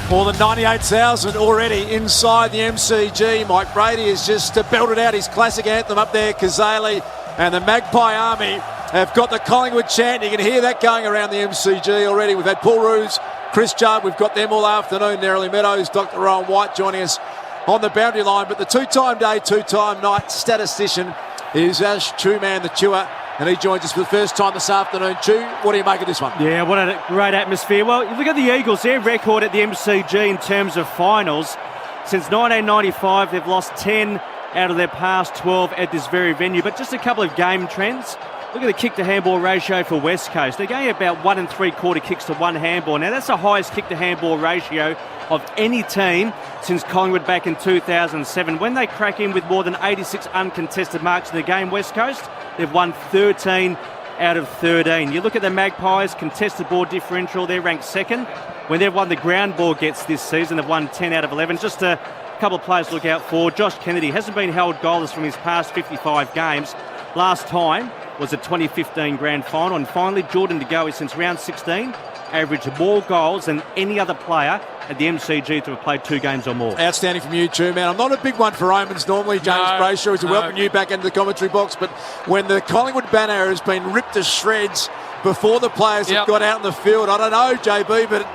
More than 98,000 already inside the MCG. Mike Brady has just belted out his classic anthem up there, Kazali, and the Magpie Army have got the Collingwood chant. You can hear that going around the MCG already. We've had Paul Roos, Chris Judd, we've got them all afternoon. Nerily Meadows, Dr. Rowan White joining us on the boundary line. But the two-time day, two-time night statistician is Ash Truman, the chewer, and he joins us for the first time this afternoon. Chew, what do you make of this one? Yeah, what a great atmosphere. Well, you look at the Eagles, their record at the MCG in terms of finals. Since 1995, they've lost 10 out of their past 12 at this very venue. But just a couple of game trends. Look at the kick-to-handball ratio for West Coast. They're going about 1 3/4 kicks to 1 handball. Now, that's the highest kick-to-handball ratio of any team since Collingwood back in 2007. When they crack in with more than 86 uncontested marks in the game, West Coast, they've won 13 out of 13. You look at the Magpies, contested ball differential, they're ranked second. When they've won the ground ball gets this season, they've won 10 out of 11. Just a couple of players to look out for. Josh Kennedy hasn't been held goalless from his past 55 games. Last time was a 2015 grand final. And finally, Jordan De Goey, since round 16, averaged more goals than any other player at the MCG to have played 2 games or more. Outstanding from you too, man. I'm not a big one for omens normally. James Brayshaw is a welcome you back into the commentary box, but when the Collingwood banner has been ripped to shreds before the players have got out in the field, I don't know, JB, but it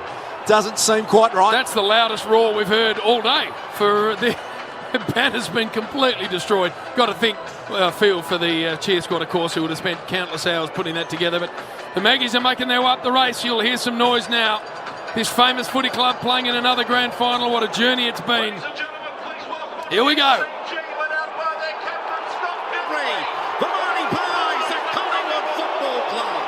doesn't seem quite right. That's the loudest roar we've heard all day. For the banner's been completely destroyed. Got to think, feel for the cheer squad, of course, who would have spent countless hours putting that together. But the Maggies are making their way up the race. You'll hear some noise now. This famous footy club playing in another grand final. What a journey it's been. Here we go. The Mighty Pies at Collingwood Football Club.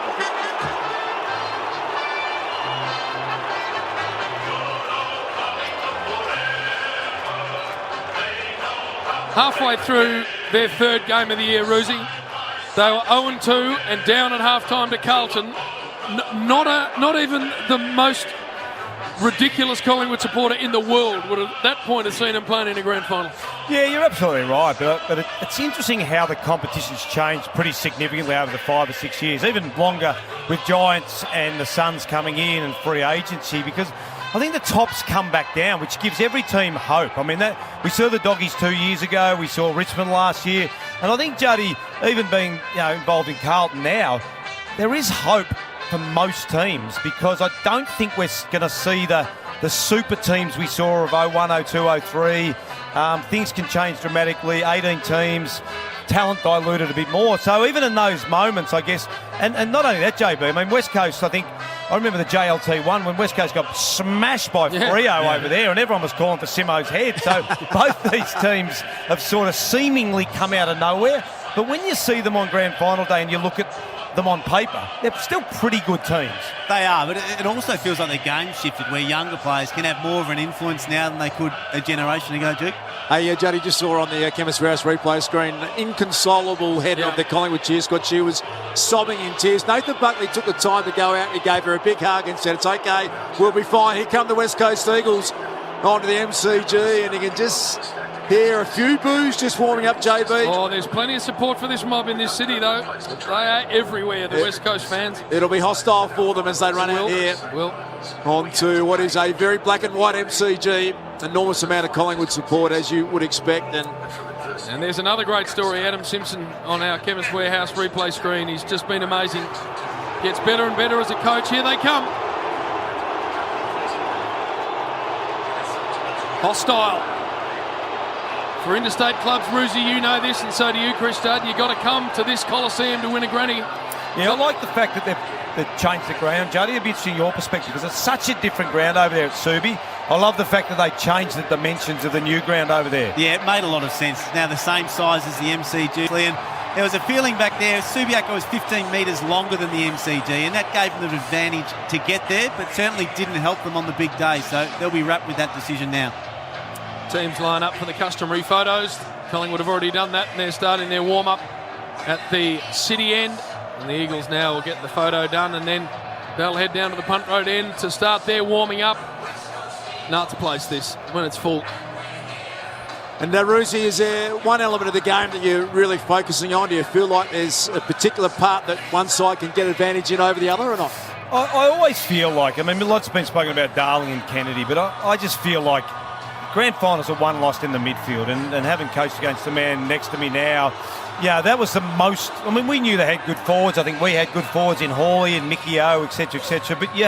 Halfway through their third game of the year, Roosie. They were 0-2 and down at half-time to Carlton. Not even the most ridiculous Collingwood supporter in the world would at that point have seen them playing in a grand final. Yeah, you're absolutely right, but it's interesting how the competition's changed pretty significantly over the 5 or 6 years, even longer with Giants and the Suns coming in and free agency, because I think the top's come back down, which gives every team hope. I mean, we saw the Doggies 2 years ago, we saw Richmond last year, and I think Juddy, even being involved in Carlton now, there is hope for most teams, because I don't think we're going to see the super teams we saw of 01, 02, 03. Things can change dramatically. 18 teams, talent diluted a bit more. So even in those moments, I guess, and not only that, JB, I mean, West Coast, I remember the JLT one when West Coast got smashed by Freo over there and everyone was calling for Simo's head. So both these teams have sort of seemingly come out of nowhere. But when you see them on grand final day and you look at them on paper, they're still pretty good teams. They are, but it also feels like the game shifted, where younger players can have more of an influence now than they could a generation ago, Duke. Hey, Juddy, just saw on the Chemist Warehouse replay screen an inconsolable head of the Collingwood cheer squad. She was sobbing in tears. Nathan Buckley took the time to go out and he gave her a big hug and said, "It's okay, we'll be fine." Here come the West Coast Eagles onto the MCG, and you can just hear a few boos just warming up, JB. Oh, there's plenty of support for this mob in this city, though. They are everywhere, the West Coast fans. It'll be hostile for them as they run out here. Onto what is a very black and white MCG. Enormous amount of Collingwood support, as you would expect. And there's another great story. Adam Simpson on our Chemist Warehouse replay screen. He's just been amazing. Gets better and better as a coach. Here they come. Hostile. For interstate clubs, Roosie, you know this, and so do you, Chris Judd. You've got to come to this Coliseum to win a granny. Yeah, I like the fact that they've changed the ground. Juddy, it'd be interesting your perspective, because it's such a different ground over there at Subi. I love the fact that they changed the dimensions of the new ground over there. Yeah, it made a lot of sense. It's now the same size as the MCG. And there was a feeling back there, Subiaco was 15 metres longer than the MCG, and that gave them an advantage to get there, but certainly didn't help them on the big day. So they'll be wrapped with that decision now. Teams line up for the customary photos. Collingwood have already done that, and they're starting their warm-up at the city end. And the Eagles now will get the photo done, and then they'll head down to the punt road end to start their warming up. Nuts place this when it's full. And Roosie, is there one element of the game that you're really focusing on? Do you feel like there's a particular part that one side can get advantage in over the other or not? I always feel like, I mean, lots have been spoken about Darling and Kennedy, but I just feel like grand finals are won, lost in the midfield, and having coached against the man next to me now, yeah, that was the most. I mean, we knew they had good forwards. I think we had good forwards in Hawley and Mickey O, etc., etc. But you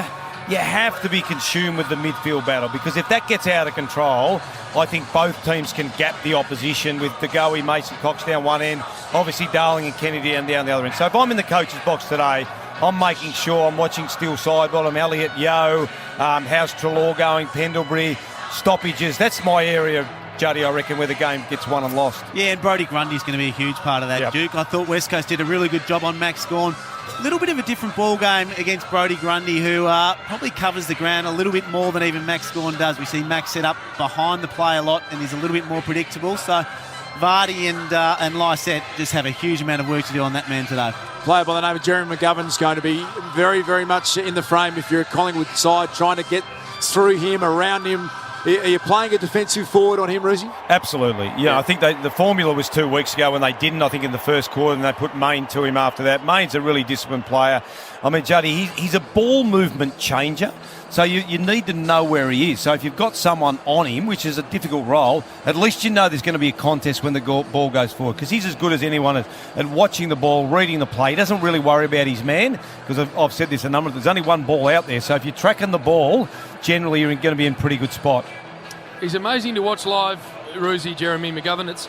have to be consumed with the midfield battle, because if that gets out of control, I think both teams can gap the opposition with De Goey, Mason Cox down one end, obviously Darling and Kennedy down the other end. So if I'm in the coach's box today, I'm making sure I'm watching Steele side bottom, Elliott, Yo, how's Treloar going, Pendlebury, stoppages. That's my area, Juddy, I reckon, where the game gets won and lost. Yeah, and Brodie Grundy's going to be a huge part of that, Yep. Duke. I thought West Coast did a really good job on Max Gawn. A little bit of a different ball game against Brodie Grundy, who probably covers the ground a little bit more than even Max Gawn does. We see Max set up behind the play a lot and is a little bit more predictable. So Vardy and Lysette just have a huge amount of work to do on that man today. Player by the name of Jeremy McGovern's going to be very, very much in the frame if you're a Collingwood side, trying to get through him, around him. Are you playing a defensive forward on him, Rizzy? Absolutely. Yeah, I think the formula was 2 weeks ago when they didn't, I think, in the first quarter, and they put Main to him after that. Main's a really disciplined player. I mean, Juddy, he's a ball movement changer, so you need to know where he is. So if you've got someone on him, which is a difficult role, at least you know there's going to be a contest when the ball goes forward, because he's as good as anyone at watching the ball, reading the play. He doesn't really worry about his man, because I've said this a number of times. There's only one ball out there, so if you're tracking the ball, generally you're going to be in a pretty good spot. He's amazing to watch live, Roosie, Jeremy McGovern.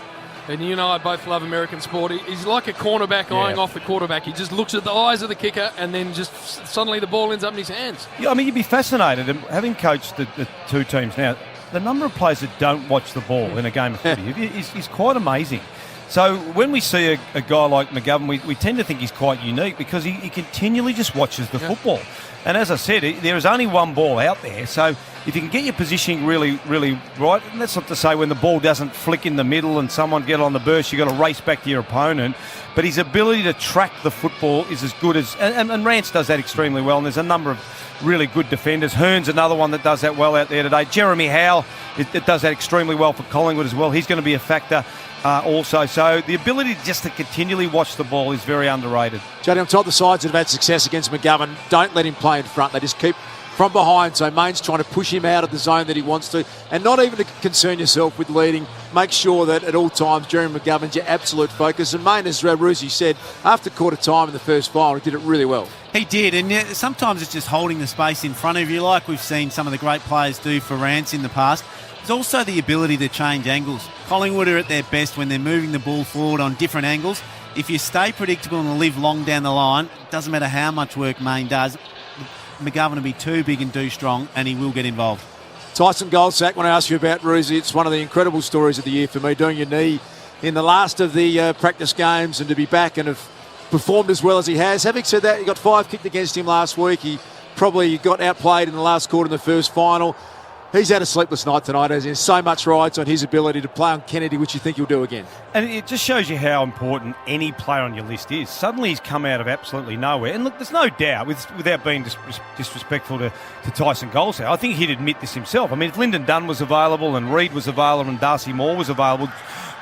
And you and I both love American sport. He's like a cornerback eyeing off the quarterback. He just looks at the eyes of the kicker, and then just suddenly the ball ends up in his hands. Yeah, I mean, you'd be fascinated. And having coached the two teams now, the number of players that don't watch the ball in a game of footy is quite amazing. So when we see a guy like McGovern, we tend to think he's quite unique, because he continually just watches the football. And as I said, there is only one ball out there. So if you can get your positioning really, really right, and that's not to say when the ball doesn't flick in the middle and someone get on the burst, you've got to race back to your opponent. But his ability to track the football is as good as... And Rance does that extremely well, and there's a number of really good defenders. Hearn's another one that does that well out there today. Jeremy Howe, it does that extremely well for Collingwood as well. He's going to be a factor also. So the ability just to continually watch the ball is very underrated. Jody, I'm told the sides that have had success against McGovern don't let him play in front. They just keep from behind. So Main's trying to push him out of the zone that he wants to. And not even to concern yourself with leading. Make sure that at all times, Jeremy McGovern's your absolute focus. And Main, as Rusi said, after quarter time in the first final, he did it really well. He did, and sometimes it's just holding the space in front of you, like we've seen some of the great players do for Rance in the past. There's also the ability to change angles. Collingwood are at their best when they're moving the ball forward on different angles. If you stay predictable and live long down the line, it doesn't matter how much work Main does, McGovern will be too big and too strong, and he will get involved. Tyson Goldsack, when I ask you about Rusi, it's one of the incredible stories of the year for me, doing your knee in the last of the practice games, and to be back and have performed as well as he has. Having said that, he got 5 kicked against him last week. He probably got outplayed in the last quarter in the first final. He's had a sleepless night tonight, as there's so much rides on his ability to play on Kennedy, which you think he'll do again. And it just shows you how important any player on your list is. Suddenly he's come out of absolutely nowhere. And look, there's no doubt, without being disrespectful to Tyson Goldsack, I think he'd admit this himself. I mean, if Lyndon Dunn was available and Reid was available and Darcy Moore was available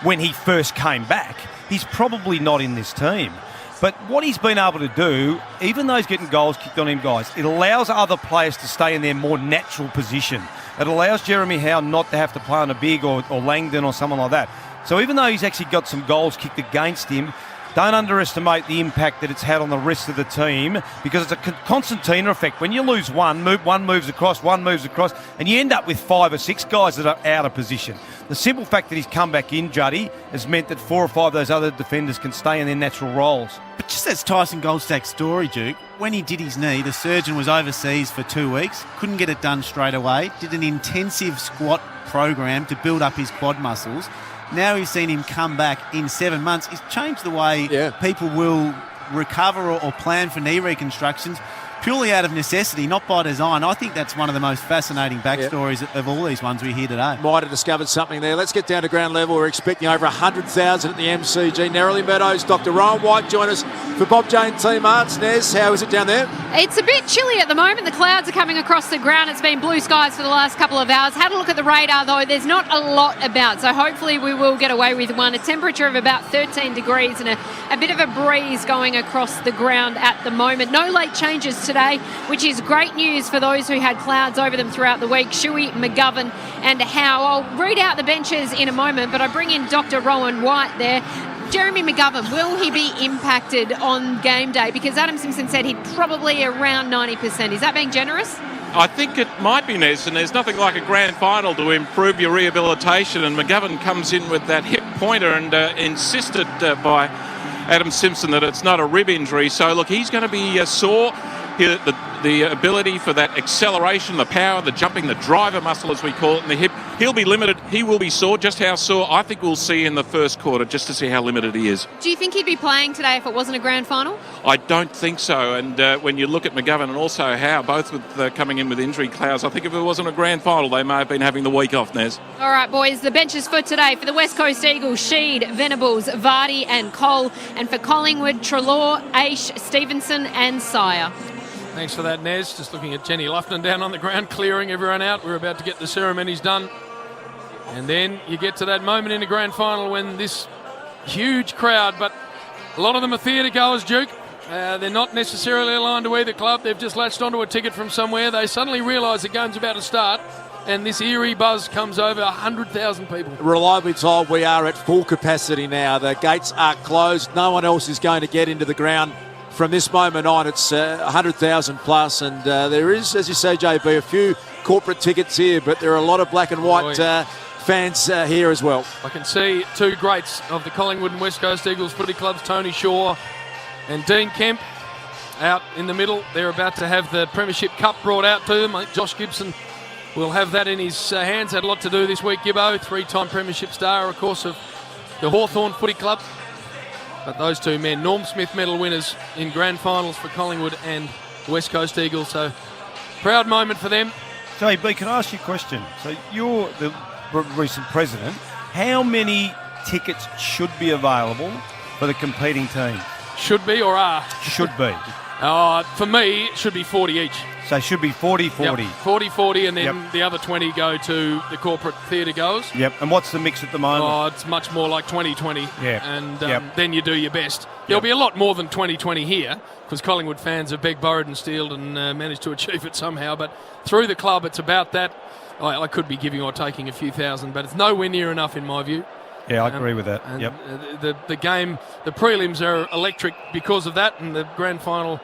when he first came back, he's probably not in this team. But what he's been able to do, even though he's getting goals kicked on him, guys, it allows other players to stay in their more natural position. It allows Jeremy Howe not to have to play on a big or Langdon or someone like that. So even though he's actually got some goals kicked against him, don't underestimate the impact that it's had on the rest of the team, because it's a concertina effect. When you lose one moves across, and you end up with 5 or 6 guys that are out of position. The simple fact that he's come back in, Juddy, has meant that 4 or 5 of those other defenders can stay in their natural roles. But just as Tyson Goldsack's story, Duke, when he did his knee, the surgeon was overseas for 2 weeks, couldn't get it done straight away, did an intensive squat program to build up his quad muscles. Now we've seen him come back in 7 months. It's changed the way people will recover or plan for knee reconstructions, purely out of necessity, not by design. I think that's one of the most fascinating backstories of all these ones we hear today. Might have discovered something there. Let's get down to ground level. We're expecting over 100,000 at the MCG. Narrowly Meadows, Dr. Rowan White join us for Bob Jane Team Arts. Nez, how is it down there? It's a bit chilly at the moment. The clouds are coming across the ground. It's been blue skies for the last couple of hours. Had a look at the radar, though. There's not a lot about, so hopefully we will get away with one. A temperature of about 13 degrees and a bit of a breeze going across the ground at the moment. No late changes to today, which is great news for those who had clouds over them throughout the week. Shuey, McGovern and Howe. I'll read out the benches in a moment, but I bring in Dr. Rowan White there. Jeremy McGovern, will he be impacted on game day? Because Adam Simpson said he'd probably around 90%. Is that being generous? I think it might be, Nez, and there's nothing like a grand final to improve your rehabilitation, and McGovern comes in with that hip pointer and insisted by Adam Simpson that it's not a rib injury. So, look, he's going to be sore. The ability for that acceleration, the power, the jumping, the driver muscle, as we call it, in the hip, he'll be limited. He will be sore. Just how sore, I think we'll see in the first quarter, just to see how limited he is. Do you think he'd be playing today if it wasn't a grand final? I don't think so. And when you look at McGovern and also Howe, both with coming in with injury clouds, I think if it wasn't a grand final, they may have been having the week off, Nez. All right, boys, the benches for today for the West Coast Eagles: Sheed, Venables, Vardy and Cole. And for Collingwood, Treloar, Aish, Stevenson and Sire. Thanks for that, Nez. Just looking at Jenny Lufton down on the ground, clearing everyone out. We're about to get the ceremonies done. And then you get to that moment in the grand final when this huge crowd, but a lot of them are theatre goers, Duke. They're not necessarily aligned to either club. They've just latched onto a ticket from somewhere. They suddenly realise the game's about to start, and this eerie buzz comes over 100,000 people. Reliably told we are at full capacity now. The gates are closed. No one else is going to get into the ground. From this moment on, it's 100,000 plus, and there is, as you say, JB, a few corporate tickets here, but there are a lot of black and white fans here as well. I can see two greats of the Collingwood and West Coast Eagles footy clubs, Tony Shaw and Dean Kemp, out in the middle. They're about to have the Premiership Cup brought out to them. I think Josh Gibson will have that in his hands. Had a lot to do this week, Gibbo, three-time Premiership star, of course, of the Hawthorn Footy Club. But those two men, Norm Smith medal winners in grand finals for Collingwood and West Coast Eagles. So, proud moment for them. JB, can I ask you a question? So, you're the recent president. How many tickets should be available for the competing team? Should be or are? Should be. For me, it should be 40 each. So it should be 40-40. Yep. 40-40, and then the other 20 go to the corporate theatre goers. Yep. And what's the mix at the moment? It's much more like 20-20. Yeah. And then you do your best. There'll be a lot more than 20-20 here, because Collingwood fans have begged, borrowed and stealed and managed to achieve it somehow. But through the club, it's about that. I could be giving or taking a few thousand, but it's nowhere near enough in my view. Yeah, I agree with that. The game, the prelims are electric because of that, and the grand final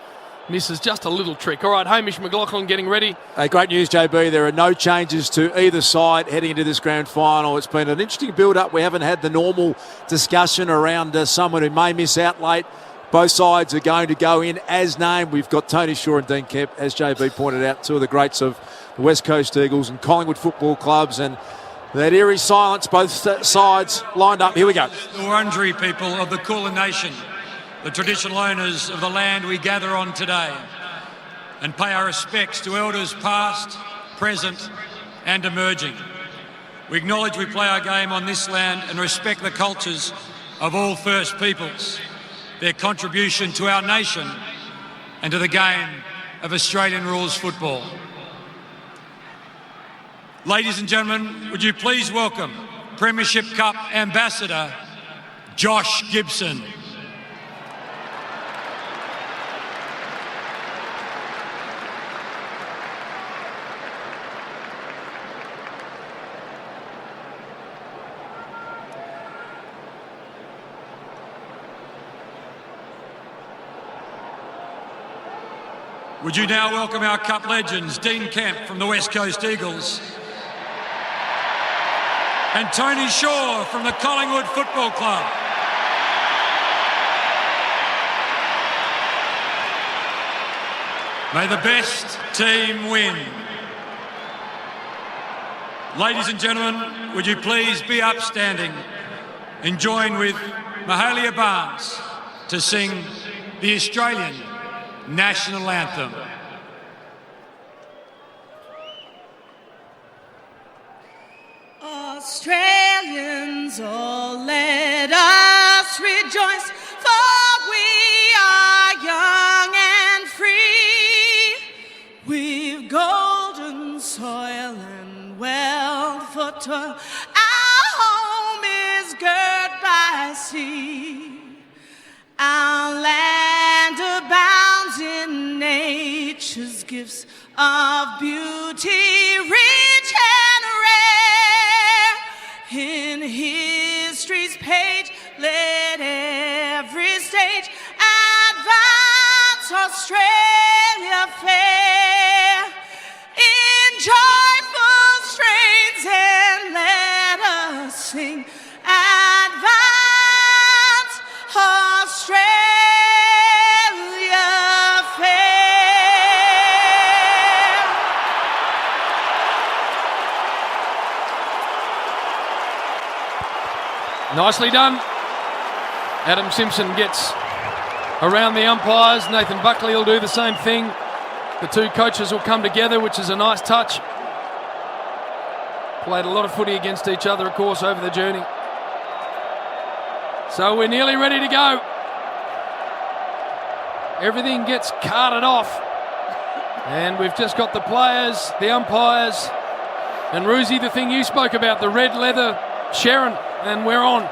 misses just a little trick. All right, Hamish McLaughlin getting ready. Great news, JB. There are no changes to either side heading into this grand final. It's been an interesting build-up. We haven't had the normal discussion around someone who may miss out late. Both sides are going to go in as named. We've got Tony Shaw and Dean Kemp, as JB pointed out, two of the greats of the West Coast Eagles and Collingwood football clubs, and that eerie silence, both sides lined up. Here we go. The Wurundjeri people of the Kulin Nation, the traditional owners of the land we gather on today, and pay our respects to elders past, present and emerging. We acknowledge we play our game on this land and respect the cultures of all First Peoples, their contribution to our nation and to the game of Australian rules football. Ladies and gentlemen, would you please welcome Premiership Cup Ambassador Josh Gibson. Would you now welcome our Cup legends, Dean Kemp from the West Coast Eagles and Tony Shaw from the Collingwood Football Club. May the best team win. Ladies and gentlemen, would you please be upstanding and join with Mahalia Barnes to sing the Australian National Anthem. Australians, oh, let us rejoice, for we are young and free. We've golden soil and wealth for toil. Our home is girt by sea. Our land abounds in nature. nature's gifts of beauty, rich and rare. In history's page, let every stage advance Australia fair. In joyful strains and let us sing, advance Australia fair. Nicely done. Adam Simpson gets around the umpires. Nathan Buckley will do the same thing. The two coaches will come together, which is a nice touch. Played a lot of footy against each other, of course, over the journey. So we're nearly ready to go. Everything gets carted off. And we've just got the players, the umpires, and Roosie, the thing you spoke about, the red leather Sharon, and we're on.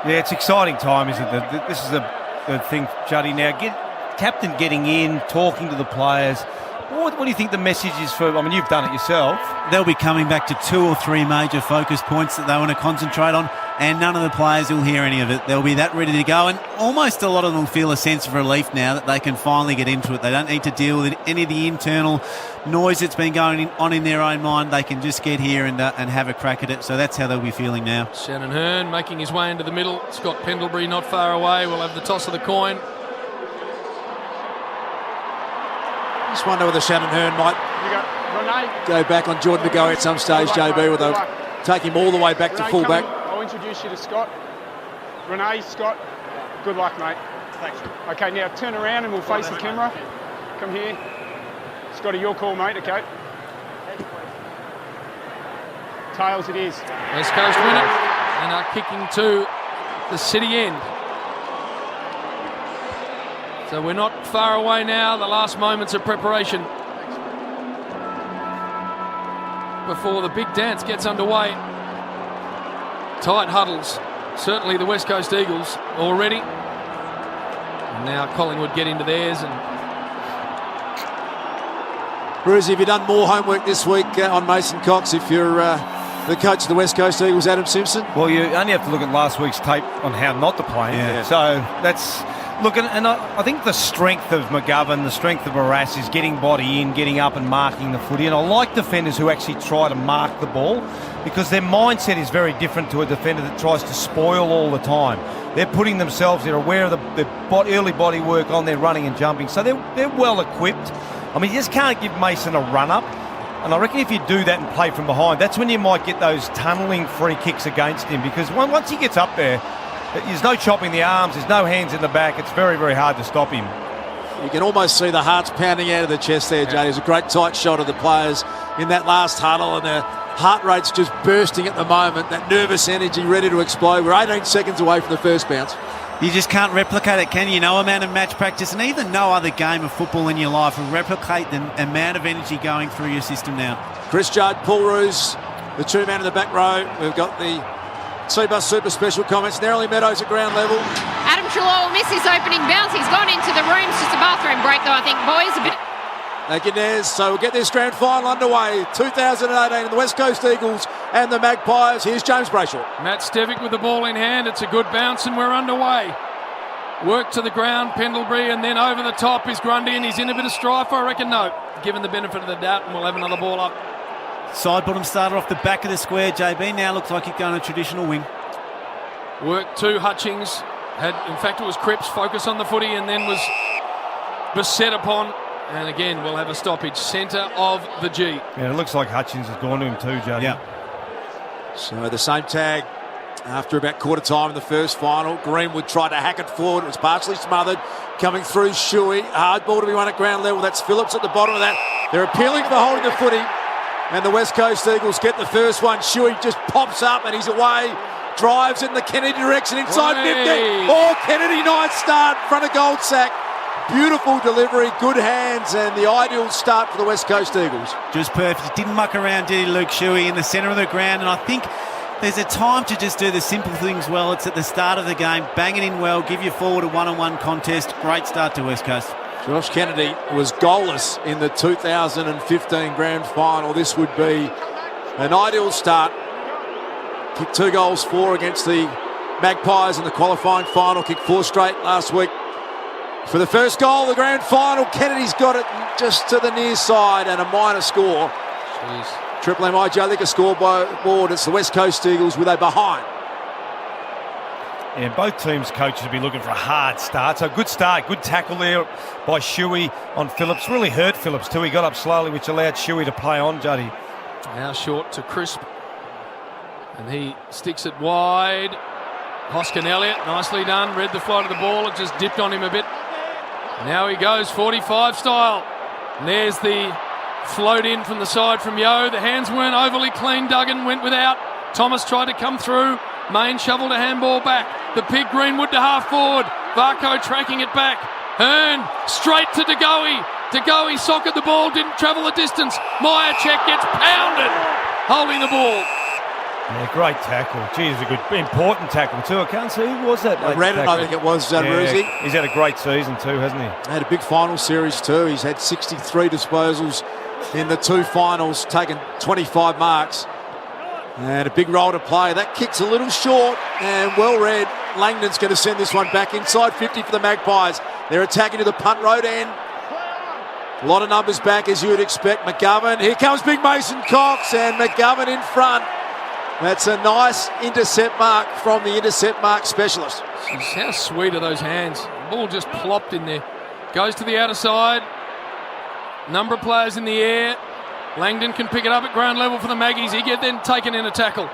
Yeah, it's exciting time, isn't it? This is the thing, Juddy. Now, captain getting in, talking to the players. What do you think the message is for? I mean, you've done it yourself. They'll be coming back to 2 or 3 major focus points that they want to concentrate on, and none of the players will hear any of it. They'll be that ready to go, and almost a lot of them will feel a sense of relief now that they can finally get into it. They don't need to deal with any of the internal noise that's been going on in their own mind. They can just get here and have a crack at it. So that's how they'll be feeling now. Shannon Hearn making his way into the middle. Scott Pendlebury not far away. We'll have the toss of the coin. Just wonder whether Shannon Hearn might go back on Jordan McGoey at some stage, JB, where they'll take him all the way back to fullback. I'll introduce you to Scott. Renee, Scott, good luck, mate. Thanks. Okay, now turn around and we'll face the camera. Come here. Scotty, your call, mate, okay? Tails it is. West Coast win it and are kicking to the city end. So we're not far away now, the last moments of preparation before the big dance gets underway. Tight huddles, certainly the West Coast Eagles already. And now Collingwood get into theirs. And Bruce, have you done more homework this week on Mason Cox if you're the coach of the West Coast Eagles, Adam Simpson? Well, you only have to look at last week's tape on how not to play. Yeah. So that's... Look, and I think the strength of McGovern, the strength of Barras is getting body in, getting up and marking the footy. And I like defenders who actually try to mark the ball because their mindset is very different to a defender that tries to spoil all the time. They're putting themselves, they're aware of the early body work on their running and jumping. So they're well equipped. I mean, you just can't give Mason a run-up. And I reckon if you do that and play from behind, that's when you might get those tunnelling free kicks against him because once he gets up there, there's no chopping the arms, there's no hands in the back. It's very, very hard to stop him. You can almost see the hearts pounding out of the chest there, Jay. It's a great tight shot of the players in that last huddle, and their heart rate's just bursting at the moment. That nervous energy ready to explode. We're 18 seconds away from the first bounce. You just can't replicate it, can you? No amount of match practice and even no other game of football in your life will replicate the amount of energy going through your system now. Chris Judd, Paul Roos, the two men in the back row. We've got the C-Bus Super Special comments. Narrowly Meadows at ground level. Adam Treloar will miss his opening bounce. He's gone into the rooms. Just a bathroom break, though, I think, boys. A bit. Thank you, Nez. So we'll get this grand final underway. 2018, the West Coast Eagles and the Magpies. Here's James Brayshaw. Matt Stevic with the ball in hand. It's a good bounce and we're underway. Work to the ground, Pendlebury, and then over the top is Grundy, and he's in a bit of strife, I reckon. No, given the benefit of the doubt, and we'll have another ball up. Side bottom started off the back of the square, JB. Now looks like he's going a traditional wing. Work to Hutchings. In fact, it was Cripps focus on the footy and then was beset upon. And again, we'll have a stoppage. Centre of the G. Yeah, it looks like Hutchings has gone to him too, Juddy. Yeah. So the same tag after about quarter time in the first final. Greenwood tried to hack it forward. It was partially smothered. Coming through Shuey. Hard ball to be won at ground level. That's Phillips at the bottom of that. They're appealing for holding the footy. And the West Coast Eagles get the first one. Shuey just pops up and he's away. Drives in the Kennedy direction inside 50. Oh, Kennedy, nice start in front of Goldsack. Beautiful delivery, good hands, and the ideal start for the West Coast Eagles. Just perfect. Didn't muck around, did he, Luke Shuey, in the centre of the ground? And I think there's a time to just do the simple things well. It's at the start of the game. Bang it in well. Give your forward a one-on-one contest. Great start to West Coast. Josh Kennedy was goalless in the 2015 grand final. This would be an ideal start. Kicked 2 goals for against the Magpies in the qualifying final. Kicked 4 straight last week. For the first goal of the grand final, Kennedy's got it just to the near side and a minor score. Jeez. Triple MIJ Liquor scoreboard. It's the West Coast Eagles with a behind. And both teams' coaches will be looking for a hard start. So good start, good tackle there by Shuey on Phillips. Really hurt Phillips too. He got up slowly, which allowed Shuey to play on, Juddy. Now short to Crisp. And he sticks it wide. Hoskin Elliott, nicely done. Read the flight of the ball. It just dipped on him a bit. Now he goes 45 style. And there's the float in from the side from Yo. The hands weren't overly clean. Duggan went without. Thomas tried to come through. Main shoveled a handball back. The pig Greenwood to half forward. Varco tracking it back. Hearn straight to De Goey. De Goey socket the ball, didn't travel the distance. Myercheck gets pounded, holding the ball. Yeah, great tackle. Gee, it was a good, important tackle too. I can't see who was that. Redden, I think it was, Roosie. He's had a great season too, hasn't he? Had a big final series too. He's had 63 disposals in the 2 finals, taken 25 marks. And a big role to play. That kick's a little short and well read. Langdon's going to send this one back inside 50 for the Magpies. They're attacking to the punt road end. A lot of numbers back as you would expect. McGovern. Here comes big Mason Cox and McGovern in front. That's a nice intercept mark from the intercept mark specialist. Jeez, how sweet are those hands? The ball just plopped in there. Goes to the outer side. Number of players in the air. Langdon can pick it up at ground level for the Maggies. He get then taken in a tackle.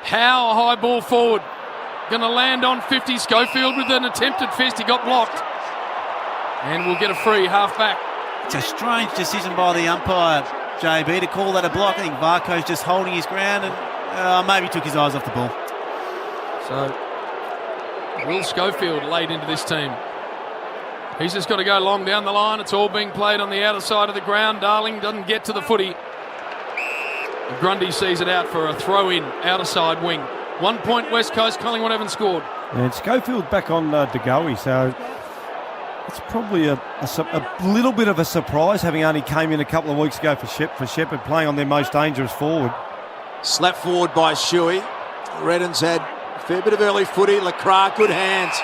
Howe, a high ball forward. Going to land on 50. Schofield with an attempted fist. He got blocked. And we'll get a free half back. It's a strange decision by the umpire, JB, to call that a block. I think Varco's just holding his ground and maybe took his eyes off the ball. So, Will Schofield laid into this team. He's just got to go long down the line. It's all being played on the outer side of the ground. Darling doesn't get to the footy. Grundy sees it out for a throw-in, outer side wing. 1 point West Coast, Collingwood haven't scored. And Schofield back on De Goey, so it's probably a little bit of a surprise, having only came in a couple of weeks ago for Shepherd, playing on their most dangerous forward. Slap forward by Shuey. Redden's had a fair bit of early footy. Lacroix, good hands.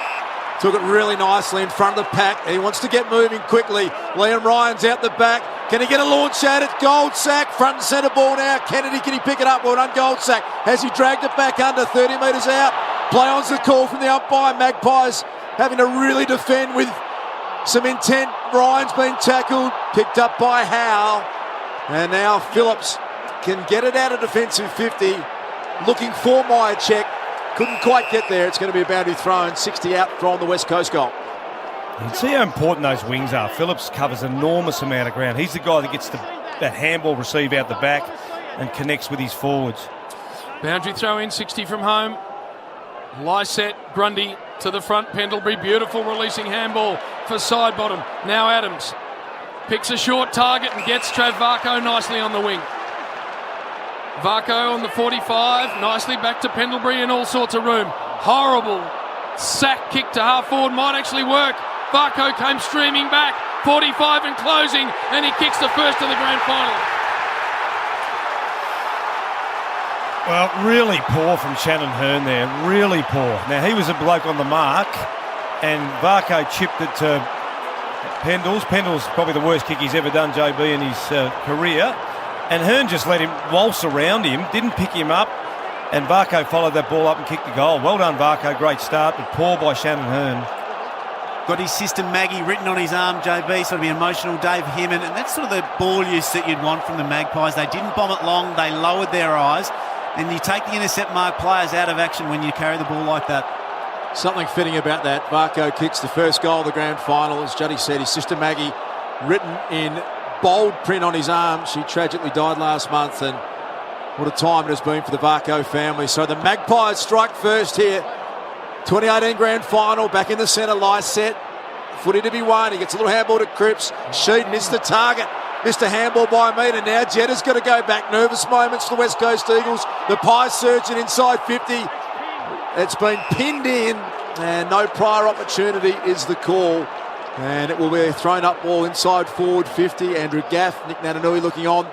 Took it really nicely in front of the pack. He wants to get moving quickly. Liam Ryan's out the back. Can he get a launch at it? Goldsack, front and centre ball now. Kennedy, can he pick it up? Well done, Goldsack. Has he dragged it back under 30 metres out? Play on's the call from the umpire. Magpies having to really defend with some intent. Ryan's been tackled, picked up by Howe. And now Phillips can get it out of defensive 50. Looking for Myercheck. Couldn't quite get there. It's going to be a boundary throw and 60 out from the West Coast goal. You can see how important those wings are. Phillips covers an enormous amount of ground. He's the guy that gets that handball receive out the back and connects with his forwards. Boundary throw in, 60 from home. Lyset, Grundy to the front. Pendlebury, beautiful releasing handball for side bottom. Now Adams picks a short target and gets Trav Varco nicely on the wing. Varco on the 45, nicely back to Pendlebury in all sorts of room. Horrible sack kick to half forward, might actually work. Varco came streaming back, 45 and closing, and he kicks the first of the grand final. Well, really poor from Shannon Hearn there, really poor. Now, he was a bloke on the mark, and Varco chipped it to Pendles. Pendles probably the worst kick he's ever done, JB, in his career. And Hearn just let him waltz around him, didn't pick him up, and Varco followed that ball up and kicked the goal. Well done, Varco, great start, but poor by Shannon Hearn. Got his system Maggie written on his arm, JB, so it'll be an emotional day for him. And that's sort of the ball use that you'd want from the Magpies. They didn't bomb it long, they lowered their eyes, and you take the intercept mark players out of action when you carry the ball like that. Something fitting about that. Varco kicks the first goal of the grand final. As Juddy said, his sister Maggie, written in bold print on his arm. She tragically died last month, and what a time it has been for the Varco family. So the Magpies strike first here. 2018 grand final, back in the centre, Lyset. Footy to be won. He gets a little handball to Cripps. Sheed missed the target. Missed a handball by a metre. Now Jetta's got to go back. Nervous moments for the West Coast Eagles. The Pies surging inside 50. It's been pinned in, and no prior opportunity is the call. And it will be a thrown up ball inside forward 50. Andrew Gaff, Nick Nananui looking on.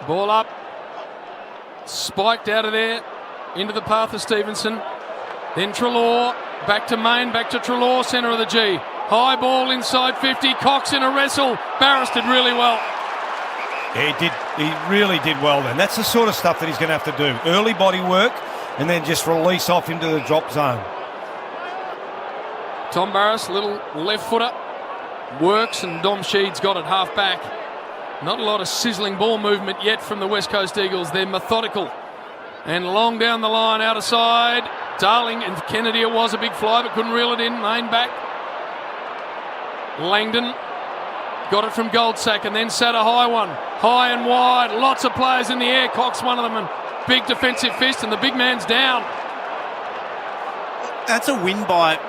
Ball up. Spiked out of there. Into the path of Stevenson. Then Treloar. Back to Main. Back to Treloar. Centre of the G. High ball inside 50. Cox in a wrestle. Barris did really well. Yeah, he really did well then. That's the sort of stuff that he's going to have to do. Early body work and then just release off into the drop zone. Tom Barris, little left footer. Works, and Dom Sheed's got it half back. Not a lot of sizzling ball movement yet from the West Coast Eagles. They're methodical. And long down the line, out of side. Darling and Kennedy, it was a big fly, but couldn't reel it in. Main back. Langdon got it from Goldsack and then sat a high one. High and wide. Lots of players in the air. Cox one of them, and big defensive fist, and the big man's down. That's a win by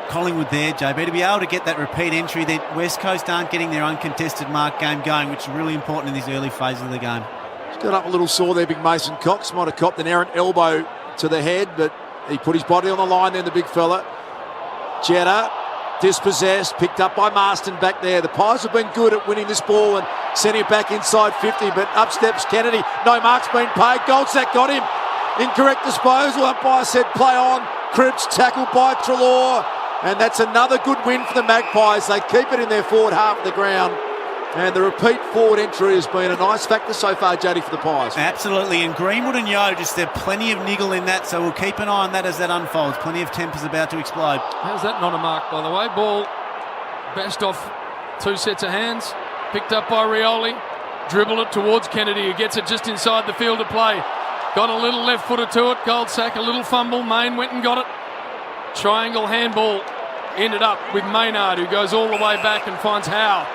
Collingwood there, JB, to be able to get that repeat entry. That West Coast aren't getting their uncontested mark game going, which is really important in these early phases of the game. He's got up a little sore there, big Mason Cox. Might have copped an errant elbow to the head, but he put his body on the line then, the big fella. Jetta, dispossessed, picked up by Marston back there. The Pies have been good at winning this ball and sending it back inside 50, but up steps Kennedy. No mark's been paid. Goldsack got him. Incorrect disposal. Umpire said play on. Cripps tackled by Treloar, and that's another good win for the Magpies. They keep it in their forward half of the ground, and the repeat forward entry has been a nice factor so far, Jody, for the Pies. Absolutely, and Greenwood and Yo, just there's plenty of niggle in that, so we'll keep an eye on that as that unfolds. Plenty of tempers about to explode. How's that not a mark, by the way? Ball bashed off two sets of hands, picked up by Rioli, dribbled it towards Kennedy, who gets it just inside the field of play. Got a little left footer to it. Goldsack, a little fumble. Main went and got it. Triangle handball. Ended up with Maynard, who goes all the way back and finds Howe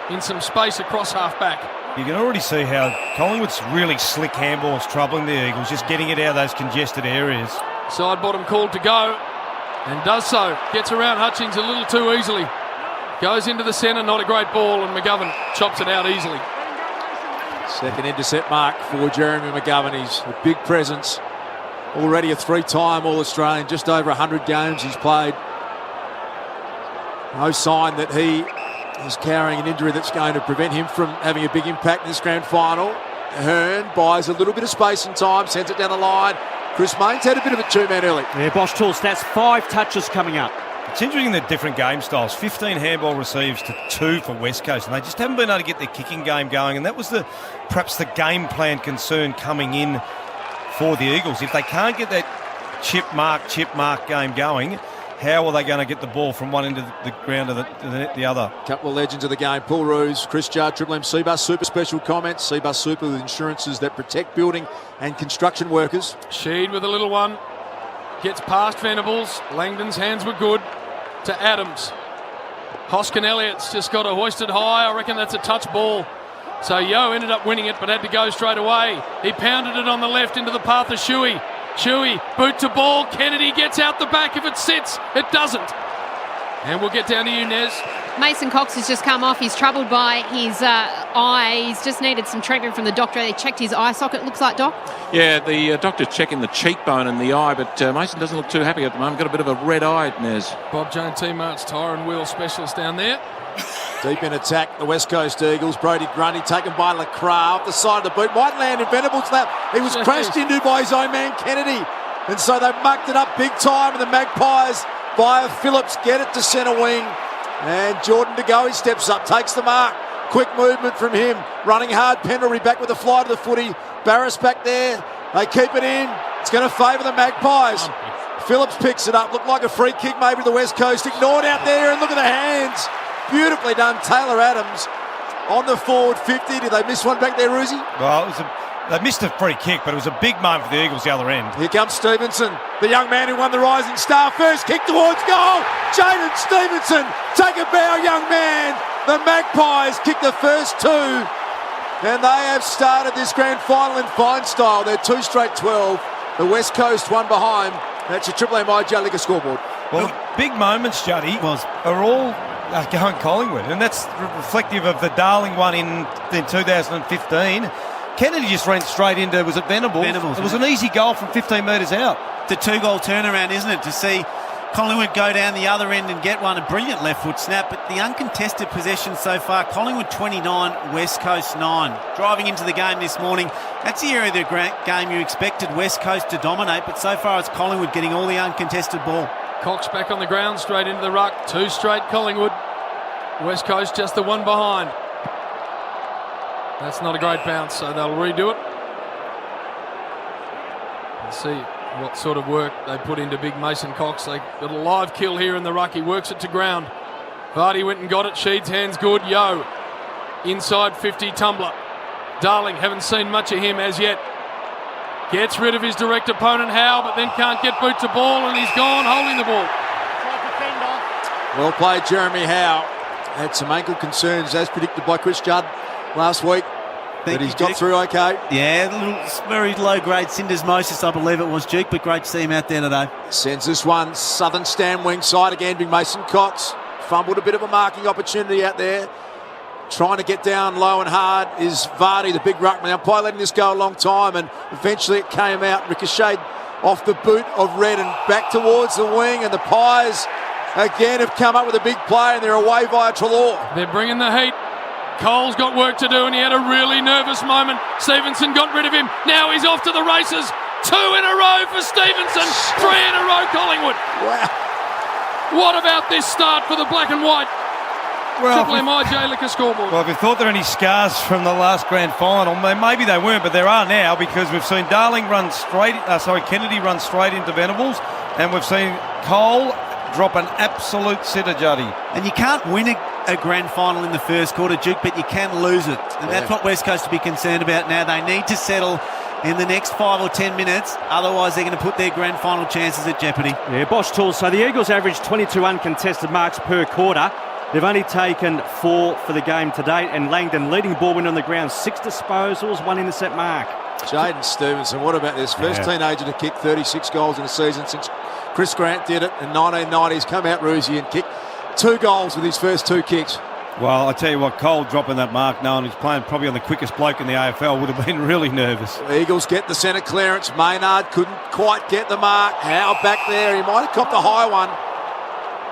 in some space across half back. You can already see how Collingwood's really slick handballs troubling the Eagles, just getting it out of those congested areas. Side bottom called to go, and does so. Gets around Hutchings a little too easily. Goes into the centre, not a great ball, and McGovern chops it out easily. Second intercept mark for Jeremy McGovern. He's a big presence. Already a three-time All-Australian, just over 100 games he's played. No sign that he is carrying an injury that's going to prevent him from having a big impact in this grand final. Hearn buys a little bit of space and time, sends it down the line. Chris Main's had a bit of a two-man early. Yeah, Bosch Tool stats, 5 touches coming up. It's interesting the different game styles. 15 handball receives to 2 for West Coast, and they just haven't been able to get their kicking game going, and that was perhaps the game plan concern coming in for the Eagles. If they can't get that chip mark game going, how are they going to get the ball from one end of the ground to the other? Couple of legends of the game. Paul Roos, Chris Judd, Triple M Seabus Super special comments. Seabus Super with insurances that protect building and construction workers. Sheed with a little one. Gets past Venables. Langdon's hands were good. To Adams. Hoskin Elliott's just got it hoisted high. I reckon that's a touch ball. So Yo ended up winning it, but had to go straight away. He pounded it on the left into the path of Shuey. Shuey, boot to ball. Kennedy gets out the back. If it sits, it doesn't. And we'll get down to you, Nez. Mason Cox has just come off. He's troubled by his eye. He's just needed some treatment from the doctor. They checked his eye socket, looks like, Doc. Yeah, the doctor's checking the cheekbone and the eye, but Mason doesn't look too happy at the moment. Got a bit of a red eye, Nez. Bob Jones, T-Mart's tyre and wheel specialist down there. Deep in attack, the West Coast Eagles. Brody Grundy taken by Lacroix off the side of the boot. Might land in Venables' lap. He was crashed into by his own man, Kennedy. And so they mucked it up big time, and the Magpies via Phillips get it to centre wing. And Jordan De Goey steps up, takes the mark. Quick movement from him. Running hard, Pendlebury back with the fly to the footy. Barris back there. They keep it in. It's going to favour the Magpies. Phillips picks it up. Looked like a free kick maybe to the West Coast. Ignored out there, and look at the hands. Beautifully done. Taylor Adams on the forward 50. Did they miss one back there, Roosie? Well, they missed a free kick, but it was a big moment for the Eagles the other end. Here comes Stevenson, the young man who won the Rising Star. First kick towards goal. Jaden Stevenson, take a bow, young man. The Magpies kick the first 2, and they have started this grand final in fine style. They're 2 straight 12. The West Coast one behind. That's your Triple M IJ Liga scoreboard. Well, the big moments, Juddy, are all going Collingwood, and that's reflective of the Darling one in 2015. Kennedy just ran straight into, was it Venables? It was an easy goal from 15 metres out. The 2-goal turnaround, isn't it? To see Collingwood go down the other end and get one, a brilliant left foot snap, but the uncontested possession so far, Collingwood 29, West Coast 9. Driving into the game this morning, that's the area of the game you expected West Coast to dominate, but so far it's Collingwood getting all the uncontested ball. Cox back on the ground, straight into the ruck. 2 straight Collingwood. West Coast just the one behind. That's not a great bounce, so they'll redo it. Let's see what sort of work they put into big Mason Cox. They got a live kill here in the ruck. He works it to ground. Vardy went and got it. Sheed's hands good. Yo. Inside 50, Tumbler. Darling, haven't seen much of him as yet. Gets rid of his direct opponent, Howe, but then can't get boot to ball, and he's gone holding the ball. Well played, Jeremy Howe. Had some ankle concerns, as predicted by Chris Judd last week. But he's got through okay. Yeah, a little very low-grade syndesmosis, I believe it was, Duke, but great to see him out there today. Sends this one, southern stand wing side again, big Mason Cox. Fumbled a bit of a marking opportunity out there. Trying to get down low and hard is Vardy, the big ruckman. Umpire letting this go a long time, and eventually it came out, ricocheted off the boot of Red and back towards the wing, and the Pies again have come up with a big play, and they're away via Treloar. They're bringing the heat. Cole's got work to do, and he had a really nervous moment. Stevenson got rid of him. Now he's off to the races. 2 in a row for Stevenson. 3 in a row, Collingwood. Wow. What about this start for the black and white? Well, Triple MI Liquor scoreboard. Well, if you thought there were any scars from the last grand final, maybe they weren't, but there are now, because we've seen Darling run Kennedy run straight into Venables, and we've seen Cole drop an absolute sitter, Juddy. And you can't win a grand final in the first quarter, Duke, but you can lose it. And that's what West Coast to be concerned about now. They need to settle in the next 5 or 10 minutes, otherwise they're going to put their grand final chances at jeopardy. Yeah, Bosch Tools. So the Eagles average 22 uncontested marks per quarter. They've only taken 4 for the game to date, and Langdon leading ball win on the ground, 6 disposals, 1 intercept mark. Jaden Stevenson, what about this? First teenager to kick 36 goals in a season since Chris Grant did it in 1990. He's come out Roosie and kicked 2 goals with his first 2 kicks. Well, I tell you what, Cole dropping that mark, knowing he's playing probably on the quickest bloke in the AFL, would have been really nervous. Eagles get the centre clearance. Maynard couldn't quite get the mark. Howe back there. He might have copped a high one.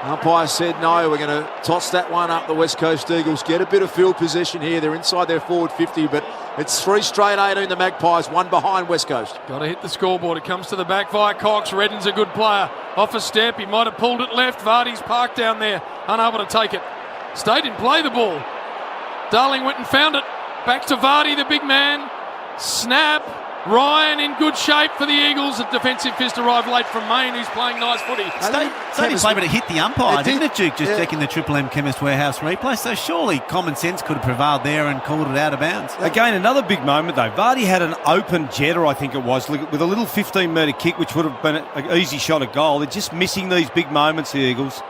Umpire said no, we're going to toss that one up. The West Coast Eagles get a bit of field position here. They're inside their forward 50, but it's 3 straight 18, the Magpies, 1 behind West Coast. Got to hit the scoreboard. It comes to the back via Cox. Redden's a good player. Off a step, he might have pulled it left. Vardy's parked down there, unable to take it. Stayed in play the ball. Darling went and found it. Back to Vardy, the big man. Snap. Ryan in good shape for the Eagles. A defensive fist arrived late from Maine, who's playing nice footy. Stayed in play, but it hit the umpire, didn't it, Duke? Just checking the Triple M Chemist Warehouse replay. So surely common sense could have prevailed there and called it out of bounds. Again, another big moment, though. Vardy had an open jetter, I think it was, with a little 15-metre kick, which would have been an easy shot at goal. They're just missing these big moments, the Eagles.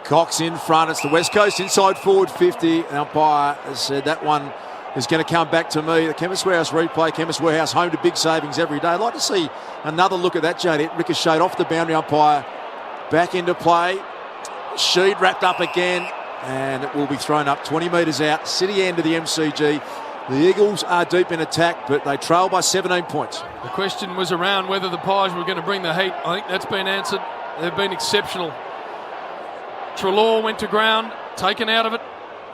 Cox in front. It's the West Coast inside forward 50. The umpire has said that one is going to come back to me. The Chemist Warehouse replay. Chemist Warehouse home to big savings every day. I'd like to see another look at that, Jade. It ricocheted off the boundary, umpire back into play. Sheed wrapped up again, and it will be thrown up 20 metres out. City end of the MCG. The Eagles are deep in attack, but they trail by 17 points. The question was around whether the Pies were going to bring the heat. I think that's been answered. They've been exceptional. Treloar went to ground, taken out of it.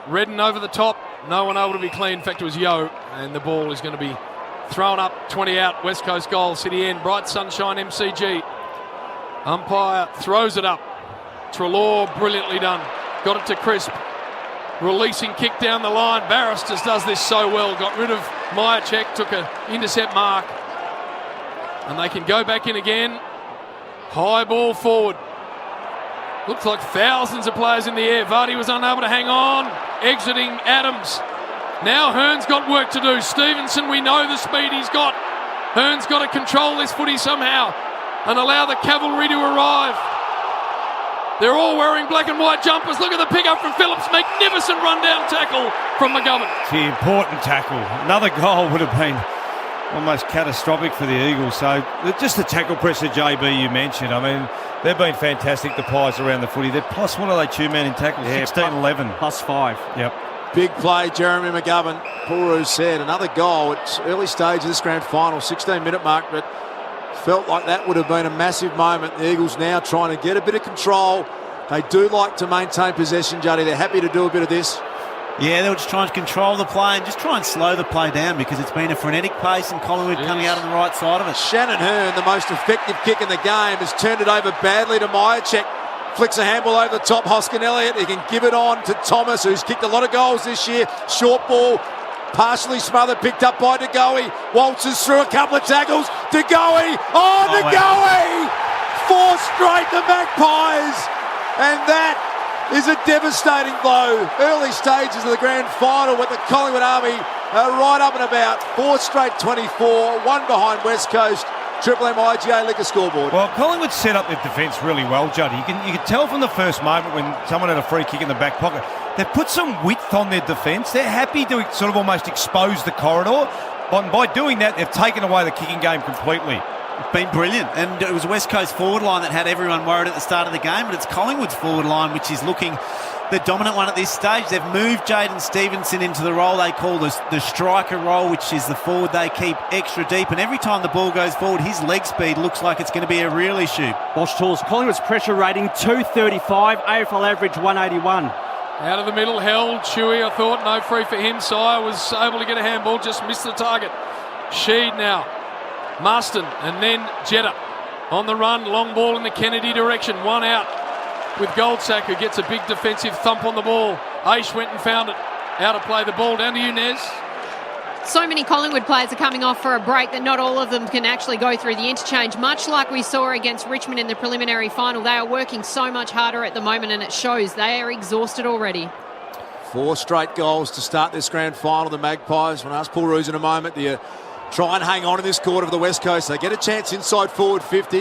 Redden over the top. No one able to be clean. In fact, it was Yo, and the ball is going to be thrown up, 20 out. West Coast goal, City end, bright sunshine, MCG. Umpire throws it up. Treloar, brilliantly done. Got it to Crisp. Releasing kick down the line. Barristers does this so well. Got rid of Myercheck, took an intercept mark. And they can go back in again. High ball forward. Looks like thousands of players in the air. Vardy was unable to hang on. Exiting Adams. Now Hearn's got work to do. Stevenson, we know the speed he's got. Hearn's got to control this footy somehow and allow the cavalry to arrive. They're all wearing black and white jumpers. Look at the pick-up from Phillips. Magnificent run-down tackle from McGovern. It's the important tackle. Another goal would have been almost catastrophic for the Eagles. So just the tackle pressure, JB, you mentioned. I mean, they've been fantastic, the Pies, around the footy. They're plus, what are they, 2 men in tackles? 16-11. Plus 5. Yep. Big play, Jeremy McGovern. Puru said another goal. It's early stage of this grand final, 16-minute mark, but Felt like that would have been a massive moment. The Eagles now trying to get a bit of control. They do like to maintain possession, Juddy. They're happy to do a bit of this. Yeah, they were just trying to control the play and just try and slow the play down because it's been a frenetic pace and Collingwood coming out on the right side of it. Shannon Hearn, the most effective kick in the game, has turned it over badly to Myercheck. Flicks a handball over the top. Hoskin Elliott, he can give it on to Thomas, who's kicked a lot of goals this year. Short ball, partially smothered, picked up by De Goey. Waltzes through a couple of tackles. De Goey, De Goey! 4 straight, the Magpies! And that is a devastating blow. Early stages of the grand final with the Collingwood Army right up and about. 4 straight 24, 1 behind West Coast. Triple M IGA Liquor scoreboard. Well, Collingwood set up their defence really well, Juddy. You can tell from the first moment when someone had a free kick in the back pocket, they've put some width on their defence. They're happy to sort of almost expose the corridor. But by doing that, they've taken away the kicking game completely. It's been brilliant, and it was West Coast forward line that had everyone worried at the start of the game, but it's Collingwood's forward line which is looking the dominant one at this stage. They've moved Jaden Stevenson into the role they call the striker role, which is the forward they keep extra deep, and every time the ball goes forward, his leg speed looks like it's going to be a real issue. Bosch Tools, Collingwood's pressure rating 235, AFL average 181. Out of the middle, held. Chewy, I thought, no free for him. Sire was able to get a handball, just missed the target. Sheed now. Marston and then Jetta on the run, long ball in the Kennedy direction, 1 out with Goldsack, who gets a big defensive thump on the ball. Aish went and found it. Out of play, the ball down to Nez. So many Collingwood players are coming off for a break that not all of them can actually go through the interchange, much like we saw against Richmond in the preliminary final. They are working so much harder at the moment and it shows. They are exhausted already. 4 straight goals to start this grand final. The Magpies, when I ask Paul Roos in a moment, the try and hang on in this quarter of the West Coast. They get a chance inside forward 50.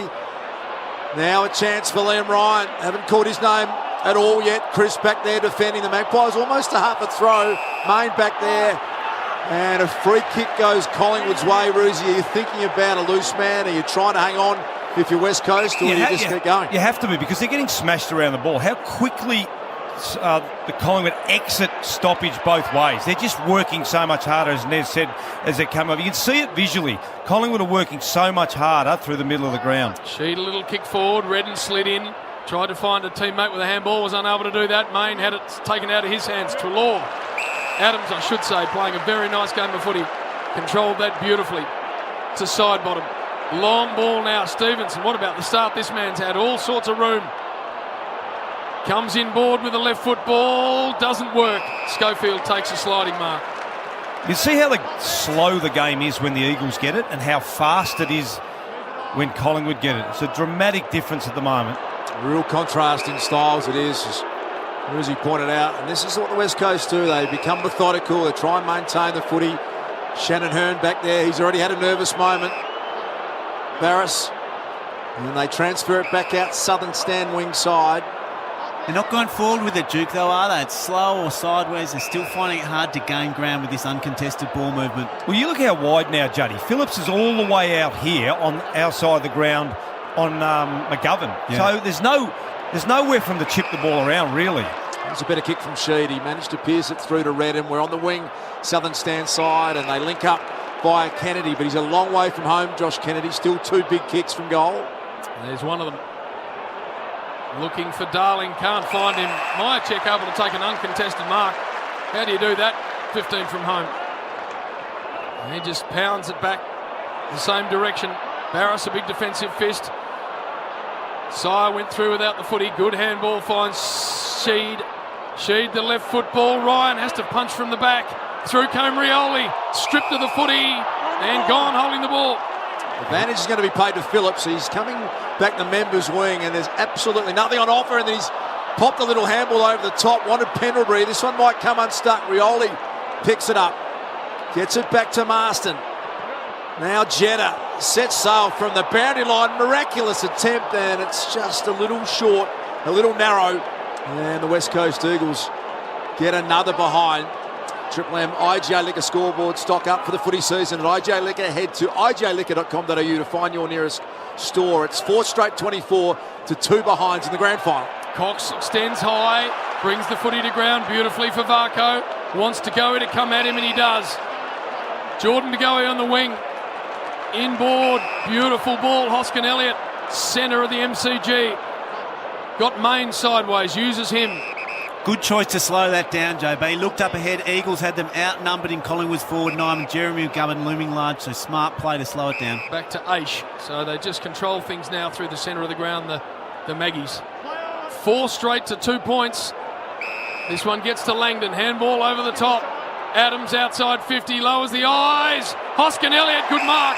Now a chance for Liam Ryan. Haven't caught his name at all yet. Chris back there defending the Magpies. Almost a half a throw. Main back there. And a free kick goes Collingwood's way. Roosie, are you thinking about a loose man? Are you trying to hang on if you're West Coast, or do you just get going? You have to be, because they're getting smashed around the ball. How quickly the Collingwood exit stoppage both ways. They're just working so much harder, as Nez said, as they come over. You can see it visually. Collingwood are working so much harder through the middle of the ground. Sheed, a little kick forward. Redden slid in. Tried to find a teammate with a handball. Was unable to do that. Main had it taken out of his hands. Treloar. Adams, I should say, playing a very nice game of footy. Controlled that beautifully to side bottom. Long ball now. Stevenson, what about the start? This man's had all sorts of room. Comes in board with a left foot ball. Doesn't work. Schofield takes a sliding mark. You see how slow the game is when the Eagles get it and how fast it is when Collingwood get it. It's a dramatic difference at the moment. Real contrast in styles it is, as he pointed out. And this is what the West Coast do. They become methodical. They try and maintain the footy. Shannon Hearn back there. He's already had a nervous moment. Barris. And they transfer it back out southern stand wing side. They're not going forward with it, Duke, though, are they? It's slow or sideways. They're still finding it hard to gain ground with this uncontested ball movement. Well, you look how wide now, Juddy. Phillips is all the way out here on our side of the ground on McGovern. Yeah. So there's nowhere from to chip the ball around, really. It's a better kick from Sheed. He managed to pierce it through to Redden. We're on the wing, southern stand side, and they link up via Kennedy, but he's a long way from home, Josh Kennedy. Still 2 big kicks from goal. There's one of them. Looking for Darling, can't find him. Myercheck able to take an uncontested mark. How do you do that? 15 from home. And he just pounds it back the same direction. Barris, a big defensive fist. Sire went through without the footy. Good handball, finds Sheed. Sheed, the left foot ball. Ryan has to punch from the back. Through came Rioli. Stripped of the footy and gone holding the ball. Advantage is going to be paid to Phillips. He's coming back the members' wing, and there's absolutely nothing on offer. And then he's popped a little handball over the top. Wanted Pendlebury. This one might come unstuck. Rioli picks it up. Gets it back to Marston. Now Jetta sets sail from the boundary line. Miraculous attempt, and it's just a little short, a little narrow. And the West Coast Eagles get another behind. Triple M IGA Liquor scoreboard. Stock up for the footy season at IGA Liquor. Head to igaliquor.com.au to find your nearest store. It's 4 straight 24 to 2 behinds in the grand final. Cox extends high, brings the footy to ground beautifully for Varco. Wants to go to come at him, and he does. Jordan De Goey on the wing. inboard. Beautiful ball. Hoskin Elliott, centre of the MCG. Got Main sideways, uses him. Good choice to slow that down, JB. He looked up ahead. Eagles had them outnumbered in Collingwood's forward nine, and Jeremy McGovern looming large, so smart play to slow it down. Back to Aish. So they just control things now through the centre of the ground, the Maggies. 4 straight to 2 points. This one gets to Langdon. Handball over the top. Adams outside 50, lowers the eyes. Hoskin Elliott, good mark.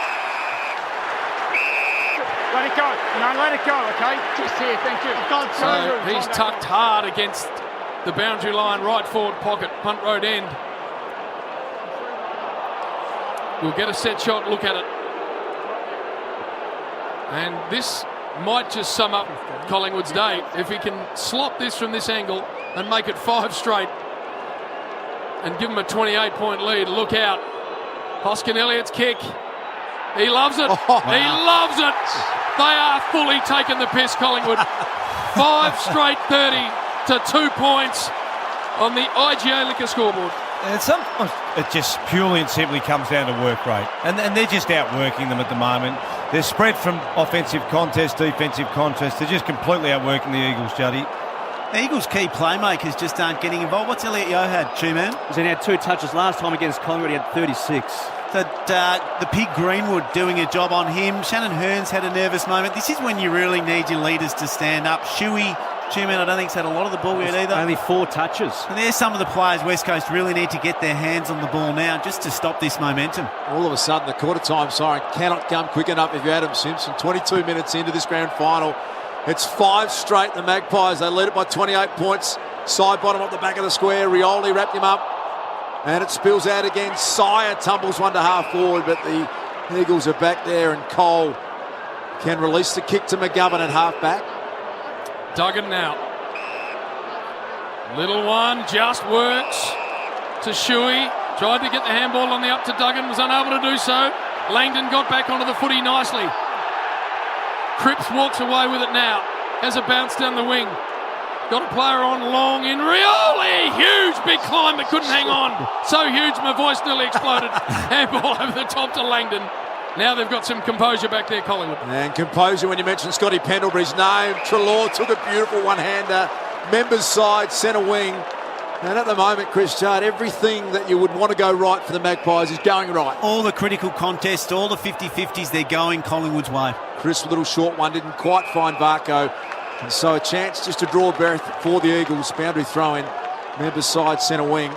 Let it go. No, let it go, okay? Just here, thank you. So he's tucked hard against the boundary line, right forward pocket, punt road end. We'll get a set shot look at it. And this might just sum up Collingwood's day. If he can slot this from this angle and make it 5 straight and give him a 28-point lead, look out. Hoskin Elliott's kick. He loves it. He loves it. They are fully taking the piss, Collingwood. 5 straight 30 to 2 points on the IGA Liquor scoreboard. And sometimes it just purely and simply comes down to work rate. And they're just outworking them at the moment. They're spread from offensive contest, defensive contest. They're just completely outworking the Eagles, Juddy. Eagles' key playmakers just aren't getting involved. What's Elliott Yeo had, Two-Man? He had 2 touches last time against Collingwood. He had 36. So the Pig Greenwood doing a job on him. Shannon Hearns had a nervous moment. This is when you really need your leaders to stand up. Shuey, Two-Man, I don't think he's had a lot of the ball yet either. Only 4 touches. And there's some of the players West Coast really need to get their hands on the ball now just to stop this momentum. All of a sudden, the quarter-time siren cannot come quick enough if you're Adam Simpson. 22 minutes into this grand final. It's 5 straight, the Magpies. They lead it by 28 points. Side bottom up the back of the square. Rioli wrapped him up. And it spills out again. Sire tumbles one to half forward, but the Eagles are back there, and Cole can release the kick to McGovern at half back. Duggan now. Little one just works to Shuey. Tried to get the handball on the up to Duggan, was unable to do so. Langdon got back onto the footy nicely. Cripps walks away with it now. Has a bounce down the wing. Got a player on long in Rioli. Huge big climb, but couldn't hang on. So huge my voice nearly exploded. Handball over the top to Langdon. Now they've got some composure back there, Collingwood. And composure when you mentioned Scotty Pendlebury's name. Treloar took a beautiful one-hander. Members side, centre wing. And at the moment, Chris Judd, everything that you would want to go right for the Magpies is going right. All the critical contests, all the 50-50s, they're going Collingwood's way. Chris, a little short one, didn't quite find Varco. And so a chance just to draw breath for the Eagles. Boundary throw-in. Members side, centre wing.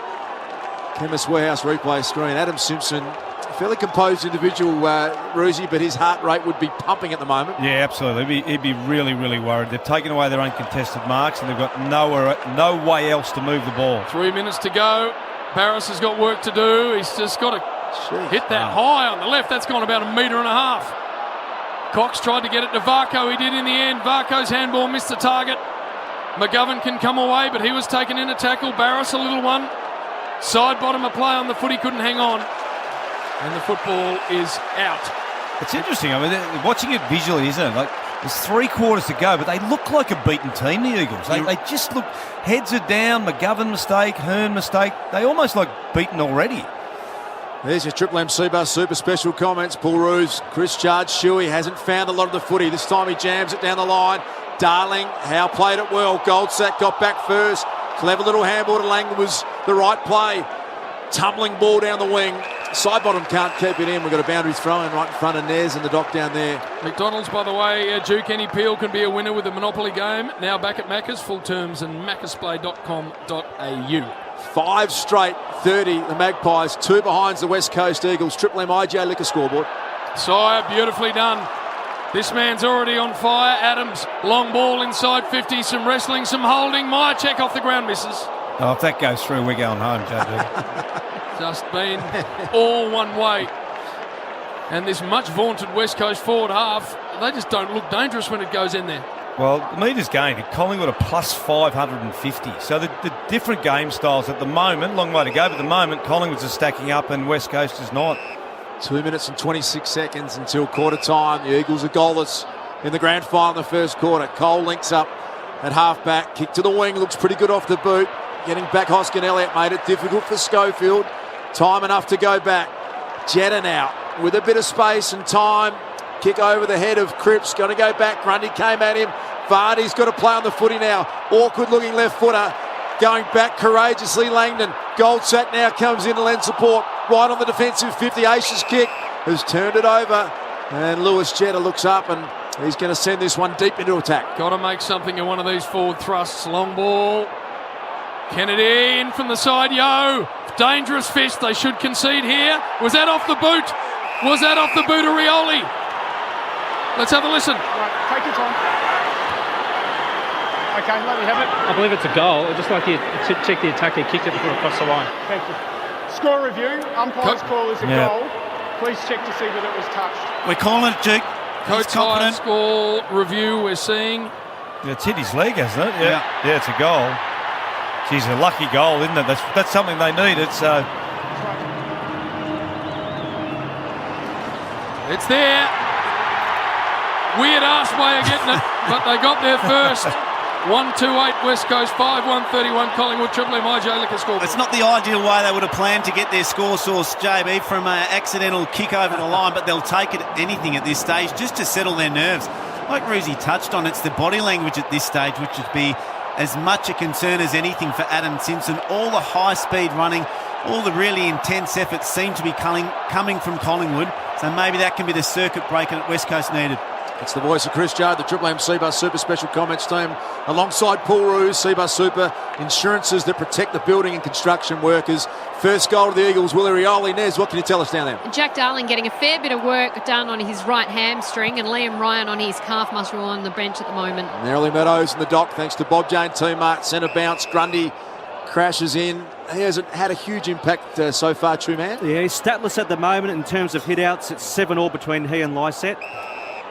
Chemist Warehouse replay screen. Adam Simpson, a fairly composed individual, Roosie, but his heart rate would be pumping at the moment. Yeah, absolutely. He'd be really, really worried. They've taken away their uncontested marks, and they've got no way else to move the ball. 3 minutes to go. Barris has got work to do. He's just got to hit that high on the left. That's gone about 1.5 metres. Cox tried to get it to Varco. He did in the end. Varco's handball missed the target. McGovern can come away, but he was taken in a tackle. Barris, a little one. Side bottom, a play on the foot. He couldn't hang on. And the football is out. It's interesting. I mean, watching it visually, isn't it? Like, there's 3 quarters to go, but they look like a beaten team, the Eagles. They just look, heads are down, McGovern mistake, Hearn mistake. They almost look beaten already. There's your Triple M Seabus Super Special comments. Paul Roos, Chris Judd, Shuey hasn't found a lot of the footy. This time he jams it down the line. Darling, Howe played it well. Goldsack got back first. Clever little handball to Langdon was the right play. Tumbling ball down the wing. Side bottom can't keep it in. We've got a boundary throw in right in front of Nez and the dock down there. McDonald's, by the way, Duke Any Peel can be a winner with the Monopoly game. Now back at Macca's. Full terms and maccasplay.com.au. 5 straight, 30, the Magpies, 2 behind the West Coast Eagles. Triple M IGA Liquor scoreboard. Sire, beautifully done. This man's already on fire. Adams, long ball inside 50, some wrestling, some holding. Myercheck off the ground, misses. Oh, if that goes through, we're going home, JB. Just been all one way. And this much vaunted West Coast forward half, they just don't look dangerous when it goes in there. Well, the metres gained at Collingwood are plus 550. So the different game styles at the moment, long way to go, but at the moment Collingwood's are stacking up and West Coast is not. 2 minutes and 26 seconds until quarter time. The Eagles are goalless in the grand final in the first quarter. Cole links up at half back. Kick to the wing, looks pretty good off the boot. Getting back Hoskin Elliott made it difficult for Schofield. Time enough to go back. Jetta now. with a bit of space and time. Kick over the head of Cripps. Going to go back. Grundy came at him. Vardy's got to play on the footy now. Awkward looking left footer. Going back courageously, Langdon. Goldsack now comes in to lend support. Right on the defensive 50. Aish's kick has turned it over. And Lewis Jetta looks up and he's going to send this one deep into attack. Got to make something of one of these forward thrusts. Long ball. Kennedy in from the side. Yo. Dangerous fist. They should concede here. Was that off the boot? Was that off the boot of Rioli? Let's have a listen. Right, take your time. Okay, let me have it. I believe it's a goal. I'd just like you to check the attacker kicked it before it crossed the line. Thank you. Score review. Umpire's call is a goal. Please check to see whether it was touched. We're calling it, Duke. Coach high score review we're seeing. It's hit his leg, hasn't it? Yeah, it's a goal. Geez, a lucky goal, isn't it? That's something they needed. So it's there. Weird ass way of getting it, but they got there first. 1-2-8 West Coast, 5-1-31 Collingwood, Triple M IJ Liquor score. It's not the ideal way they would have planned to get their score source, JB, from an accidental kick over the line, but they'll take it anything at this stage just to settle their nerves. Like Roosie touched on, it's the body language at this stage which would be as much a concern as anything for Adam Simpson. All the high-speed running, all the really intense efforts seem to be coming from Collingwood, so maybe that can be the circuit breaker that West Coast needed. It's the voice of Chris Judd, the Triple M Seabus Super Special Comments team, alongside Paul Roos, Seabus Super, insurances that protect the building and construction workers. First goal to the Eagles, Willie Rioli. Nez, what can you tell us down there? Jack Darling getting a fair bit of work done on his right hamstring, and Liam Ryan on his calf muscle on the bench at the moment. Nerily Meadows in the dock, thanks to Bob Jane T-Mart. Centre bounce, Grundy crashes in. He hasn't had a huge impact so far, true man. Yeah, he's statless at the moment in terms of hit-outs. It's 7-all between he and Lysette.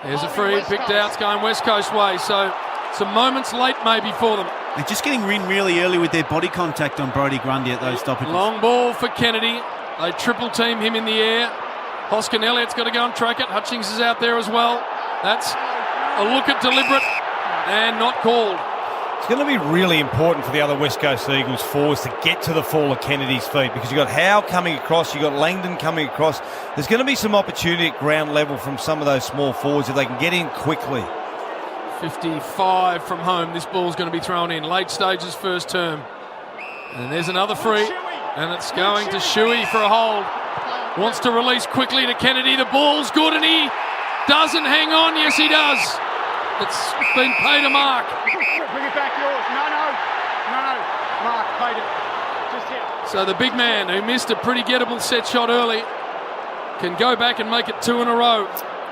There's a free, picked out, it's going West Coast way, so some moments late maybe for them. They're just getting in really early with their body contact on Brodie Grundy at those stoppages. Long ball for Kennedy. They triple team him in the air. Hoskin Elliott's got to go and track it. Hutchings is out there as well. That's a look at deliberate and not called. it's going to be really important for the other West Coast Eagles forwards to get to the fall of Kennedy's feet, because you've got Howe coming across, you've got Langdon coming across. There's going to be some opportunity at ground level from some of those small forwards if they can get in quickly. 55 from home. This ball's going to be thrown in. Late stages, first term. And there's another free. And it's going to Shuey for a hold. Wants to release quickly to Kennedy. The ball's good and he doesn't hang on. Yes, he does. It's been paid to Mark. Bring it back yours. No. Mark paid it. Just here. So the big man who missed a pretty gettable set shot early can go back and make it two in a row.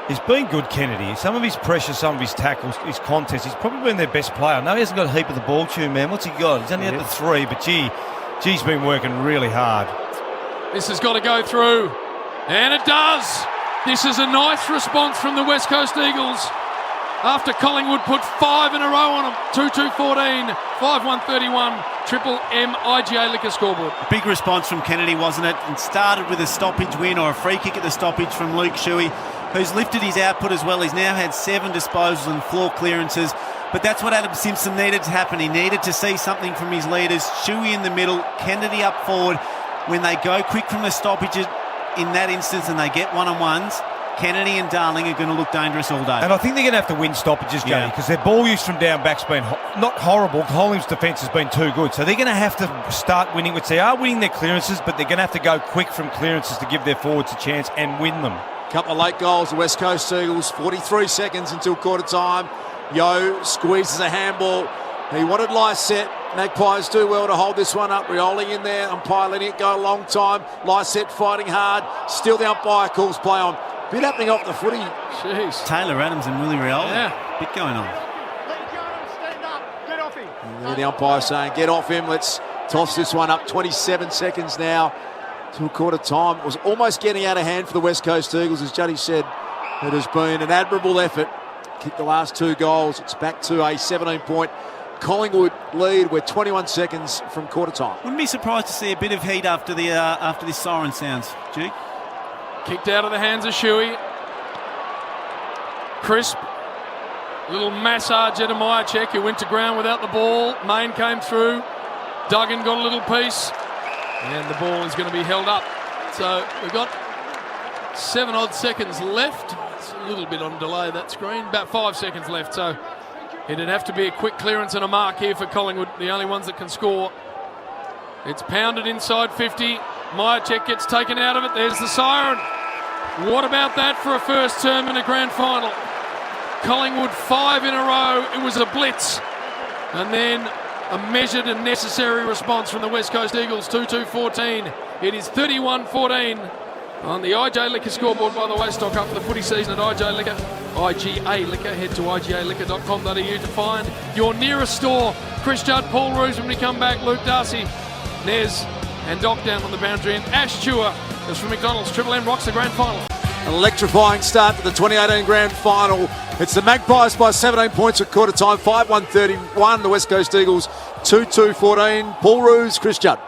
He's been good, Kennedy. Some of his pressure, some of his tackles, his contests, he's probably been their best player. No, he hasn't got a heap of the ball tune, man. What's he got? He's only had the 3, but he's been working really hard. This has got to go through. And it does. This is a nice response from the West Coast Eagles. After Collingwood put 5 in a row on them. 2-2-14, 5-1-31, Triple M IGA Liquor scoreboard. A big response from Kennedy, wasn't it? And started with a stoppage win or a free kick at the stoppage from Luke Shuey, who's lifted his output as well. He's now had 7 disposals and 4 clearances. But that's what Adam Simpson needed to happen. He needed to see something from his leaders. Shuey in the middle, Kennedy up forward. When they go quick from the stoppages in that instance and they get one-on-ones, Kennedy and Darling are going to look dangerous all day. And I think they're going to have to win stoppages, Johnny, because their ball use from down back's been not horrible. Collingwood's defence has been too good. So they're going to have to start winning, which they are winning their clearances, but they're going to have to go quick from clearances to give their forwards a chance and win them. Couple of late goals, the West Coast Eagles, 43 seconds until quarter time. Yo squeezes a handball. He wanted Lysette. Magpies do well to hold this one up. Rioli in there, umpire letting it go a long time. Lysette fighting hard. Still the umpire calls play on. Bit happening off the footy. Jeez. Taylor Adams and Willie Rioli. Yeah. Bit going on. Stand up. Get off him. And there the umpire saying, get off him. Let's toss this one up. 27 seconds now till quarter time. It was almost getting out of hand for the West Coast Eagles. As Juddy said, it has been an admirable effort. Kicked the last 2 goals. It's back to a 17-point Collingwood lead. We're 21 seconds from quarter time. Wouldn't be surprised to see a bit of heat after this siren sounds, Duke. Kicked out of the hands of Shuey. Crisp. Little massage at Majacek, who went to ground without the ball. Main came through. Duggan got a little piece. And the ball is going to be held up. So we've got 7 odd seconds left. It's a little bit on delay, that screen. About 5 seconds left, so it'd have to be a quick clearance and a mark here for Collingwood, the only ones that can score. It's pounded inside 50. Myercheck gets taken out of it. There's the siren. What about that for a first term in a grand final? Collingwood 5 in a row. It was a blitz. And then a measured and necessary response from the West Coast Eagles. 2-2-14. It is 31-14 on the IGA Liquor scoreboard, by the way. Stock up for the footy season at IGA Liquor. IGA Liquor. Head to igaliquor.com.au to find your nearest store. Chris Judd, Paul Roos when we come back. Luke Darcy, Nez and Doc down on the boundary. And Ash Chua is from McDonald's. Triple M rocks the grand final. An electrifying start to the 2018 grand final. It's the Magpies by 17 points at quarter time. 5-1-31. The West Coast Eagles 2-2-14. Paul Roos, Chris Judd.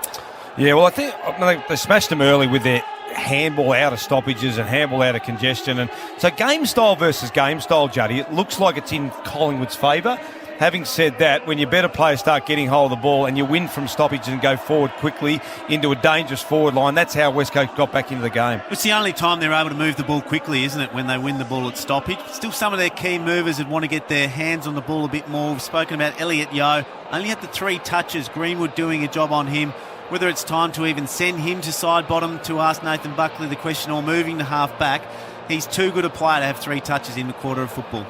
Yeah, well, I think they smashed them early with their handball out of stoppages and handball out of congestion. And so game style versus game style, Juddy, it looks like it's in Collingwood's favour. Having said that, when your better players start getting hold of the ball and you win from stoppage and go forward quickly into a dangerous forward line, that's how West Coast got back into the game. It's the only time they're able to move the ball quickly, isn't it, when they win the ball at stoppage? Still some of their key movers would want to get their hands on the ball a bit more. We've spoken about Elliot Yeo. Only had the 3 touches. Greenwood doing a job on him. Whether it's time to even send him to side bottom to ask Nathan Buckley the question, or moving to half back, he's too good a player to have 3 touches in the quarter of football.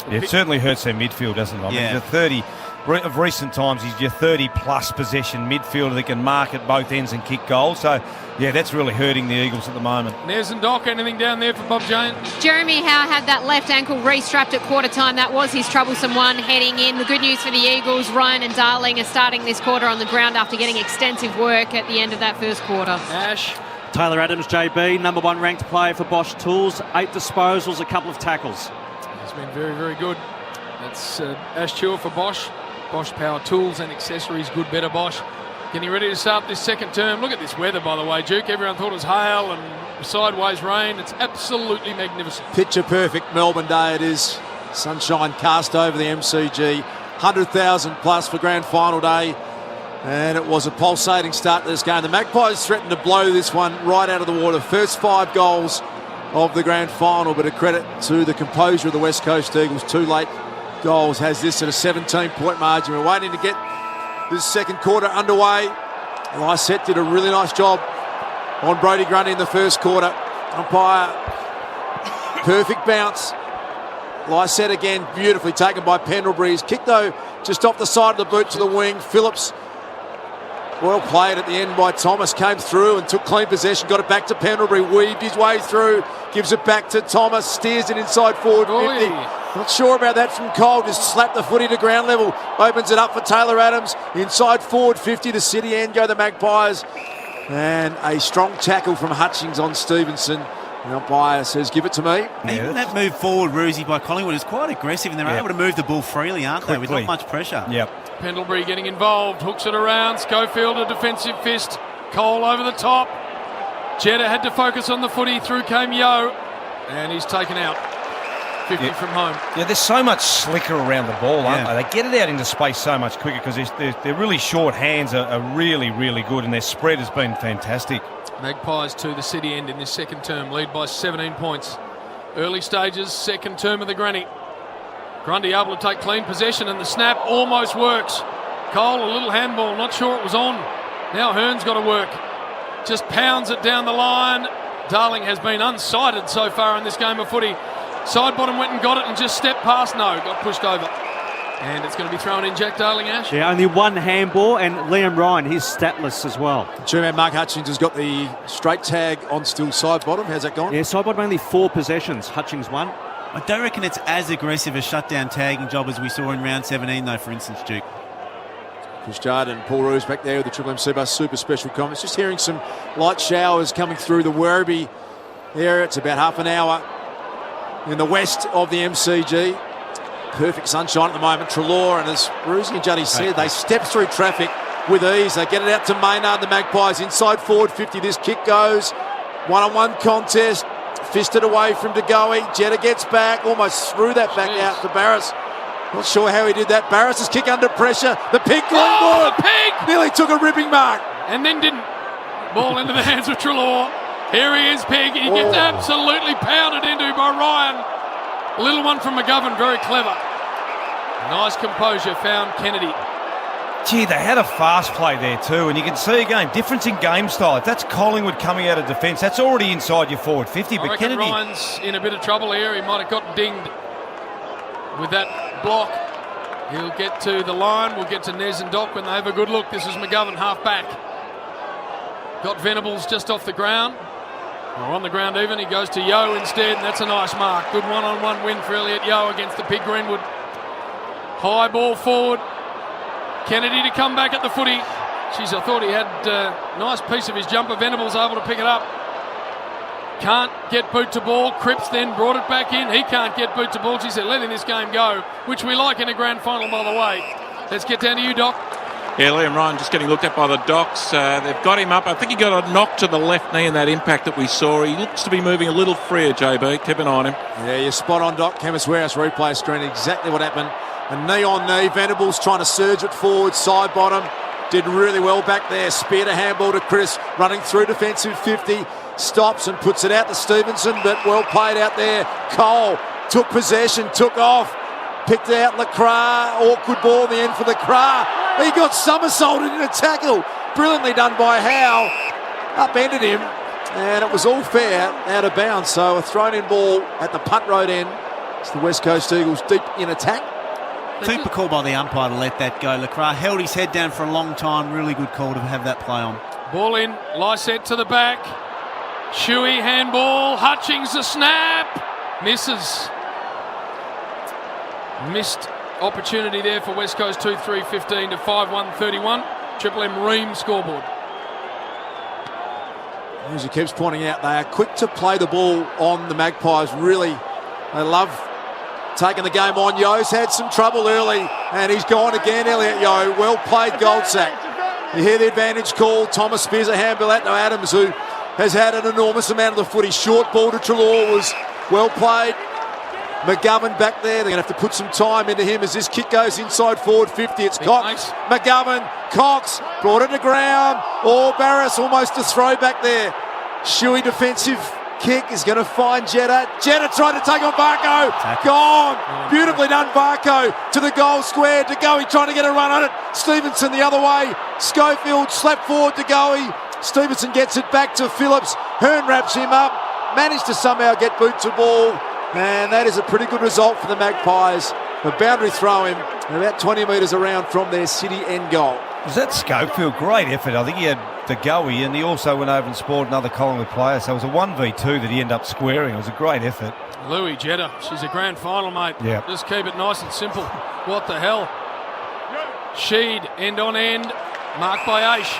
Yeah, it certainly hurts their midfield, doesn't it? I mean, the 30 of recent times, he's your 30-plus possession midfielder that can mark at both ends and kick goals. So, yeah, that's really hurting the Eagles at the moment. Nez and Doc, anything down there for Bob Jane? Jeremy Howe had that left ankle re-strapped at quarter time. That was his troublesome one heading in. The good news for the Eagles, Ryan and Darling are starting this quarter on the ground after getting extensive work at the end of that first quarter. Ash. Taylor Adams, JB, number 1 ranked player for Bosch Tools. 8 disposals, a couple of tackles. It's been very, very good. That's Ash Chua for Bosch. Bosch Power Tools and Accessories, good, better Bosch. Getting ready to start this second term. Look at this weather, by the way, Duke. Everyone thought it was hail and sideways rain. It's absolutely magnificent. Picture perfect Melbourne day it is. Sunshine cast over the MCG. 100,000 plus for grand final day. And it was a pulsating start to this game. The Magpies threatened to blow this one right out of the water. First 5 goals of the grand final, but a credit to the composure of the West Coast Eagles. 2 late goals has this at a 17-point margin. We're waiting to get this second quarter underway. Lysette did a really nice job on Brodie Grundy in the first quarter. Umpire, perfect bounce. Lysette again, beautifully taken by Pendlebury. His kick, though, just off the side of the boot to the wing. Phillips, well played at the end by Thomas, came through and took clean possession, got it back to Pendlebury, weaved his way through, gives it back to Thomas, steers it inside forward 50. Not sure about that from Cole, just slapped the footy to ground level, opens it up for Taylor Adams, inside forward 50 to City End go the Magpies, and a strong tackle from Hutchings on Stevenson. The umpire says, give it to me. Even that move forward, Roosie, by Collingwood is quite aggressive, and they're able to move the ball freely, aren't they, with not much pressure. Pendlebury getting involved, hooks it around. Schofield, a defensive fist. Cole over the top. Jetta had to focus on the footy. Through came Yo, and he's taken out. 50 from home. Yeah, there's so much slicker around the ball, aren't they? They get it out into space so much quicker because their really short hands are really, really good, and their spread has been fantastic. Magpies to the City End in this second term, lead by 17 points. Early stages, second term of the Granny. Grundy able to take clean possession, and the snap almost works. Cole, a little handball, not sure it was on. Now Hearn's got to work. Just pounds it down the line. Darling has been unsighted so far in this game of footy. Side bottom went and got it and just stepped past. No, got pushed over. And it's going to be thrown in, Jack Darling, Ash. Yeah, only 1 handball, and Liam Ryan, he's statless as well. Chairman Mark Hutchings has got the straight tag on still side bottom. How's that gone? Yeah, side bottom only 4 possessions. Hutchings 1. I don't reckon it's as aggressive a shutdown tagging job as we saw in round 17, though, for instance, Duke. Chris Judd and Paul Roos back there with the Triple MC Bus super special comments. Just hearing some light showers coming through the Werribee area. It's about half an hour in the west of the MCG. Perfect sunshine at the moment. Treloar, and as Roosie and Juddy said, they step through traffic with ease. They get it out to Maynard, the Magpies, inside forward 50. This kick goes. One-on-one contest. Fisted away from DeGoey. Jetta gets back, almost threw that back out to Barras. Not sure how he did that. Barras' kick under pressure. The pig, Greenwood, the pig! Nearly took a ripping mark. And then didn't. Ball into the hands of Treloar. Here he is, Pig. He gets absolutely pounded into by Ryan. A little one from McGovern, very clever. Nice composure, found Kennedy. Gee, they had a fast play there too, and you can see again, difference in game style. If that's Collingwood coming out of defence, that's already inside your forward 50, I but reckon Kennedy... Ryan's in a bit of trouble here. He might have got dinged with that block. He'll get to the line. We'll get to Nez and Doc when they have a good look. This is McGovern, half back. Got Venables just off the ground. Or on the ground even. He goes to Yeo instead, and that's a nice mark. Good one-on-one win for Elliot Yeo against the Pig Greenwood. High ball forward. Kennedy to come back at the footy. Jeez, I thought he had a nice piece of his jumper. Venables able to pick it up. Can't get boot to ball. Cripps then brought it back in. He can't get boot to ball. She said, letting this game go, which we like in a grand final, by the way. Let's get down to you, Doc. Yeah, Liam Ryan just getting looked at by the Docs. They've got him up. I think he got a knock to the left knee in that impact that we saw. He looks to be moving a little freer, JB. Keep an eye on him. Yeah, you're spot on, Doc. Chemist Warehouse replay screen, exactly what happened. A knee on knee. Venables trying to surge it forward, side bottom. Did really well back there. Speared a handball to Chris, running through defensive 50. Stops and puts it out to Stevenson, but well played out there. Cole took possession, took off. Picked out Lacroix. Awkward ball in the end for Lacroix. He got somersaulted in a tackle. Brilliantly done by Howe. Upended him. And it was all fair, out of bounds. So a thrown-in ball at the punt road end. It's the West Coast Eagles deep in attack. Super call by the umpire to let that go. Lacroix held his head down for a long time. Really good call to have that play on. Ball in. Lysette to the back. Shuey handball. Hutchings the snap. Misses. Missed opportunity there for West Coast 2-3-15 to 5-1-31. Triple M Ream scoreboard. As he keeps pointing out, they are quick to play the ball on the Magpies. Really, they love taking the game on. Yeo's had some trouble early, and he's gone again, Elliot Yeo. Well played, Goldsack. You hear the advantage call. Thomas spears a handball out to Adams, who has had an enormous amount of the footy. Short ball to Treloar was well played. McGovern back there. They're going to have to put some time into him as this kick goes inside forward 50. It's Cox. McGovern. Cox brought it to ground. Barras almost a throw back there. Shuey defensive kick is going to find Jetta. Jetta trying to take on Barco. Gone. Beautifully done, Barco to the goal square. To Goey trying to get a run on it. Stevenson the other way. Schofield slapped forward to Goey. Stevenson gets it back to Phillips. Hearn wraps him up. Managed to somehow get boot to ball. And that is a pretty good result for the Magpies. The boundary throw him about 20 metres around from their city end goal. Was that Schofield? Great effort. I think he had the goey, and he also went over and spoiled another Collingwood player. So it was a 1v2 that he ended up squaring. It was a great effort. Louis Jetta, she's a grand final, mate. Yeah. Just keep it nice and simple. What the hell? Sheed, end on end, marked by Aish.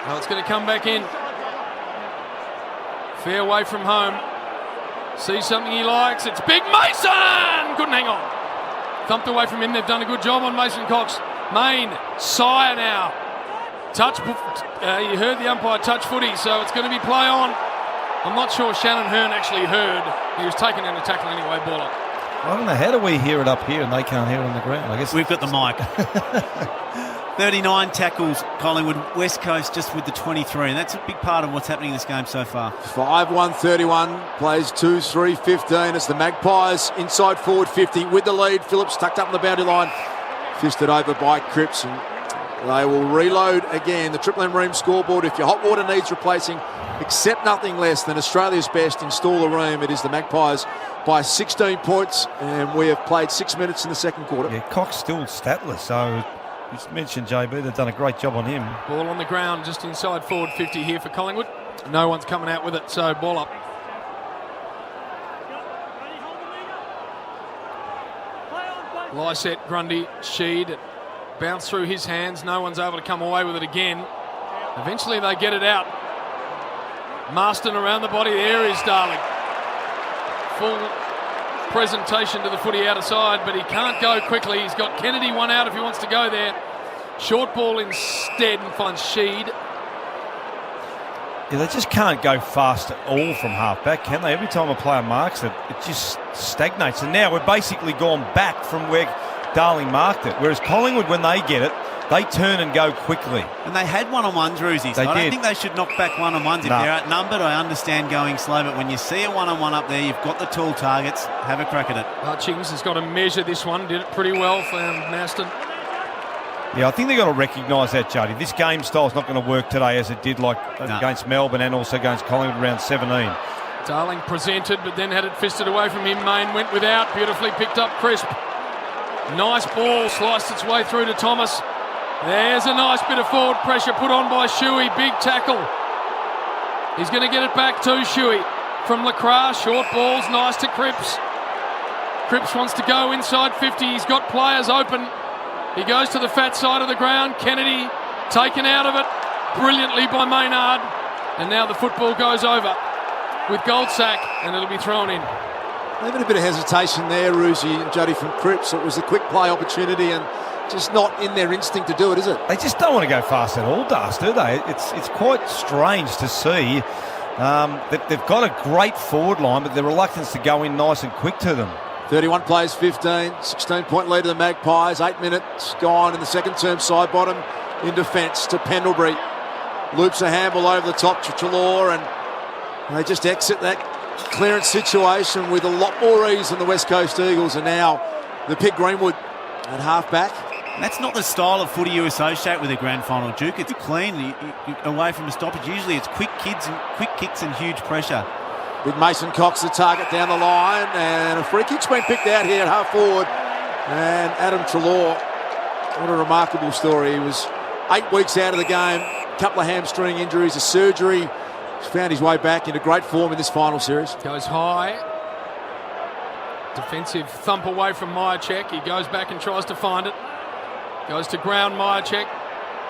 Well, it's going to come back in. Fair way from home. Sees something he likes. It's Big Mason! Couldn't hang on. Thumped away from him. They've done a good job on Mason Cox. Main, Sire now. Touch. You heard the umpire touch footy, so it's going to be play on. I'm not sure Shannon Hearn actually heard. He was taken in a tackle anyway, ball up. I don't know. How do we hear it up here and they can't hear it on the ground? I guess we've got the mic. 39 tackles, Collingwood. West Coast just with the 23, and that's a big part of what's happening in this game so far. 5-1-31, plays 2-3-15. It's the Magpies inside forward 50 with the lead. Phillips tucked up on the boundary line, fisted over by Cripps, and they will reload again. The Triple M Ream scoreboard. If your hot water needs replacing, accept nothing less than Australia's best, install a Ream. It is the Magpies by 16 points, and we have played 6 minutes in the second quarter. Yeah, Cox still statless, so you mentioned JB, they've done a great job on him. Ball on the ground just inside forward 50 here for Collingwood. No one's coming out with it, so ball up. Lysette, Grundy, Sheed, bounce through his hands. No one's able to come away with it again. Eventually they get it out. Marston around the body. There is Darling. Full presentation to the footy out of side, but he can't go quickly. He's got Kennedy one out if he wants to go there. Short ball instead and finds Sheed. Yeah, they just can't go fast at all from half-back, can they? Every time a player marks it, it just stagnates. And now we're basically gone back from where Darling marked it. Whereas Collingwood, when they get it, they turn and go quickly. And they had one-on-ones, Roosie. So I don't think they should knock back one-on-ones. If they're outnumbered, I understand going slow, but when you see a one-on-one up there, you've got the tall targets, have a crack at it. Hutchings has got to measure this one, did it pretty well for Maston. Yeah, I think they've got to recognise that, Jody. This game style's not going to work today as it did against Melbourne and also against Collingwood round 17. Darling presented, but then had it fisted away from him. Main went without, beautifully picked up Crisp. Nice ball, sliced its way through to Thomas. There's a nice bit of forward pressure put on by Shuey. Big tackle. He's going to get it back to Shuey from Lacroix. Short balls, nice to Cripps. Cripps wants to go inside 50. He's got players open. He goes to the fat side of the ground. Kennedy taken out of it brilliantly by Maynard. And now the football goes over with Goldsack, and it'll be thrown in. Even a bit of hesitation there, Roosie and Jody, from Cripps. It was a quick play opportunity and just not in their instinct to do it, is it? They just don't want to go fast at all, Das, do they? It's quite strange to see. They've got a great forward line, but their reluctance to go in nice and quick to them. 31 plays 15, 16-point lead to the Magpies. 8 minutes gone in the second term. Side bottom in defence to Pendlebury. Loops a handball over the top to Treloar, and they just exit that clearance situation with a lot more ease than the West Coast Eagles. And now the Pig Greenwood at half-back. That's not the style of footy you associate with a grand final, Duke. It's clean, away from a stoppage. Usually it's quick kicks and huge pressure. With Mason Cox the target down the line, and a free kick's been picked out here at half forward. And Adam Treloar, what a remarkable story. He was 8 weeks out of the game, a couple of hamstring injuries, a surgery. He's found his way back into great form in this final series. Goes high. Defensive thump away from Myercheck. He goes back and tries to find it. Goes to ground, Myercheck.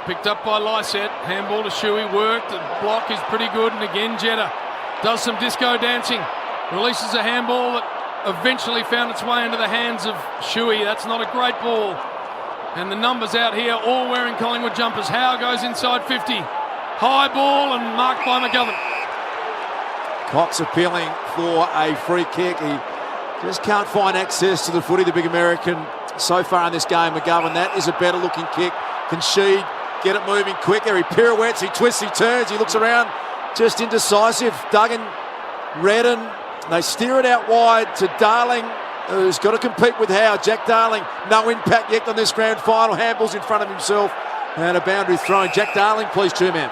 Picked up by Lysette. Handball to Shuey, worked. The block is pretty good, and again Jetta does some disco dancing. Releases a handball that eventually found its way into the hands of Shuey. That's not a great ball. And the numbers out here all wearing Collingwood jumpers. Howe goes inside 50. High ball and marked by McGovern. Cox appealing for a free kick. He just can't find access to the footy, the big American, so far in this game. McGovern, that is a better looking kick. Can Sheed get it moving quicker? He pirouettes, he twists, he turns, he looks around. Just indecisive. Duggan, Redden, they steer it out wide to Darling, who's got to compete with Howe. Jack Darling, no impact yet on this grand final. Handballs in front of himself and a boundary thrown. Jack Darling, please, 2-man.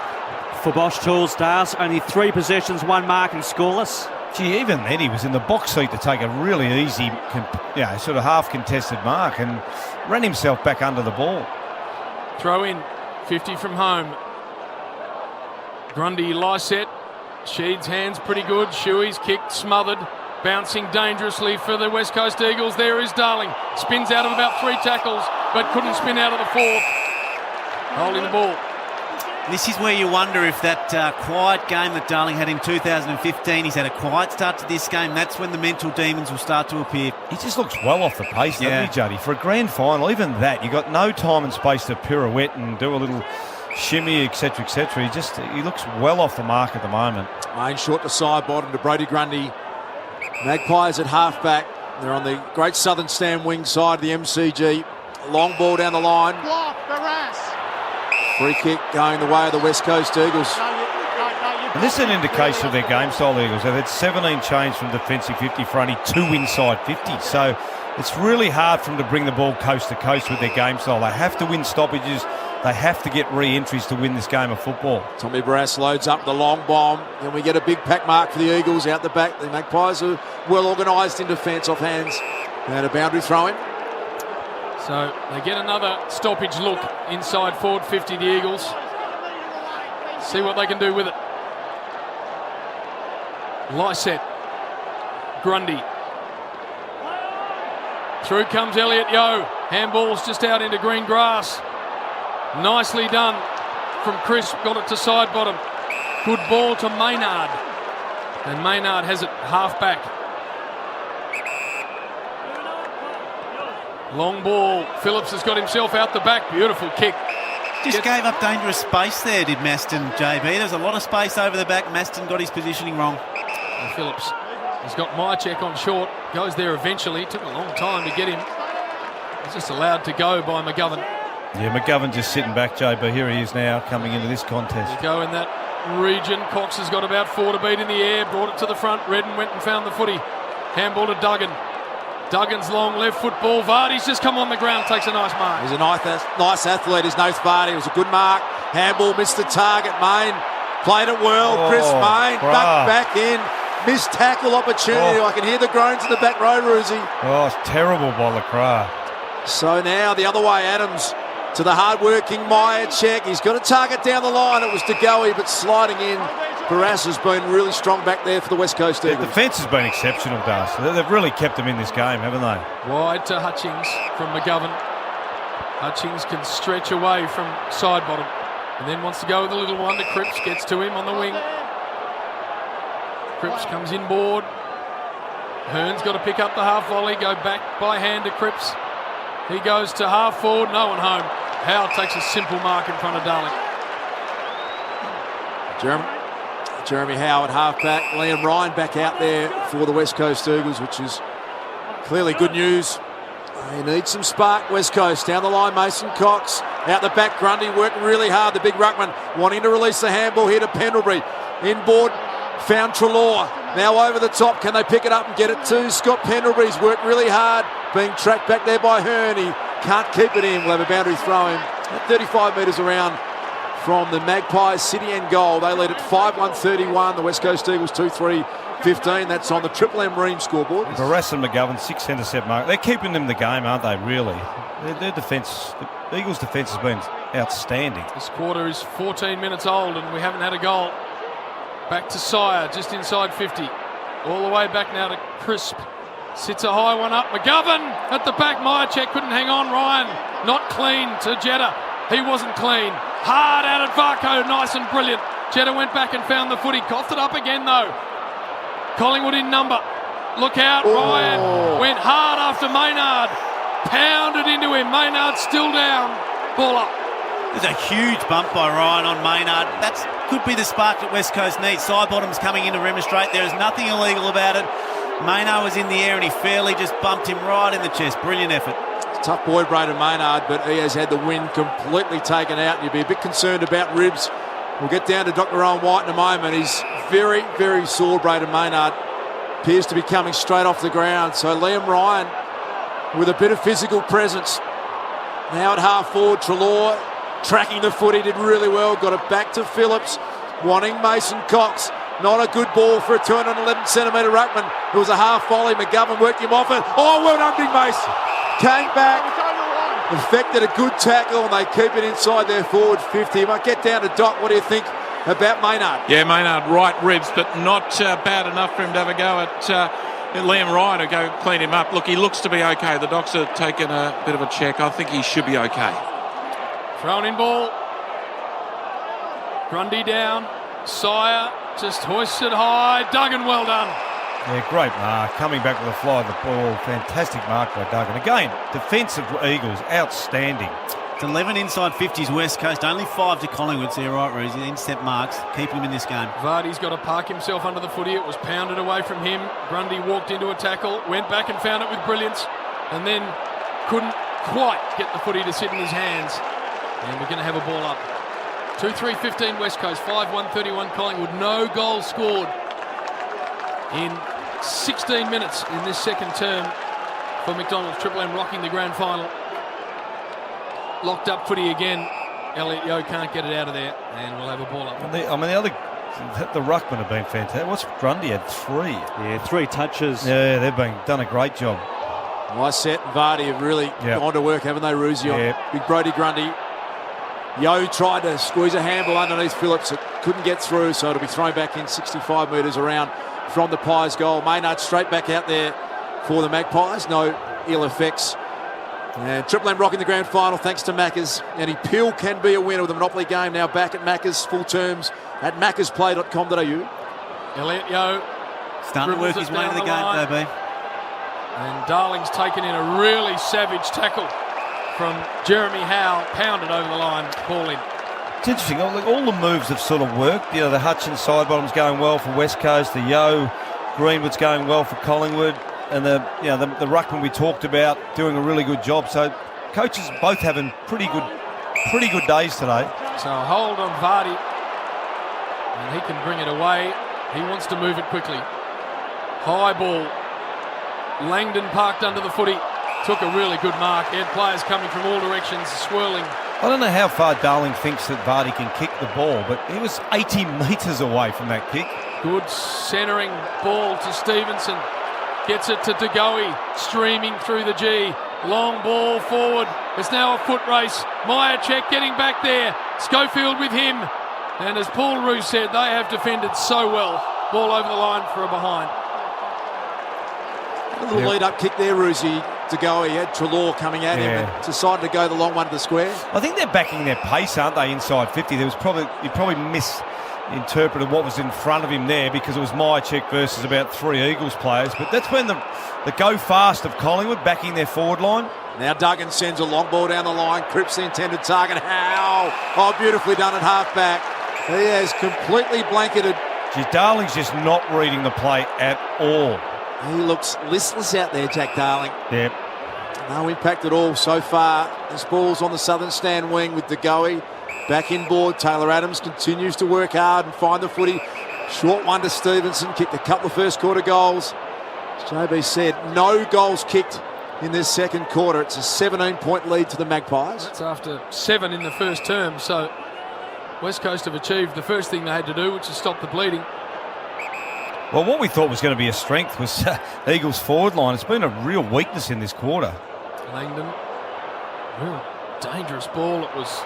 For Bosch Tools, Stars, only 3 possessions, 1 mark and scoreless. Gee, even then he was in the box seat to take a really easy, sort of half-contested mark and ran himself back under the ball. Throw in, 50 from home. Grundy, Lysette. Sheed's hands pretty good. Shuey's kicked, smothered. Bouncing dangerously for the West Coast Eagles. There is Darling. Spins out of about 3 tackles, but couldn't spin out of the 4th. Holding the ball. This is where you wonder if that quiet game that Darling had in 2015, he's had a quiet start to this game. That's when the mental demons will start to appear. He just looks well off the pace, doesn't he, Jody? For a grand final, even that, you got no time and space to pirouette and do a little shimmy, etc., etc. He looks well off the mark at the moment. Main short to side bottom to Brody Grundy. Magpies at half-back. They're on the great southern stand wing side of the MCG. Long ball down the line. Block, Barras. Free kick going the way of the West Coast Eagles. And this is an indication of their game style, Eagles. They've had 17 change from defensive 50 for only 2 inside 50. So it's really hard for them to bring the ball coast to coast with their game style. They have to win stoppages. They have to get re-entries to win this game of football. Tommy Barras loads up the long bomb. Then we get a big pack mark for the Eagles out the back. The Magpies are well organised in defence off hands. And a boundary throw-in. So they get another stoppage look inside forward 50, the Eagles. See what they can do with it. Lysette. Grundy. Through comes Elliot Yeo. Handball's just out into green grass. Nicely done from Chris. Got it to side bottom. Good ball to Maynard. And Maynard has it half back. Long ball. Phillips has got himself out the back. Beautiful kick. Just gave up dangerous space there, did Maston, JB. There's a lot of space over the back. Maston got his positioning wrong. And Phillips has got Myercheck on short. Goes there eventually. Took a long time to get him. He's just allowed to go by McGovern. Yeah, McGovern just sitting back, JB. Here he is now coming into this contest. You go in that region. Cox has got about 4 to beat in the air. Brought it to the front. Redden went and found the footy. Handball to Duggan. Duggan's long left foot ball. Vardy's just come on the ground. Takes a nice mark. He's a nice athlete. His nose Vardy. It was a good mark. Handball missed the target. Main played it well. Chris Main ducked back in. Missed tackle opportunity. I can hear the groans in the back row, Roosie. Oh, it's terrible by Lacroix. So now the other way, Adams to the hard-working Myercheck. He's got a target down the line. It was De Goey, but sliding in. Barras has been really strong back there for the West Coast Eagles. The defence has been exceptional, Darcy. They've really kept them in this game, haven't they? Wide to Hutchings from McGovern. Hutchings can stretch away from side bottom and then wants to go with a little one to Cripps. Gets to him on the wing. Cripps comes inboard. Hearn's got to pick up the half volley, go back by hand to Cripps. He goes to half forward, no one home. Howard takes a simple mark in front of Darling. Jeremy Howard, half-back. Liam Ryan back out there for the West Coast Eagles, which is clearly good news. He needs some spark, West Coast. Down the line, Mason Cox. Out the back, Grundy working really hard. The big ruckman wanting to release the handball here to Pendlebury. Inboard, found Treloar. Now over the top. Can they pick it up and get it to Scott Pendlebury's worked really hard. Being tracked back there by Hearn. He can't keep it in. We'll have a boundary throw in. At 35 metres around from the Magpies city end goal. They lead at 5-1-31. The West Coast Eagles 2-3-15. That's on the Triple M Ream scoreboard. Barras and McGovern, 6 intercept mark. They're keeping them in the game, aren't they, really? Their defence, the Eagles' defence has been outstanding. This quarter is 14 minutes old and we haven't had a goal. Back to Sire, just inside 50. All the way back now to Crisp. Sits a high one up. McGovern at the back. Myercheck couldn't hang on. Ryan not clean to Jetta. He wasn't clean. Hard out at Varco. Nice and brilliant. Jetta went back and found the footy. Coughed it up again though. Collingwood in number. Look out. Ryan went hard after Maynard. Pounded into him. Maynard still down. Ball up. There's a huge bump by Ryan on Maynard. That could be the spark that West Coast needs. Side bottom's coming in to remonstrate. There is nothing illegal about it. Maynard was in the air and he fairly just bumped him right in the chest. Brilliant effort. Tough boy, Braden Maynard, but he has had the wind completely taken out. You'd be a bit concerned about ribs. We'll get down to Dr. Owen White in a moment. He's very, very sore, Braden Maynard. Appears to be coming straight off the ground. So Liam Ryan with a bit of physical presence. Now at half forward, Treloar tracking the footy, did really well. Got it back to Phillips, wanting Mason Cox. Not a good ball for a 211cm ruckman. It was a half volley. McGovern worked him off it. Oh, well done, Big Mason. Came back, effected a good tackle, and they keep it inside their forward 50. Might get down to Doc. What do you think about Maynard? Yeah, Maynard, right ribs, but not bad enough for him to have a go at Liam Ryan to go clean him up. Look, he looks to be okay. The docs are taking a bit of a check. I think he should be okay. Thrown in ball. Grundy down. Sire just hoisted high. Duggan, well done. Yeah, great mark. Coming back with a fly of the ball. Fantastic mark by Duggan. Again, defensive Eagles, outstanding. It's 11 inside 50s West Coast, only 5 to Collingwood. So you're right, Reece. Intercept marks. Keep him in this game. Vardy's got to park himself under the footy. It was pounded away from him. Grundy walked into a tackle, went back and found it with brilliance, and then couldn't quite get the footy to sit in his hands. And we're going to have a ball up. 2-3-15 West Coast, 5-1-31 Collingwood. No goals scored in 16 minutes in this second term for McDonald's. Triple M rocking the grand final. Locked up footy again. Elliot Yeo can't get it out of there, and we'll have a ball up. The ruckmen have been fantastic. What's Grundy had 3? Yeah, 3 touches. Yeah, they've done a great job. Nice set. Vardy have really gone to work, haven't they, Roosie? Big Brodie Grundy. Yeo tried to squeeze a handle underneath Phillips. It couldn't get through, so it'll be thrown back in 65 metres around from the Pies goal. Maynard straight back out there for the Magpies. No ill effects. And Triple M rocking the grand final thanks to Macca's. And Peel can be a winner with the Monopoly game now back at Macca's. Full terms at maccasplay.com.au. Elliot Yeo starting to work his way to the game, JB. And Darling's taken in a really savage tackle from Jeremy Howe, pounded over the line, ball in. It's interesting, all the moves have sort of worked. You know, the Hutchins side bottom's going well for West Coast, the Yeo Greenwood's going well for Collingwood, and the ruckman we talked about doing a really good job. So coaches are both having pretty good days today. So hold on Vardy, and he can bring it away. He wants to move it quickly. High ball. Langdon parked under the footy. Took a really good mark. He had players coming from all directions, swirling. I don't know how far Darling thinks that Vardy can kick the ball, but he was 80 metres away from that kick. Good centering ball to Stevenson. Gets it to De Goey, streaming through the G. Long ball forward. It's now a foot race. Myercheck getting back there. Schofield with him. And as Paul Roos said, they have defended so well. Ball over the line for a behind. A little lead-up kick there, Roosie. De Goey had Treloar coming at him and decided to go the long one to the square. I think they're backing their pace, aren't they, inside 50? He probably misinterpreted what was in front of him there because it was Myercheck versus about 3 Eagles players. But that's when the go fast of Collingwood backing their forward line. Now Duggan sends a long ball down the line. Cripps the intended target. How? Oh, beautifully done at half-back. He has completely blanketed. Gee, Darling's just not reading the play at all. He looks listless out there, Jack Darling. Yep. No impact at all so far. This ball's on the southern stand wing with De Goey. Back inboard, Taylor Adams continues to work hard and find the footy. Short one to Stevenson, kicked a couple of first quarter goals. As JB said, no goals kicked in this second quarter. It's a 17-point lead to the Magpies. That's after 7 in the first term, so West Coast have achieved the first thing they had to do, which is stop the bleeding. Well, what we thought was going to be a strength was Eagles' forward line. It's been a real weakness in this quarter. Langdon, real dangerous ball. It was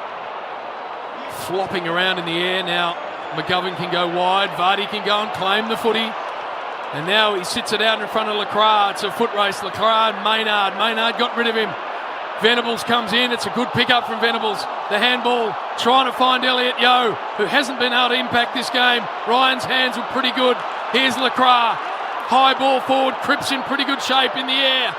flopping around in the air. Now McGovern can go wide. Vardy can go and claim the footy. And now he sits it out in front of Lacroix. It's a foot race. Lacroix and Maynard. Maynard got rid of him. Venables comes in. It's a good pick-up from Venables. The handball trying to find Elliot Yeo, who hasn't been able to impact this game. Ryan's hands were pretty good. Here's Lacroix. High ball forward. Cripps in pretty good shape in the air.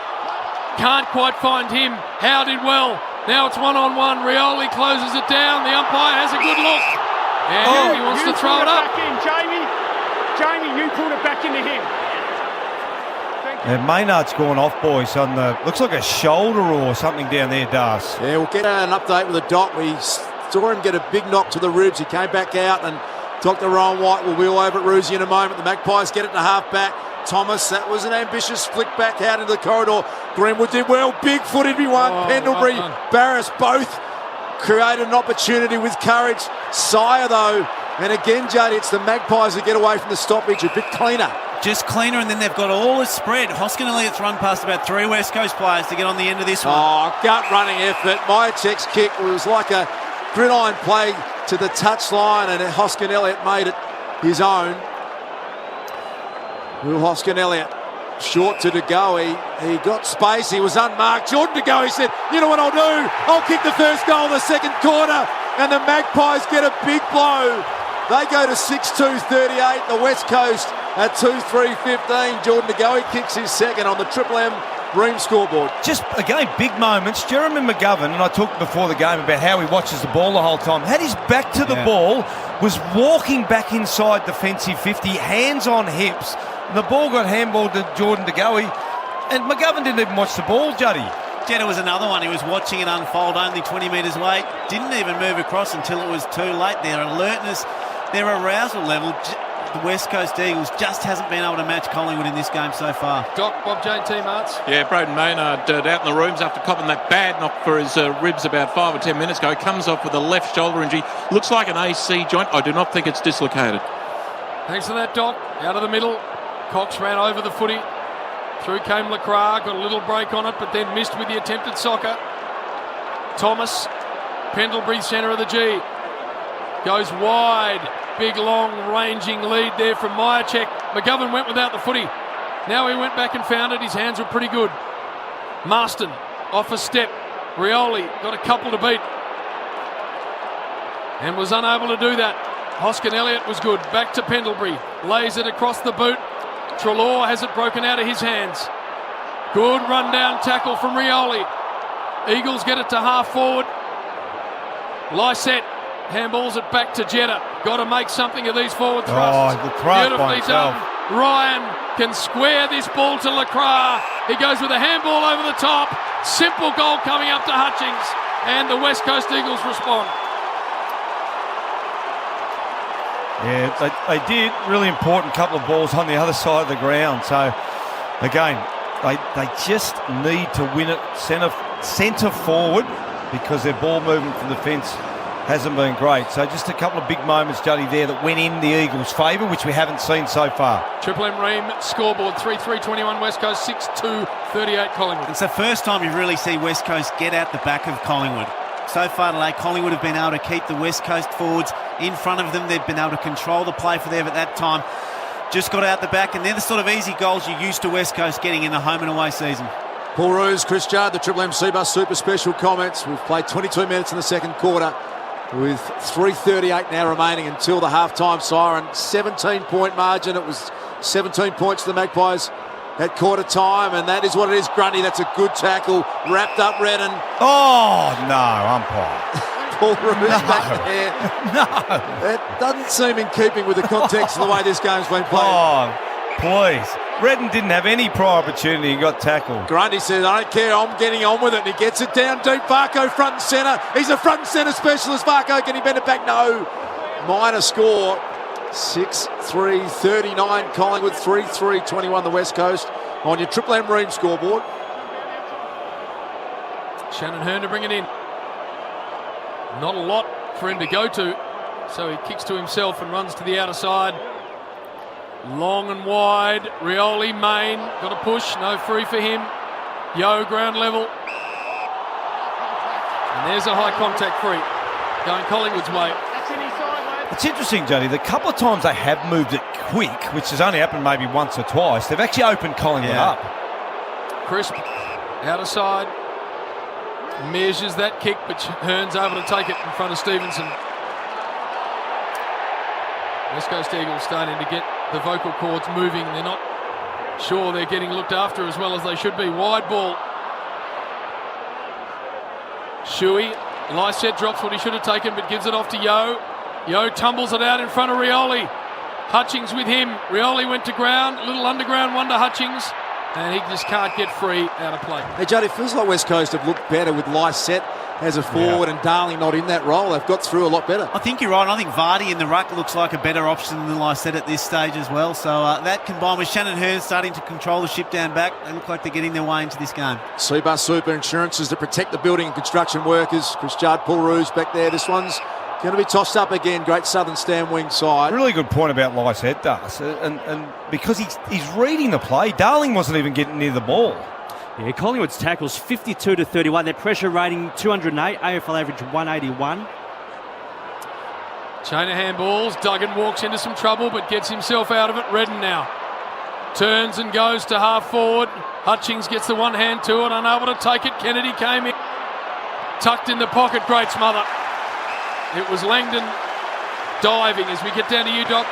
Can't quite find him. Howe did well. Now it's one-on-one. Rioli closes it down. The umpire has a good look. And he wants to throw it up. Back in, Jamie, you pulled it back into him. And Maynard's gone off, boys, on the looks like a shoulder or something down there, Das. Yeah, we'll get an update with the doc. We saw him get a big knock to the ribs. He came back out, and Dr. Rowan White will wheel over at Roosie in a moment. The Magpies get it to half-back. Thomas, that was an ambitious flick back out into the corridor. Greenwood did well. Big foot everyone. Pendlebury, Barris, both created an opportunity with courage. Sire, though, and again, Judd, it's the Magpies that get away from the stoppage a bit cleaner. Just cleaner, and then they've got all the spread. Hoskin Elliott's run past about 3 West Coast players to get on the end of this one. Oh, gut-running effort. Myercheck's kick was like a gridiron play to the touchline, and Hoskin Elliott made it his own. Will Hoskin Elliott short to De Goey. He got space. He was unmarked. Jordan De Goey said, you know what I'll do? I'll kick the first goal in the second quarter, and the Magpies get a big blow. They go to 6-2-38. The West Coast at 2-3-15. Jordan De Goey kicks his second on the Triple M Bream scoreboard. Just, again, big moments. Jeremy McGovern, and I talked before the game about how he watches the ball the whole time, had his back to the ball, was walking back inside defensive 50, hands on hips. And the ball got handballed to Jordan De Goey, and McGovern didn't even watch the ball, Juddy. Jetta was another one. He was watching it unfold only 20 metres away. Didn't even move across until it was too late. Their alertness, their arousal level, the West Coast Eagles just hasn't been able to match Collingwood in this game so far. Doc, Bob Jane, Team Arts. Yeah, Broden Maynard out in the rooms after copping that bad knock for his ribs about 5 or 10 minutes ago. He comes off with a left shoulder injury. Looks like an AC joint. I do not think it's dislocated. Thanks for that, Doc. Out of the middle. Cox ran over the footy. Through came Lacroix, got a little break on it, but then missed with the attempted soccer. Thomas, Pendlebury, centre of the G. Goes wide. Big, long, ranging lead there from Myercheck. McGovern went without the footy. Now he went back and found it. His hands were pretty good. Marston, off a step. Rioli got a couple to beat and was unable to do that. Hoskin Elliott was good. Back to Pendlebury. Lays it across the boot. Treloar has it broken out of his hands. Good run-down tackle from Rioli. Eagles get it to half forward. Lysette handballs it back to Jetta. Got to make something of these forward thrusts. Beautifully done. Ryan can square this ball to Lacroix. He goes with a handball over the top. Simple goal coming up to Hutchings, and the West Coast Eagles respond. Yeah, they did. Really important couple of balls on the other side of the ground. So, again, they just need to win it centre forward because their ball movement from the fence hasn't been great. So just a couple of big moments, Juddy, there that went in the Eagles' favour, which we haven't seen so far. Triple M Ream scoreboard 3-3-21 West Coast, 6-2-38 Collingwood. It's the first time you really see West Coast get out the back of Collingwood. So far today, Collingwood have been able to keep the West Coast forwards in front of them. They've been able to control the play for them at that time. Just got out the back, and they're the sort of easy goals you're used to West Coast getting in the home and away season. Paul Roos, Chris Judd, the Triple M Seabus Super Special comments. We've played 22 minutes in the second quarter with 3:38 now remaining until the half-time siren. 17-point margin. It was 17 points to the Magpies at quarter time, and that is what it is. Grundy, that's a good tackle. Wrapped up Redden. Oh, no, umpire. Paul Roos back there. No. It doesn't seem in keeping with the context of the way this game's been played. Oh, please. Redden didn't have any prior opportunity. He got tackled. Grundy says, I don't care, I'm getting on with it. And he gets it down deep. Varco front and centre. He's a front and centre specialist. Varco, can he bend it back? No. Minor score. 6-3-39 Collingwood, 3-3-21 the West Coast on your Triple M Ream scoreboard. Shannon Hearn to bring it in. Not a lot for him to go to, so he kicks to himself and runs to the outer side. Long and wide. Rioli, Main, got a push, no free for him. Yo, ground level. And there's a high contact free going Collingwood's way. It's interesting, Jody, the couple of times they have moved it quick, which has only happened maybe once or twice, they've actually opened Collingwood up. Crisp, outer side. Measures that kick, but Hearn's able to take it in front of Stevenson. West Coast Eagles starting to get the vocal cords moving. They're not sure they're getting looked after as well as they should be. Wide ball. Shuey. Lycett drops what he should have taken, but gives it off to Yo. Yo tumbles it out in front of Rioli. Hutchings with him. Rioli went to ground. A little underground one to Hutchings. And he just can't get free out of play. Hey, Judd, it feels like West Coast have looked better with Lycett as a forward and Darling not in that role. They've got through a lot better. I think you're right. I think Vardy in the ruck looks like a better option than Lycett at this stage as well. So that combined with Shannon Hearn starting to control the ship down back, they look like they're getting their way into this game. Seabus Super Insurances to protect the building and construction workers. Chris Judd, Paul Roos back there. This one's going to be tossed up again. Great Southern stand wing side. Really good point about Lycett does. And because he's reading the play, Darling wasn't even getting near the ball. Yeah, Collingwood's tackles 52-31. Their pressure rating 208, AFL average 181. Chain of handballs. Duggan walks into some trouble but gets himself out of it. Redden now turns and goes to half forward. Hutchings gets the one hand to it, unable to take it. Kennedy came in, tucked in the pocket. Great smother. It was Langdon diving as we get down to you, Doc.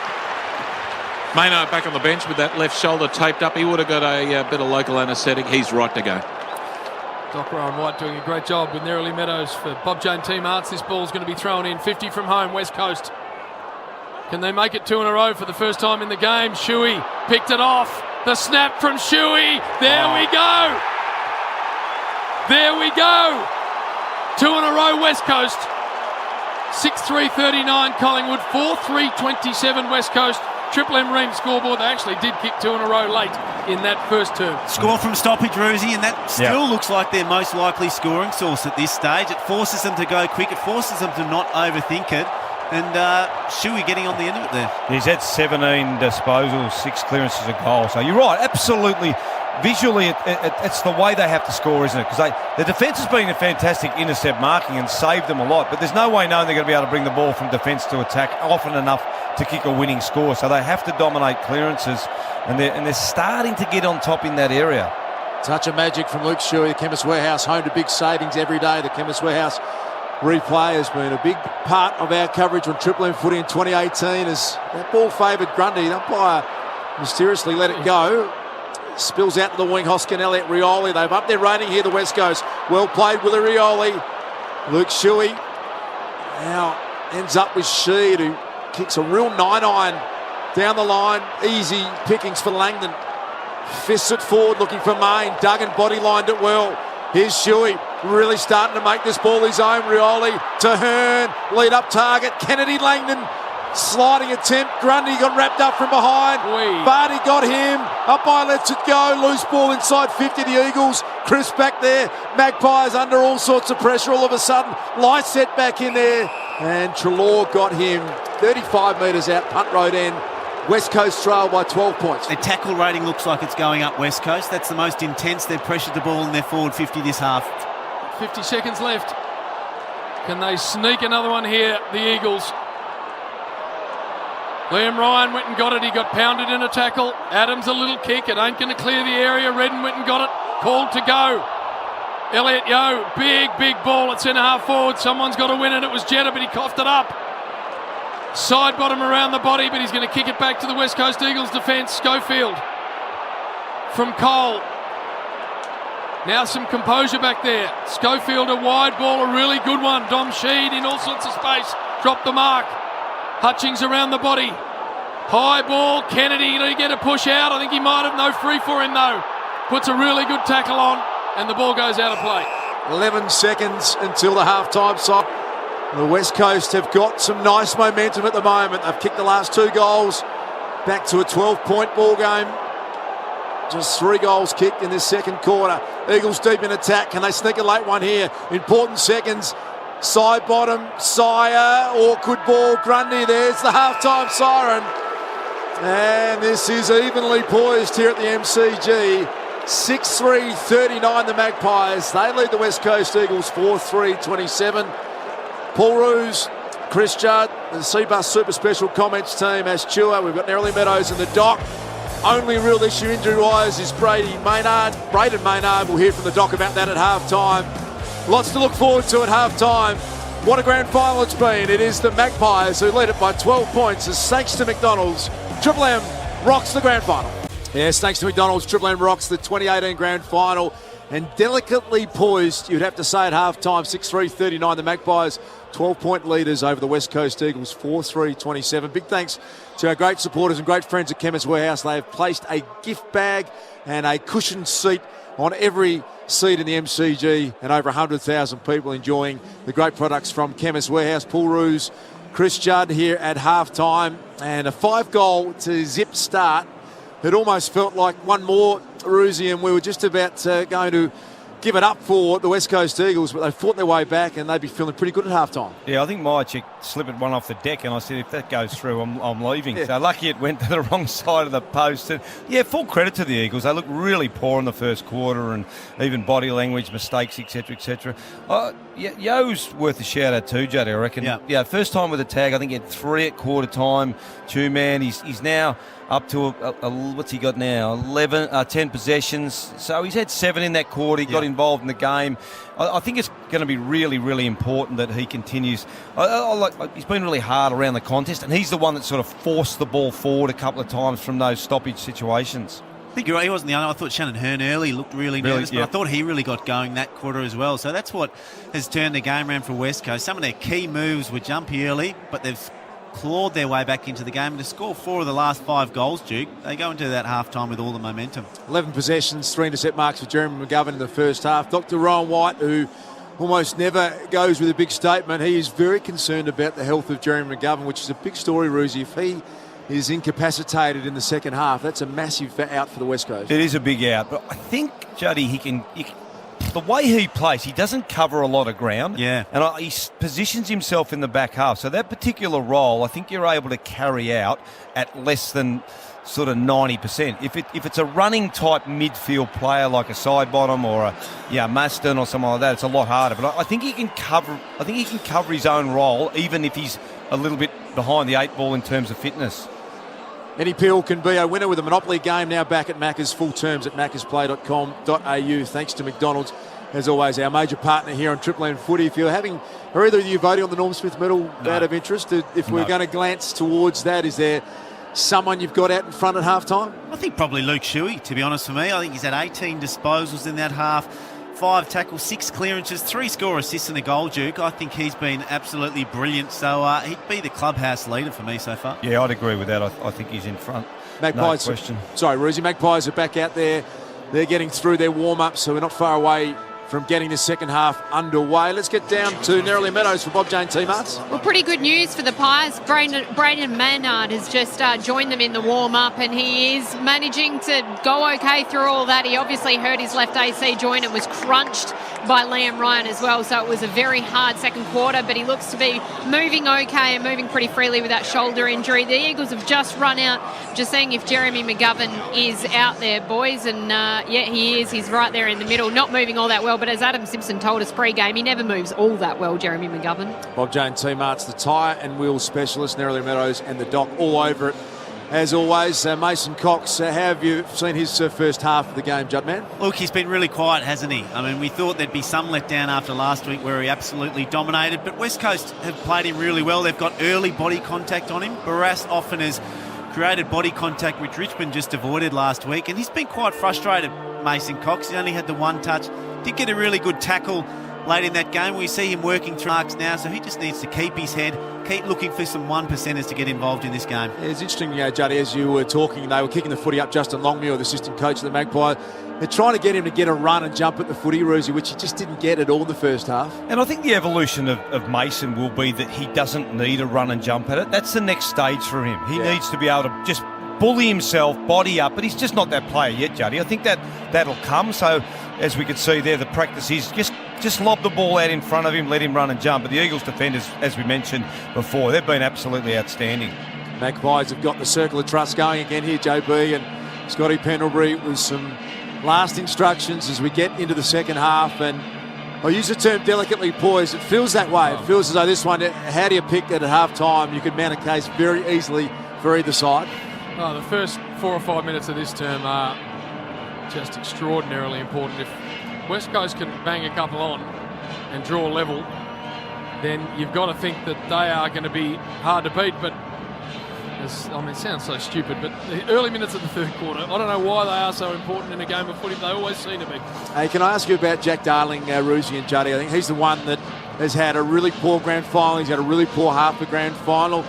Maynard back on the bench with that left shoulder taped up. He would have got a bit of local anaesthetic. He's right to go. Doc Rowan White doing a great job with Nerily Meadows for Bob Jane Team Arts. This ball's going to be thrown in. 50 from home, West Coast. Can they make it two in a row for the first time in the game? Shuey picked it off. The snap from Shuey. There we go. There we go. Two in a row, West Coast. 6-3-39 Collingwood, 4-3-27 West Coast. Triple M Ream scoreboard. They actually did kick two in a row late in that first term. Score from stoppage, Roosie, and that still looks like their most likely scoring source at this stage. It forces them to go quick. It forces them to not overthink it. And Shuey getting on the end of it there. He's had 17 disposals, 6 clearances a goal. So you're right, absolutely. Visually, it's the way they have to score, isn't it? Because the defence has been a fantastic intercept marking and saved them a lot. But there's no way knowing they're going to be able to bring the ball from defence to attack often enough to kick a winning score. So they have to dominate clearances, and they're starting to get on top in that area. Touch of magic from Luke Shuey, the Chemist Warehouse, home to big savings every day. The Chemist Warehouse replay has been a big part of our coverage on Triple M footy in 2018 as that ball favoured Grundy. The umpire mysteriously let it go. Spills out to the wing, Hoskin, Elliott, Rioli. They've upped their rating here, the West Coast. Well played, Willie Rioli. Luke Shuey now ends up with Sheed, who kicks a real 9-iron down the line. Easy pickings for Langdon. Fists it forward, looking for Main. Duggan body lined it well. Here's Shuey, really starting to make this ball his own. Rioli to Hearn, lead up target. Kennedy Langdon, sliding attempt. Grundy got wrapped up from behind. Vardy got him. Up by lets it go. Loose ball inside 50, the Eagles. Chris back there. Magpies under all sorts of pressure all of a sudden. Lycett back in there. And Treloar got him 35 metres out, punt road end. West Coast trail by 12 points. Their tackle rating looks like it's going up West Coast. That's the most intense they've pressured the ball in their forward 50 this half. 50 seconds left. Can they sneak another one here, the Eagles? Liam Ryan went and got it. He got pounded in a tackle. Adams a little kick. It ain't going to clear the area. Redden went and got it. Called to go. Elliot Yeo, big ball at centre half forward. Someone's got to win it. It was Jetta, but he coughed it up. Side bottom around the body, but he's going to kick it back to the West Coast Eagles defence. Schofield from Cole. Now some composure back there. Schofield, a wide ball, a really good one. Dom Sheed in all sorts of space. Dropped the mark. Hutchings around the body. High ball. Kennedy, did he get a push out? I think he might have. No free for him though. Puts a really good tackle on, and the ball goes out of play. 11 seconds until the half-time side. The West Coast have got some nice momentum at the moment. They've kicked the last 2 goals. Back to a 12-point ball game. Just 3 goals kicked in this second quarter. Eagles deep in attack. Can they sneak a late one here? Important seconds. Side bottom, Sire, awkward ball. Grundy, there's the half-time siren. And this is evenly poised here at the MCG. 6-3-39 the Magpies. They lead the West Coast Eagles 4-3-27. Paul Roos, Chris Judd, the Seabus Super Special Comments team as Chua. We've got Nerily Meadows in the dock. Only real issue injury-wise is Braden Maynard. We'll hear from the dock about that at half-time. Lots to look forward to at half-time. What a grand final it's been. It is the Magpies who lead it by 12 points as thanks to McDonald's, Triple M rocks the grand final. Yes, thanks to McDonald's, Triple M rocks the 2018 grand final. And delicately poised, you'd have to say at half-time, 6-3-39, the Magpies, 12-point leaders over the West Coast Eagles, 4-3-27. Big thanks to our great supporters and great friends at Chemist Warehouse. They have placed a gift bag and a cushioned seat on every seat in the MCG, and over 100,000 people enjoying the great products from Chemist Warehouse. Paul Roos, Chris Judd here at half-time, and a 5-goal to zip start. It almost felt like one more, Roosie, and we were just about going to give it up for the West Coast Eagles, but they fought their way back and they'd be feeling pretty good at half-time. Yeah, I think Mychik slipped one off the deck, and I said, if that goes through, I'm leaving. Yeah. So lucky it went to the wrong side of the post. And yeah, full credit to the Eagles. They looked really poor in the first quarter, and even body language, mistakes, etc., etc. Yo's worth a shout-out too, Juddy, I reckon. Yeah, first time with a tag. I think he had 3 at quarter time. 2-man. He's now up to what's he got now? 10 possessions. So he's had 7 in that quarter. He got involved in the game. I think it's going to be really, really important that he continues. He's been really hard around the contest, and he's the one that sort of forced the ball forward a couple of times from those stoppage situations. I think you're right. He wasn't the only. I thought Shannon Hearn early looked really nervous, but I thought he really got going that quarter as well. So that's what has turned the game around for West Coast. Some of their key moves were jumpy early, but they've clawed their way back into the game. And to score 4 of the last 5 goals, Duke, they go into that half-time with all the momentum. 11 possessions, 3 intercept marks for Jeremy McGovern in the first half. Dr. Rowan White, who almost never goes with a big statement, he is very concerned about the health of Jeremy McGovern, which is a big story, Roosie. If he is incapacitated in the second half, that's a massive out for the West Coast. It is a big out, but I think, Juddy, he can the way he plays, he doesn't cover a lot of ground. Yeah. And he positions himself in the back half. So that particular role, I think you're able to carry out at less than sort of 90%. If it's a running type midfield player like a side bottom or a Maston or something like that, it's a lot harder. But I think he can cover. I think he can cover his own role, even if he's a little bit behind the 8 ball in terms of fitness. Eddie Peel can be a winner with a Monopoly game now back at Macca's. Full terms at maccasplay.com.au. Thanks to McDonald's, as always, our major partner here on Triple M Footy. If you're having, are either of you voting on the Norm Smith medal out of interest? If we're going to glance towards that, is there someone you've got out in front at half-time? I think probably Luke Shuey, to be honest for me. I think he's had 18 disposals in that half. 5 tackles, 6 clearances, 3 score assists and a goal, Duke. I think he's been absolutely brilliant. So he'd be the clubhouse leader for me so far. Yeah, I'd agree with that. I think he's in front. Magpies, no question. Sorry, Roosie. Magpies are back out there. They're getting through their warm-up, so we're not far away from getting the second half underway. Let's get down to Nerily Meadows for Bob Jane T-Marts. Well, pretty good news for the Pies. Braden Maynard has just joined them in the warm-up, and he is managing to go okay through all that. He obviously hurt his left AC joint and was crunched by Liam Ryan as well, so it was a very hard second quarter, but he looks to be moving okay and moving pretty freely with that shoulder injury. The Eagles have just run out, just seeing if Jeremy McGovern is out there, boys, and yeah, he is. He's right there in the middle, not moving all that well, but as Adam Simpson told us pre-game, he never moves all that well, Jeremy McGovern. Bob Jane T-Marts, the tyre and wheel specialist, Nerily Meadows and the doc all over it. As always, Mason Cox, how have you seen his first half of the game, Judman? Look, he's been really quiet, hasn't he? I mean, we thought there'd be some letdown after last week where he absolutely dominated, but West Coast have played him really well. They've got early body contact on him. Barras often has created body contact, which Richmond just avoided last week, and he's been quite frustrated, Mason Cox. He only had the one touch. Did get a really good tackle late in that game. We see him working through marks now, so he just needs to keep his head, keep looking for some 1%ers to get involved in this game. Yeah, it's interesting, Juddy, as you were talking, they were kicking the footy up. Justin Longmuir, the assistant coach of the Magpie, they're trying to get him to get a run and jump at the footy, Roosie, which he just didn't get at all in the first half. And I think the evolution of Mason will be that he doesn't need a run and jump at it. That's the next stage for him. He needs to be able to just bully himself, body up, but he's just not that player yet, Juddy. I think that'll come. So, as we could see there, the practice is just lob the ball out in front of him, let him run and jump. But the Eagles defenders, as we mentioned before, they've been absolutely outstanding. Magpies have got the circle of trust going again here, JB, and Scotty Pendlebury with some last instructions as we get into the second half. And I use the term delicately poised. It feels that way. It feels as though this one, how do you pick it at half time? You could mount a case very easily for either side. Oh, the first 4 or 5 minutes of this term are just extraordinarily important. If West Coast can bang a couple on and draw level, then you've got to think that they are going to be hard to beat. But it sounds so stupid, but the early minutes of the third quarter, I don't know why they are so important in a game of footy. They always seem to be. Hey, can I ask you about Jack Darling, Roosie and Juddy? I think he's the one that has had a really poor grand final. He's had a really poor half of grand final.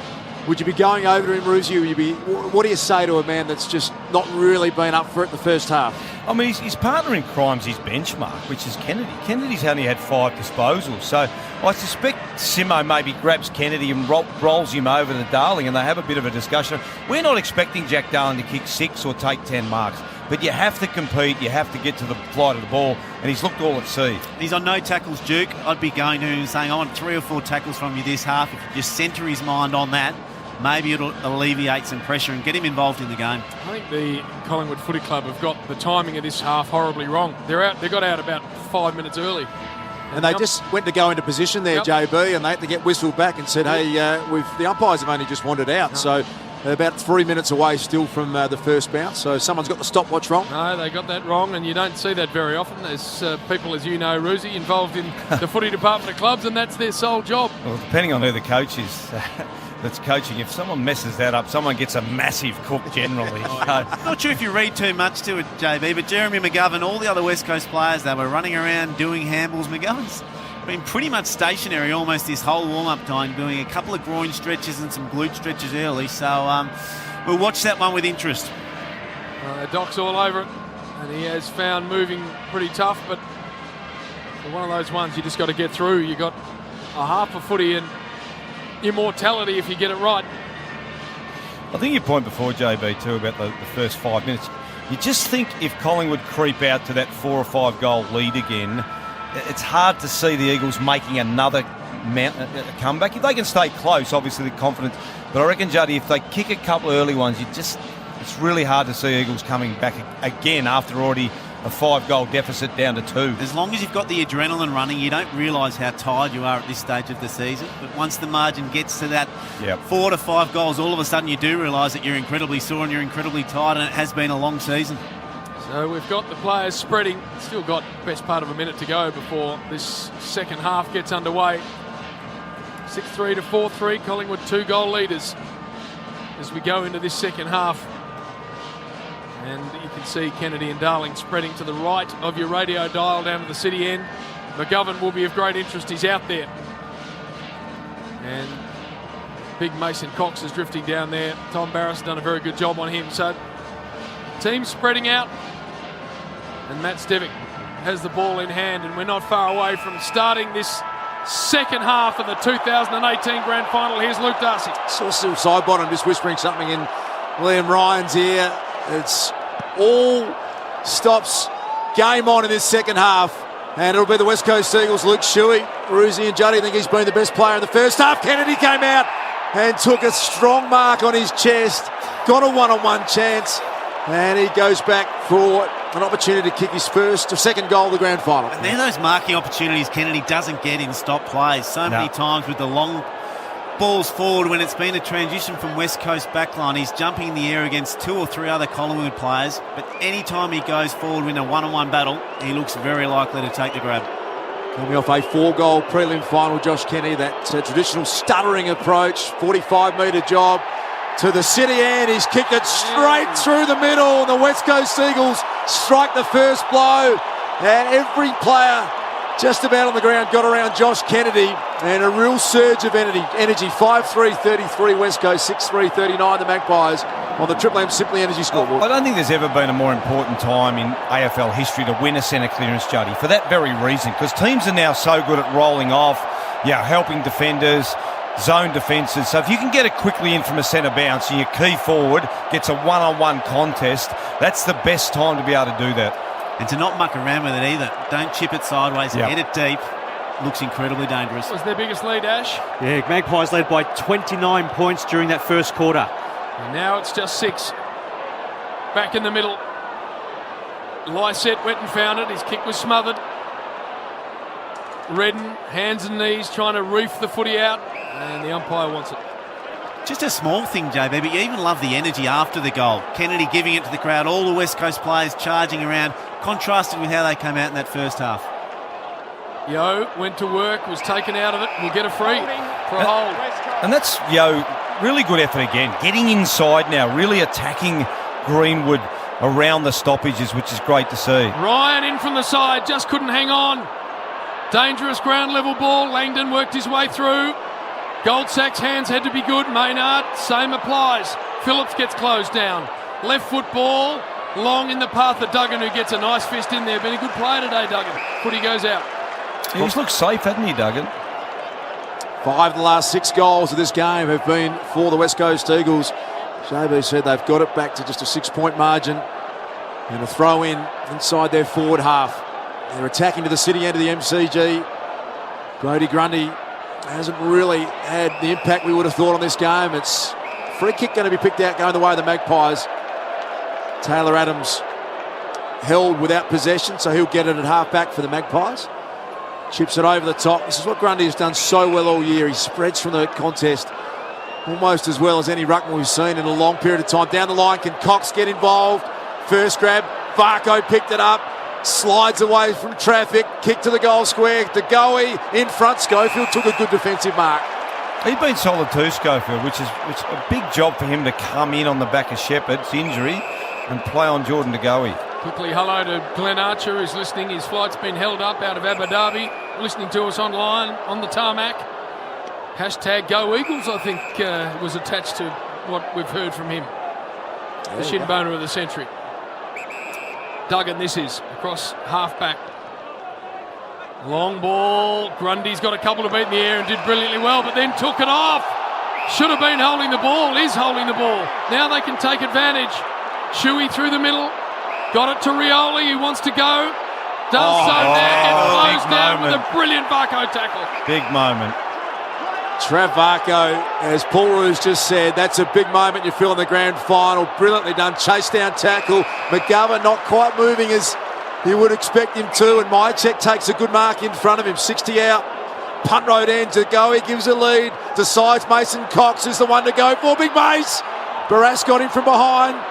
Would you be going over to him, Roosie? What do you say to a man that's just not really been up for it the first half? I mean, his partner in crime's his benchmark, which is Kennedy. Kennedy's only had 5 disposals. So I suspect Simo maybe grabs Kennedy and rolls him over to Darling, and they have a bit of a discussion. We're not expecting Jack Darling to kick 6 or take 10 marks, but you have to compete, you have to get to the flight of the ball, and he's looked all at sea. He's on no tackles, Duke. I'd be going to him and saying, I want 3 or 4 tackles from you this half. If you just centre his mind on that, maybe it'll alleviate some pressure and get him involved in the game. I think the Collingwood Footy Club have got the timing of this half horribly wrong. They got out about 5 minutes early. And they just went to go into position there, JB, and they had to get whistled back and said, hey, the umpires have only just wandered out. So they're about 3 minutes away still from the first bounce. So someone's got the stopwatch wrong. No, they got that wrong, and you don't see that very often. There's people, as you know, Roosie, involved in the footy department of clubs, and that's their sole job. Well, depending on who the coach is that's coaching, if someone messes that up, someone gets a massive cook generally. Not sure if you read too much to it, JB, but Jeremy McGovern, all the other West Coast players, they were running around doing handballs. McGovern's been pretty much stationary almost this whole warm-up time, doing a couple of groin stretches and some glute stretches early. So we'll watch that one with interest. Doc's all over it, and he has found moving pretty tough, but one of those ones you just got to get through. You got a half of footy and immortality if you get it right. I think your point before, JB, too, about the first 5 minutes, you just think if Collingwood creep out to that 4 or 5 goal lead again, it's hard to see the Eagles making another comeback. If they can stay close, obviously the confidence, but I reckon, Juddy, if they kick a couple of early ones, it's really hard to see Eagles coming back again after already a 5-goal deficit down to 2. As long as you've got the adrenaline running, you don't realise how tired you are at this stage of the season. But once the margin gets to that 4 to 5 goals, all of a sudden you do realise that you're incredibly sore and you're incredibly tired, and it has been a long season. So we've got the players spreading. Still got best part of a minute to go before this second half gets underway. 6-3 to 4-3. Collingwood 2-goal leaders as we go into this second half. And you can see Kennedy and Darling spreading to the right of your radio dial down to the city end. McGovern will be of great interest. He's out there. And big Mason Cox is drifting down there. Tom Barras has done a very good job on him. So team spreading out. And Matt Stevic has the ball in hand, and we're not far away from starting this second half of the 2018 Grand Final. Here's Luke Darcy. Saw still side bottom just whispering something in Liam Ryan's ear. It's all stops, game on in this second half. And it'll be the West Coast Eagles, Luke Shuey, Ruzi and Juddy. I think he's been the best player in the first half. Kennedy came out and took a strong mark on his chest. Got a one-on-one chance. And he goes back for an opportunity to kick his first or second goal of the grand final. And they're those marking opportunities Kennedy doesn't get in stop plays. So many times with the long balls forward when it's been a transition from West Coast backline, he's jumping in the air against 2 or 3 other Collingwood players. But any time he goes forward in a one-on-one battle, he looks very likely to take the grab. Coming off a 4-goal prelim final, Josh Kennedy, that traditional stuttering approach, 45-metre job to the city end. He's kicked it straight through the middle, and the West Coast Eagles strike the first blow. And every player just about on the ground got around Josh Kennedy, and a real surge of energy. 5-3-33 West Coast, 6-3-39 the Magpies on the Triple M Simply Energy scoreboard. I don't think there's ever been a more important time in AFL history to win a centre clearance, Juddy, for that very reason, because teams are now so good at rolling off, helping defenders, zone defences. So if you can get it quickly in from a centre bounce and your key forward gets a one-on-one contest, that's the best time to be able to do that. And to not muck around with it either. Don't chip it sideways, hit it deep. Looks incredibly dangerous. Was their biggest lead, Ash? Yeah, Magpies led by 29 points during that first quarter. And now it's just 6. Back in the middle. Lysette went and found it. His kick was smothered. Redden, hands and knees, trying to reef the footy out. And the umpire wants it. Just a small thing, JB, but you even love the energy after the goal. Kennedy giving it to the crowd, all the West Coast players charging around, contrasted with how they came out in that first half. Yo went to work, was taken out of it, will get a free for a hold. And that's, really good effort again. Getting inside now, really attacking Greenwood around the stoppages, which is great to see. Ryan in from the side, just couldn't hang on. Dangerous ground level ball, Langdon worked his way through. Goldsack's hands had to be good. Maynard, same applies. Phillips gets closed down. Left foot ball, long in the path of Duggan, who gets a nice fist in there. Been a good player today, Duggan. Footy goes out. Yeah, he's looked safe, hasn't he, Duggan? 5 of the last 6 goals of this game have been for the West Coast Eagles. JB said they've got it back to just a 6-point margin and a throw in inside their forward half. They're attacking to the city end of the MCG. Brodie Grundy hasn't really had the impact we would have thought on this game. It's free kick going to be picked out going the way of the Magpies. Taylor Adams held without possession, so he'll get it at half-back for the Magpies. Chips it over the top. This is what Grundy has done so well all year. He spreads from the contest almost as well as any ruckman we've seen in a long period of time. Down the line, can Cox get involved? First grab, Varco picked it up. Slides away from traffic, kick to the goal square, De Goey in front. Schofield took a good defensive mark. He's been solid too, Schofield, which is a big job for him to come in on the back of Shepherd's injury and play on Jordan De Goey. Quickly hello to Glenn Archer, who's listening. His flight's been held up out of Abu Dhabi, listening to us online on the tarmac. Hashtag Go Eagles, I think, was attached to what we've heard from him. The shin boner of the century. Duggan, this is across half-back. Long ball. Grundy's got a couple to beat in the air and did brilliantly well, but then took it off. Should have been holding the ball, is holding the ball. Now they can take advantage. Shuey through the middle. Got it to Rioli, who wants to go. Does so now. Gets closed down with a brilliant Varco tackle. Big moment. Trav Varco, as Paul Roos just said, that's a big moment you feel in the grand final. Brilliantly done. Chase down tackle. McGovern not quite moving as you would expect him to, and Mychek takes a good mark in front of him. 60 out. Punt road end to go. He gives a lead. Decides Mason Cox is the one to go for. Big Mace. Barras got him from behind.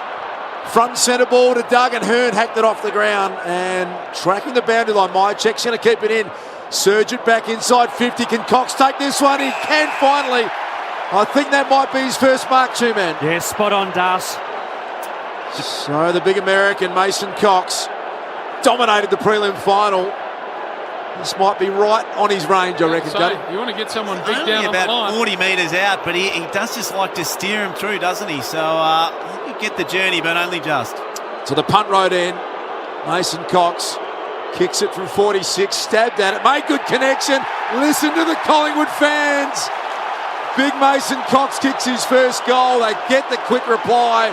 Front centre ball to Doug, and Hearn hacked it off the ground and tracking the boundary line. Mychek's going to keep it in. Surge it back inside 50. Can Cox take this one? He can finally. I think that might be his first mark, two-man. Yeah, spot on, Das. So the big American, Mason Cox, dominated the prelim final. This might be right on his range, I reckon, Juddy. You want to get someone big only down on the line. about 40 metres out, but he does just like to steer him through, doesn't he? So you get the journey, but only just. To the punt road end, Mason Cox Kicks it from 46, stabbed at it, made good connection. Listen to the Collingwood fans. Big Mason Cox kicks his first goal. They get the quick reply.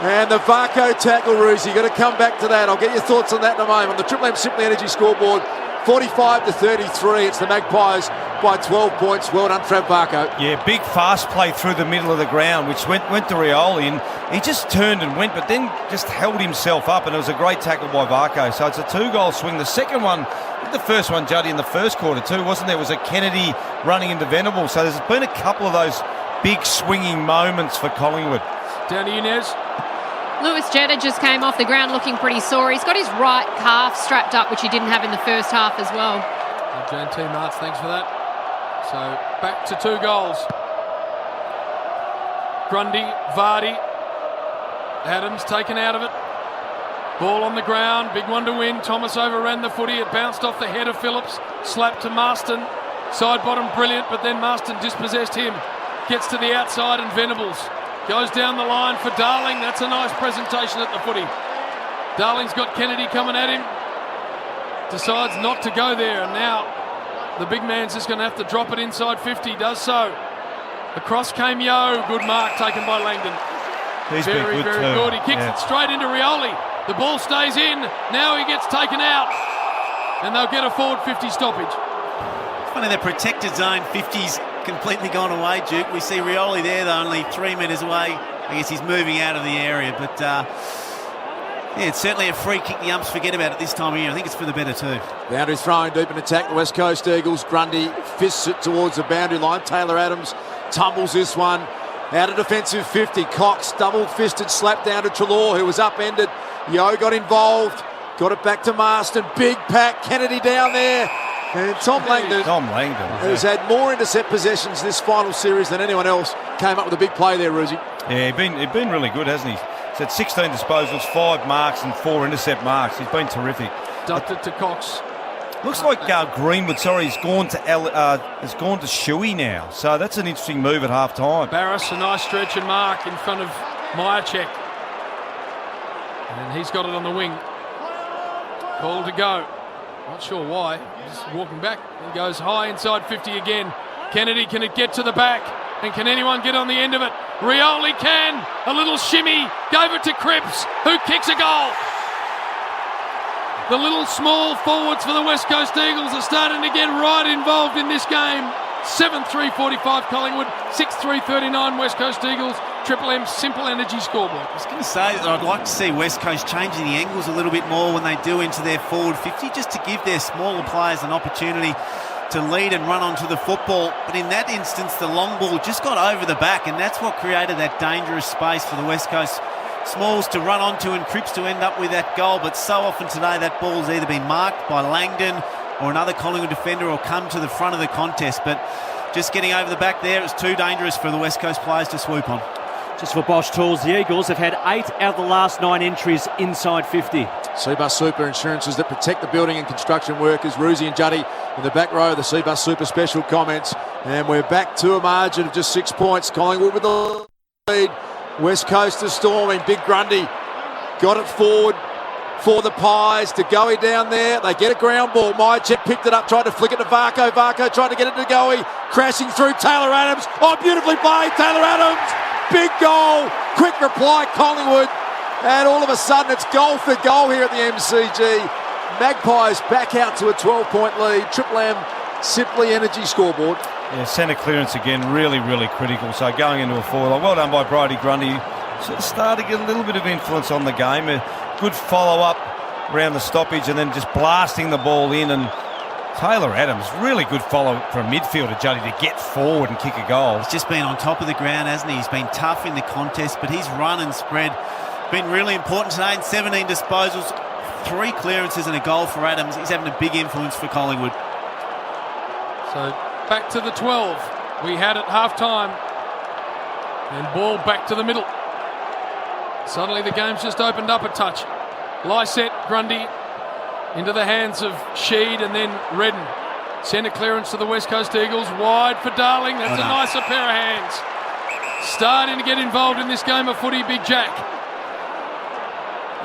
And the Varco tackle, Ruse, you've got to come back to that. I'll get your thoughts on that in a moment. On the Triple M Simply Energy scoreboard, 45-33. It's the Magpies by 12 points. Well done, Trav Varco. Yeah, big fast play through the middle of the ground, which went to Rioli, and he just turned and went, but then just held himself up, and it was a great tackle by Varco. So it's a 2-goal swing. The second one, the first one, Juddy, in the first quarter too, wasn't there? Was a Kennedy running into Venable. So there's been a couple of those big swinging moments for Collingwood. Down to you, Nez. Lewis Jetta just came off the ground looking pretty sore. He's got his right calf strapped up, which he didn't have in the first half as well. Jane T. Martz, thanks for that. So back to 2 goals. Grundy, Vardy, Adams taken out of it. Ball on the ground, big one to win. Thomas overran the footy. It bounced off the head of Phillips. Slapped to Marston. Side bottom, brilliant, but then Marston dispossessed him. Gets to the outside and Venables goes down the line for Darling. That's a nice presentation at the footy. Darling's got Kennedy coming at him. Decides not to go there, and now the big man's just going to have to drop it inside 50. Does so. Across came Yo. Good mark taken by Langdon. He's very, been good very too. good. He kicks it straight into Rioli. The ball stays in. Now he gets taken out, and they'll get a forward 50 stoppage. Funny, the protected zone 50's completely gone away, Duke. We see Rioli there, though, only 3 metres away. I guess he's moving out of the area, but yeah, it's certainly a free kick the umps forget about it this time of year. I think it's for the better too. Boundary throwing deep in attack, the West Coast Eagles. Grundy fists it towards the boundary line. Taylor Adams tumbles this one out of defensive 50. Cox double-fisted slap down to Treloar, who was upended. Yo got involved, got it back to Marston. Big pack, Kennedy down there. And Tom Langdon, who's had more intercept possessions this final series than anyone else, came up with a big play there, Ruzi. Yeah, he's been really good, hasn't he? He's had 16 disposals, 5 marks and 4 intercept marks. He's been terrific. Ducked it to Cox. Looks like Greenwood, has gone to Shuey now. So that's an interesting move at half time. Barris, a nice stretch and mark in front of Myercheck. And he's got it on the wing. Call to go. Not sure why. Just walking back. He goes high inside 50 again. Kennedy, can it get to the back? And can anyone get on the end of it? Rioli can. A little shimmy. Gave it to Cripps, who kicks a goal. The little small forwards for the West Coast Eagles are starting to get right involved in this game. 7-3-45 Collingwood, 6-3-39 West Coast Eagles. Triple M Simple Energy scoreboard. I was going to say that I'd like to see West Coast changing the angles a little bit more when they do into their forward 50, just to give their smaller players an opportunity to lead and run onto the football. But in that instance, the long ball just got over the back, and that's what created that dangerous space for the West Coast Smalls to run onto and Cripps to end up with that goal. But so often today that ball's either been marked by Langdon or another Collingwood defender or come to the front of the contest. But just getting over the back there, it was too dangerous for the West Coast players to swoop on. Just for Bosch Tools, the Eagles have had 8 out of the last 9 entries inside 50. Cbus Super insurances that protect the building and construction workers. Ruzi and Juddy in the back row of the Cbus Super special comments. And we're back to a margin of just 6 points. Collingwood with the lead. West Coast is storming. Big Grundy got it forward for the Pies. To Goey down there. They get a ground ball. Myercheck picked it up, tried to flick it to Varco. Varco tried to get it to Goey. Crashing through Taylor Adams. Oh, beautifully played, Taylor Adams. Big goal. Quick reply, Collingwood. And all of a sudden, it's goal for goal here at the MCG. Magpies back out to a 12-point lead. Triple M Simply Energy scoreboard. Yeah, centre clearance again, really, really critical. So going into a forward, well done by Brodie Grundy. Sort of started to get a little bit of influence on the game. A good follow-up around the stoppage and then just blasting the ball in. And Taylor Adams, really good follow from midfielder, Juddy, to get forward and kick a goal. He's just been on top of the ground, hasn't he? He's been tough in the contest, but his run and spread been really important today. In 17 disposals, 3 clearances and a goal for Adams. He's having a big influence for Collingwood. So back to the 12 we had at half-time. And ball back to the middle. Suddenly the game's just opened up a touch. Lysette, Grundy into the hands of Sheed and then Redden. Centre clearance to the West Coast Eagles. Wide for Darling. That's a nicer pair of hands. Starting to get involved in this game of footy, Big Jack.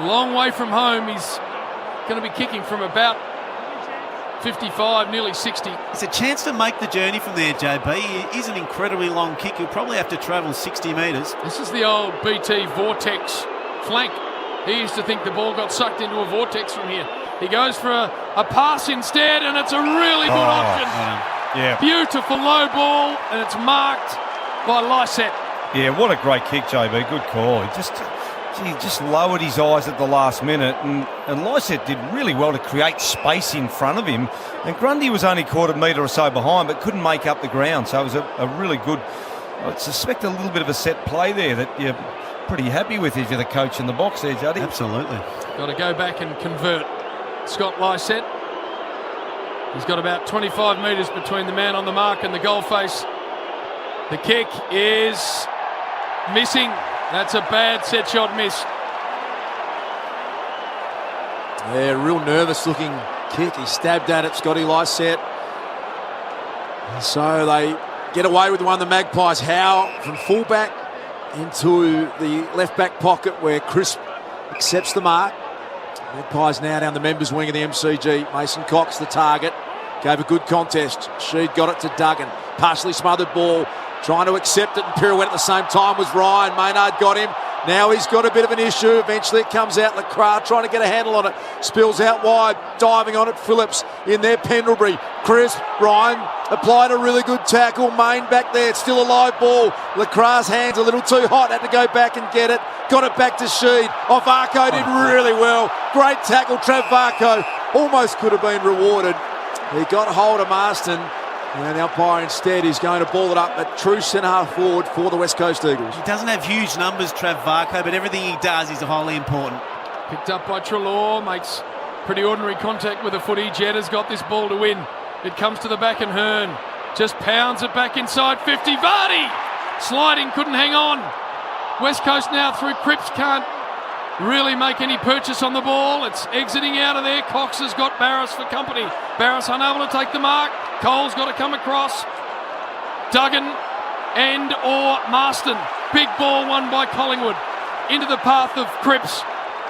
Long way from home. He's going to be kicking from about 55, nearly 60. It's a chance to make the journey from there, JB. It is an incredibly long kick. He'll probably have to travel 60 metres. This is the old BT vortex flank. He used to think the ball got sucked into a vortex from here. He goes for a pass instead, and it's a really good option. Yeah. Beautiful low ball, and it's marked by Lysette. Yeah, what a great kick, JB. Good call. He just lowered his eyes at the last minute, and Lysette did really well to create space in front of him. And Grundy was only quarter metre or so behind, but couldn't make up the ground. So it was a really good, I suspect a little bit of a set play there that you're pretty happy with if you're the coach in the box there, Juddy. Absolutely. Got to go back and convert. Scott Lysette. He's got about 25 metres between the man on the mark and the goal face. The kick is missing. That's a bad set shot miss. Yeah, real nervous looking kick. He stabbed at it, Scotty Lysette. And so they get away with one of the Magpies. Howe from fullback into the left back pocket where Crisp accepts the mark. Magpies now down the members wing of the MCG. Mason Cox the target. Gave a good contest. Sheed got it to Duggan. Partially smothered ball. Trying to accept it and pirouette at the same time was Ryan. Maynard got him. Now he's got a bit of an issue. Eventually it comes out. Lacroix trying to get a handle on it. Spills out wide. Diving on it. Phillips in there. Pendlebury. Crisp. Ryan applied a really good tackle. Main back there. It's still a live ball. Lacroix's hands a little too hot. Had to go back and get it. Got it back to Sheed. Off Arco did really well. Great tackle. Trav Varco almost could have been rewarded. He got hold of Marston. And the umpire instead is going to ball it up at true centre-half forward for the West Coast Eagles. He doesn't have huge numbers, Trav Varco, but everything he does is highly important. Picked up by Treloar, makes pretty ordinary contact with the footy. Jetta's got this ball to win. It comes to the back and Hearn just pounds it back inside 50. Vardy sliding, couldn't hang on. West Coast now through Cripps, can't really make any purchase on the ball. It's exiting out of there. Cox has got Barras for company. Barras unable to take the mark. Cole's got to come across. Duggan and or Marston. Big ball won by Collingwood. Into the path of Cripps.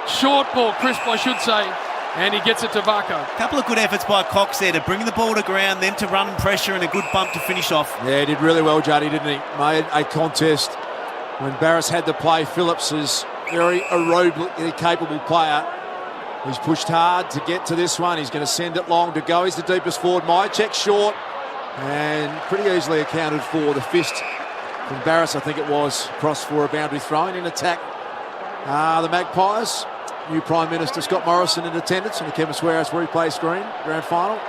Short ball, Crisp I should say. And he gets it to Varco. A couple of good efforts by Cox there to bring the ball to ground, then to run pressure and a good bump to finish off. Yeah, he did really well, Juddy, didn't he? Made a contest when Barras had to play. Phillips is very aerobically capable player. He's pushed hard to get to this one. He's going to send it long to go. He's the deepest forward. Myercheck short and pretty easily accounted for. The fist from Barras, I think it was, crossed for a boundary thrown in attack. The Magpies, new Prime Minister Scott Morrison in attendance on the Kevin Swearhouse replay screen, grand final.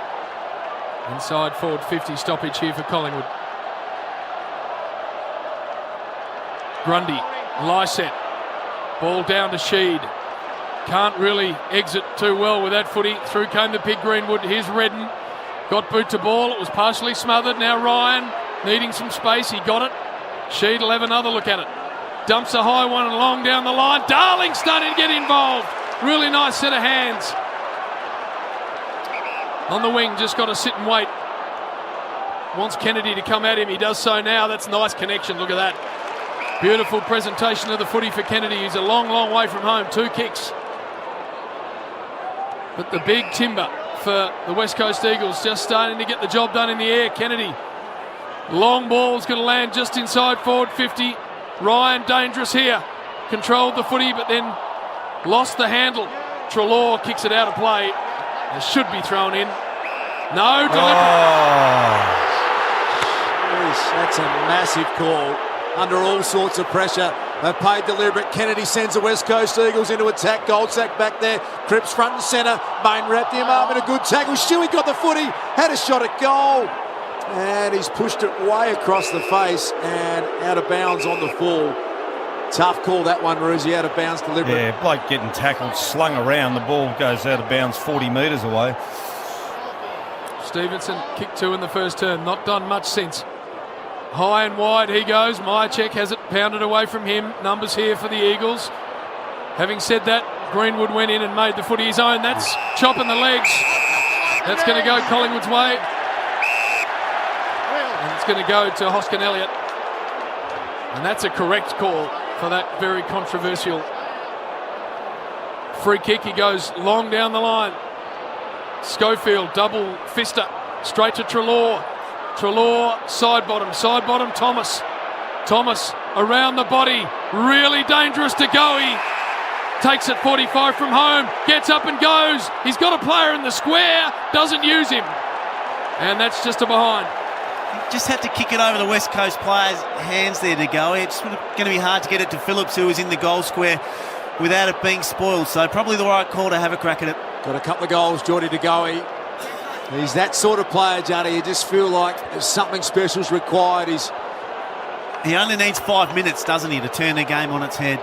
Inside forward 50 stoppage here for Collingwood. Grundy, Lysette. Ball down to Sheed. Can't really exit too well with that footy. Through came the Pig Greenwood. Here's Redden. Got boot to ball. It was partially smothered. Now Ryan needing some space. He got it. Sheed will have another look at it. Dumps a high one and long down the line. Darling starting to get involved. Really nice set of hands. On the wing, just got to sit and wait. Wants Kennedy to come at him. He does so now. That's a nice connection. Look at that. Beautiful presentation of the footy for Kennedy. He's a long, long way from home. 2 kicks. But the big timber for the West Coast Eagles just starting to get the job done in the air. Kennedy. Long ball's going to land just inside forward 50. Ryan dangerous here. Controlled the footy but then lost the handle. Treloar kicks it out of play. It should be thrown in. No, deliberate. That's a massive call. Under all sorts of pressure. They've paid deliberate. Kennedy sends the West Coast Eagles into attack. Goldsack back there. Cripps front and centre. Main wrapped him up in a good tackle. Shuey got the footy. Had a shot at goal. And he's pushed it way across the face and out of bounds on the fall. Tough call that one, Roosie. Out of bounds deliberate. Yeah, bloke getting tackled, slung around. The ball goes out of bounds 40 metres away. Stevenson kicked 2 in the first term. Not done much since. High and wide he goes. Myercheck has it pounded away from him. Numbers here for the Eagles. Having said that, Greenwood went in and made the footy his own. That's chopping the legs. That's going to go Collingwood's way. And it's going to go to Hoskin Elliott. And that's a correct call for that very controversial Free kick, he goes long down the line. Schofield, double fister, straight to Treloar. Treloar, side bottom, Thomas. Thomas around the body, really dangerous to go. He takes it 45 from home, gets up and goes. He's got a player in the square, doesn't use him. And that's just a behind. Just had to kick it over the West Coast players' hands there to go. It's going to be hard to get it to Phillips, who was in the goal square, without it being spoiled. So probably the right call to have a crack at it. Got a couple of goals, Geordie De Goey. He's that sort of player, Johnny. You just feel like there's something special's required. He only needs 5 minutes, doesn't he, to turn the game on its head.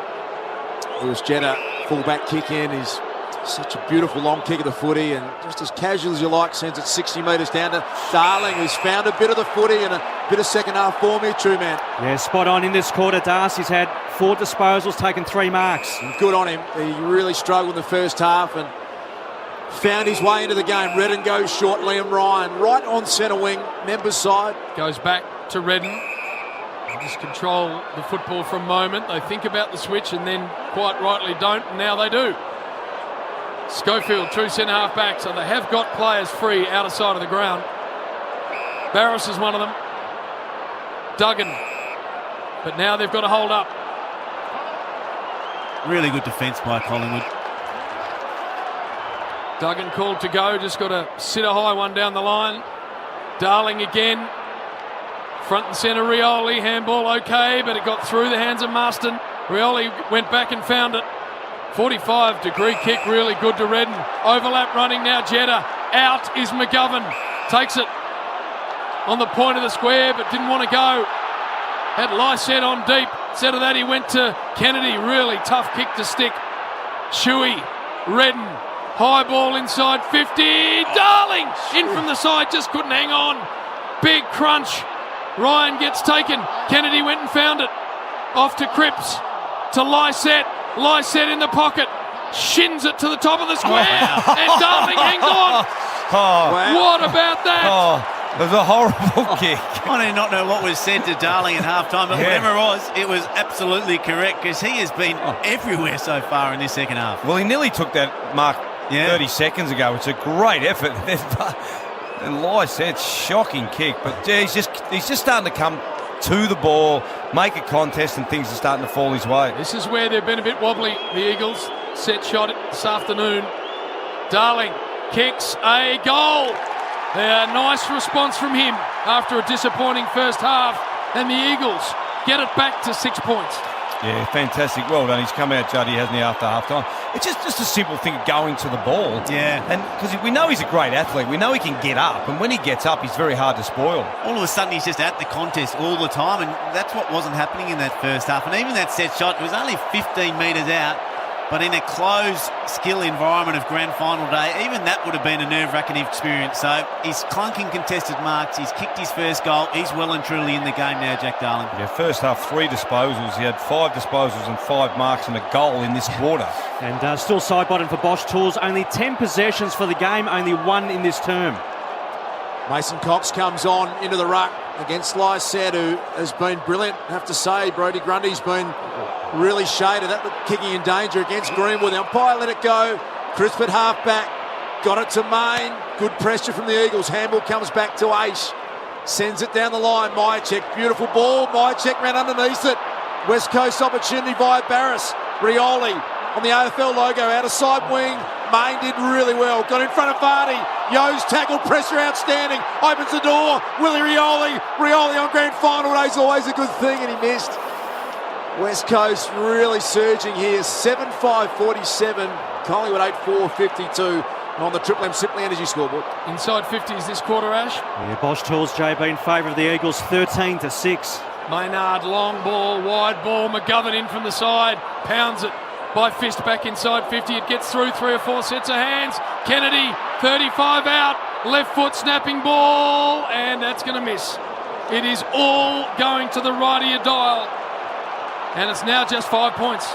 It was Jetta, full-back kick in. He's such a beautiful long kick of the footy, and just as casual as you like, sends it 60 metres down to Darling, who's found a bit of the footy and a bit of second-half form here, true man. Yeah, spot on in this quarter. Darcy's had 4 disposals, taken 3 marks. And good on him. He really struggled in the first half and found his way into the game. Redden goes short, Liam Ryan right on centre wing, members side. Goes back to Redden. They just control the football for a moment. They think about the switch and then quite rightly don't, and now they do. Schofield, true centre half back, so they have got players free out of sight of the ground. Barris is one of them. Duggan. But now they've got to hold up. Really good defence by Collingwood. Duggan called to go, just got to sit a high one down the line. Darling again. Front and centre, Rioli, handball okay, but it got through the hands of Marston. Rioli went back and found it. 45-degree kick, really good to Redden. Overlap running now, Jetta. Out is McGovern. Takes it on the point of the square, but didn't want to go. Had Lysette on deep. Instead of that, he went to Kennedy. Really tough kick to stick. Shuey, Redden. High ball inside 50. Darling in from the side, just couldn't hang on. Big crunch. Ryan gets taken. Kennedy went and found it. Off to Cripps. To Lysette. Lysette in the pocket. Shins it to the top of the square. And Darling hangs on. What about that? It was a horrible kick. I do not know what was said to Darling at half-time, but whatever it was absolutely correct, because he has been everywhere so far in this second half. Well, he nearly took that mark 30 seconds ago. It's a great effort. And Lysette's shocking kick, but he's just starting to come to the ball, make a contest, and things are starting to fall his way. This is where they've been a bit wobbly, the Eagles. Set shot this afternoon. Darling kicks a goal. A nice response from him after a disappointing first half, and the Eagles get it back to 6 points. Yeah, fantastic. Well done. He's come out, Juddy, hasn't he, after half-time. It's just a simple thing of going to the ball. Yeah. And because we know he's a great athlete. We know he can get up. And when he gets up, he's very hard to spoil. All of a sudden, he's just at the contest all the time. And that's what wasn't happening in that first half. And even that set shot was only 15 metres out. But in a closed skill environment of grand final day, even that would have been a nerve-wracking experience. So he's clunking contested marks. He's kicked his first goal. He's well and truly in the game now, Jack Darling. Yeah, first half, 3 disposals. He had 5 disposals and 5 marks and a goal in this quarter. And still side bottom for Bosch Tools. Only 10 possessions for the game, only 1 in this term. Mason Cox comes on into the ruck against Lysette, who has been brilliant. I have to say, Brodie Grundy's been really shaded. That looked kicking in danger against Greenwood. The umpire let it go. Crisp at half-back. Got it to Main. Good pressure from the Eagles. Handball comes back to Aish. Sends it down the line. Myercheck, beautiful ball. Myercheck ran underneath it. West Coast opportunity via Barris. Rioli on the AFL logo out of side wing. Main did really well. Got in front of Vardy. Yo's tackled, pressure outstanding. Opens the door. Willie Rioli. Rioli on grand final day is always a good thing, and he missed. West Coast really surging here. 7-5-47. Collingwood 8-4-52 on the Triple M Simply Energy scoreboard. Inside 50s this quarter, Ash. Yeah, Bosch Tools, JB, in favour of the Eagles, 13-6. Maynard, long ball, wide ball. McGovern in from the side. Pounds it by fist back inside 50. It gets through 3 or 4 sets of hands. Kennedy, 35 out. Left foot snapping ball. And that's going to miss. It is all going to the right of your dial. And it's now just 5 points.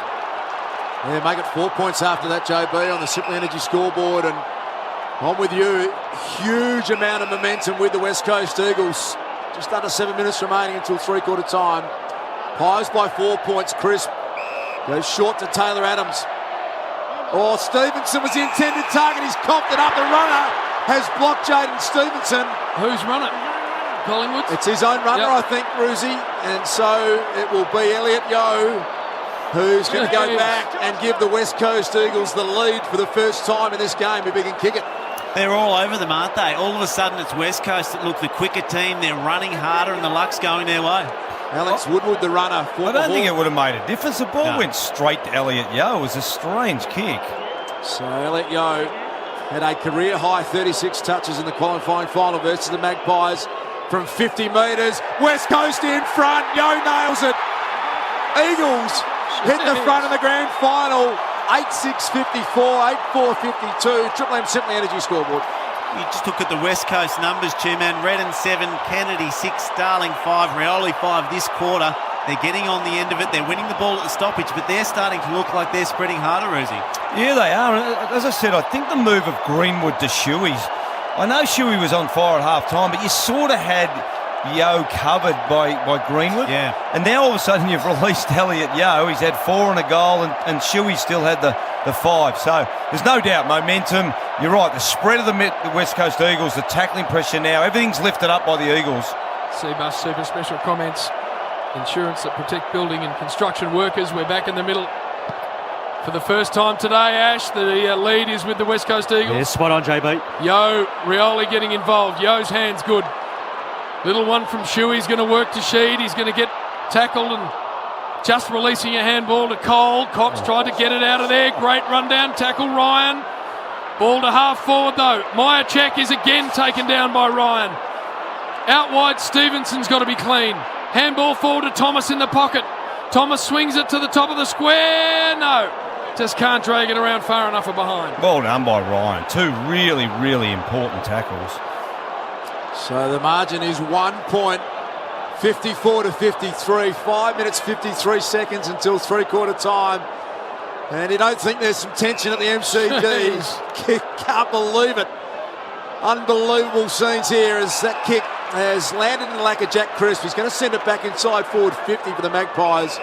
Yeah, make it 4 points after that, JB, on the Simply Energy scoreboard. And I'm with you. Huge amount of momentum with the West Coast Eagles. Just under 7 minutes remaining until three-quarter time. Pies by 4 points. Crisp goes short to Taylor Adams. Oh, Stevenson was the intended target. He's copped it up. The runner has blocked Jaden Stevenson. Who's run it? Collingwood? It's his own runner, I think, Ruzi. And so it will be Elliot Yeo who's going to go back and give the West Coast Eagles the lead for the first time in this game if he can kick it. They're all over them, aren't they? All of a sudden it's West Coast that look the quicker team. They're running harder and the luck's going their way. Alex Woodward, the runner. I don't think it would have made a difference. The ball went straight to Elliot Yeo. It was a strange kick. So Elliot Yeo had a career-high 36 touches in the qualifying final versus the Magpies from 50 metres. West Coast in front. Yeo nails it. Eagles hit the front of the grand final. 8-6-54, 8-4-52. Triple M Simply Energy scoreboard. You just look at the West Coast numbers, Two-Man. Redden 7, Kennedy 6, Darling 5, Rioli 5 this quarter. They're getting on the end of it. They're winning the ball at the stoppage, but they're starting to look like they're spreading harder, Rosie. Yeah, they are. As I said, I think the move of Greenwood to Shuey's, I know Shuey was on fire at half-time, but you sort of had Yeo covered by Greenwood. Yeah. And now all of a sudden you've released Elliot Yeo. He's had 4 and a goal, and Shuey still had the 5. So there's no doubt momentum. You're right, the spread of the West Coast Eagles, the tackling pressure now, everything's lifted up by the Eagles. Seabus Super Special comments. Insurance that protect building and construction workers. We're back in the middle for the first time today, Ash. The lead is with the West Coast Eagles. Yeah, spot on, JB. Yeo, Rioli getting involved. Yeo's hand's good. Little one from Shuey's going to work to Sheed. He's going to get tackled and just releasing a handball to Cole. Cox tried to get it out of there. Great rundown tackle, Ryan. Ball to half forward though. Myercheck is again taken down by Ryan. Out wide, Stevenson's got to be clean. Handball forward to Thomas in the pocket. Thomas swings it to the top of the square. No, just can't drag it around far enough or behind. Well done by Ryan. 2 really, really important tackles. So the margin is 1 point, 54-53. 5 minutes, 53 seconds until three-quarter time. And you don't think there's some tension at the MCG. Can't believe it. Unbelievable scenes here as that kick has landed in the lap of Jack Crisp. He's going to send it back inside forward 50 for the Magpies.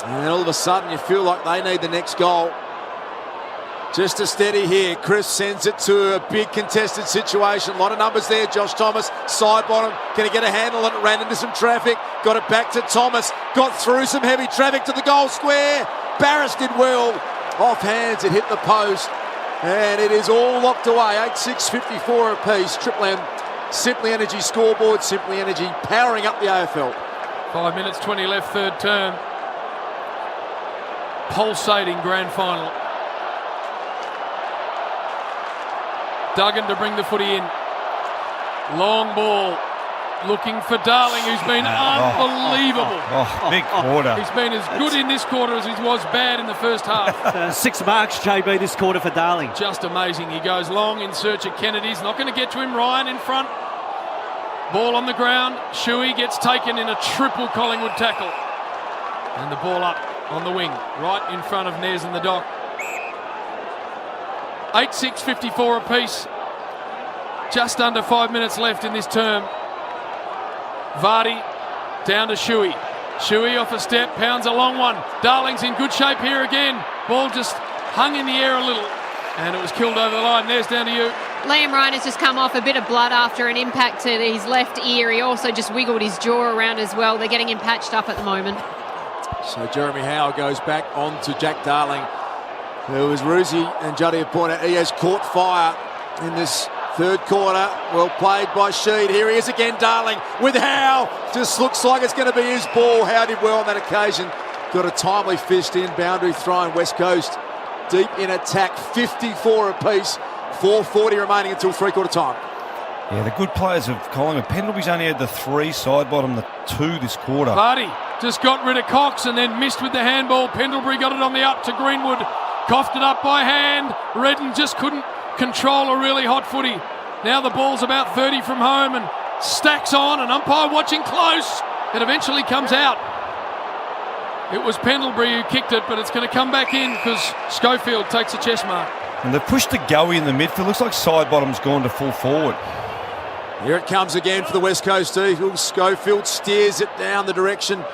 And then all of a sudden you feel like they need the next goal. Just a steady here. Chris sends it to a big contested situation. A lot of numbers there. Josh Thomas, side bottom. Going to get a handle on it. Ran into some traffic. Got it back to Thomas. Got through some heavy traffic to the goal square. Barris did well. Off hands. It hit the post. And it is all locked away. 8-6-54 apiece. Triple M Simply Energy scoreboard. Simply Energy powering up the AFL. 5 minutes, 20 left, third term. Pulsating grand final. Duggan to bring the footy in. Long ball. Looking for Darling, who's been unbelievable. Big quarter. He's been as good in this quarter as he was bad in the first half. 6 marks, JB, this quarter for Darling. Just amazing. He goes long in search of Kennedy's. Not going to get to him. Ryan in front. Ball on the ground. Shuey gets taken in a triple Collingwood tackle. And the ball up on the wing. Right in front of Nez and the Doc. 8-6-54 apiece. Just under 5 minutes left in this term. Vardy down to Shuey. Shuey off a step, pounds a long one. Darling's in good shape here again. Ball just hung in the air a little. And it was killed over the line. There's down to you. Liam Ryan has just come off a bit of blood after an impact to his left ear. He also just wiggled his jaw around as well. They're getting him patched up at the moment. So Jeremy Howe goes back on to Jack Darling, who, as Ruzi and Juddy have pointed out, he has caught fire in this third quarter. Well played by Sheed. Here he is again, Darling, with Howe. Just looks like it's going to be his ball. Howe did well on that occasion. Got a timely fist in, boundary thrown. West Coast deep in attack, 54 apiece. 4:40 remaining until three-quarter time. Yeah, the good players of Collingwood. Pendlebury's only had the 3 side bottom, the 2 this quarter. Vardy just got rid of Cox and then missed with the handball. Pendlebury got it on the up to Greenwood. Coughed it up by hand. Redden just couldn't control a really hot footy. Now the ball's about 30 from home and stacks on, and umpire watching close. It eventually comes out. It was Pendlebury who kicked it, but it's going to come back in because Schofield takes a chest mark. And they've pushed the Goey in the midfield. Looks like side bottom's gone to full forward. Here it comes again for the West Coast Eagles. Schofield steers it down the direction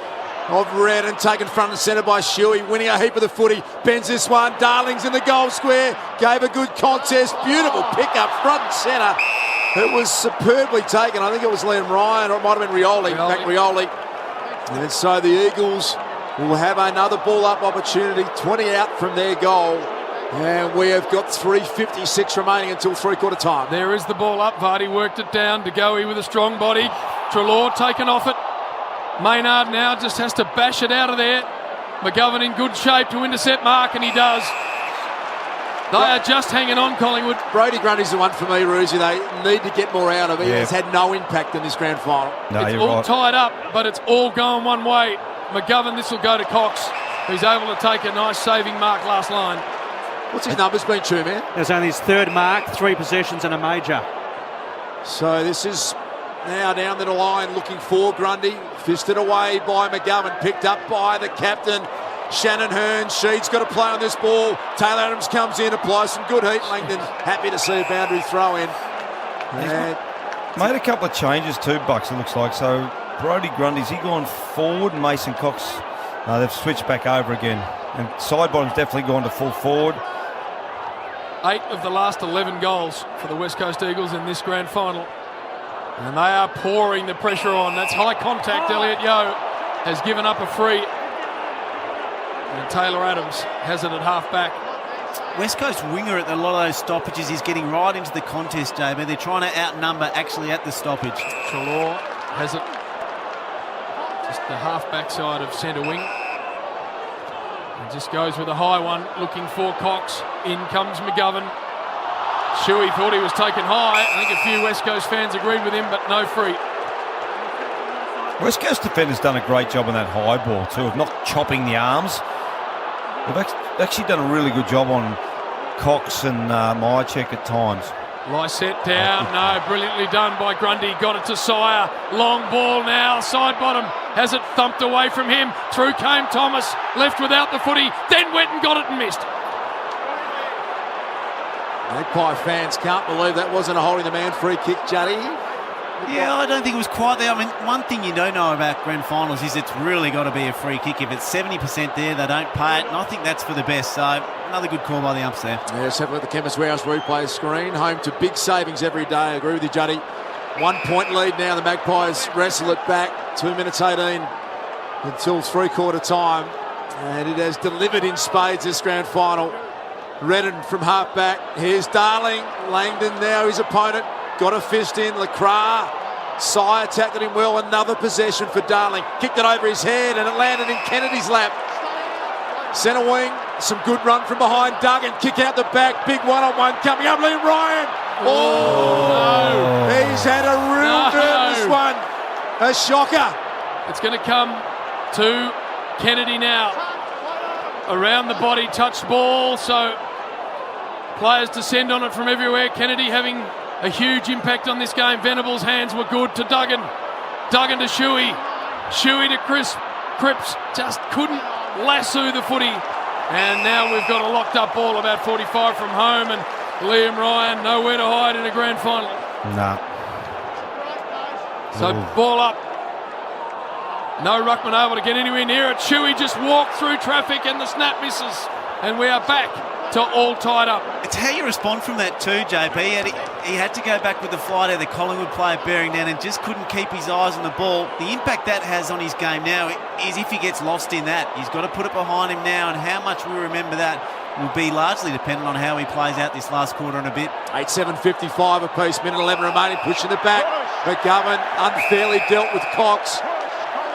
of Redden, taken front and centre by Shuey, winning a heap of the footy, bends this one, Darling's in the goal square, gave a good contest, beautiful pick up front and centre. It was superbly taken. I think it was Liam Ryan, or it might have been Rioli. In fact, Rioli. And so the Eagles will have another ball up opportunity, 20 out from their goal. And we have got 3:56 remaining until three-quarter time. There is the ball up. Vardy worked it down. De Goey with a strong body. Treloar taken off it. Maynard now just has to bash it out of there. McGovern in good shape to intercept Mark, and he does. They are just hanging on, Collingwood. Brodie Grundy's the one for me, Roosie. They need to get more out of him. He has had no impact in this grand final. No, it's all tied up, but it's all going one way. McGovern, this will go to Cox, who's able to take a nice saving mark last line. What's his numbers been, true, man? It's only his third mark, 3 possessions and a major. So this is now down the line looking for Grundy. Fisted away by McGovern, picked up by the captain, Shannon Hearn. Sheed's got to play on this ball. Taylor Adams comes in, applies some good heat. Langdon happy to see a boundary throw in. And made a couple of changes too, Bucks, it looks like. So Brodie Grundy's he gone forward, and Mason Cox, they've switched back over again. And Sidebottom's definitely gone to full forward. 8 of the last 11 goals for the West Coast Eagles in this grand final. And they are pouring the pressure on. That's high contact. Elliot Yeo has given up a free. And Taylor Adams has it at half back. West Coast winger at a lot of those stoppages is getting right into the contest, JB. They're trying to outnumber actually at the stoppage. Treloar has it just the half back side of centre wing. And just goes with a high one, looking for Cox. In comes McGovern. Shuey thought he was taken high. I think a few West Coast fans agreed with him, but no free. West Coast defenders done a great job on that high ball too, of not chopping the arms. They've actually done a really good job on Cox and Myercheck at times. Lysette down, no, brilliantly done by Grundy, got it to Sire, long ball now, side bottom, has it thumped away from him, through came Thomas, left without the footy, then went and got it and missed. Magpie fans can't believe that wasn't a holding the man free kick, Juddy. Yeah, I don't think it was quite there. I mean, one thing you don't know about grand finals is it's really got to be a free kick. If it's 70% there, they don't pay it, and I think that's for the best. So another good call by the umps there. Yeah, let's have a look at the Chemist Warehouse replay screen. Home to big savings every day. I agree with you, Juddy. 1 point lead now. The Magpies wrestle it back. 2 minutes 18 until three-quarter time. And it has delivered in spades this grand final. Redden from half back. Here's Darling. Langdon now his opponent. Got a fist in. Lacroix. Sire tackled him well. Another possession for Darling. Kicked it over his head and it landed in Kennedy's lap. Centre wing. Some good run from behind. Duggan. Kick out the back. Big one-on-one coming up. Liam Ryan. Oh, no. He's had a real nervous one. A shocker. It's going to come to Kennedy now. Around the body, touched ball. So players descend on it from everywhere. Kennedy having a huge impact on this game. Venable's hands were good to Duggan. Duggan to Shuey. Shuey to Cripps. Just couldn't lasso the footy. And now we've got a locked up ball about 45 from home. And Liam Ryan nowhere to hide in a grand final. Nah. So ball up. No ruckman able to get anywhere near it. Shuey just walked through traffic and the snap misses. And we are back to all tied up. It's how you respond from that too, JB. He had to go back with the flight out, the Collingwood player bearing down, and just couldn't keep his eyes on the ball. The impact that has on his game now is if he gets lost in that. He's got to put it behind him now, and how much we remember that will be largely dependent on how he plays out this last quarter and a bit. 8:7:55 apiece, minute 11 remaining, pushing it back. McGovern unfairly dealt with Cox.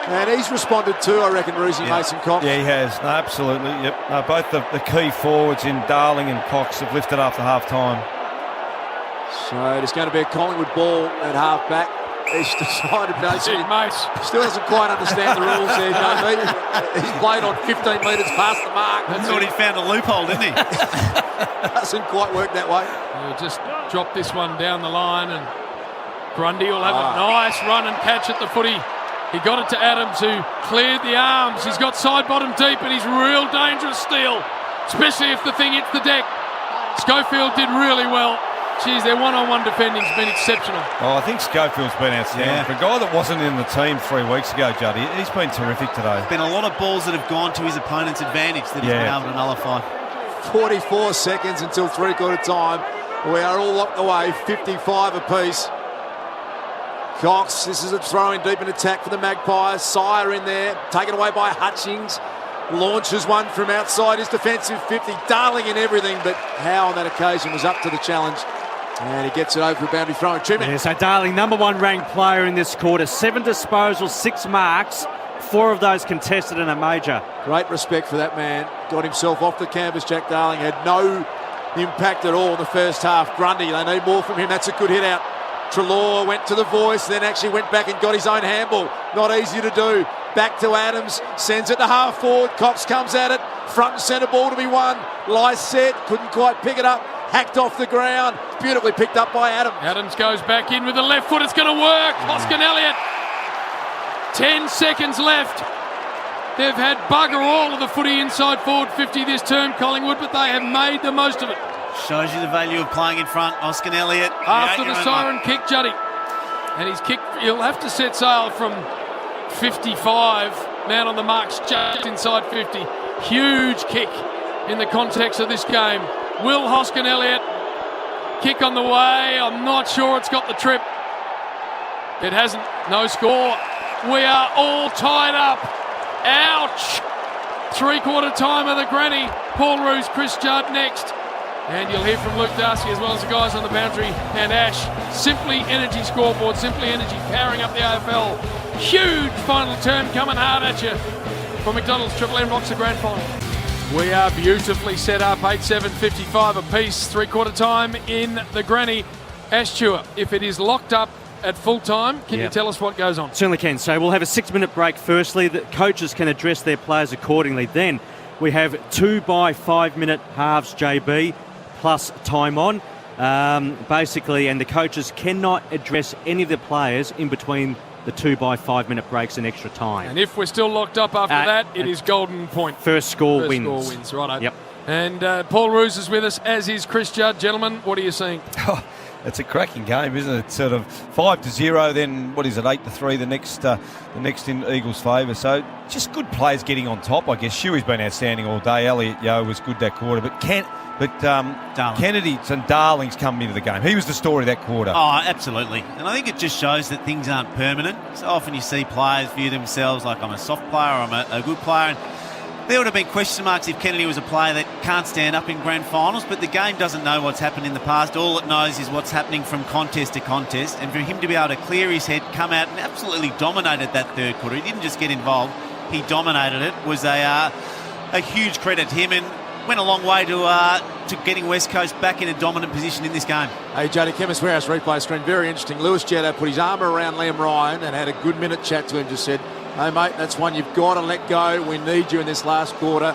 And he's responded too, I reckon, Roosie, Mason Cox. Yeah, he has. No, absolutely. Yep. No, both the key forwards in Darling and Cox have lifted after half time. So there's going to be a Collingwood ball at half back. He's decided, still doesn't quite understand the rules there, JB. He's played on 15 metres past the mark. I thought he found a loophole, didn't he? Doesn't quite work that way. He'll just drop this one down the line, and Grundy will have a nice run and catch at the footy. He got it to Adams, who cleared the arms. He's got side bottom deep, and he's real dangerous still, especially if the thing hits the deck. Schofield did really well. Geez, their one-on-one defending's been exceptional. Oh, I think Schofield's been outstanding. Yeah. For a guy that wasn't in the team 3 weeks ago, Juddy, he's been terrific today. There's been a lot of balls that have gone to his opponent's advantage that he's been able to nullify. 44 seconds until three-quarter time. We are all locked away, 55 apiece. Cox, this is a throw in deep in attack for the Magpies. Sire in there, taken away by Hutchings. Launches one from outside his defensive 50. Darling in everything, but Howe on that occasion was up to the challenge. And he gets it over a boundary throw and trim it. Yeah, so Darling, number one ranked player in this quarter. 7 disposals, 6 marks. 4 of those contested in a major. Great respect for that man. Got himself off the canvas, Jack Darling. Had no impact at all in the first half. Grundy, they need more from him. That's a good hit out. Treloar went to the voice, then actually went back and got his own handball. Not easy to do. Back to Adams, sends it to half forward. Cox comes at it. Front and centre ball to be won. Lycett couldn't quite pick it up. Hacked off the ground. Beautifully picked up by Adams. Adams goes back in with the left foot. It's going to work. Hoskin Elliott. 10 seconds left. They've had bugger all of the footy inside forward 50 this term, Collingwood, but they have made the most of it. Shows you the value of playing in front. Hoskin Elliott. After the siren kick, Juddy. And he's kicked. He'll have to set sail from 55. Man on the marks just inside 50. Huge kick in the context of this game. Will Hoskin Elliott kick on the way? I'm not sure it's got the trip. It hasn't. No score. We are all tied up. Ouch! Three-quarter time of the granny. Paul Roos, Chris Judd next. And you'll hear from Luke Darcy as well as the guys on the boundary and Ash. Simply Energy scoreboard, Simply Energy powering up the AFL. Huge final term coming hard at you for McDonald's Triple M Boxer Grand Final. We are beautifully set up, 8-7-55 apiece, three-quarter time in the granny. Ash Stewart, if it is locked up at full time, can you tell us what goes on? Certainly can. So we'll have a 6-minute break firstly. The coaches can address their players accordingly. Then we have 2 by 5-minute halves, JB, plus time on. Basically, and the coaches cannot address any of the players in between the 2 by 5-minute breaks and extra time. And if we're still locked up after that, it is golden point. First score wins. First score wins, right. Yep. And Paul Roos is with us, as is Chris Judd. Gentlemen, what are you seeing? Oh, it's a cracking game, isn't it? It's sort of 5-0, then what is it, 8-3 the next in Eagles' favour. So just good players getting on top, I guess. Shuey's been outstanding all day. Elliott Yeo was good that quarter, but Kennedy and Darling's coming into the game. He was the story of that quarter. Oh, absolutely. And I think it just shows that things aren't permanent. So often you see players view themselves like, I'm a soft player, or I'm a good player. And there would have been question marks if Kennedy was a player that can't stand up in grand finals, but the game doesn't know what's happened in the past. All it knows is what's happening from contest to contest. And for him to be able to clear his head, come out and absolutely dominated that third quarter. He didn't just get involved, he dominated it. Was a huge credit to him, and went a long way to getting West Coast back in a dominant position in this game. Hey, Jody, Chemist Warehouse replay screen, very interesting. Lewis Jetto put his arm around Liam Ryan and had a good minute chat to him, just said, hey, mate, that's one you've got to let go. We need you in this last quarter.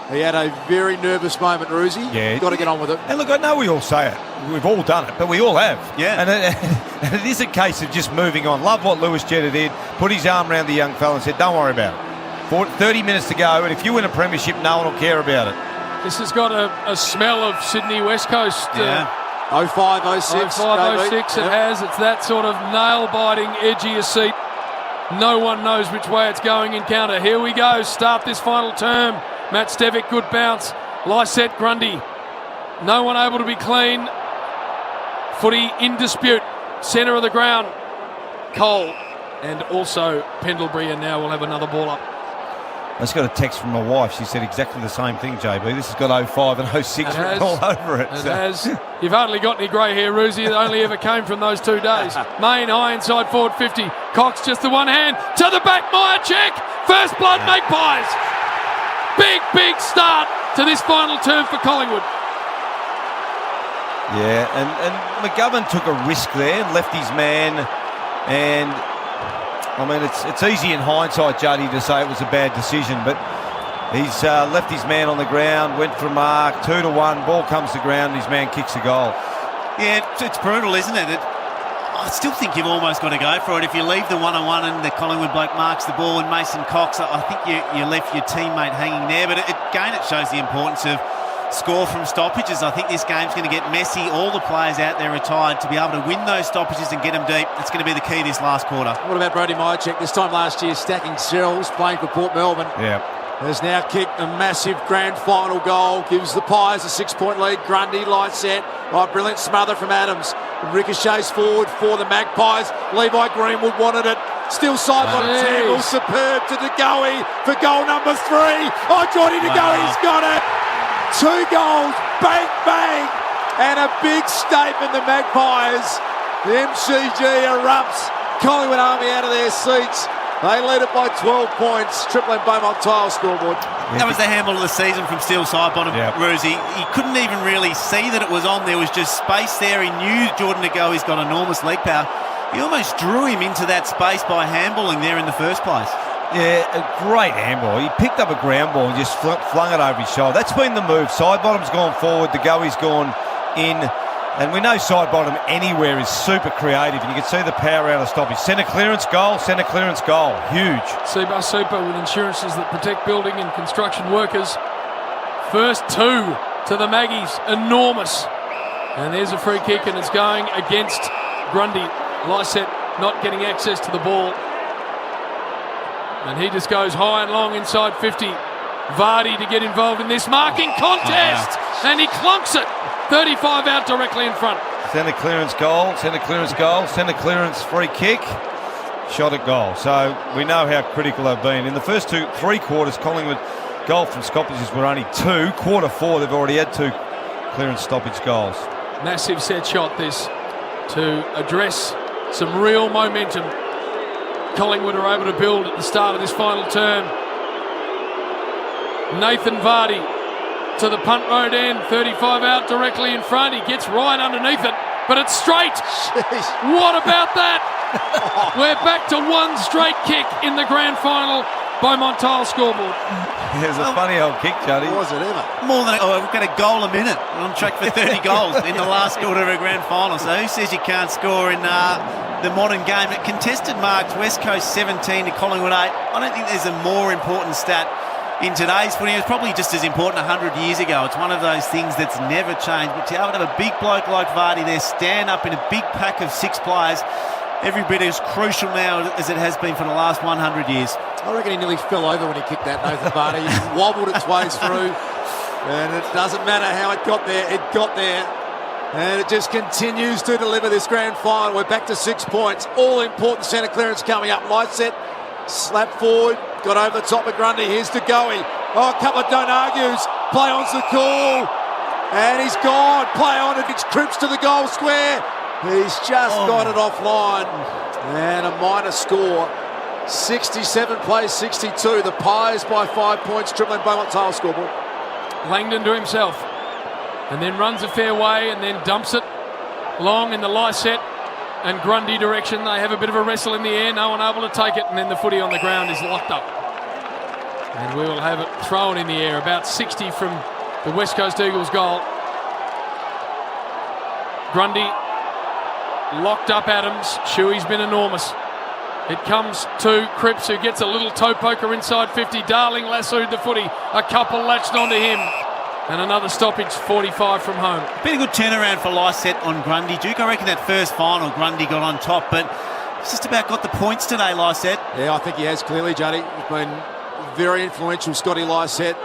He had a very nervous moment, Roosie. Yeah. You've got to get on with it. And look, I know we all say it. We've all done it, but we all have. Yeah. And it is a case of just moving on. Love what Lewis Jetto did. Put his arm around the young fella and said, don't worry about it. 30 minutes to go, and if you win a premiership, no one will care about it. This has got a smell of Sydney West Coast. 05, 06. 05, 06 it has. It's that sort of nail-biting, edgier seat. No one knows which way it's going encounter. Here we go. Start this final term. Matt Stevic, good bounce. Lycett, Grundy. No one able to be clean. Footy in dispute. Centre of the ground. Cole and also Pendlebury, and now we'll have another ball up. I just got a text from my wife. She said exactly the same thing, JB. This has got 05 and 06 written all over it. It has. You've hardly got any grey hair, Roosie. It only ever came from those 2 days. Main high inside forward 50. Cox just the one hand. To the back, Meyer check. First blood, Magpies. Big start to this final term for Collingwood. Yeah, and McGovern took a risk there and left his man, and I mean, it's easy in hindsight, Juddy, to say it was a bad decision, but he's left his man on the ground, went for a mark, 2-1, ball comes to ground, and his man kicks a goal. Yeah, it's brutal, isn't it? I still think you've almost got to go for it. If you leave the one-on-one and the Collingwood bloke marks the ball and Mason Cox, I think you left your teammate hanging there. But again, it shows the importance of score from stoppages. I think this game's going to get messy. All the players out there are tired. To be able to win those stoppages and get them deep, it's going to be the key this last quarter. What about Brody Myercheck? This time last year, stacking Cyrils, playing for Port Melbourne. Yeah. Has now kicked a massive grand final goal. Gives the Pies a 6-point lead. Grundy, light set. Oh, brilliant smother from Adams. Ricochets forward for the Magpies. Levi Greenwood wanted it. Still side bottom tackle. Superb to DeGoey for goal number 3. Oh, Jordy DeGoey's got it. 2 goals. Bang, bang. And a big statement, the Magpies. The MCG erupts. Collingwood Army out of their seats. They lead it by 12 points. Triple M Beaumont tile scoreboard. That was the handball of the season from Steel side bottom, Rosie. He couldn't even really see that it was on. There was just space there. He knew Jordan DeGoey's got enormous leg power. He almost drew him into that space by handballing there in the first place. Yeah, a great handball. He picked up a ground ball and just flung it over his shoulder. That's been the move. Side bottom's gone forward. DeGoey's gone in. And we know side bottom anywhere is super creative, and you can see the power out of stoppage. Centre clearance goal, huge. Seabus Super with insurances that protect building and construction workers. First 2 to the Maggies, enormous. And there's a free kick, and it's going against Grundy. Lysette not getting access to the ball. And he just goes high and long inside 50. Vardy to get involved in this marking contest, and he clunks it. 35 out directly in front. Centre clearance goal, centre clearance free kick, shot at goal. So we know how critical they've been. In the first 3 quarters, Collingwood goal from stoppages were only 2. Quarter 4, they've already had 2 clearance stoppage goals. Massive set shot this to address some real momentum Collingwood are able to build at the start of this final term. Nathan Vardy to the punt road end, 35 out directly in front. He gets right underneath it, but it's straight. Jeez. What about that? We're back to 1 straight kick in the grand final. Beaumont tile scoreboard. It was a funny old kick, Juddy. Was it ever? More than we've got a goal a minute. We're on track for 30 goals in the last quarter of a grand final. So who says you can't score in the modern game? At contested marks, West Coast 17 to Collingwood 8. I don't think there's a more important stat in today's footy. It was probably just as important 100 years ago. It's one of those things that's never changed. But to be able to have a big bloke like Vardy there stand up in a big pack of 6 players, every bit as crucial now as it has been for the last 100 years. I reckon he nearly fell over when he kicked that, Nathan Vardy. He wobbled its way through, and it doesn't matter how it got there. It got there, and it just continues to deliver this grand final. We're back to 6 points. All important centre clearance coming up. Light set, slap forward, got over the top of Grundy. Here's DeGoey. Oh, a couple of don't argues. Play on's the call, and he's gone. Play on it. It's Cripps to the goal square. He's just got it offline, and a minor score. 67 plays 62. The Pies by 5 points. Triple M Beaumont tile scoreboard. Langdon to himself, and then runs a fair way, and then dumps it long in the Lysette and Grundy direction. They have a bit of a wrestle in the air. No one able to take it, and then the footy on the ground is locked up. And we will have it thrown in the air, about 60 from the West Coast Eagles goal. Grundy locked up Adams. Shuey's been enormous. It comes to Cripps, who gets a little toe poker inside 50. Darling lassoed the footy. A couple latched onto him. And another stoppage, 45 from home. Been a good turnaround for Lysette on Grundy. Duke, I reckon that first final, Grundy got on top, but he's just about got the points today, Lysette. Yeah, I think he has clearly, Juddy. He's been very influential, Scotty Lysette.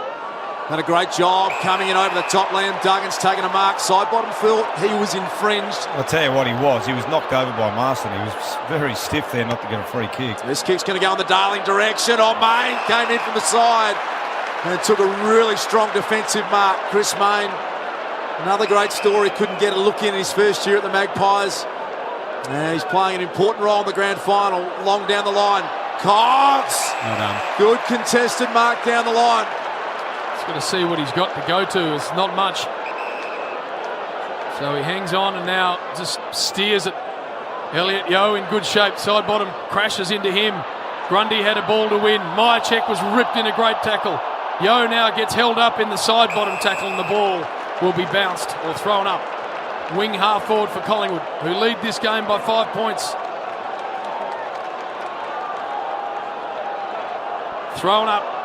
Done a great job coming in over the top. Liam Duggan's taken a mark. Side bottom Phil, he was infringed. I'll tell you what he was. He was knocked over by Marston. He was very stiff there not to get a free kick. This kick's going to go in the Darling direction. Oh, Main came in from the side and took a really strong defensive mark. Chris Main, another great story. Couldn't get a look in his first year at the Magpies. He's playing an important role in the grand final. Long down the line. Cox! Well done. Good contested mark down the line. Got to see what he's got to go to. It's not much. So he hangs on and now just steers it. Elliot Yeo in good shape. Side bottom crashes into him. Grundy had a ball to win. Myercheck was ripped in a great tackle. Yeo now gets held up in the side bottom tackle, and the ball will be bounced or thrown up. Wing half forward for Collingwood, who lead this game by 5 points. Thrown up.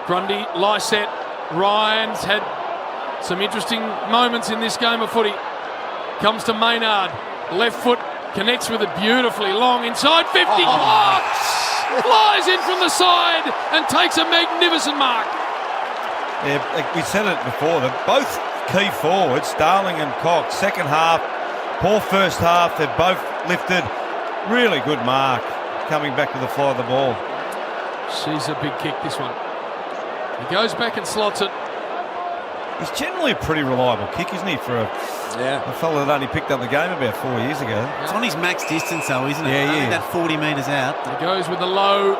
Grundy, Lysette, Ryan's had some interesting moments in this game of footy. Comes to Maynard. Left foot connects with it beautifully. Long inside 50. Flies in from the side and takes a magnificent mark. Yeah, we said it before. That both key forwards, Darling and Cox, second half, poor first half, they've both lifted. Really good mark coming back to the fly of the ball. She's a big kick, this one. He goes back and slots it. He's generally a pretty reliable kick, isn't he, for a fellow that only picked up the game about 4 years ago. It's on his max distance, though, isn't it? Yeah, Only yeah. that 40 metres out. He goes with a low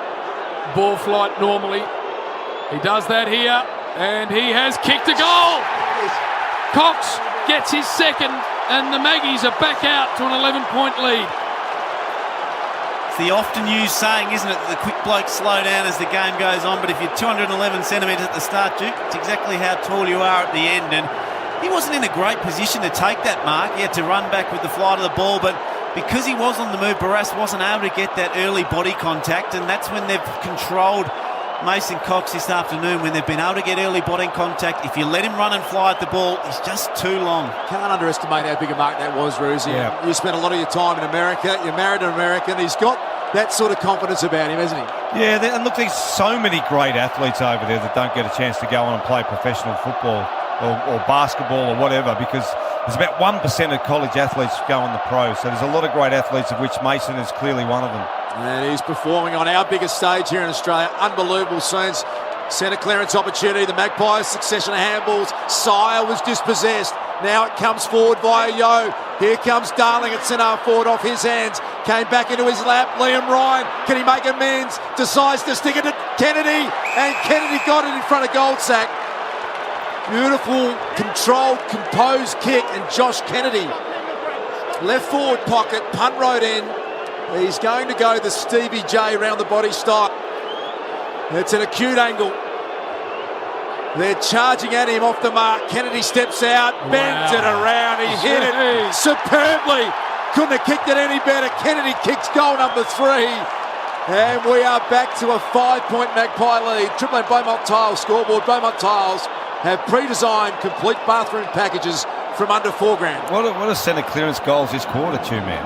ball flight normally. He does that here, and he has kicked a goal. Cox gets his second, and the Maggies are back out to an 11-point lead. It's the often used saying, isn't it, that the quick blokes slow down as the game goes on, but if you're 211 centimetres at the start, Duke, it's exactly how tall you are at the end, and he wasn't in a great position to take that mark. He had to run back with the flight of the ball, but because he was on the move, Barras wasn't able to get that early body contact, and that's when they've controlled Mason Cox this afternoon, when they've been able to get early body contact. If you let him run and fly at the ball, he's just too long. Can't underestimate how big a mark that was, Roosie. Yeah. You spent a lot of your time in America. You're married to an American. He's got that sort of confidence about him, hasn't he? Yeah, and look, there's so many great athletes over there that don't get a chance to go on and play professional football or basketball or whatever, because there's about 1% of college athletes go on the pros. So there's a lot of great athletes, of which Mason is clearly one of them. And he's performing on our biggest stage here in Australia. Unbelievable scenes. Centre clearance opportunity. The Magpies, succession of handballs. Sire was dispossessed. Now it comes forward via Yo. Here comes Darling at centre forward off his hands. Came back into his lap. Liam Ryan. Can he make amends? Decides to stick it to Kennedy. And Kennedy got it in front of Goldsack. Beautiful, controlled, composed kick. And Josh Kennedy. Left forward pocket. Punt road end. He's going to go the Stevie J round the body style. It's an acute angle. They're charging at him off the mark. Kennedy steps out, bends it around. He hit it superbly. Couldn't have kicked it any better. Kennedy kicks goal number 3. And we are back to a 5-point Magpie lead. Triple M Beaumont Tiles scoreboard. Beaumont Tiles have pre-designed complete bathroom packages from under $4,000. What a centre clearance goals this quarter, man.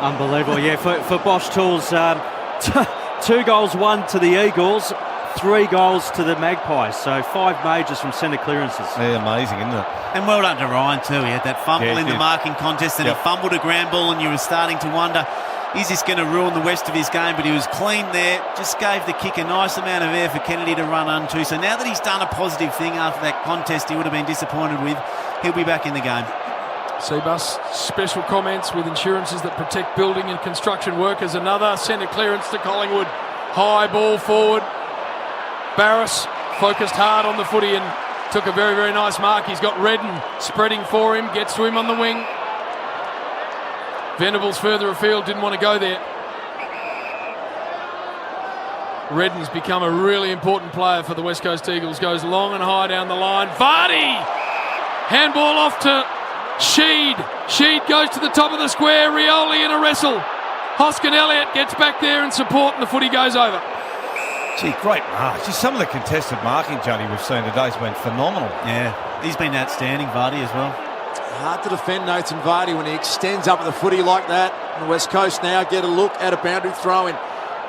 Unbelievable, yeah, for Bosch Tools. 2 goals, 1 to the Eagles, 3 goals to the Magpies. So 5 majors from centre clearances. Yeah, amazing, isn't it? And well done to Ryan too. He had that fumble in the marking contest, and he fumbled a ground ball, and you were starting to wonder, is this going to ruin the rest of his game? But he was clean there, just gave the kick a nice amount of air for Kennedy to run onto. So now that he's done a positive thing after that contest he would have been disappointed with, he'll be back in the game. Seabus, special comments with insurances that protect building and construction workers. Another centre clearance to Collingwood. High ball forward. Barras focused hard on the footy and took a very, very nice mark. He's got Redden spreading for him. Gets to him on the wing. Venables further afield, didn't want to go there. Redden's become a really important player for the West Coast Eagles. Goes long and high down the line. Vardy! Handball off to Sheed. Sheed goes to the top of the square. Rioli in a wrestle. Hoskin Elliott gets back there and support, and the footy goes over. Gee, great mark. Just some of the contested marking, Juddy, we've seen today has been phenomenal. Yeah, he's been outstanding, Vardy, as well. Hard to defend Nathan Vardy when he extends up the footy like that. And the West Coast now get a look at a boundary throw-in.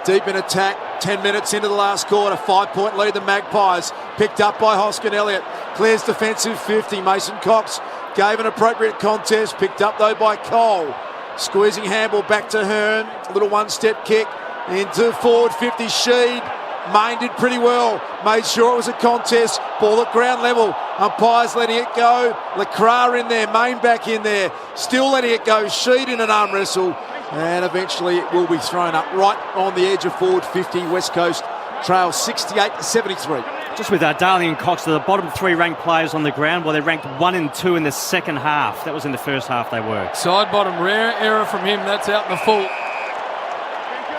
Deep in attack, 10 minutes into the last quarter, 5-point lead the Magpies. Picked up by Hoskin Elliott. Clears defensive 50. Mason Cox gave an appropriate contest. Picked up though by Cole. Squeezing handball back to Hearn. A little one-step kick into forward 50. Sheed. Main did pretty well. Made sure it was a contest. Ball at ground level. Umpires letting it go. Lacroix in there. Main back in there. Still letting it go. Sheed in an arm wrestle. And eventually it will be thrown up right on the edge of forward 50. West Coast trail 68-73. Just with Darling and Cox, the bottom 3 ranked players on the ground, while they're ranked 1 and 2 in the second half. That was in the first half they were. Side bottom, rare error from him. That's out in the full.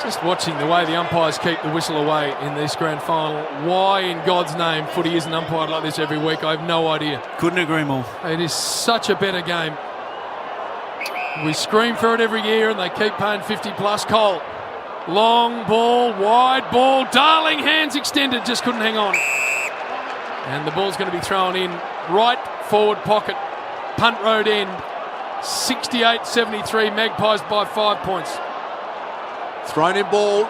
Just watching the way the umpires keep the whistle away in this grand final. Why in God's name footy isn't umpired like this every week, I have no idea. Couldn't agree more. It is such a better game. We scream for it every year and they keep paying 50 plus. Cole. Long ball, wide ball. Darling hands extended, just couldn't hang on. And the ball's going to be thrown in right forward pocket, punt road end, 68-73, Magpies by 5 points. Thrown in ball.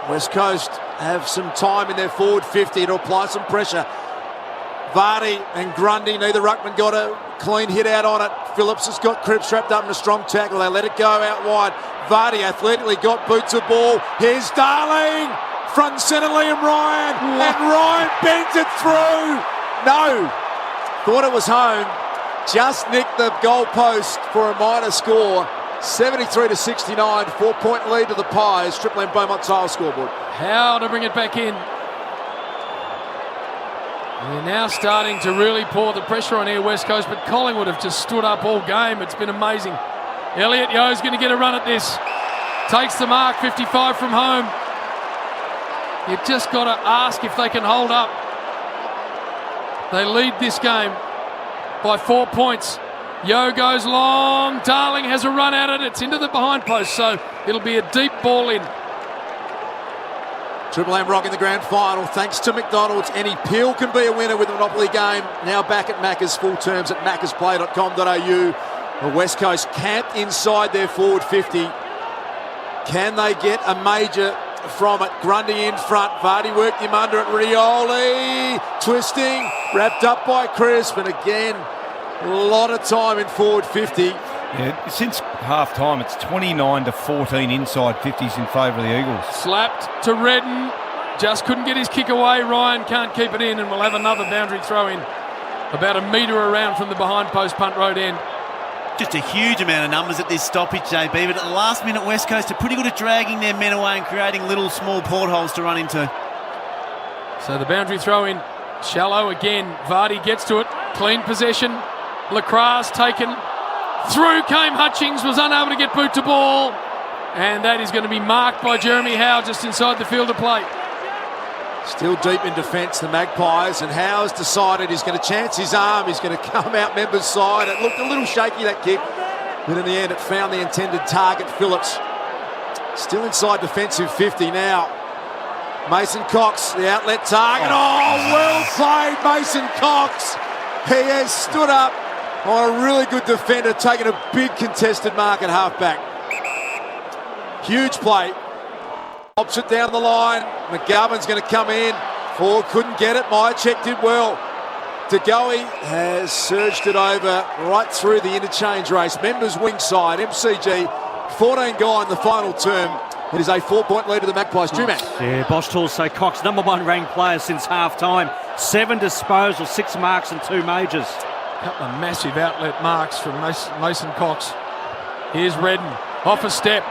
West Coast have some time in their forward 50 to apply some pressure. Vardy and Grundy, neither ruckman got a clean hit out on it. Phillips has got Cripps trapped up in a strong tackle. They let it go out wide. Vardy athletically got boots of ball. Here's Darling. Front and centre, Liam Ryan. And Ryan bends it through. No. Thought it was home. Just nicked the goalpost for a minor score. 73-69, 4-point lead to the Pies. Triple M Beaumont Tile scoreboard. How to bring it back in. They're now starting to really pour the pressure on here, West Coast, but Collingwood have just stood up all game. It's been amazing. Elliot Yeo's going to get a run at this. Takes the mark, 55 from home. You've just got to ask if they can hold up. They lead this game by 4 points. Yeo goes long. Darling has a run at it. It's into the behind post, so it'll be a deep ball in. Triple M rocking the grand final. Thanks to McDonald's, any Peel can be a winner with a Monopoly game. Now back at Macca's, full terms at maccasplay.com.au. The West Coast camped inside their forward 50. Can they get a major from it? Grundy in front. Vardy worked him under it. Rioli twisting. Wrapped up by Crisp. And again, a lot of time in forward 50. Yeah, since half time, it's 29-14 inside 50s in favour of the Eagles. Slapped to Redden. Just couldn't get his kick away. Ryan can't keep it in, and we'll have another boundary throw in. About a metre around from the behind post punt road end. Just a huge amount of numbers at this stoppage, JB, but at the last minute, West Coast are pretty good at dragging their men away and creating little small portholes to run into. So the boundary throw in, shallow again. Vardy gets to it, clean possession. Lacrosse taken. Through came Hutchings, was unable to get boot to ball. And that is going to be marked by Jeremy Howe just inside the field of play. Still deep in defence, the Magpies, and Howe's decided he's going to chance his arm. He's going to come out members' side. It looked a little shaky, that kick, but in the end it found the intended target, Phillips. Still inside defensive 50 now. Mason Cox, the outlet target. Oh, well played, Mason Cox. He has stood up on a really good defender, taking a big contested mark at halfback. Huge play. Pops it down the line. McGovern's going to come in. Ford couldn't get it. Myercheck did well. DeGoey has surged it over right through the interchange race. Members wing side. MCG, 14 guy in the final term. It is a 4-point lead to the Magpies. Drew Mac. Yeah, Bosch Tools say Cox, number one ranked player since half time. 7 disposals, 6 marks and 2 majors. A couple of massive outlet marks from Mason Cox. Here's Redden, off a step.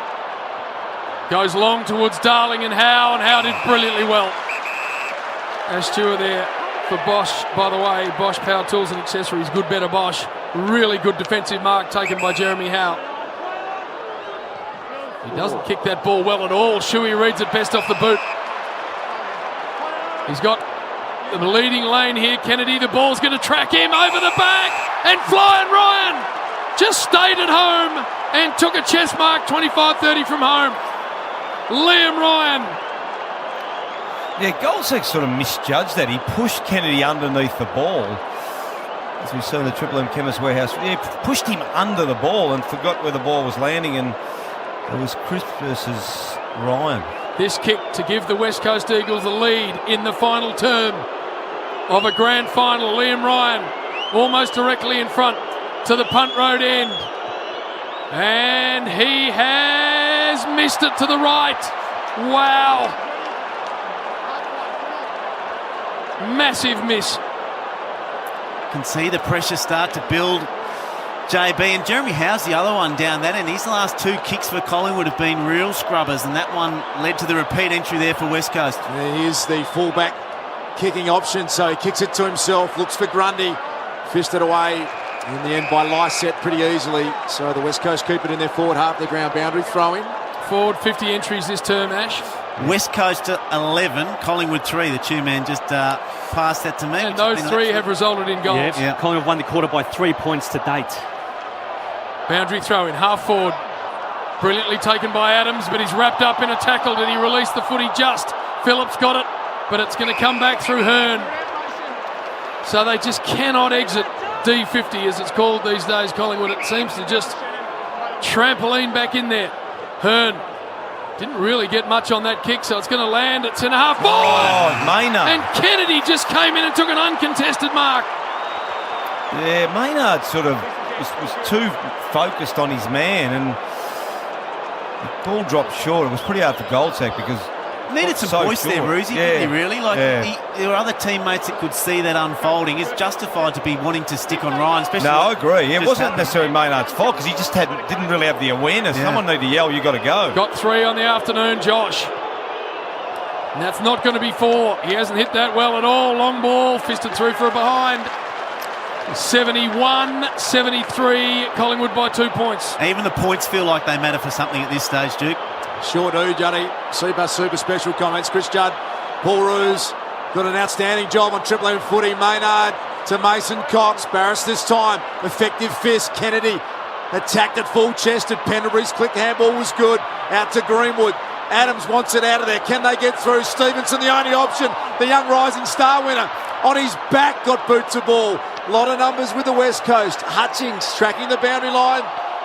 Goes long towards Darling and Howe did brilliantly well. Ash Stewart there for Bosch, by the way. Bosch Power Tools and Accessories, good better Bosch. Really good defensive mark taken by Jeremy Howe. He doesn't kick that ball well at all. Shuey reads it best off the boot. He's got the leading lane here. Kennedy, the ball's going to track him over the back. And Flying Ryan just stayed at home and took a chest mark, 25-30 from home. Liam Ryan. Yeah, Goldsack sort of misjudged that. He pushed Kennedy underneath the ball. As we saw in the Triple M Chemist Warehouse. Yeah, pushed him under the ball and forgot where the ball was landing, and it was Crisp versus Ryan. This kick to give the West Coast Eagles the lead in the final term of a grand final. Liam Ryan almost directly in front to the punt road end. And he has missed it to the right. Wow. Massive miss. Can see the pressure start to build, JB, and Jeremy Howe's the other one down that end. His last 2 kicks for Collingwood have been real scrubbers, and that one led to the repeat entry there for West Coast. Here's the fullback kicking option, so he kicks it to himself, looks for Grundy, fisted away in the end by Lysette pretty easily. So the West Coast keep it in their forward half of the ground boundary, throw in. Forward 50 entries this term, Ash. West Coast 11, Collingwood 3. The two-man just passed that to me. And those 3 have resulted in goals. Yeah. Collingwood won the quarter by 3 points to date. Boundary throw in, half forward. Brilliantly taken by Adams, but he's wrapped up in a tackle. Did he release the footy just? Phillips got it, but it's going to come back through Hearn. So they just cannot exit D50, as it's called these days, Collingwood. It seems to just trampoline back in there. Hearn didn't really get much on that kick, so it's going to land at centre-half. Oh, Maynard. And Kennedy just came in and took an uncontested mark. Yeah, Maynard sort of was too focused on his man, and the ball dropped short. It was pretty hard for Goldsack because needed some voice there, Brucey, didn't he, really? Like, there were other teammates that could see that unfolding. It's justified to be wanting to stick on Ryan, especially... No, I agree. It wasn't necessarily Maynard's fault because he just didn't really have the awareness. Yeah. Someone need to yell, you got to go. Got 3 on the afternoon, Josh. And that's not going to be 4. He hasn't hit that well at all. Long ball, fisted through for a behind. 71-73, Collingwood by 2 points. Even the points feel like they matter for something at this stage, Duke. Sure do, Johnny. Super special comments. Chris Judd, Paul Roos got an outstanding job on Triple M footy. Maynard to Mason Cox. Barris this time. Effective fist. Kennedy attacked at full chested. Pendlebury's click handball was good. Out to Greenwood. Adams wants it out of there. Can they get through? Stevenson, the only option. The young rising star winner. On his back, got boot to ball. A lot of numbers with the West Coast. Hutchings tracking the boundary line.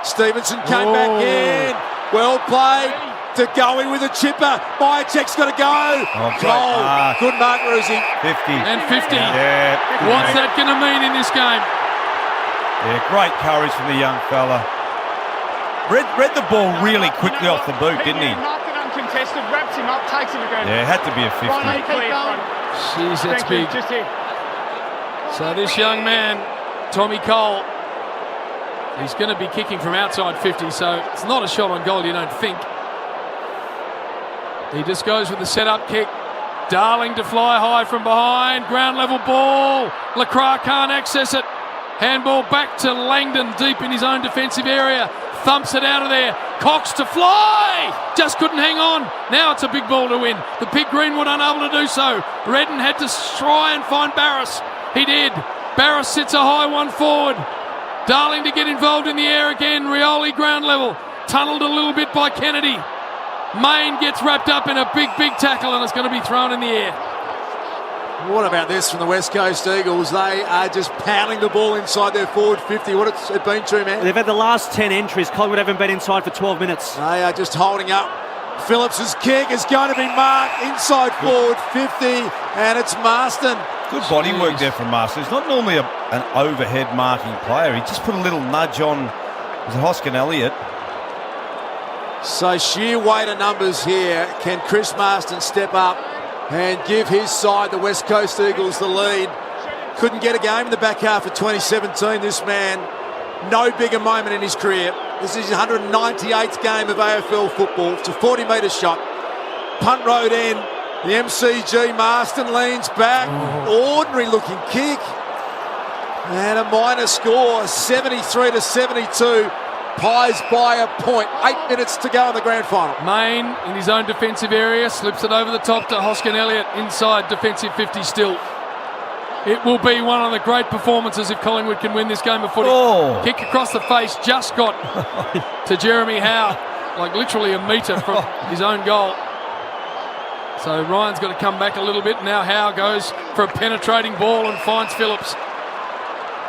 Stevenson came back in. Well played. To go in with a chipper. Myercheck's got to go. Oh, mark. Good mark, Rosie. 50. And 50. Yeah. What's that going to mean in this game? Yeah, great courage from the young fella. Read the ball really quickly off the boot, didn't he? Marked it uncontested, wraps him up, takes him again. Yeah, it had to be a 50. Jeez, that's big. Just here. So this young man, Tommy Cole, he's going to be kicking from outside 50, so it's not a shot on goal, you don't think. He just goes with the set-up kick. Darling to fly high from behind. Ground level ball. Lacroix can't access it. Handball back to Langdon deep in his own defensive area. Thumps it out of there. Cox to fly. Just couldn't hang on. Now it's a big ball to win. The Pig Greenwood unable to do so. Redden had to try and find Barris. He did. Barris sits a high one forward. Darling to get involved in the air again. Rioli ground level. Tunnelled a little bit by Kennedy. Main gets wrapped up in a big tackle and it's going to be thrown in the air. What about this from the West Coast Eagles? They are just pounding the ball inside their forward 50. What it's been to, man? They've had the last 10 entries. Collingwood haven't been inside for 12 minutes. They are just holding up. Phillips's kick is going to be marked inside forward 50, and it's Marston. Good body work there from Marston. He's not normally an overhead marking player. He just put a little nudge on. Was it Hoskin Elliott? So sheer weight of numbers here. Can Chris Marston step up and give his side, the West Coast Eagles, the lead? Couldn't get a game in the back half of 2017, this man. No bigger moment in his career. This is his 198th game of AFL football. It's a 40-metre shot. Punt road end. The MCG, Marston leans back. Ordinary looking kick. And a minor score, 73-72. Pies by a point. 8 minutes to go in the grand final. Main in his own defensive area, slips it over the top to Hoskin Elliott inside defensive 50 still. It will be one of the great performances if Collingwood can win this game of footy. Kick across the face, just got to Jeremy Howe, like literally a metre from his own goal. So Ryan's got to come back a little bit. Now Howe goes for a penetrating ball and finds Phillips.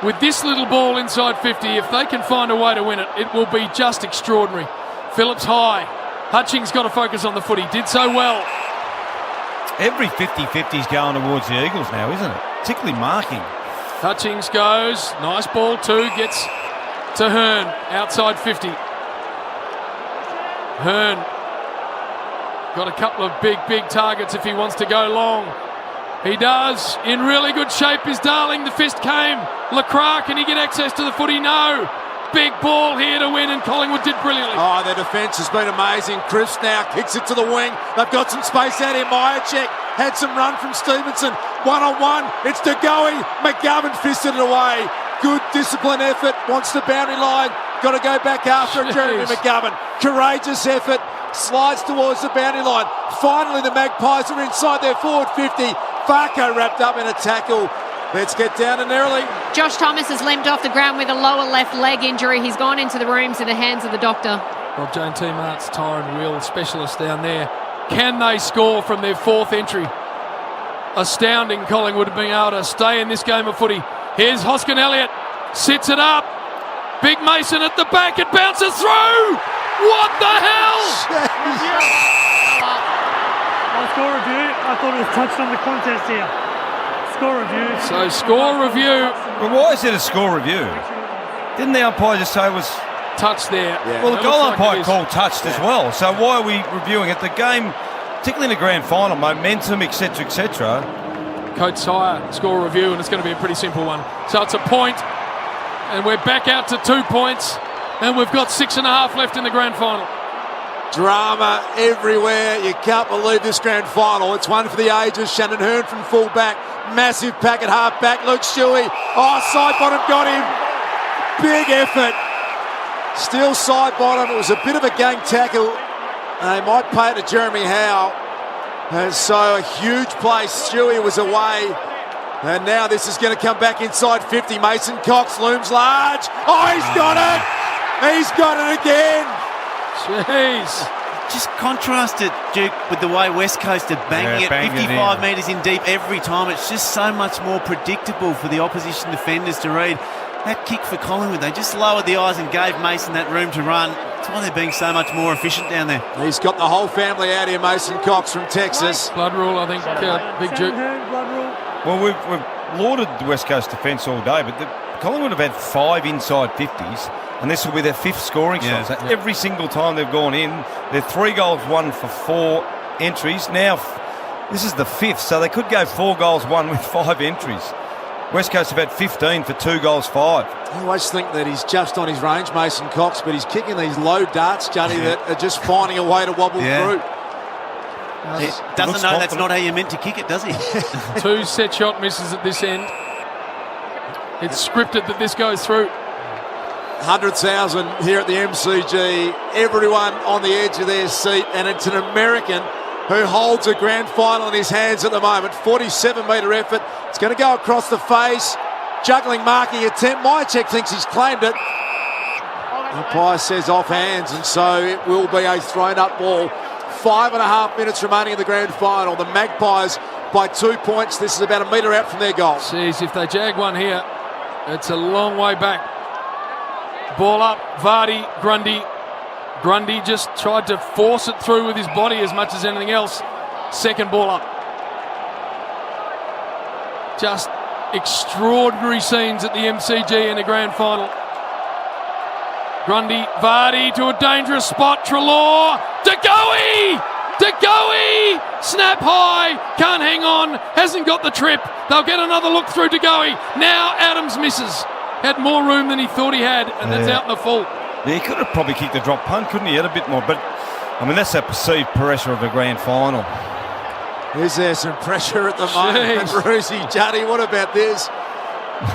With this little ball inside 50, if they can find a way to win it, it will be just extraordinary. Phillips high. Hutchings got to focus on the footy. Did so well. Every 50-50 is going towards the Eagles now, isn't it? Particularly marking. Hutchings goes. Nice ball too. Gets to Hearn. Outside 50. Hearn got a couple of big targets if he wants to go long. He does. In really good shape is Darling. The fist came. Lacroix, can he get access to the footy? No. Big ball here to win, and Collingwood did brilliantly. Oh, their defence has been amazing. Chris now kicks it to the wing. They've got some space out here. Myercheck had some run from Stevenson. 1-on-1. It's DeGoey. McGovern fisted it away. Good disciplined effort. Wants the boundary line. Got to go back after it. Jeremy McGovern. Courageous effort. Slides towards the boundary line. Finally, the Magpies are inside their forward 50. Farko wrapped up in a tackle. Let's get down to Nerley. Josh Thomas has limped off the ground with a lower left leg injury. He's gone into the rooms in the hands of the doctor. Well, Jane T. Mart's tyre and wheel specialist down there. Can they score from their fourth entry? astounding Collingwood being able to stay in this game of footy. Here's Hoskin Elliott, sits it up. Big Mason at the back, it bounces through! What the hell? Score review, I thought it was touched on the contest here. Score review. So score review. Well, why is it a score review? Didn't the umpire just say it was touched there? Yeah. Well, the goal umpire called touched as well. So why are we reviewing it? The game, particularly in the grand final, momentum, etc., etc. Coach Sire, score review, and it's going to be a pretty simple one. So it's a point, and we're back out to 2 points, and we've got 6.5 left in the grand final. Drama everywhere. You can't believe this grand final. It's one for the ages. Shannon Hearn from full-back. Massive pack at half-back. Luke Shuey. Oh, side bottom got him. Big effort. Still side bottom. It was a bit of a gang tackle. They might pay it to Jeremy Howe. And so a huge place. Shuey was away. And now this is going to come back inside 50. Mason Cox looms large. Oh, he's got it. He's got it again. Jeez. Just contrast it, Duke, with the way West Coast are banging it 55 metres in deep every time. It's just so much more predictable for the opposition defenders to read. That kick for Collingwood, they just lowered the eyes and gave Mason that room to run. That's why they're being so much more efficient down there. He's got the whole family out here, Mason Cox from Texas. Blood rule, I think, Big Duke. Well, we've lauded the West Coast defence all day, but Collingwood have had 5 inside 50s, and this will be their 5th scoring shot. So every single time they've gone in, they're 3 goals, 1 for 4 entries. Now, this is the 5th, so they could go 4 goals, 1 with 5 entries. West Coast have had 15 for 2 goals, 5. I always think that he's just on his range, Mason Cox, but he's kicking these low darts, Johnny, that are just finding a way to wobble through. He doesn't know that's not how you're meant to kick it, does he? 2 set shot misses at this end. It's scripted that this goes through. 100,000 here at the MCG. Everyone on the edge of their seat, and it's an American who holds a grand final in his hands at the moment. 47-metre effort. It's going to go across the face. Juggling marking attempt. Mychek thinks he's claimed it. Umpire says off hands, and so it will be a thrown-up ball. 5.5 minutes remaining in the grand final. The Magpies by 2 points. This is about a metre out from their goal. Jeez, if they jag one here, it's a long way back. Ball up, Vardy, Grundy. Grundy just tried to force it through with his body as much as anything else. Second ball up. Just extraordinary scenes at the MCG in the grand final. Grundy, Vardy to a dangerous spot. Treloar, DeGoey! DeGoey! Snap high, can't hang on, hasn't got the trip. They'll get another look through DeGoey. Now Adams misses. Had more room than he thought he had, and that's out in the full. Yeah, he could have probably kicked the drop punt, couldn't he? Had a bit more, but I mean, that's that perceived pressure of a grand final. Is there some pressure at the moment? Rosie, Juddy, what about this?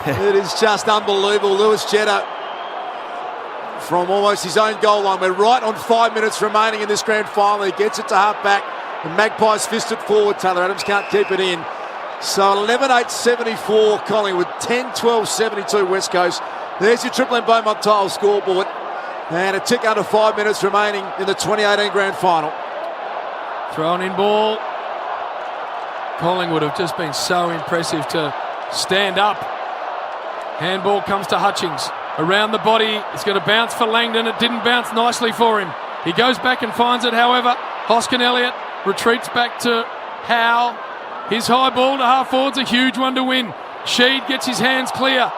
It is just unbelievable. Lewis Jetta from almost his own goal line. We're right on 5 minutes remaining in this grand final. He gets it to half back. The Magpies fist it forward. Taylor Adams can't keep it in. So 11-8-74 Collingwood, 10-12-72 West Coast. There's your Triple M Beaumont Tile scoreboard. And a tick under 5 minutes remaining in the 2018 grand final. Thrown in ball. Collingwood have just been so impressive to stand up. Handball comes to Hutchings. Around the body, it's going to bounce for Langdon. It didn't bounce nicely for him. He goes back and finds it, however. Hoskin Elliott retreats back to Howe. His high ball to half forward's a huge one to win. Sheed gets his hands clear.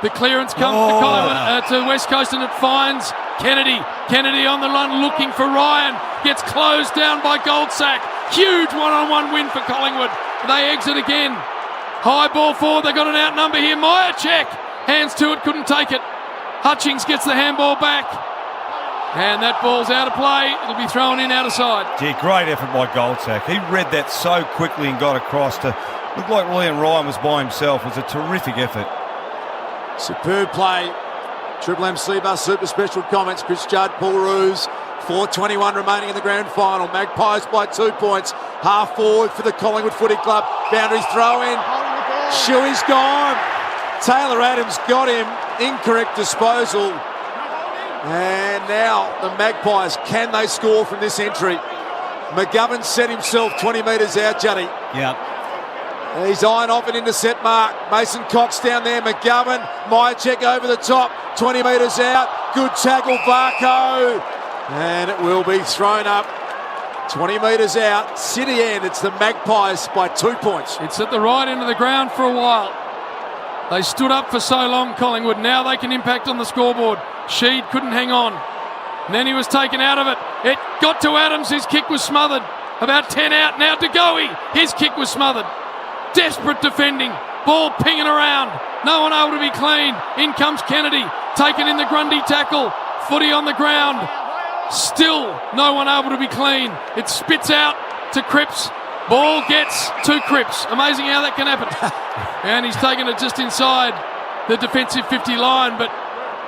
The clearance comes to Collingwood, to West Coast, and it finds Kennedy. Kennedy on the run looking for Ryan. Gets closed down by Goldsack. Huge one-on-one win for Collingwood. They exit again. High ball forward. They got an outnumber here. Mychek. Hands to it, couldn't take it. Hutchings gets the handball back. And that ball's out of play. It'll be thrown in out of side. Gee, great effort by Goldsack. He read that so quickly and got across to look like Ryan was by himself. It was a terrific effort. Superb play. Triple M C-Bus Super Special comments. Chris Judd, Paul Roos. 4:21 remaining in the grand final. Magpies by 2 points. Half forward for the Collingwood Footy Club. Boundaries throw in. Shuey's gone. Taylor Adams got him. Incorrect disposal. And now the Magpies, can they score from this entry? McGovern set himself 20 metres out, Juddy. Yeah. He's eyeing off an intercept mark. Mason Cox down there. McGovern. Myercheck over the top. 20 metres out. Good tackle, Varco. And it will be thrown up. 20 metres out. City end. It's the Magpies by 2 points. It's at the right end of the ground for a while. They stood up for so long, Collingwood. Now they can impact on the scoreboard. Sheed couldn't hang on. And then he was taken out of it. It got to Adams. His kick was smothered. About 10 out. Now to Goey. His kick was smothered. Desperate defending. Ball pinging around. No one able to be clean. In comes Kennedy. Taken in the Grundy tackle. Footy on the ground. Still no one able to be clean. It spits out to Cripps. Ball gets to Cripps. Amazing how that can happen. And he's taken it just inside the defensive 50 line, but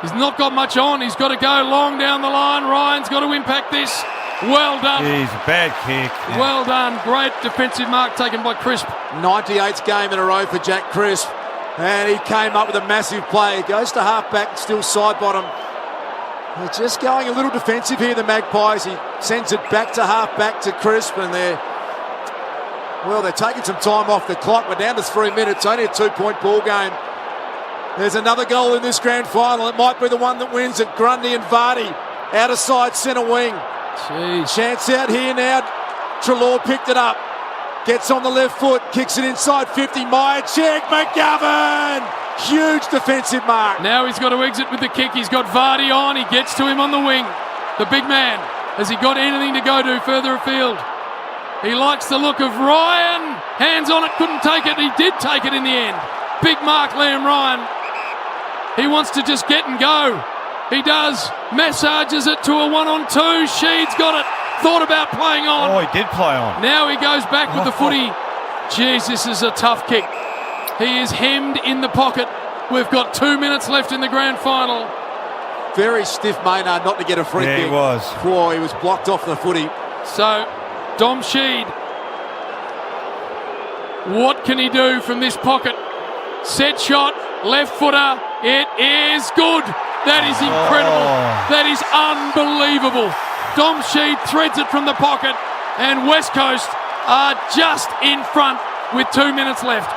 he's not got much on. He's got to go long down the line. Ryan's got to impact this. Well done. Jeez, bad kick. Well done. Great defensive mark taken by Crisp. 98th game in a row for Jack Crisp. And he came up with a massive play. Goes to half-back, still side bottom. They're just going a little defensive here, the Magpies. He sends it back to half-back to Crisp, and they're taking some time off the clock. We're down to 3 minutes, only a 2-point ball game. There's another goal in this grand final. It might be the one that wins it. Grundy and Vardy out of side centre wing. Jeez. Chance out here now. Treloar picked it up. Gets on the left foot. Kicks it inside 50. Myercheck. McGovern. Huge defensive mark. Now he's got to exit with the kick. He's got Vardy on. He gets to him on the wing. The big man. Has he got anything to go to further afield? He likes the look of Ryan. Hands on it. Couldn't take it. He did take it in the end. Big mark, Liam Ryan. He wants to just get and go. He does. Massages it to a 1-on-2. Sheed's got it. Thought about playing on. Oh, he did play on. Now he goes back with the footy. Jeez, this is a tough kick. He is hemmed in the pocket. We've got 2 minutes left in the grand final. Very stiff Maynard not to get a free kick. Yeah, he was. Oh, he was blocked off the footy. So, Dom Sheed, what can he do from this pocket? Set shot, left footer. It is good. That is incredible. That is unbelievable. Dom Sheed threads it from the pocket, and West Coast are just in front with 2 minutes left.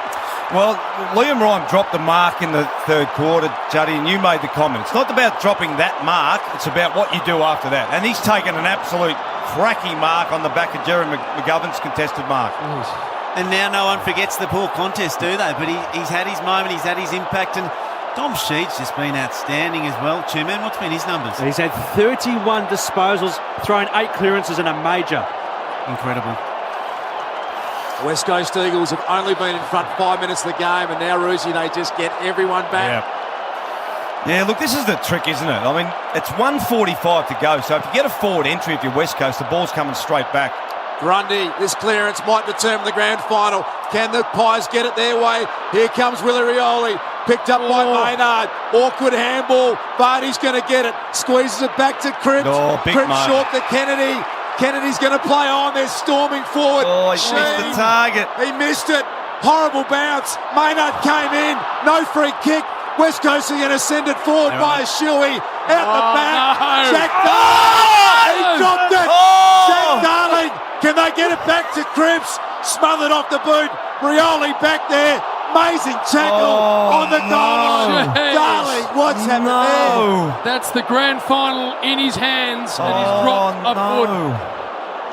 Well, Liam Ryan dropped the mark in the third quarter, Juddy, and you made the comment. It's not about dropping that mark, it's about what you do after that. And he's taken an absolute cracking mark on the back of Jerry McGovern's contested mark. And now no one forgets the poor contest, do they? But he's had his moment, he's had his impact, and Dom Sheed's just been outstanding as well. Two-man, what's been his numbers? He's had 31 disposals, thrown 8 clearances and a major. Incredible. West Coast Eagles have only been in front 5 minutes of the game, and now, Roosie, they just get everyone back. Yeah, look, this is the trick, isn't it? I mean, it's 1:45 to go, so if you get a forward entry if you're West Coast, the ball's coming straight back. Grundy, this clearance might determine the grand final. Can the Pies get it their way? Here comes Willie Rioli, picked up by Maynard. Awkward handball. Vardy's going to get it. Squeezes it back to Cripps. Cripps short to Kennedy. Kennedy's going to play on. They're storming forward. Oh, he missed the target. He missed it. Horrible bounce. Maynard came in. No free kick. West Coast are going to send it forward by a Shuey. Out the back. No. Jack Darling. He dropped it. Jack Darling. Can they get it back to Cripps? Smothered off the boot. Rioli back there. Amazing tackle on the goal. Darling, what's happened there? That's the grand final in his hands, and he's dropped a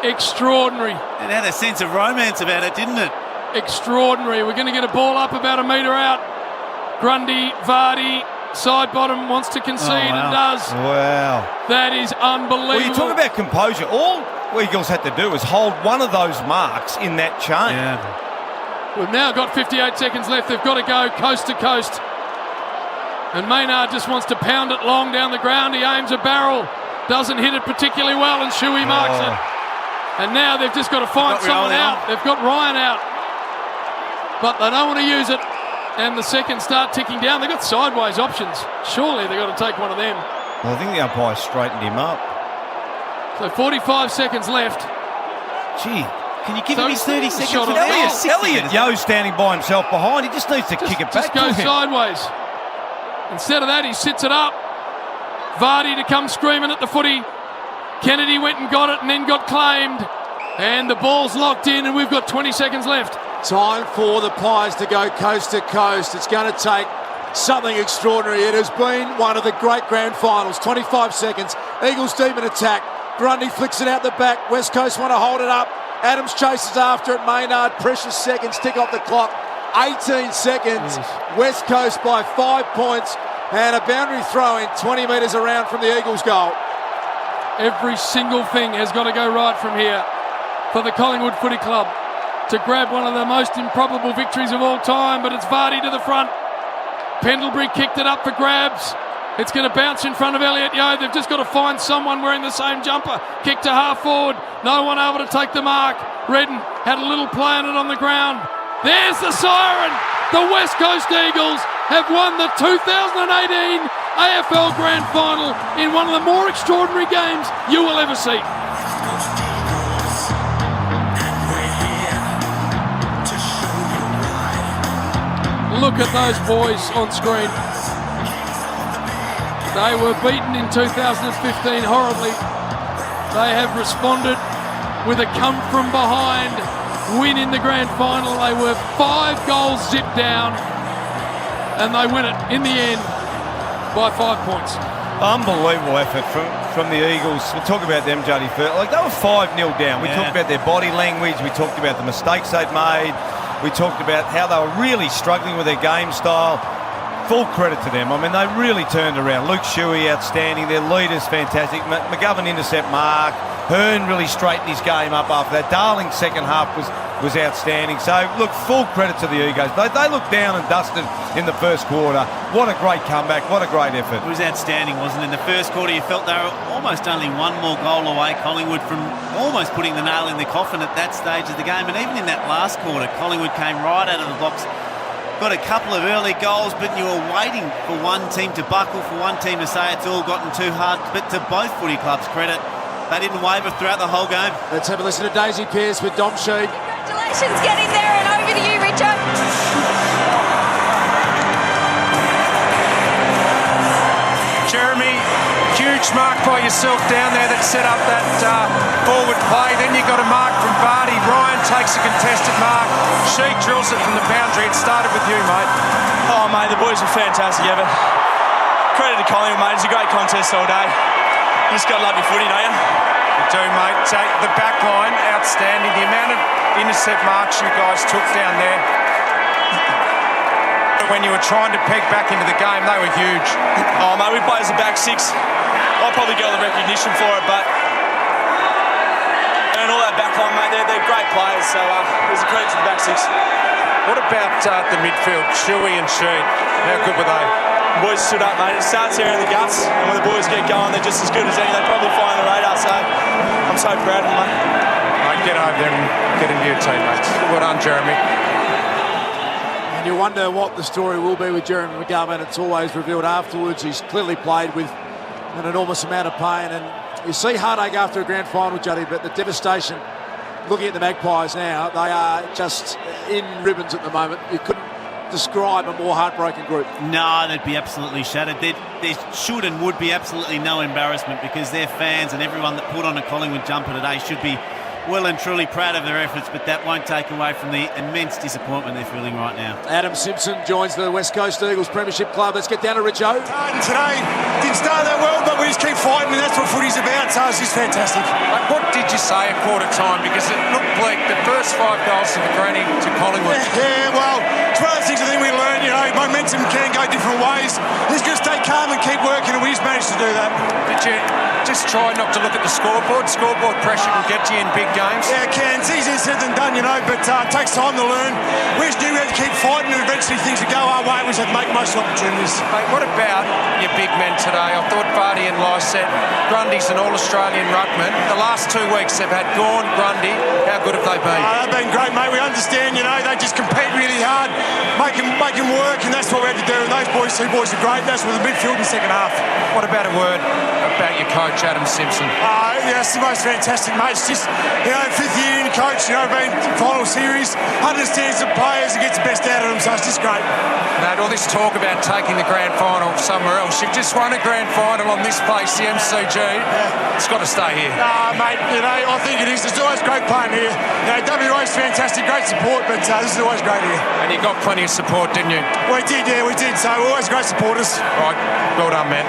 foot. Extraordinary. It had a sense of romance about it, didn't it? Extraordinary. We're going to get a ball up about a metre out. Grundy, Vardy, side bottom wants to concede and does. Wow. That is unbelievable. Well, you talk about composure. All Eagles had to do was hold one of those marks in that chain. Yeah. We've now got 58 seconds left. They've got to go coast to coast. And Maynard just wants to pound it long down the ground. He aims a barrel. Doesn't hit it particularly well, and Shuey marks it. And now they've just got to find someone out. They've got Ryan out. But they don't want to use it. And the seconds start ticking down. They've got sideways options. Surely they've got to take one of them. Well, I think the umpire straightened him up. So 45 seconds left. Gee. Can you give him his 30 seconds? Elliot Yo standing by himself behind. He just needs to kick it back. Just go sideways. Instead of that, he sits it up. Vardy to come screaming at the footy. Kennedy went and got it and then got claimed. And the ball's locked in, and we've got 20 seconds left. Time for the Pies to go coast to coast. It's going to take something extraordinary. It has been one of the great grand finals. 25 seconds. Eagles deep in attack. Grundy flicks it out the back. West Coast want to hold it up. Adams chases after it. Maynard, precious seconds tick off the clock. 18 seconds. West Coast by 5 points. And a boundary throw in 20 metres around from the Eagles goal. Every single thing has got to go right from here for the Collingwood Footy Club to grab one of the most improbable victories of all time, but it's Vardy to the front. Pendlebury kicked it up for grabs. It's going to bounce in front of Elliott Yeo. They've just got to find someone wearing the same jumper. Kick to half forward. No one able to take the mark. Redden had a little play on it on the ground. There's the siren. The West Coast Eagles have won the 2018 AFL Grand Final in one of the more extraordinary games you will ever see. Look at those boys on screen. They were beaten in 2015 horribly. They have responded with a come from behind win in the grand final. They were 5 goals zipped down and they win it in the end by 5 points. Unbelievable effort from the Eagles. We'll talk about them, Juddy. Like, they were 5-0 down. We talked about their body language. We talked about the mistakes they'd made. We talked about how they were really struggling with their game style. Full credit to them. I mean, they really turned around. Luke Shuey, outstanding. Their leader's fantastic. McGovern intercept mark. Hearn really straightened his game up after that. Darling's second half was outstanding. So, look, full credit to the Eagles. They looked down and dusted in the first quarter. What a great comeback. What a great effort. It was outstanding, wasn't it? In the first quarter, you felt they were almost only one more goal away, Collingwood, from almost putting the nail in the coffin at that stage of the game. And even in that last quarter, Collingwood came right out of the blocks, got a couple of early goals, but you were waiting for one team to buckle, for one team to say it's all gotten too hard. But to both footy clubs' credit, they didn't waver throughout the whole game. Let's have a listen to Daisy Pearce with Dom Sheed. Congratulations getting there, and over to you, Richard. Jeremy, huge mark by yourself down there that set up that forward play. Then you got a mark from Vardy. Ryan takes a contested mark. Sheed drills it from the boundary. It started with you, mate. Oh, mate, the boys were fantastic, Evan. Credit to Collingwood, mate. It's a great contest all day. You just got to love your footy, don't you? You do, mate. The back line, outstanding. The amount of intercept marks you guys took down there. When you were trying to peg back into the game, they were huge. Oh, mate, we played as a back six. I'll probably get all the recognition for it, but and all that back line, mate, they're great players, so there's a credit to the back six. What about the midfield, Shuey and Sheed? How good were they? The boys stood up, mate. It starts here in the guts, and when the boys get going, they're just as good as any. They probably fly on the radar, so I'm so proud of them, mate. Mate, get over there and get into your teammates. Well done, Jeremy. And you wonder what the story will be with Jeremy McGovern. It's always revealed afterwards. He's clearly played with an enormous amount of pain, and you see heartache after a grand final, Juddy, but the devastation, looking at the Magpies now, they are just in ribbons at the moment. You couldn't describe a more heartbroken group. No, they'd be absolutely shattered. There should and would be absolutely no embarrassment, because their fans and everyone that put on a Collingwood jumper today should be well and truly proud of their efforts, but that won't take away from the immense disappointment they're feeling right now. Adam Simpson joins the West Coast Eagles Premiership Club. Let's get down to Richo. Today didn't start that well, but we just keep fighting, and that's what footy's about, so it's just fantastic. What did you say at quarter time? Because it looked bleak. The first 5 goals to the granny to Collingwood. Yeah, well, it's one of the things I think we learned, momentum can go different ways. Let's just stay calm and keep working, and we just managed to do that. Did you just try not to look at the scoreboard? Scoreboard pressure can get you in big games. Yeah, it can. It's easier said than done, but it takes time to learn. We just knew we had to keep fighting, and eventually things would go our way. We just had to make most of opportunities. Mate, what about your big men today? I thought Vardy and Lysette, Grundy's an All-Australian ruckman. The last 2 weeks they've had Gawn, Grundy. How good have they been? They've been great, mate. We understand, they just compete really hard, make them work, and that's what we had to do. And those two boys are great. That's with the midfield in the second half. What about a word about your coach, Adam Simpson? It's the most fantastic, mate. It's just, 5th year in coach, been in final series, understands the players and gets the best out of them, so it's just great. Mate, all this talk about taking the grand final somewhere else. You've just won a grand final on this place, the MCG. Yeah. It's got to stay here. Mate, I think it is. It's always great playing here. WA's fantastic, great support, but this is always great here. And you got plenty of support, didn't you? We did. So always great supporters. Right, well done, man.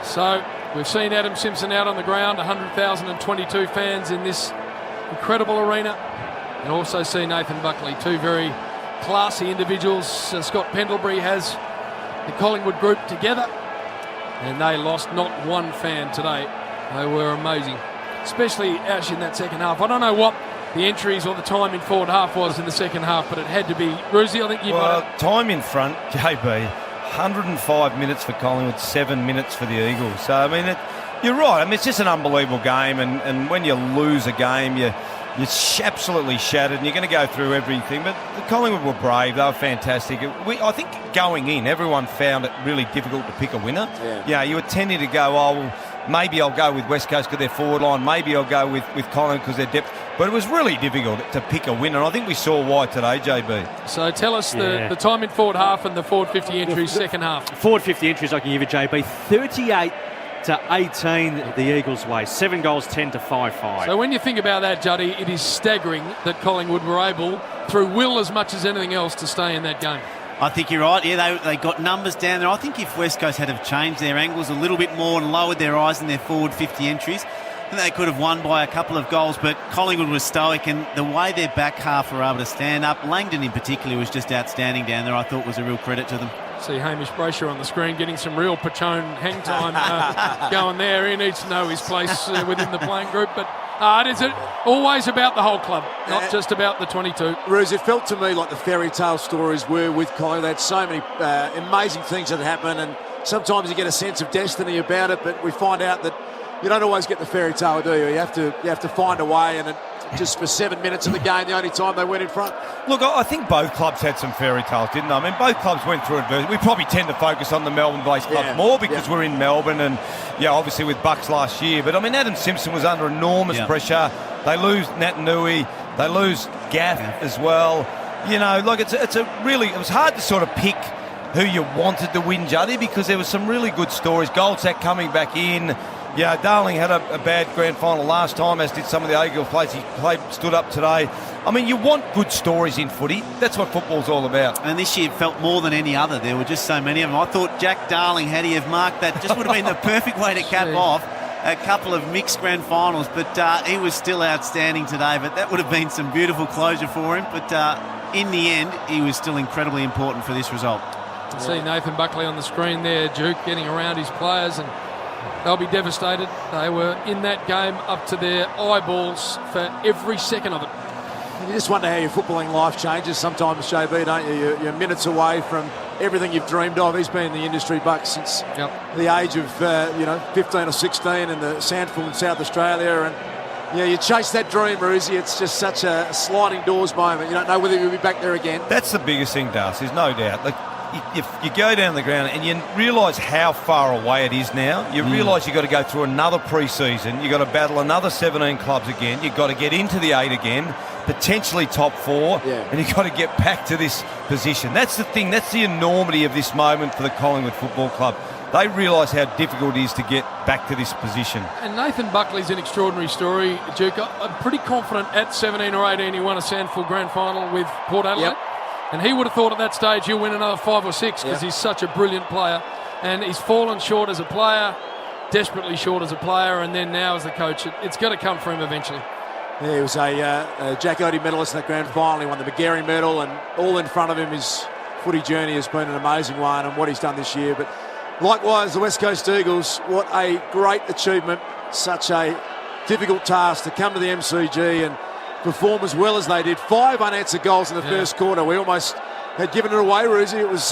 So we've seen Adam Simpson out on the ground, 100,022 fans in this incredible arena. And also see Nathan Buckley, two very classy individuals. Scott Pendlebury has the Collingwood group together, and they lost not one fan today. They were amazing, especially Ash in that second half. I don't know what the entries or the time in forward half was in the second half, but it had to be. Rosie, I think you might have... Time in front, JB, 105 minutes for Collingwood, 7 minutes for the Eagles. So, I mean, you're right. I mean, it's just an unbelievable game, and when you lose a game, you're absolutely shattered, and you're going to go through everything. But the Collingwood were brave. They were fantastic. I think going in, everyone found it really difficult to pick a winner. Yeah, you were tending to go, well, maybe I'll go with West Coast because they're forward line. Maybe I'll go with Collingwood because they're depth. But it was really difficult to pick a winner. And I think we saw why today, JB. So tell us the time in forward half and the forward 50 entries second half. Forward 50 entries I can give you, JB. 38 to 18 the Eagles' way. 7 goals, 10 to 5-5. So when you think about that, Juddy, it is staggering that Collingwood were able, through will as much as anything else, to stay in that game. I think you're right. Yeah, they got numbers down there. I think if West Coast had have changed their angles a little bit more and lowered their eyes in their forward 50 entries, I think they could have won by a couple of goals. But Collingwood was stoic, and the way their back half were able to stand up, Langdon in particular was just outstanding down there. I thought was a real credit to them. See Hamish Brayshaw on the screen getting some real Pachone hang time going there. He needs to know his place within the playing group. But it is always about the whole club, not just about the 22. Ruse, it felt to me like the fairy tale stories were with Collingwood. They had so many amazing things that happen, and sometimes you get a sense of destiny about it, but we find out that you don't always get the fairy tale, do you? You have to find a way, and just for 7 minutes of the game, the only time they went in front. Look, I think both clubs had some fairy tales, didn't they? I mean, both clubs went through adversity. We probably tend to focus on the Melbourne-based clubs more because we're in Melbourne and, obviously with Bucks last year. But, I mean, Adam Simpson was under enormous pressure. They lose Natanui. They lose Gaff as well. You know, like it was hard to sort of pick who you wanted to win, Juddy, because there was some really good stories. Goldsack coming back in. Yeah, Darling had a bad grand final last time, as did some of the Eagles players. He stood up today. I mean, you want good stories in footy. That's what football's all about. And this year felt more than any other. There were just so many of them. I thought Jack Darling, had he have marked that, just would have been the perfect way to cap off a couple of mixed grand finals. But he was still outstanding today. But that would have been some beautiful closure for him. But in the end, he was still incredibly important for this result. You see Nathan Buckley on the screen there, Duke getting around his players, and they'll be devastated. They were in that game up to their eyeballs for every second of it. You just wonder how your footballing life changes sometimes, JB, don't you? You're minutes away from everything you've dreamed of. He's been in the industry, Buck, since the age of 15 or 16 in the Sandful in South Australia, and you chase that dream, Ruzi. It's just such a sliding doors moment. You don't know whether you'll be back there again. That's the biggest thing, Das, there's no doubt. Like, if you go down the ground and you realise how far away it is now, you realise you've got to go through another pre-season, you've got to battle another 17 clubs again, you've got to get into the 8 again, potentially top 4, and you've got to get back to this position. That's the thing, that's the enormity of this moment for the Collingwood Football Club. They realise how difficult it is to get back to this position. And Nathan Buckley's an extraordinary story, Duke. I'm pretty confident at 17 or 18 he won a Sandful grand final with Port Adelaide. And he would have thought at that stage he'll win another 5 or 6 because he's such a brilliant player. And he's fallen short as a player, desperately short as a player, and then now as the coach. It's going to come for him eventually. Yeah, he was a Jack Oatey medalist in that grand final. He won the McGarry medal, and all in front of him, his footy journey has been an amazing one, and what he's done this year. But likewise, the West Coast Eagles, what a great achievement. Such a difficult task to come to the MCG and perform as well as they did. 5 unanswered goals in the first quarter. We almost had given it away, Ruzi. It was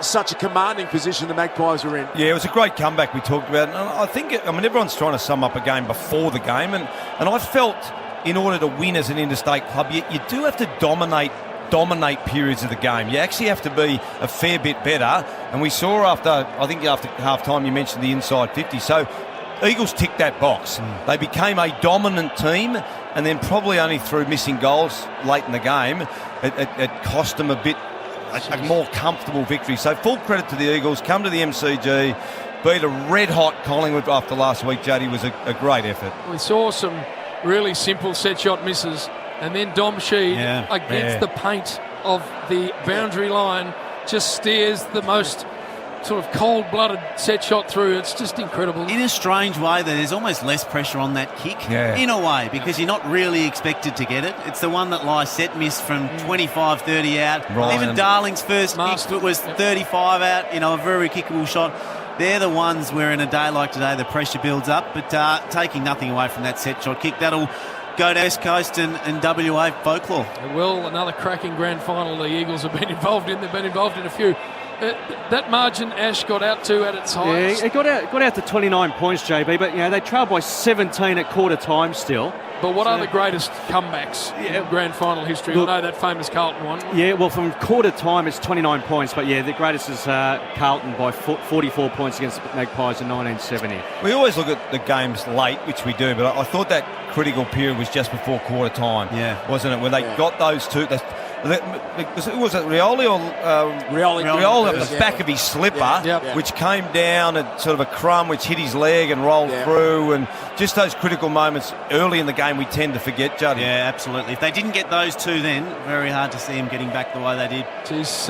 such a commanding position the Magpies were in. Yeah, it was a great comeback we talked about. And I think, everyone's trying to sum up a game before the game. And I felt in order to win as an interstate club, you do have to dominate periods of the game. You actually have to be a fair bit better. And we saw after half-time, you mentioned the inside 50. So Eagles ticked that box. They became a dominant team, and then probably only through missing goals late in the game, it cost them a more comfortable victory. So full credit to the Eagles. Come to the MCG, beat a red-hot Collingwood after last week, Juddy, was a great effort. We saw some really simple set shot misses, and then Dom Sheed against the paint of the boundary line just steers the most sort of cold-blooded set shot through. It's just incredible. In a strange way, there's almost less pressure on that kick, in a way, because you're not really expected to get it. It's the one that Lai set missed from 25, 30 out. Right. Even Darling's first kick was 35 out, a very kickable shot. They're the ones where in a day like today the pressure builds up, but taking nothing away from that set shot kick, that'll go to West Coast and WA folklore. Well, another cracking grand final the Eagles have been involved in. They've been involved in a few. That margin Ash got out to at its highest. Yeah, it got out to 29 points, JB, but they trailed by 17 at quarter time still. But what are the greatest comebacks in grand final history? I know that famous Carlton one. Yeah, well, from quarter time it's 29 points, but the greatest is Carlton by 44 points against the Magpies in 1970. We always look at the games late, which we do, but I thought that critical period was just before quarter time, wasn't it? When they got those two. Was it Rioli or Rioli at the back of his slipper, which came down at sort of a crumb, which hit his leg and rolled through, and just those critical moments early in the game we tend to forget, Juddy. Yeah, absolutely. If they didn't get those two then, very hard to see him getting back the way they did. Jeez,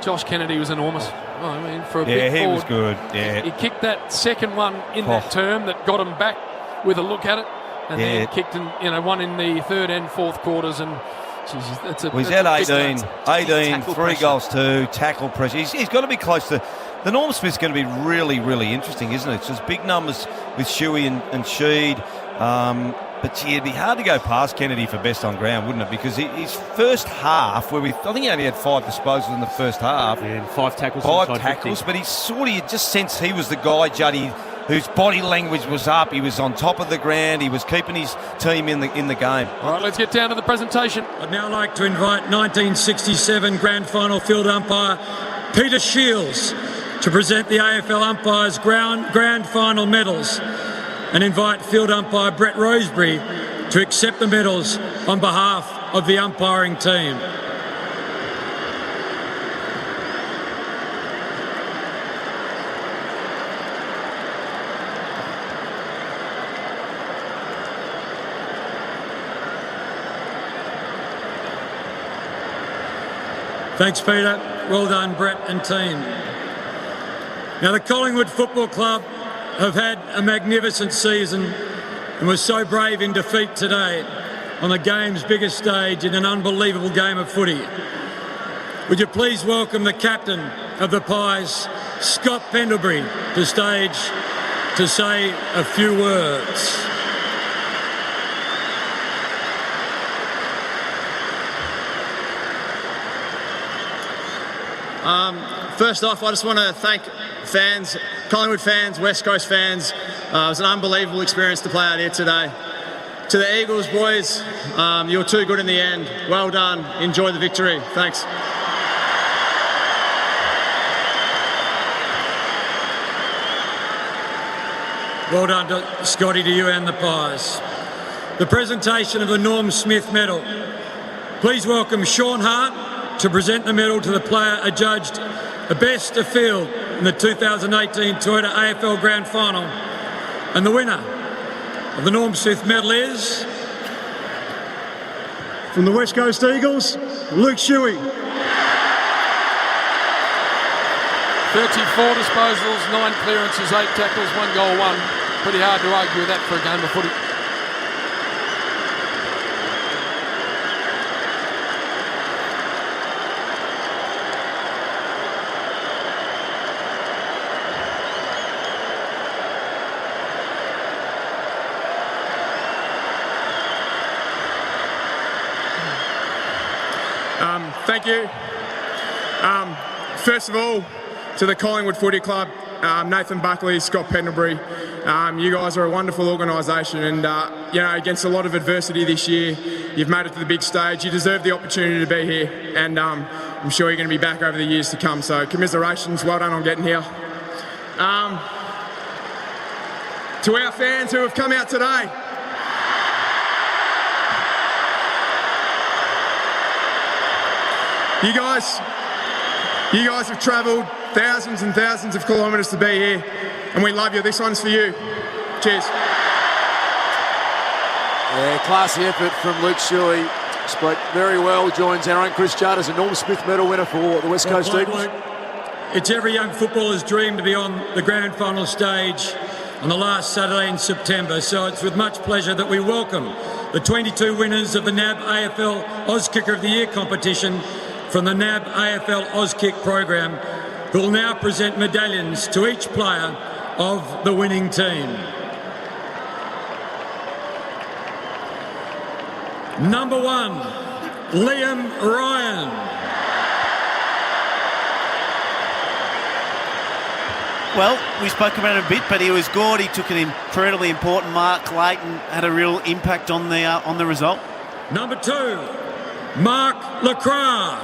Josh Kennedy was enormous. I mean, for a big he forward, was good. Yeah, he kicked that second one in that term that got him back with a look at it, and then kicked one in the third and fourth quarters, and he's at 18, 3 goals, 2, tackle pressure. He's got to be close to... The Norm Smith's going to be really, really interesting, isn't it? It's just big numbers with Shuey and Sheed. But it'd be hard to go past Kennedy for best on ground, wouldn't it? Because his first half, I think he only had 5 disposals in the first half. Yeah, and 5 tackles. 5 tackles, but you just sensed he was the guy, Juddy, whose body language was up. He was on top of the ground. He was keeping his team in the game. All right, let's get down to the presentation. I'd now like to invite 1967 Grand Final field umpire Peter Shields to present the AFL umpires Grand Final medals, and invite field umpire Brett Roseberry to accept the medals on behalf of the umpiring team. Thanks, Peter. Well done, Brett and team. Now, the Collingwood Football Club have had a magnificent season and was so brave in defeat today on the game's biggest stage in an unbelievable game of footy. Would you please welcome the captain of the Pies, Scott Pendlebury, to stage to say a few words. First off, I just want to thank fans, Collingwood fans, West Coast fans. It was an unbelievable experience to play out here today. To the Eagles, boys, you were too good in the end. Well done. Enjoy the victory. Thanks. Well done, Scotty, to you and the Pies. The presentation of the Norm Smith Medal. Please welcome Sean Hart to present the medal to the player adjudged the best of field in the 2018 Toyota AFL Grand Final. And the winner of the Norm Smith Medal is... from the West Coast Eagles, Luke Shuey. 34 disposals, 9 clearances, 8 tackles, 1 goal, 1. Pretty hard to argue with that for a game of footy. Thank you. First of all, to the Collingwood Footy Club, Nathan Buckley, Scott Pendlebury. You guys are a wonderful organisation, and against a lot of adversity this year, you've made it to the big stage. You deserve the opportunity to be here, and I'm sure you're going to be back over the years to come. So commiserations, well done on getting here. To our fans who have come out today, you guys have travelled thousands and thousands of kilometres to be here, and we love you. This one's for you. Cheers. Yeah, classy effort from Luke Shuey. Spoke very well, joins our own Chris Judd as a Norm Smith medal winner for the West Coast Eagles. It's every young footballer's dream to be on the grand final stage on the last Saturday in September, so it's with much pleasure that we welcome the 22 winners of the NAB AFL Auskicker of the Year competition from the NAB AFL Auskick program, who will now present medallions to each player of the winning team. Number 1, Liam Ryan. Well, we spoke about it a bit, but he was good. He took an incredibly important mark late and had a real impact on the result. Number 2, Mark Lacroix.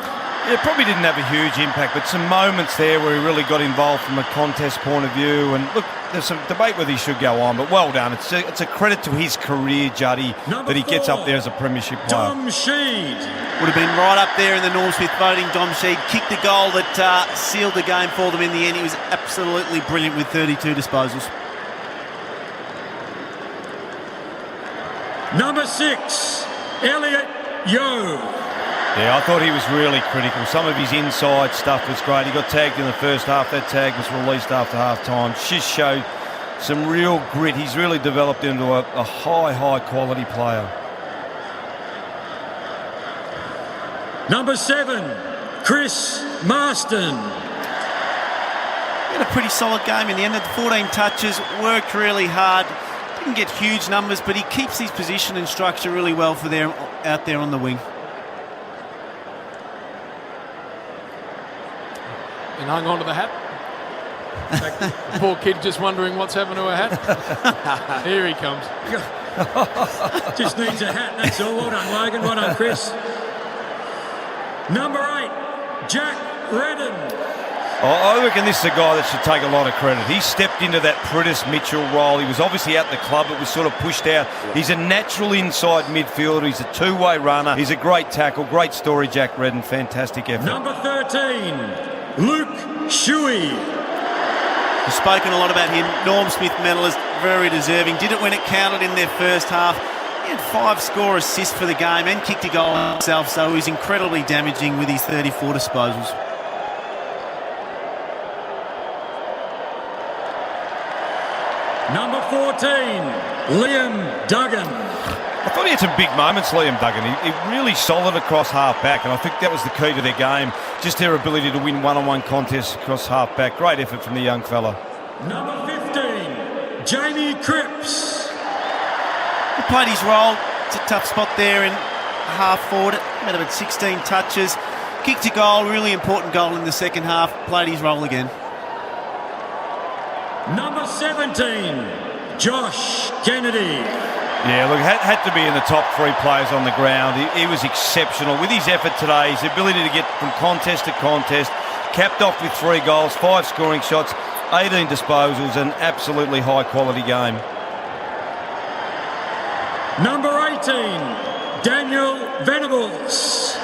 Yeah, probably didn't have a huge impact, but some moments there where he really got involved from a contest point of view. And look, there's some debate whether he should go on, but well done. It's a credit to his career, Juddy, that he gets up there as a premiership player. Dom Sheed. Would have been right up there in the Norm Smith voting. Dom Sheed kicked the goal that sealed the game for them in the end. He was absolutely brilliant with 32 disposals. Number 6, Elliot Yeo. Yeah, I thought he was really critical. Some of his inside stuff was great. He got tagged in the first half. That tag was released after half-time. Just showed some real grit. He's really developed into a high quality player. Number 7, Chris Marston. He had a pretty solid game in the end. Had 14 touches, worked really hard. Didn't get huge numbers, but he keeps his position and structure really well for them out there on the wing. And hung on to the hat. The poor kid just wondering what's happened to her hat. Here he comes. Just needs a hat, that's all. Well done, Logan. Well done, Chris. Number 8, Jack Redden. I reckon this is a guy that should take a lot of credit. He stepped into that Prentice Mitchell role. He was obviously at the club. It was sort of pushed out. He's a natural inside midfielder. He's a two-way runner. He's a great tackle. Great story, Jack Redden. Fantastic effort. Number 13, Luke Shuey. We've spoken a lot about him. Norm Smith medalist, very deserving. Did it when it counted in their first half. He had 5 score assists for the game and kicked a goal himself, so he's incredibly damaging with his 34 disposals. Number 14, Liam Duggan. I thought he had some big moments, Liam Duggan. He really solid across half-back, and I think that was the key to their game, just their ability to win one-on-one contests across half-back. Great effort from the young fella. Number 15, Jamie Cripps. He played his role. It's a tough spot there in half-forward. Had about 16 touches. Kicked a goal, really important goal in the second half. Played his role again. Number 17, Josh Kennedy. Yeah, look, had to be in the top 3 players on the ground. He was exceptional with his effort today, his ability to get from contest to contest, capped off with 3 goals, 5 scoring shots, 18 disposals, an absolutely high-quality game. Number 18, Daniel Venables.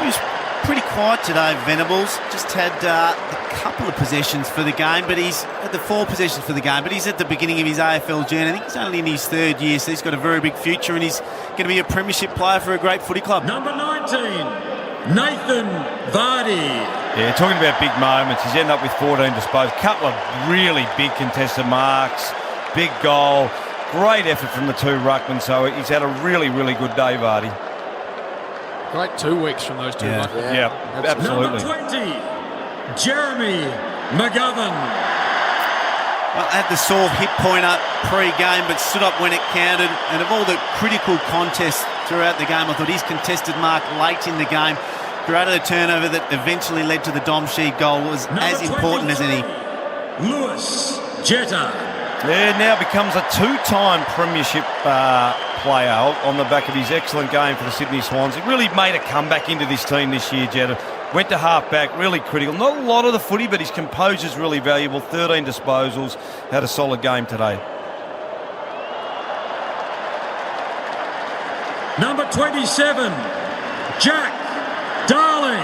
He was pretty quiet today, Venables. Just had a couple of possessions for the game, but he's at the 4 possessions for the game, but he's at the beginning of his AFL journey. I think he's only in his 3rd year, so he's got a very big future, and he's going to be a premiership player for a great footy club. Number 19, Nathan Vardy. Yeah, talking about big moments, he's ended up with 14 disposals. A couple of really big contested marks, big goal, great effort from the 2 ruckmen, so he's had a really good day, Vardy. Great 2 weeks from those 2 ruckmen. Yeah, absolutely. Number 20, Jeremy McGovern. Well, had the sore hip pointer pre-game, but stood up when it counted. And of all the critical contests throughout the game, I thought his contested mark late in the game created a turnover that eventually led to the Dom Sheed goal was as important as any. Lewis Jetta. Yeah, now becomes a 2-time premiership player on the back of his excellent game for the Sydney Swans. He really made a comeback into this team this year, Jetta. Went to half-back, really critical. Not a lot of the footy, but his composure's really valuable. 13 disposals, had a solid game today. Number 27, Jack Darling.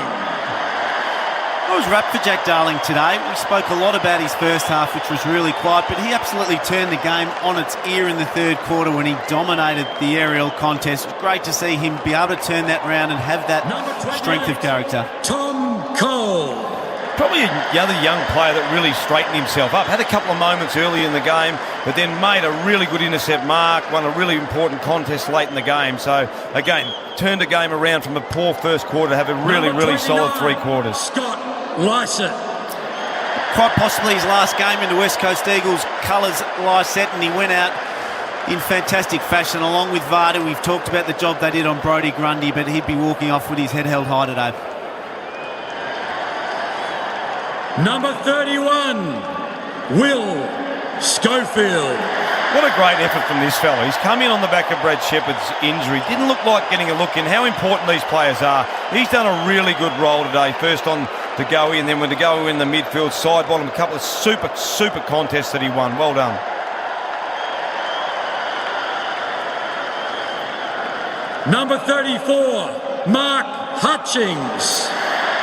I was wrapped for Jack Darling today. We spoke a lot about his first half, which was really quiet, but he absolutely turned the game on its ear in the third quarter when he dominated the aerial contest. It was great to see him be able to turn that round and have that strength of character. Tom Cole. Probably another young player that really straightened himself up. Had a couple of moments early in the game, but then made a really good intercept mark, won a really important contest late in the game. So, again, turned the game around from a poor first quarter to have a really solid three quarters. Scott Lycett. Quite possibly his last game in the West Coast Eagles colours, Lycett, and he went out in fantastic fashion along with Varda. We've talked about the job they did on Brodie Grundy, but he'd be walking off with his head held high today. Number 31, Will Schofield. What a great effort from this fella. He's come in on the back of Brad Shepherd's injury. Didn't look like getting a look in. How important these players are. He's done a really good role today. First on the goey, and then when the goey in the midfield, side bottom, a couple of super contests that he won. Well done. Number 34, Mark Hutchings.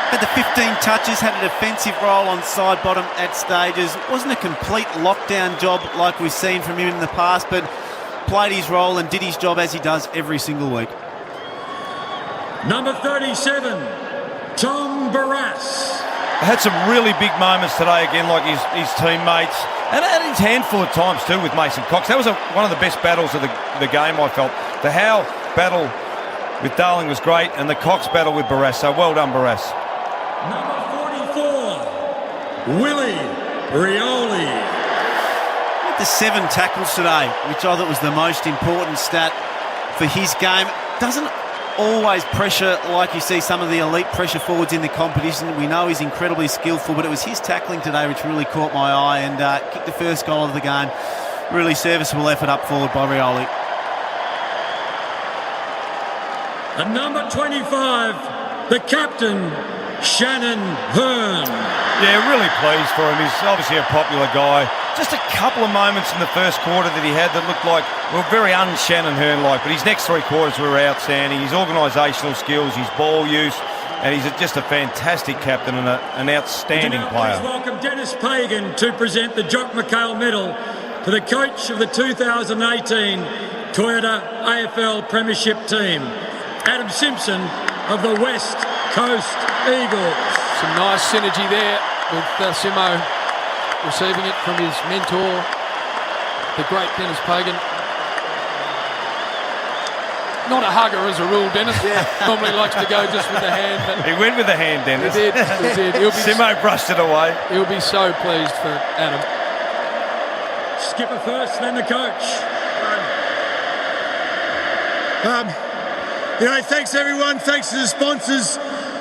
Had the 15 touches, had a defensive role on side bottom at stages. It wasn't a complete lockdown job like we've seen from him in the past, but played his role and did his job as he does every single week. Number 37, Tom Barras. Had some really big moments today again, like his teammates, and had his handful at times too with Mason Cox. That was one of the best battles of the game, I felt. The Howe battle with Darling was great, and the Cox battle with Barras. So well done, Barras. Number 44, Willie Rioli. The 7 tackles today, which I thought was the most important stat for his game. Doesn't always pressure like you see some of the elite pressure forwards in the competition. We know he's incredibly skillful, but it was his tackling today which really caught my eye and kicked the first goal of the game. Really serviceable effort up forward by Rioli. And number 25, the captain, Shannon Hearn. Yeah, really pleased for him. He's obviously a popular guy. Just a couple of moments in the first quarter that he had that looked like, well, very un-Shannon Hearn-like, but his next 3 quarters were outstanding. His organisational skills, his ball use, and he's just a fantastic captain and an outstanding player. Please welcome Dennis Pagan to present the Jock McHale Medal to the coach of the 2018 Toyota AFL Premiership team, Adam Simpson of the West Coast Eagles. Some nice synergy there with Simo receiving it from his mentor, the great Dennis Pagan. Not a hugger as a rule, Dennis. Normally likes to go just with the hand. But he went with the hand, Dennis. He did. Simo brushed it away. He'll be so pleased for Adam. Skipper first, then the coach. Thanks everyone. Thanks to the sponsors.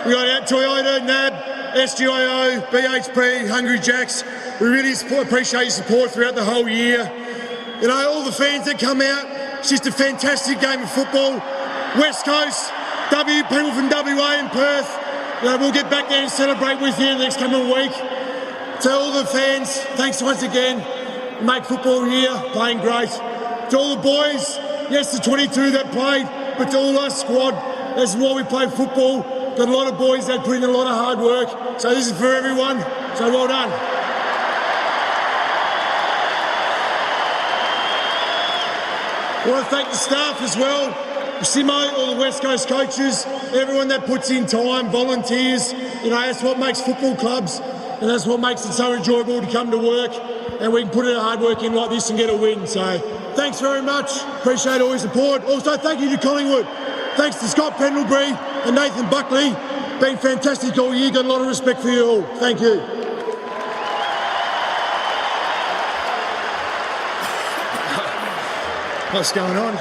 We got out Toyota, NAB, SGIO, BHP, Hungry Jacks. We really appreciate your support throughout the whole year. All the fans that come out. It's just a fantastic game of football. West Coast, people from WA and Perth. We'll get back there and celebrate with you next coming week. To all the fans, thanks once again. Make football here, playing great. To all the boys, yes, the 22 that played, but to all our squad, that's why we play football. Got a lot of boys that put in a lot of hard work. So this is for everyone. So well done. I want to thank the staff as well. Simo, all the West Coast coaches, everyone that puts in time, volunteers. That's what makes football clubs, and that's what makes it so enjoyable to come to work. And we can put in hard work in like this and get a win. So thanks very much. Appreciate all your support. Also, thank you to Collingwood. Thanks to Scott Pendlebury and Nathan Buckley. Been fantastic all year. Got a lot of respect for you all. Thank you. What's going on?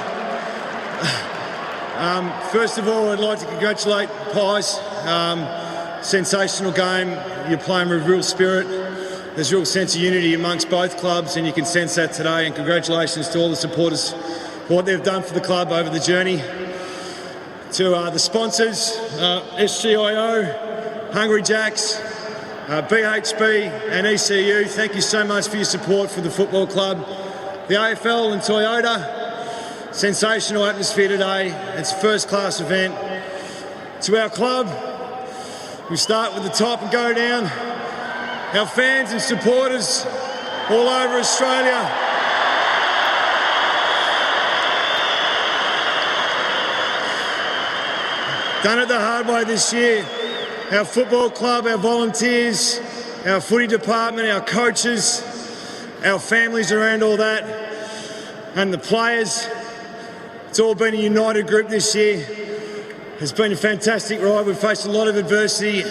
First of all, I'd like to congratulate Pies. Sensational game. You're playing with real spirit. There's a real sense of unity amongst both clubs, and you can sense that today. And congratulations to all the supporters for what they've done for the club over the journey. To the sponsors, SGIO, Hungry Jacks, BHP and ECU, thank you so much for your support for the football club. The AFL and Toyota, sensational atmosphere today. It's a first-class event. To our club, We start with the top and go down. Our fans and supporters all over Australia. Done it the hard way this year. Our football club, our volunteers, our footy department, our coaches, our families around all that, and the players. It's all been a united group this year. It's been a fantastic ride. We've faced a lot of adversity.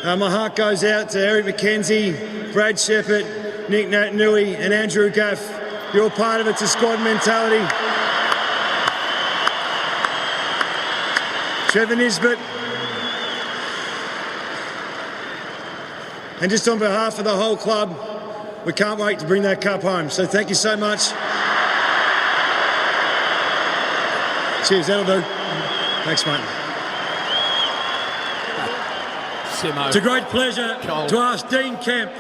My heart goes out to Eric McKenzie, Brad Shepherd, Nick Natanui and Andrew Gaff. You're part of it. It's a squad mentality. Trevor Nisbet. And just on behalf of the whole club, we can't wait to bring that cup home. So thank you so much. Cheers, that'll do. Thanks, mate. It's a great pleasure to ask Dean Kemp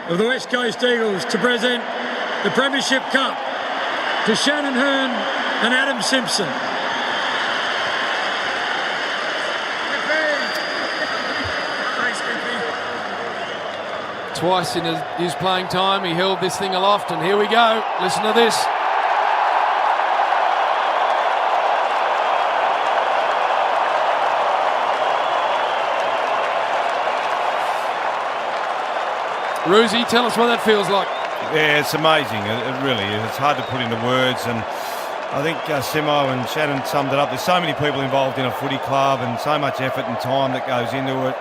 of the West Coast Eagles to present the Premiership Cup to Shannon Hearn and Adam Simpson. Twice in his playing time, he held this thing aloft, and here we go. Listen to this. Roosie, tell us what that feels like. Yeah, it's amazing. It really is. It's hard to put into words, and I think Simo and Shannon summed it up. There's so many people involved in a footy club and so much effort and time that goes into it.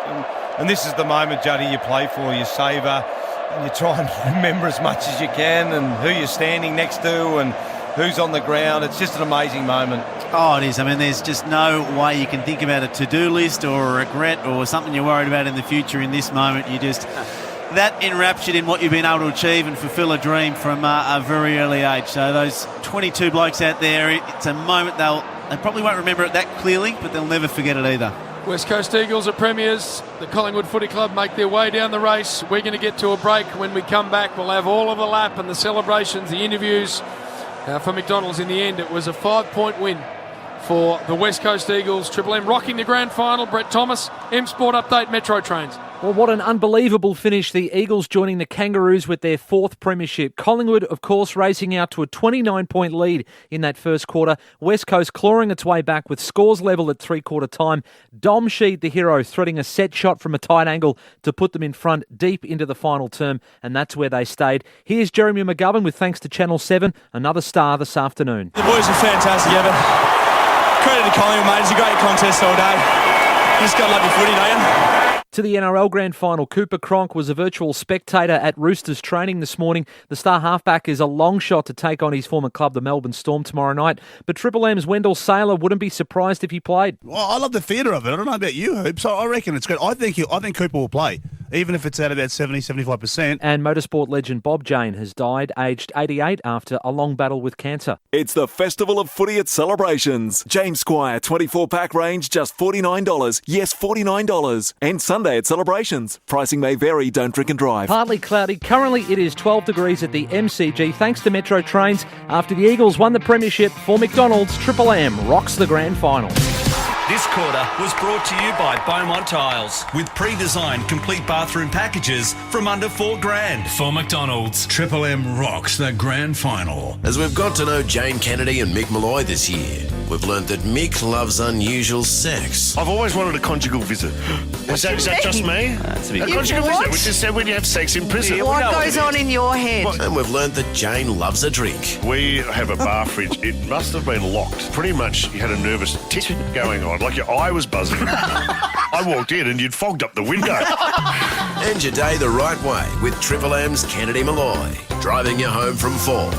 And this is the moment, Juddy, you play for, you savour, and you try and remember as much as you can and who you're standing next to and who's on the ground. It's just an amazing moment. Oh, it is. I mean, there's just no way you can think about a to-do list or a regret or something you're worried about in the future in this moment. You just... that enraptured in what you've been able to achieve and fulfil a dream from a very early age. So those 22 blokes out there, it's a moment they probably won't remember it that clearly, but they'll never forget it either. West Coast Eagles are premiers. The Collingwood Footy Club make their way down the race. We're going to get to a break. When we come back, we'll have all of the lap and the celebrations, the interviews. For McDonald's, in the end, it was a 5-point win for the West Coast Eagles. Triple M rocking the grand final. Brett Thomas, M Sport Update, Metro Trains. Well, what an unbelievable finish. The Eagles joining the Kangaroos with their fourth premiership. Collingwood, of course, racing out to a 29-point lead in that first quarter. West Coast clawing its way back with scores level at three-quarter time. Dom Sheed, the hero, threading a set shot from a tight angle to put them in front deep into the final term, and that's where they stayed. Here's Jeremy McGovern with thanks to Channel 7, another star this afternoon. The boys are fantastic, Evan. Credit to Collingwood, mate. It's a great contest all day. You just got to love your footy, don't you? To the NRL Grand Final, Cooper Cronk was a virtual spectator at Roosters training this morning. The star halfback is a long shot to take on his former club, the Melbourne Storm, tomorrow night. But Triple M's Wendell Saylor wouldn't be surprised if he played. Well, I love the theatre of it. I don't know about you, Hoops. I reckon it's good. I think Cooper will play, even if it's at about 70-75%. And motorsport legend Bob Jane has died, aged 88, after a long battle with cancer. It's the Festival of Footy at Celebrations. James Squire 24-pack range, just $49. Yes, $49. And Sunday at Celebrations. Pricing may vary. Don't drink and drive. Partly cloudy. Currently it is 12 degrees at the MCG. Thanks to Metro Trains. After the Eagles won the premiership for McDonald's, Triple M rocks the grand final. This quarter was brought to you by Beaumont Tiles with pre-designed complete bathroom packages from under $4,000. For McDonald's, Triple M rocks the grand final. As we've got to know Jane Kennedy and Mick Malloy this year, we've learnt that Mick loves unusual sex. I've always wanted a conjugal visit. Is that just me? That's a bit a conjugal visit, which is said when you have sex in prison. What goes on in your head? And we've learnt that Jane loves a drink. We have a bar fridge. It must have been locked. Pretty much you had a nervous tick going on, like your eye was buzzing. I walked in and you'd fogged up the window. End your day the right way with Triple M's Kennedy Malloy, driving you home from 4.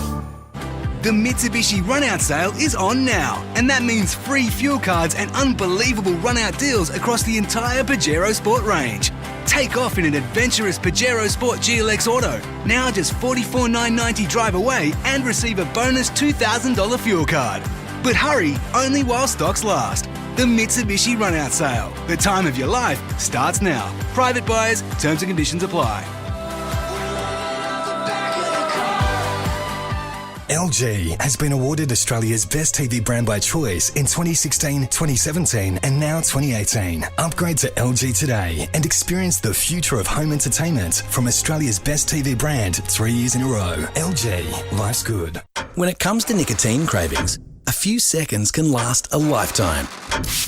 The Mitsubishi Run-Out sale is on now, and that means free fuel cards and unbelievable run-out deals across the entire Pajero Sport range. Take off in an adventurous Pajero Sport GLX Auto, now just $44,990 drive away, and receive a bonus $2,000 fuel card. But hurry, only while stocks last. The Mitsubishi Run-Out sale. The time of your life starts now. Private buyers, terms and conditions apply. LG has been awarded Australia's best TV brand by Choice in 2016, 2017 and now 2018. Upgrade to LG today and experience the future of home entertainment from Australia's best TV brand 3 years in a row. LG, life's good. When it comes to nicotine cravings, a few seconds can last a lifetime.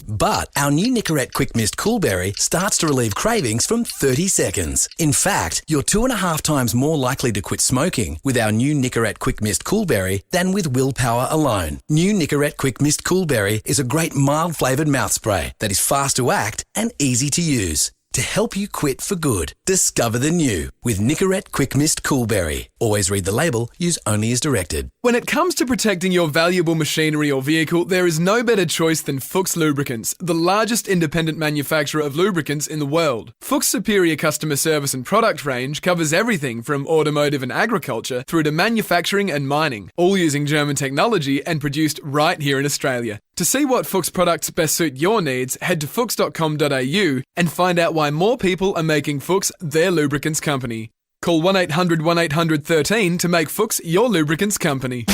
But our new Nicorette Quick Mist Coolberry starts to relieve cravings from 30 seconds. In fact, you're 2.5 times more likely to quit smoking with our new Nicorette Quick Mist Coolberry than with willpower alone. New Nicorette Quick Mist Coolberry is a great mild flavoured mouth spray that is fast to act and easy to use. To help you quit for good, discover the new with Nicorette Quick Mist Coolberry. Always read the label, use only as directed. When it comes to protecting your valuable machinery or vehicle, there is no better choice than Fuchs Lubricants, the largest independent manufacturer of lubricants in the world. Fuchs' superior customer service and product range covers everything from automotive and agriculture through to manufacturing and mining, all using German technology and produced right here in Australia. To see what Fuchs products best suit your needs, head to fuchs.com.au and find out why more people are making Fuchs their lubricants company. Call 1-800-1800-13 to make Fuchs your lubricants company.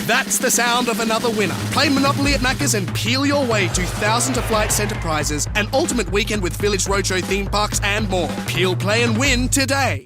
That's the sound of another winner. Play Monopoly at Macca's and peel your way to thousands of Flight Centre prizes, an ultimate weekend with Village Roadshow theme parks and more. Peel, play and win today.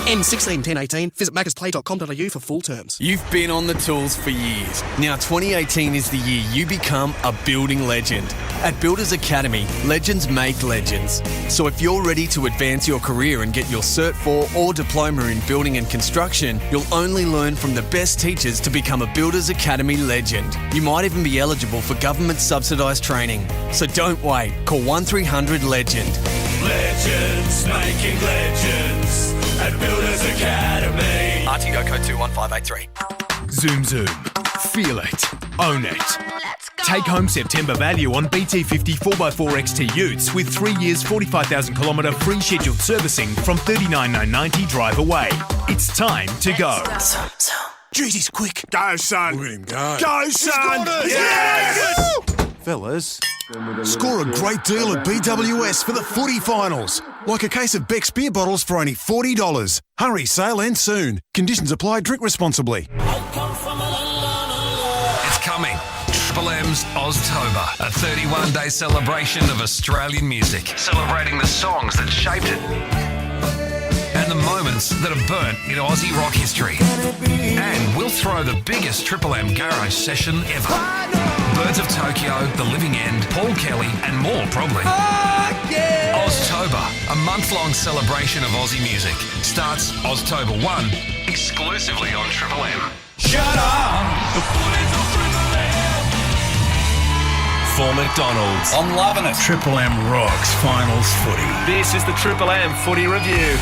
N16 1018. Visit maccasplay.com.au for full terms. You've been on the tools for years. Now 2018 is the year you become a building legend. At Builders Academy, legends make legends. So if you're ready to advance your career and get your Cert 4 or Diploma in Building and Construction, you'll only learn from the best teachers to become a Builders Academy legend. You might even be eligible for government subsidised training. So don't wait. Call 1300-LEGEND. Legends making legends at Builders Academy. RTO code 21583. Zoom Zoom. Feel it. Own it. Take home September value on BT50 4x4 XT Utes with 3 years 45,000 kilometre free scheduled servicing from $39,990 drive away. It's time to go. Jeez, he's quick. Go, son. Look at him go. Go, son. Yes! Fellas, score a great deal at BWS for the footy finals. Like a case of Beck's beer bottles for only $40. Hurry, sale ends soon. Conditions apply. Drink responsibly. It's coming. Triple M's Oztober, a 31-day celebration of Australian music, celebrating the songs that shaped it and the moments that have burnt in Aussie rock history. And we'll throw the biggest Triple M garage session ever. Birds of Tokyo, The Living End, Paul Kelly, and more probably. Oztober, a month-long celebration of Aussie music, starts Oztober 1, exclusively on Triple M. Shut up! The footy's on Triple M. For McDonald's. I'm loving it. Triple M rocks finals footy. This is the Triple M Footy Review.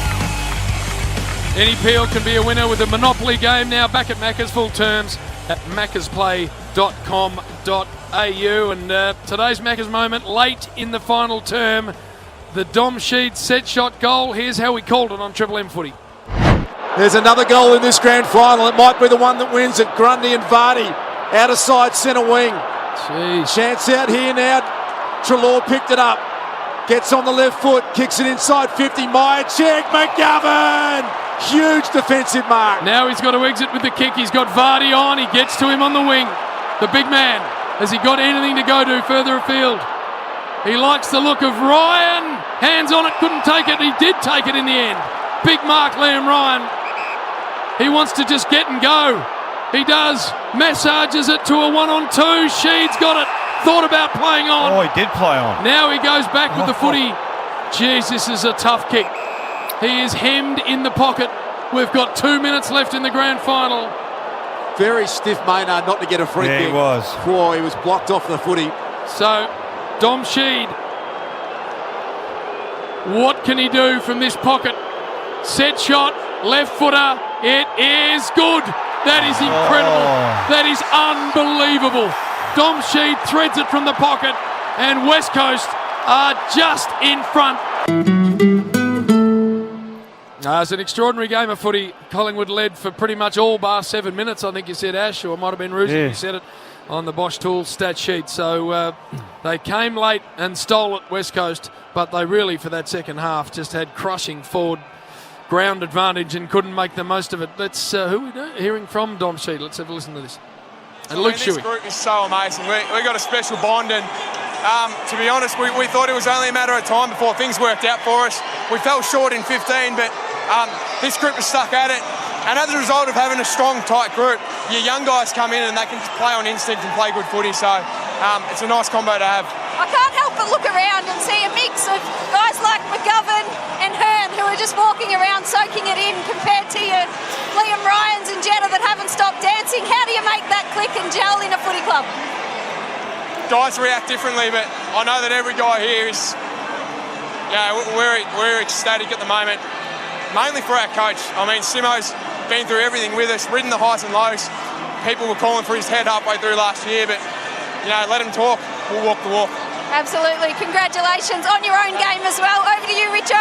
Any Peel can be a winner with a Monopoly game now back at Macca's, full terms at maccasplay.com.au. And today's Macca's moment late in the final term, the Dom Sheed set shot goal. Here's how we called it on Triple M Footy. There's another goal in this grand final. It might be the one that wins it. Grundy and Vardy out of side centre wing. Jeez. Chance out here now. Treloar picked it up. Gets on the left foot. Kicks it inside 50. Myercheck. McGovern. Huge defensive mark. Now he's got to exit with the kick. He's got Vardy on. He gets to him on the wing. The big man. Has he got anything to go to further afield? He likes the look of Ryan. Hands on it. Couldn't take it. He did take it in the end. Big mark, Liam Ryan. He wants to just get and go. He does. Massages it to a 1-on-2. Sheed's got it. Thought about playing on. Oh, he did play on. Now he goes back with the footy. Jeez, this is a tough kick. He is hemmed in the pocket. We've got 2 minutes left in the grand final. Very stiff Maynard not to get a free kick. Yeah, he was. Whoa, he was blocked off the footy. So, Dom Sheed. What can he do from this pocket? Set shot, left footer. It is good. That is incredible. That is unbelievable. Dom Sheed threads it from the pocket, and West Coast are just in front. It's an extraordinary game of footy. Collingwood led for pretty much all bar 7 minutes, I think you said, Ash, or it might have been Ruzi who said it on the Bosch Tools stat sheet. So they came late and stole it, West Coast, but they really, for that second half, just had crushing forward ground advantage and couldn't make the most of it. Let's who are we hearing from? Dom Sheed. Let's have a listen to this. And Luke This Shuey. group is so amazing. We got a special bond, and to be honest, we thought it was only a matter of time before things worked out for us. We fell short in 15, but this group has stuck at it. And as a result of having a strong, tight group, your young guys come in and they can play on instinct and play good footy. So it's a nice combo to have. I can't help but look around and see a mix of guys like McGovern and Hearn who are just walking around soaking it in compared to your Liam Ryans and Jetta that haven't stopped dancing. How do you make that click and gel in a footy club? Guys react differently, but I know that every guy here is, we're ecstatic at the moment, mainly for our coach. I mean, Simo's been through everything with us, ridden the highs and lows. People were calling for his head halfway through last year, but, let him talk. We'll walk the walk. Absolutely. Congratulations on your own game as well. Over to you, Richo.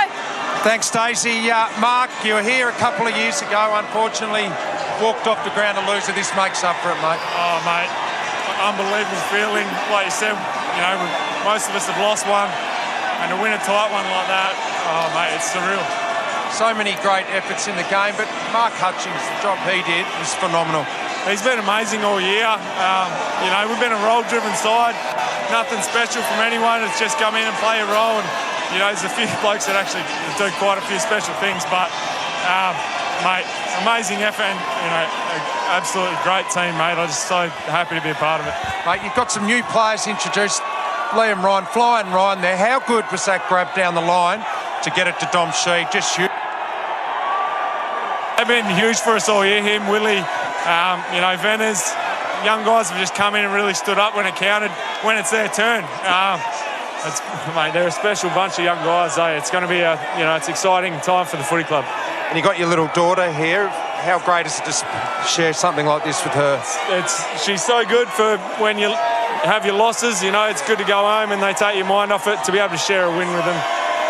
Thanks, Stacey. Mark, you were here a couple of years ago. Unfortunately, walked off the ground to lose it. This makes up for it, mate. Oh, mate, unbelievable feeling. Like you said, most of us have lost one, and to win a tight one like that, oh, mate, it's surreal. So many great efforts in the game, but Mark Hutchings, the job he did was phenomenal. He's been amazing all year. We've been a role-driven side. Nothing special from anyone. It's just come in and play a role. And there's a few blokes that actually do quite a few special things. But mate, amazing effort and absolutely great team, mate. I'm just so happy to be a part of it. Mate, you've got some new players introduced. Liam Ryan, flying Ryan there. How good was that grab down the line to get it to Dom Sheed? Just shoot. They've been huge for us all year. Him, Willie. Venners, young guys have just come in and really stood up when it counted, when it's their turn. Mate, they're a special bunch of young guys. It's going to be it's exciting time for the footy club. And you got your little daughter here. How great is it to share something like this with her? She's so good for when you have your losses. It's good to go home and they take your mind off it, to be able to share a win with them.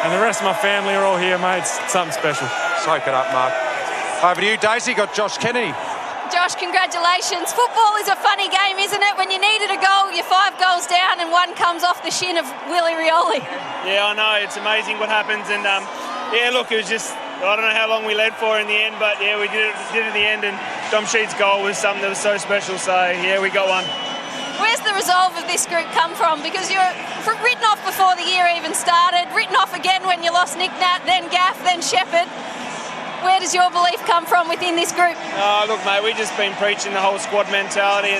And the rest of my family are all here, mate. It's something special. Soak it up, Mark. Over to you, Daisy. Got Josh Kennedy. Josh, congratulations. Football is a funny game, isn't it? When you needed a goal, you're 5 goals down and one comes off the shin of Willie Rioli. Yeah, I know. It's amazing what happens. And, look, it was just, I don't know how long we led for in the end, but, we did it in the end. And Dom Sheed's goal was something that was so special. So, we got one. Where's the resolve of this group come from? Because you're written off before the year even started, written off again when you lost Nick Nat, then Gaff, then Shepherd. Where does your belief come from within this group? Look, mate, we've just been preaching the whole squad mentality, and,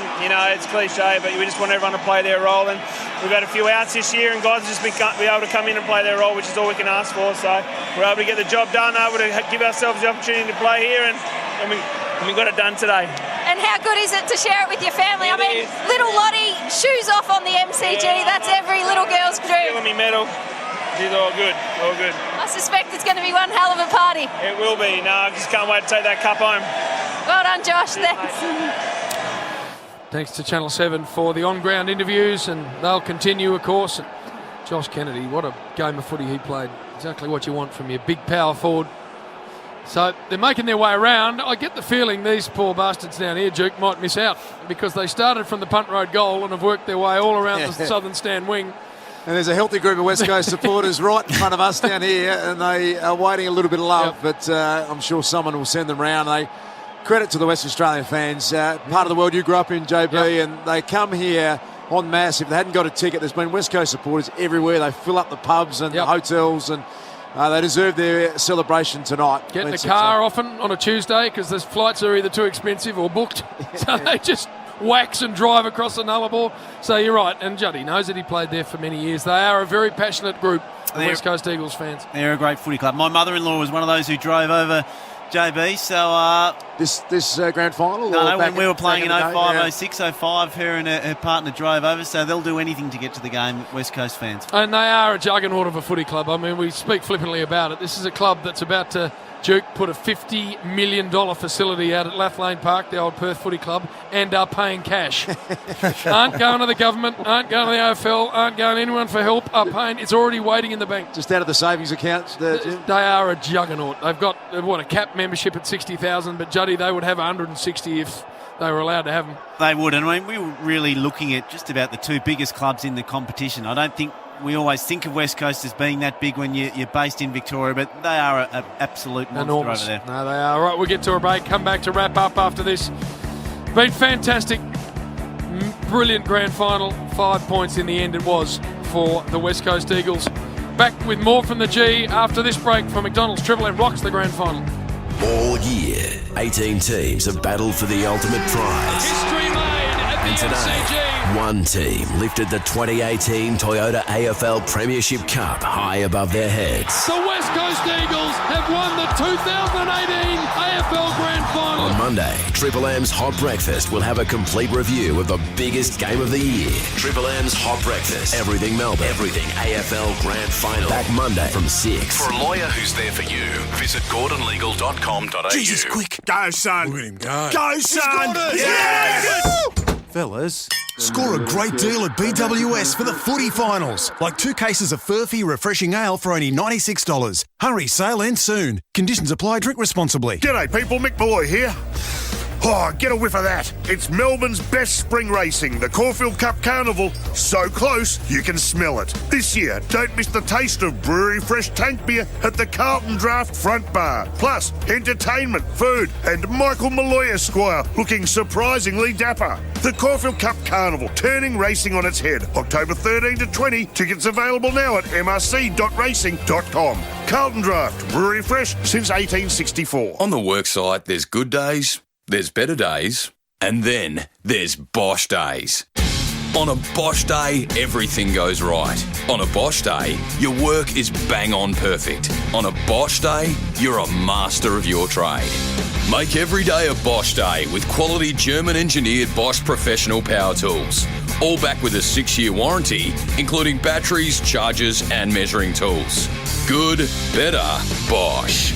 it's cliche, but we just want everyone to play their role. And we've had a few outs this year, and guys have just been able to come in and play their role, which is all we can ask for. So we're able to get the job done, able to give ourselves the opportunity to play here, and we got it done today. And how good is it to share it with your family? I mean, little Lottie, shoes off on the MCG. That's every little girl's dream. Giving me medal. It's all good, all good. I suspect it's going to be one hell of a party. It will be. No, I just can't wait to take that cup home. Well done, Josh. Thanks. Thanks to Channel 7 for the on-ground interviews, and they'll continue, of course. And Josh Kennedy, what a game of footy he played. Exactly what you want from your big power forward. So they're making their way around. I get the feeling these poor bastards down here, Duke, might miss out because they started from the punt road goal and have worked their way all around the southern stand wing. And there's a healthy group of West Coast supporters right in front of us down here, and they are waiting a little bit of love, but I'm sure someone will send them round. Credit to the West Australian fans. Part of the world you grew up in, JB, and they come here en masse. If they hadn't got a ticket, there's been West Coast supporters everywhere. They fill up the pubs and the hotels, and they deserve their celebration tonight. Get in the car often on a Tuesday because the flights are either too expensive or booked. So they just wax and drive across the Nullarbor. So you're right, and Juddy knows that he played there for many years. They are a very passionate group of West Coast Eagles fans. They're a great footy club. My mother-in-law was one of those who drove over, JB, so... This grand final? No, when we were playing in 05, 06, 05, her and her partner drove over, so they'll do anything to get to the game, West Coast fans. And they are a juggernaut of a footy club. I mean, we speak flippantly about it. This is a club that's about to... Duke put a $50 million facility out at Lathlane Park, the old Perth Footy Club, and are paying cash. Aren't going to the government, aren't going to the AFL, aren't going to anyone for help, are paying. It's already waiting in the bank. Just out of the savings accounts there, Jim? They are a juggernaut. They've got, a cap membership at 60,000, but Juddy, they would have 160 if they were allowed to have them. They would, and I mean, we were really looking at just about the two biggest clubs in the competition. I don't think we always think of West Coast as being that big when you're based in Victoria, but they are an absolute monster Enormous. over there. No, they are. Right, we'll get to a break. Come back to wrap up after this. Been fantastic. Brilliant grand final. 5 points in the end it was for the West Coast Eagles. Back with more from the G after this break from McDonald's. Triple M rocks the grand final. All year, 18 teams have battled for the ultimate prize. History made at And the today, MCG. one team lifted the 2018 Toyota AFL Premiership Cup high above their heads. The West Coast Eagles have won the 2018 AFL Grand Final. On Monday, Triple M's Hot Breakfast will have a complete review of the biggest game of the year. Triple M's Hot Breakfast. Everything Melbourne. Everything AFL Grand Final. Back Monday from 6. For a lawyer who's there for you, visit gordonlegal.com.au. Jesus, quick. Go, son. Look at him go. Go, son. Yes! Fellas. Score a great deal at BWS for the footy finals. Like 2 cases of Furphy Refreshing Ale for only $96. Hurry, sale ends soon. Conditions apply. Drink responsibly. G'day people, Mick Malloy here. Oh, get a whiff of that. It's Melbourne's best spring racing, the Caulfield Cup Carnival. So close, you can smell it. This year, don't miss the taste of brewery fresh tank beer at the Carlton Draft Front Bar. Plus, entertainment, food, and Michael Malloy Esquire looking surprisingly dapper. The Caulfield Cup Carnival, turning racing on its head. October 13 to 20. Tickets available now at mrc.racing.com. Carlton Draft, brewery fresh since 1864. On the worksite, there's good days, there's better days, and then there's Bosch days. On a Bosch day, everything goes right. On a Bosch day, your work is bang on perfect. On a Bosch day, you're a master of your trade. Make every day a Bosch day with quality German-engineered Bosch professional power tools. All back with a 6-year warranty, including batteries, chargers, and measuring tools. Good, better, Bosch.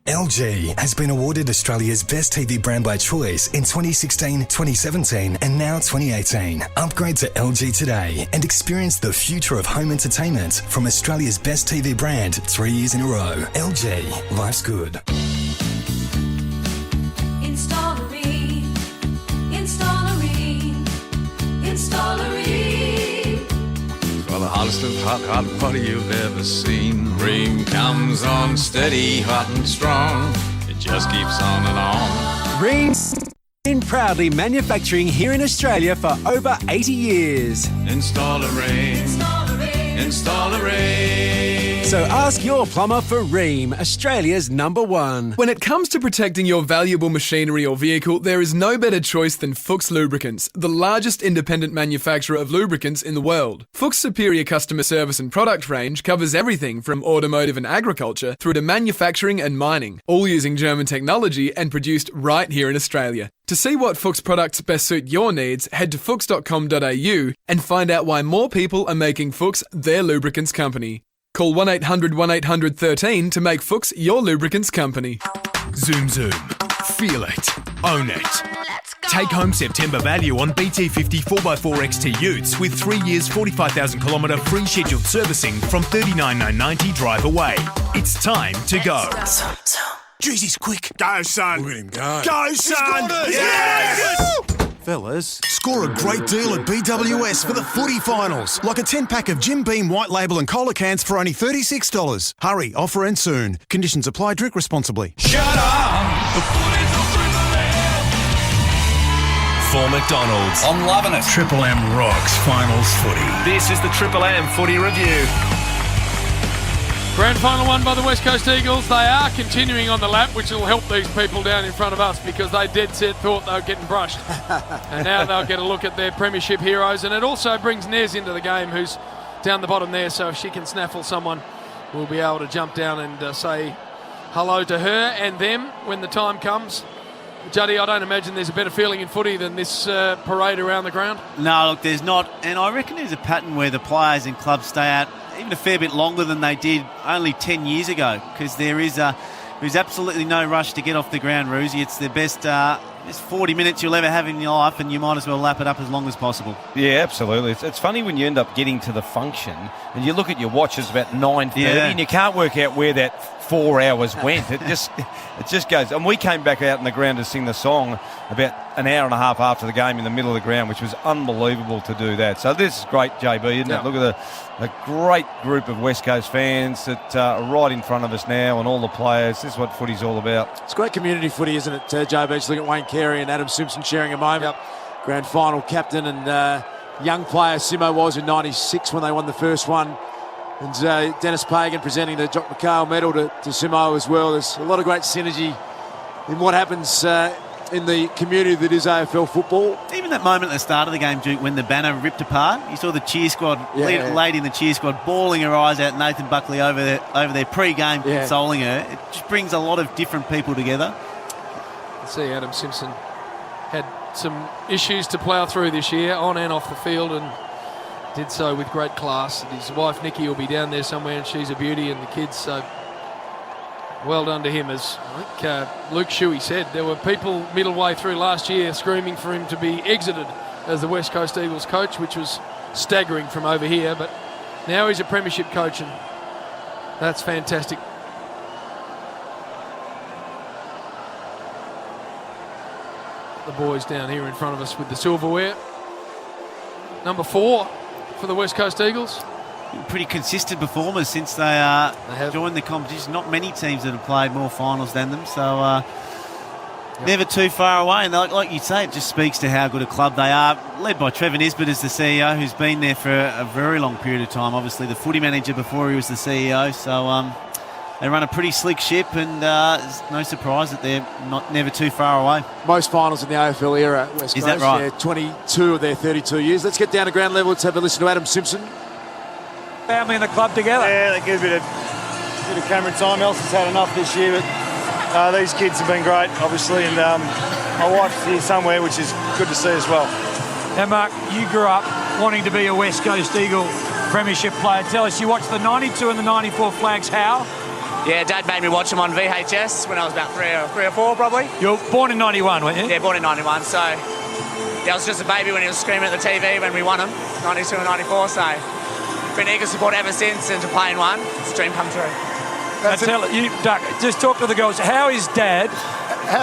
LG has been awarded Australia's best TV brand by Choice in 2016, 2017 and now 2018. Upgrade to LG today and experience the future of home entertainment from Australia's best TV brand 3 years in a row. LG, life's good. For the hottest of hot water you've ever seen. Ream comes on steady, hot and strong. It just keeps on and on. Ream's been proudly manufacturing here in Australia for over 80 years. Install a Ream. Install a Ream. So ask your plumber for Ream, Australia's #1. When it comes to protecting your valuable machinery or vehicle, there is no better choice than Fuchs Lubricants, the largest independent manufacturer of lubricants in the world. Fuchs' superior customer service and product range covers everything from automotive and agriculture through to manufacturing and mining, all using German technology and produced right here in Australia. To see what Fuchs products best suit your needs, head to fuchs.com.au and find out why more people are making Fuchs their lubricants company. Call 1-800-1800-13 to make Fuchs your lubricants company. Zoom Zoom. Feel it. Own it. Take home September value on BT50 4x4 XT Utes with 3 years 45,000 kilometre free scheduled servicing from $39,990 drive away. It's time to go. Jesus, quick. Go, son. Look at him go. Go, son. Yes! Fellas. Score a great deal at BWS for the footy finals. Like a 10-pack of Jim Beam White Label and Cola cans for only $36. Hurry, offer ends soon. Conditions apply. Drink responsibly. Shut up! The footy's on Triple M. For McDonald's. I'm loving it. Triple M rocks finals footy. This is the Triple M Footy Review. Grand final won by the West Coast Eagles. They are continuing on the lap, which will help these people down in front of us because they dead set thought they were getting brushed. And now they'll get a look at their Premiership heroes. And it also brings Nez into the game, who's down the bottom there. So if she can snaffle someone, we'll be able to jump down and say hello to her and them when the time comes. Juddy, I don't imagine there's a better feeling in footy than this parade around the ground. No, look, there's not. And I reckon there's a pattern where the players and clubs stay out even a fair bit longer than they did only 10 years ago because there's absolutely no rush to get off the ground, Roosie. It's their best It's 40 minutes you'll ever have in your life, and you might as well lap it up as long as possible. Yeah, absolutely. It's funny when you end up getting to the function and you look at your watch, it's about 9:30 and you can't work out where that 4 hours went. It just goes. And we came back out in the ground to sing the song about an hour and a half after the game in the middle of the ground, which was unbelievable to do that. So this is great, JB, isn't it? Look at the great group of West Coast fans that are right in front of us now, and all the players. This is what footy's all about. It's great community footy, isn't it, JB? Just look at Wayne Carey and Adam Simpson sharing a moment. Grand final captain and young player Simo was in 96 when they won the first one. And Dennis Pagan presenting the Jock McHale medal to Simo as well. There's a lot of great synergy in what happens in the community that is AFL football. Even that moment at the start of the game, Duke, when the banner ripped apart, you saw the cheer squad, lady in the cheer squad, bawling her eyes out, Nathan Buckley over their pre-game consoling her. It just brings a lot of different people together. See, Adam Simpson had some issues to plough through this year, on and off the field, and did so with great class. His wife Nikki will be down there somewhere, and she's a beauty, and the kids, so well done to him. As I think Luke Shuey said, there were people middle way through last year screaming for him to be exited as the West Coast Eagles coach, which was staggering from over here, but now he's a Premiership coach, and that's fantastic. The boys down here in front of us with the silverware. Number 4 for the West Coast Eagles. Pretty consistent performers since they joined the competition. Not many teams that have played more finals than them, so never too far away. And like you say, it just speaks to how good a club they are. Led by Trevor Nisbet as the CEO, who's been there for a very long period of time. Obviously the footy manager before he was the CEO, so they run a pretty slick ship, and it's no surprise that they're never too far away. Most finals in the AFL era, West Coast. Is that right? Yeah, 22 of their 32 years. Let's get down to ground level. Let's have a listen to Adam Simpson. Family in the club together. Yeah, they get a bit of Cameron time. Elson's had enough this year, but these kids have been great, obviously, and my wife's here somewhere, which is good to see as well. Now, Mark, you grew up wanting to be a West Coast Eagle Premiership player. Tell us, you watched the 92 and the 94 flags. How? Yeah, Dad made me watch them on VHS when I was about three or four, probably. You were born in 91, weren't you? Yeah, born in 91, so yeah, I was just a baby when he was screaming at the TV when we won them, 92 and 94, so been an Eagle supporter ever since, and to play in one, it's a dream come true. You, Duck, just talk to the girls. How is Dad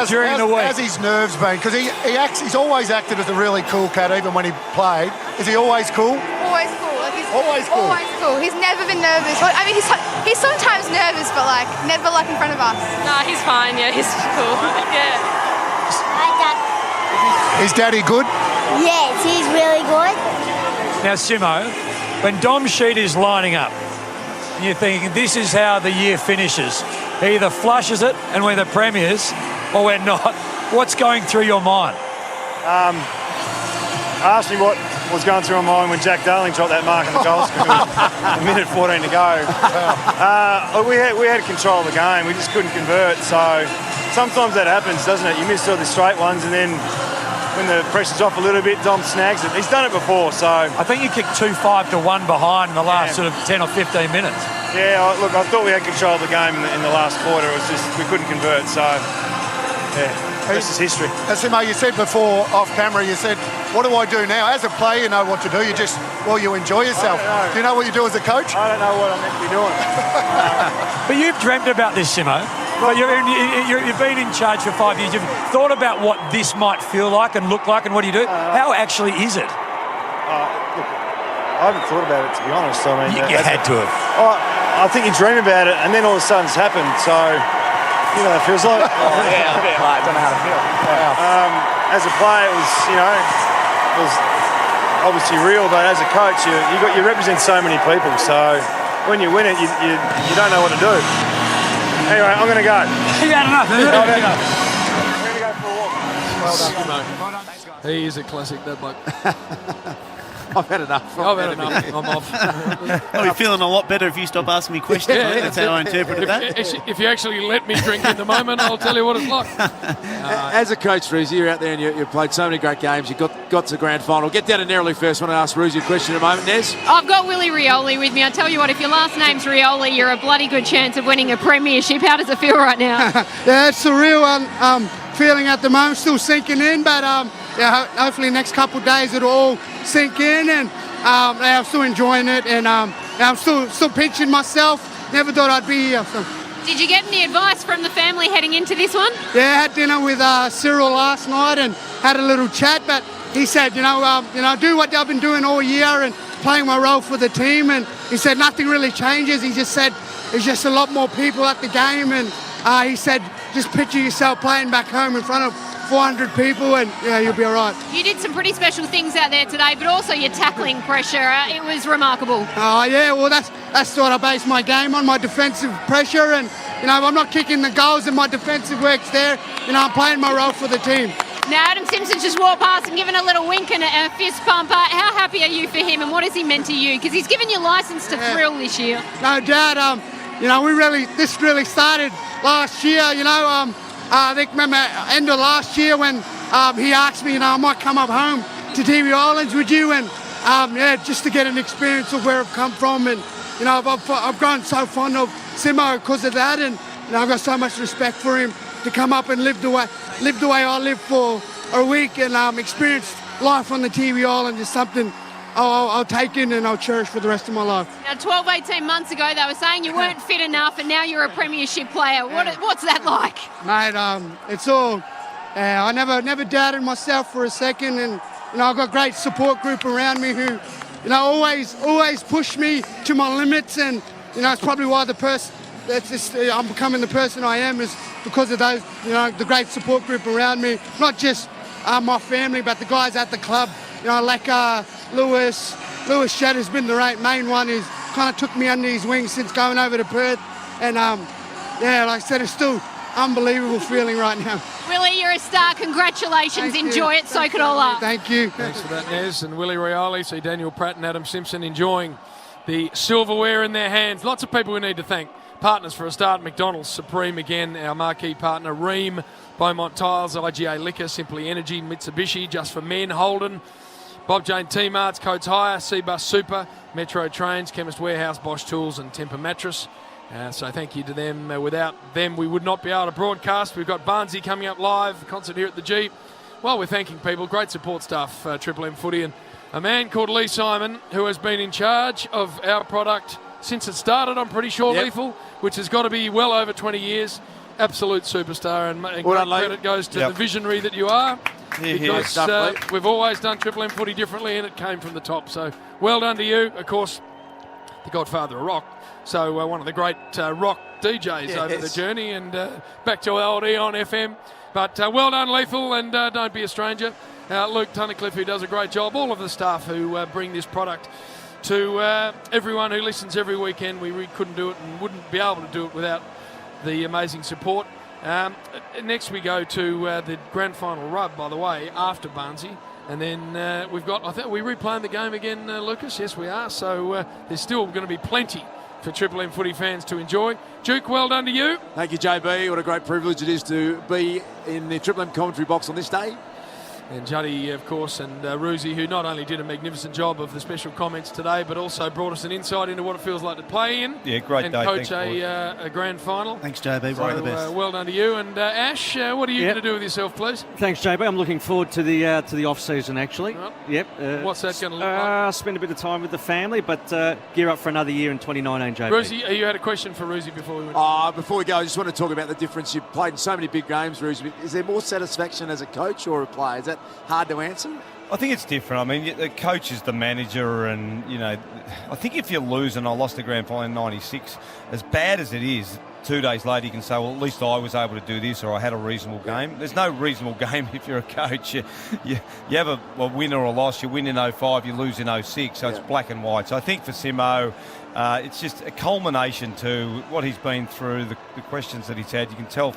during the week? How's his nerves been? Because he's always acted as a really cool cat, even when he played. Is he always cool? Always cool. Always cool. Always cool. He's never been nervous. I mean, he's sometimes nervous, but never in front of us. Nah, he's fine. Yeah, he's cool. Yeah. Hi, Dad. Is Daddy good? Yes, he's really good. Now, Simo, when Dom Sheet is lining up, and you're thinking this is how the year finishes, he either flushes it and we're the premiers, or we're not. What's going through your mind? Ask me what was going through my mind when Jack Darling dropped that mark in the goal scorer. A minute 14 to go. We had control of the game. We just couldn't convert. So sometimes that happens, doesn't it? You miss all the straight ones, and then when the pressure's off a little bit, Dom snags it. He's done it before, so... I think you kicked 2-5 to 1 behind in the last sort of 10 or 15 minutes. Yeah, look, I thought we had control of the game in the last quarter. It was just we couldn't convert, so... Yeah, this is history. Simo, you said before, off camera, you said, what do I do now? As a player, you know what to do. You just, you enjoy yourself. Do you know what you do as a coach? I don't know what I'm meant to be doing. But you've dreamt about this, Simo. But you've been in charge for 5 years. You've thought about what this might feel like and look like, and what do you do? How actually is it? Look, I haven't thought about it, to be honest. I mean, you had to have. I think you dream about it, and then all of a sudden it's happened. So, you know, it feels like... yeah, a bit like, I don't know how to feel. As a player, it was obviously real, but as a coach, you represent so many people. So when you win it, you don't know what to do. Anyway, I'm going to go. You had enough. We're going to go for a walk. Well done. He is a classic, that bloke. I've had enough. I'm off. I'll be feeling a lot better if you stop asking me questions. Yeah, That's how I interpreted that. If you actually let me drink in the moment, I'll tell you what it's like. As a coach, Roosie, you're out there and you played so many great games. You got to the grand final. Get down to Nerily first. I want to ask Roosie a question in a moment. Nez? I've got Willie Rioli with me. I tell you what, if your last name's Rioli, you're a bloody good chance of winning a premiership. How does it feel right now? Yeah, it's surreal. feeling at the moment, still sinking in, but hopefully next couple of days it'll all sink in, and I'm still enjoying it, and I'm still pinching myself. Never thought I'd be here. So. Did you get any advice from the family heading into this one? Yeah, I had dinner with Cyril last night and had a little chat, but he said, do what I've been doing all year and playing my role for the team, and he said nothing really changes. He just said there's just a lot more people at the game, and he said just picture yourself playing back home in front of 400 people, and you'll be all right. You did some pretty special things out there today, but also your tackling pressure, it was remarkable. Oh yeah, well that's what I base my game on, my defensive pressure, and if I'm not kicking the goals and my defensive work's there, I'm playing my role for the team. Now Adam Simpson just walked past and given a little wink and a fist pump. How happy are you for him, and what has he meant to you? Because he's given you license to thrill this year. No, Dad. This really started last year. I think remember end of last year when he asked me, I might come up home to TV Islands with you, and just to get an experience of where I've come from, and I've grown so fond of Simo because of that, and I've got so much respect for him to come up and live the way I live for a week, and experience life on the TV Island is something I'll take in and I'll cherish for the rest of my life. Now, 12, 18 months ago, they were saying you weren't fit enough, and now you're a Premiership player. What's that like? Mate, it's all... I never doubted myself for a second, and I've got a great support group around me who, always push me to my limits, and it's probably why I'm becoming the person I am is because of those, the great support group around me. Not just my family, but the guys at the club. Lewis Shedd has been the main one who's kind of took me under his wing since going over to Perth, and like I said, it's still unbelievable feeling right now. Willie, you're a star. Congratulations. Enjoy it. Soak it all up. Thank you. Thanks for that, Nez. And Willie Rioli, see Daniel Pratt and Adam Simpson enjoying the silverware in their hands. Lots of people we need to thank. Partners for a start, McDonald's, Supreme again, our marquee partner, Ream, Beaumont Tiles, IGA Liquor, Simply Energy, Mitsubishi, Just for Men, Holden, Bob Jane T-Marts, Coates Hire, Seabus Super, Metro Trains, Chemist Warehouse, Bosch Tools and Temper Mattress. So thank you to them. Without them, we would not be able to broadcast. We've got Barnsey coming up live, concert here at the G. Well, we're thanking people, great support staff, Triple M Footy, and a man called Lee Simon, who has been in charge of our product since it started, I'm pretty sure, Lethal, which has got to be well over 20 years. Absolute superstar, and great credit goes to the visionary that you are. Because we've always done Triple M Footy differently, and it came from the top. So well done to you. Of course, the godfather of rock. So one of the great rock DJs over the journey, and back to old Eon FM. But well done, Lethal, and don't be a stranger. Luke Tunnicliffe, who does a great job. All of the staff who bring this product to everyone who listens every weekend. We really couldn't do it and wouldn't be able to do it without the amazing support. Next we go to the grand final rub, by the way, after Barnsey. And then we've got, I think we're replaying the game again, Lucas. Yes, we are. So there's still going to be plenty for Triple M Footy fans to enjoy. Duke, well done to you. Thank you, JB. What a great privilege it is to be in the Triple M commentary box on this day. And Juddy, of course, and Roosie, who not only did a magnificent job of the special comments today, but also brought us an insight into what it feels like to play in. Yeah, great and day. Coach a grand final. Thanks, JB. So, One of the best. Well done to you. And Ash, what are you going to do with yourself, please? Thanks, JB. I'm looking forward to the off season, actually. Right. Yep. What's that going to look like? Spend a bit of time with the family, but gear up for another year in 2019, JB. Roosie, you had a question for Roosie before we went? Before we go, I just want to talk about the difference. You've played in so many big games, Roosie. Is there more satisfaction as a coach or a player? Is that hard to answer? I think it's different. I mean, the coach is the manager, and, I think if you lose, and I lost the grand final in 96, as bad as it is, 2 days later you can say, well, at least I was able to do this, or I had a reasonable game. There's no reasonable game if you're a coach. You have a win or a loss. You win in 05, you lose in 06, so it's black and white. So I think for Simo, it's just a culmination to what he's been through, the questions that he's had. You can tell,